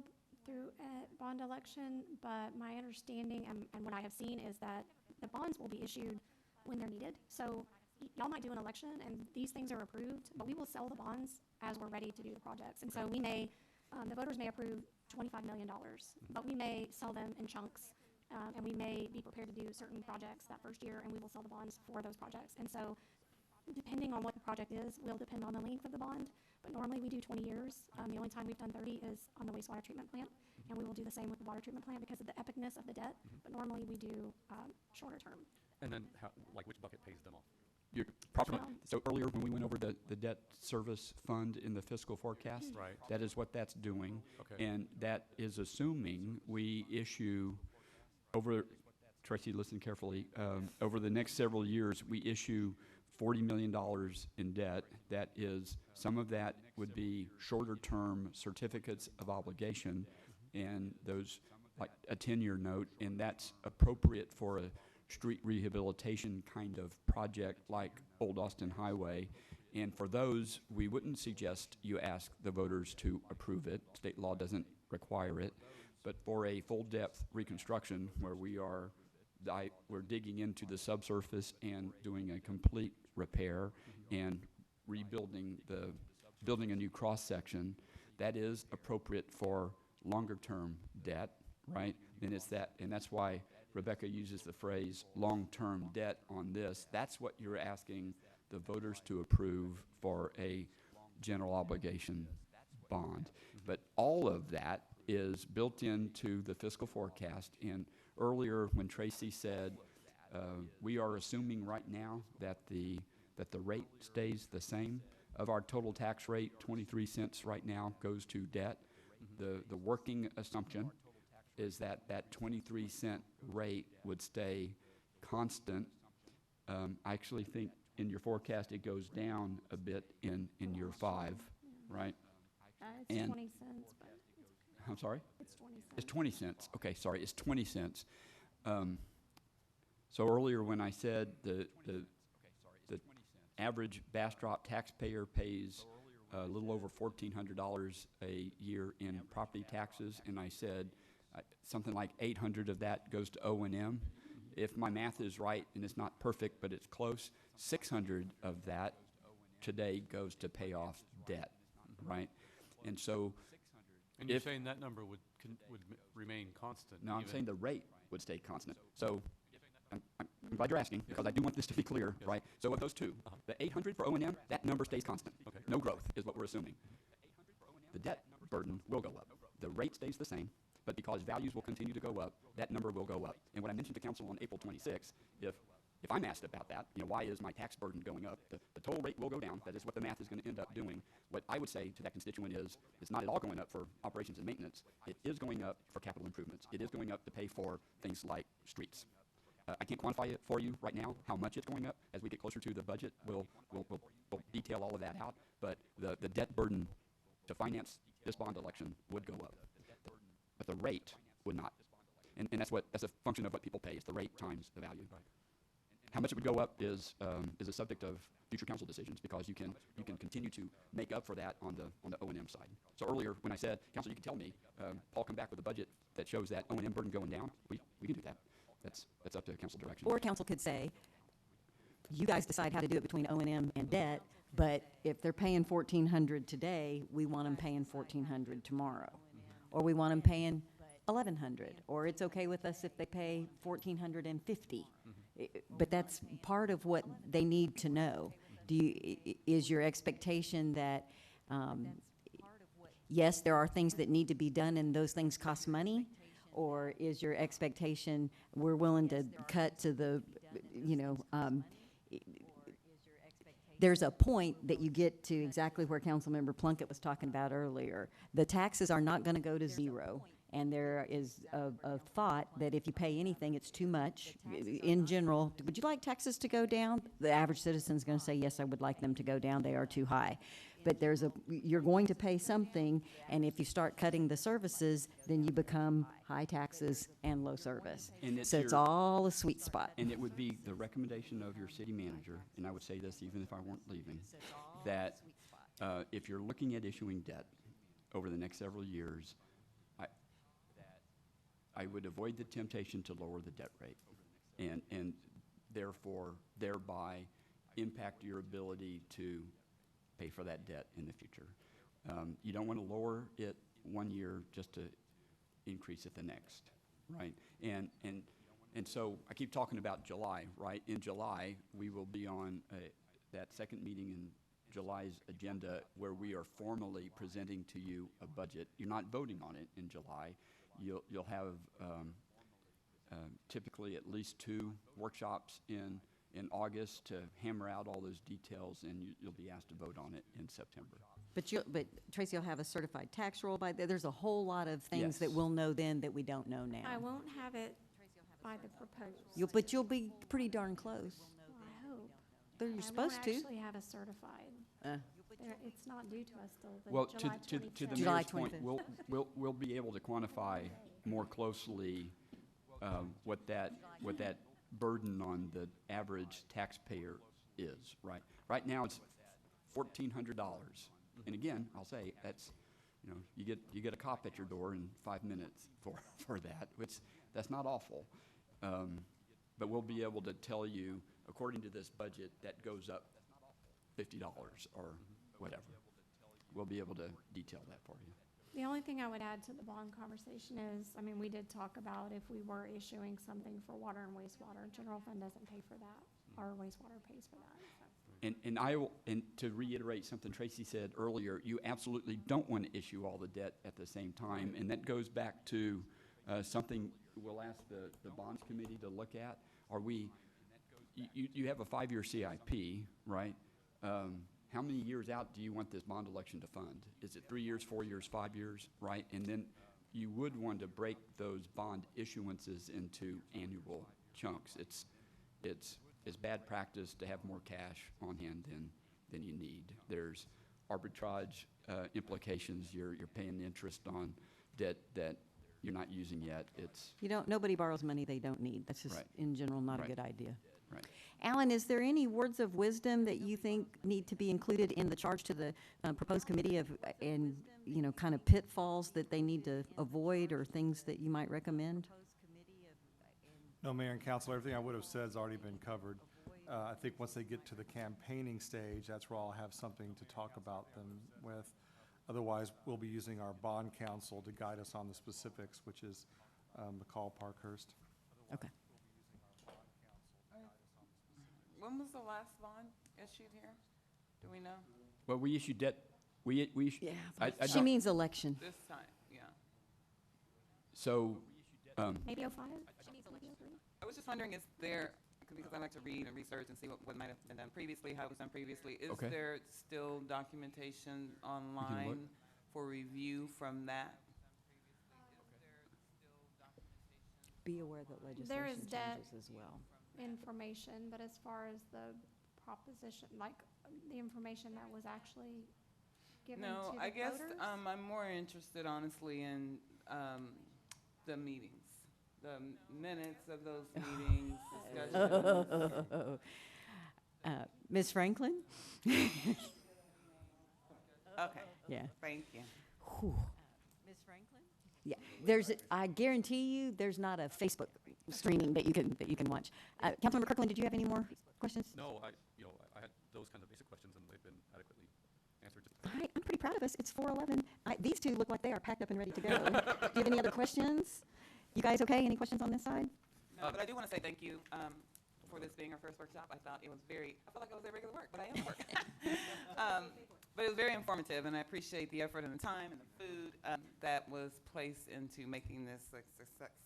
bond election, but my understanding and what I have seen is that the bonds will be issued when they're needed. So y'all might do an election and these things are approved, but we will sell the bonds as we're ready to do the projects. And so we may, the voters may approve $25 million, but we may sell them in chunks, and we may be prepared to do certain projects that first year, and we will sell the bonds for those projects. And so depending on what the project is will depend on the length of the bond, but normally we do 20 years. The only time we've done 30 is on the wastewater treatment plant, and we will do the same with the water treatment plant because of the epicness of the debt, but normally we do shorter term. And then which bucket pays them off? Your proper, so earlier when we went over the debt service fund in the fiscal forecast, right, that is what that's doing. Okay. And that is assuming we issue Tracy, listen carefully, over the next several years, we issue $40 million in debt. That is, some of that would be shorter term certificates of obligation, and those, like a 10-year note, and that's appropriate for a street rehabilitation kind of project like Old Austin Highway. And for those, we wouldn't suggest you ask the voters to approve it. State law doesn't require it. But for a full depth reconstruction where we're digging into the subsurface and doing a complete repair and building a new cross section, that is appropriate for longer term debt, right? And that's why Rebecca uses the phrase long-term debt on this. That's what you're asking the voters to approve for a general obligation bond. But all of that is built into the fiscal forecast. And earlier when Tracy said we are assuming right now that the rate stays the same. Of our total tax rate, 23 cents right now goes to debt. The working assumption is that that 23-cent rate would stay constant. I actually think in your forecast it goes down a bit in year 5, right? It's And- 20 cents, but I'm sorry? it's 20 cents. It's 20 cents. Okay, sorry, it's 20 cents. So earlier when I said the average Bastrop taxpayer pays a little over $1,400 a year in property taxes, and I said something like 800 of that goes to O&M. If my math is right, and it's not perfect, but it's close, 600 of that today goes to pay off debt, right? And so, And you're if- saying that number would remain constant? no, I'm even- saying the rate would stay constant. So, I'm glad you're asking, because I do want this to be clear, right? So of those two, the 800 for O&M, that number stays constant. Okay. No growth is what we're assuming. The debt burden will go up. The rate stays the same, but because values will continue to go up, that number will go up. And what I mentioned to council on April 26th, if I'm asked about that, why is my tax burden going up? The total rate will go down. That is what the math is going to end up doing. What I would say to that constituent is, it's not at all going up for operations and maintenance. It is going up for capital improvements. It is going up to pay for things like streets. I can't quantify it for you right now, how much it's going up. As we get closer to the budget, we'll detail all of that out. But the debt burden to finance this bond election would go up. But the rate would not. And that's a function of what people pay. It's the rate times the value. How much it would go up is a subject of future council decisions, because you can continue to make up for that on the O&M side. So earlier when I said, council, you can tell me, Paul, come back with a budget that shows that O&M burden going down, we can do that. That's up to council direction. Or council could say, you guys decide how to do it between O&M and debt, but if they're paying $1,400 today, we want them paying $1,400 tomorrow. Or we want them paying $1,100, or it's okay with us if they pay $1,450. But that's part of what they need to know. Is your expectation that, yes, there are things that need to be done and those things cost money? Or is your expectation we're willing to cut to the, there's a point that you get to exactly where Councilmember Plunkett was talking about earlier. The taxes are not going to go to zero. And there is a thought that if you pay anything, it's too much. In general, would you like taxes to go down? The average citizen's going to say, yes, I would like them to go down. They are too high. But you're going to pay something, and if you start cutting the services, then you become high taxes and low service. And it's So it's your- all a sweet spot. And it would be the recommendation of your city manager, and I would say this even if I weren't leaving, that if you're looking at issuing debt over the next several years, I would avoid the temptation to lower the debt rate, and therefore thereby impact your ability to pay for that debt in the future. You don't want to lower it one year just to increase it the next, right? And so I keep talking about July, right? In July, we will be on that second meeting in July's agenda where we are formally presenting to you a budget. You're not voting on it in July. You'll have typically at least 2 workshops in August to hammer out all those details, and you'll be asked to vote on it in September. But Tracy will have a certified tax roll by there. There's a whole lot of things that Yes. we'll know then that we don't know now. I won't have it by the proposed. But you'll be pretty darn close. I hope. You're supposed I to. won't actually have a certified. It's not due to us till the Well, July to the 25th. July mayor's point, 25th. we'll be able to quantify more closely what that burden on the average taxpayer is, right? Right now, it's $1,400. And again, I'll say, that's, you get a cop at your door in 5 minutes for that, which, that's not awful. But we'll be able to tell you, according to this budget, that goes up $50 or whatever. We'll be able to detail that for you. The only thing I would add to the bond conversation is, we did talk about if we were issuing something for water and wastewater, general fund doesn't pay for that. Our wastewater pays for that. So. And to reiterate something Tracy said earlier, you absolutely don't want to issue all the debt at the same time. And that goes back to something we'll ask the bonds committee to look at. Are we you have a 5-year CIP, right? How many years out do you want this bond election to fund? Is it 3 years, 4 years, 5 years, right? And then you would want to break those bond issuances into annual chunks. It's bad practice to have more cash on hand than you need. There's arbitrage implications. You're paying interest on debt that you're not using yet. Nobody borrows money they don't need. That's just, Right. in general, not Right. a good idea. Right. Alan, is there any words of wisdom that you think need to be included in the charge to the proposed committee and kind of pitfalls that they need to avoid or things that you might recommend? No, Mayor and Council, everything I would have said has already been covered. I think once they get to the campaigning stage, that's where I'll have something to talk about them with. Otherwise, we'll be using our bond counsel to guide us on the specifics, which is McCall Parkhurst. Okay. When was the last bond issued here? Do we know? Well, we issued debt, we issued. Yeah, I she don't- means election. This time, yeah. So, Maybe '05? Maybe '03? I was just wondering, is there, because I like to read and research and see what might have been done previously, how it was done previously. Is Okay. there still documentation online for review from that? Be aware that There legislation is debt changes as well. information, but as far as the proposition, like the information that was actually given to the No, voters? I guess I'm more interested honestly in the meetings, the minutes of those meetings, discussions. Ms. Franklin? Okay, Yeah. thank you. Ms. Franklin? Yeah, I guarantee you, there's not a Facebook streaming that you can watch. Councilmember Kirkland, did you have any more questions? No, I had those kinds of basic questions, and they've been adequately answered. All right, I'm pretty proud of us. It's 4:11. These two look like they are packed up and ready to go. Do you have any other questions? You guys okay? Any questions on this side? No, but I do want to say thank you for this being our first workshop. I felt like I was at regular work, but I am at work. But it was very informative, and I appreciate the effort and the time and the food that was placed into making this a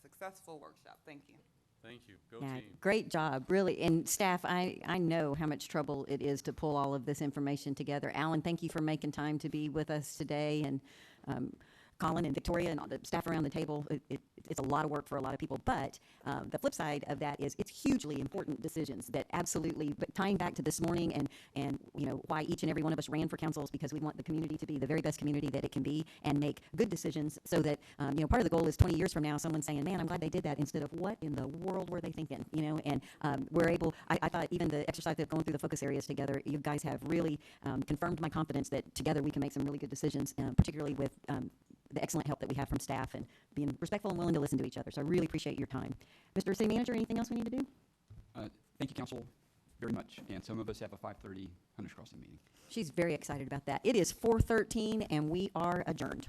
successful workshop. Thank you. Thank you. Go Yeah, team. great job, really. And staff, I know how much trouble it is to pull all of this information together. Alan, thank you for making time to be with us today, and Colin and Victoria and all the staff around the table. It's a lot of work for a lot of people, but the flip side of that is it's hugely important decisions that absolutely, but tying back to this morning and why each and every one of us ran for council is because we want the community to be the very best community that it can be and make good decisions so that, part of the goal is 20 years from now, someone saying, man, I'm glad they did that, instead of what in the world were they thinking, and we're able, I thought even the exercise of going through the focus areas together, you guys have really confirmed my confidence that together we can make some really good decisions, particularly with the excellent help that we have from staff and being respectful and willing to listen to each other. So I really appreciate your time. Mr. City Manager, anything else we need to do? thank you, council, very much. And some of us have a 5:30 Hunters Crossing meeting. She's very excited about that. It is 4:13 and we are adjourned.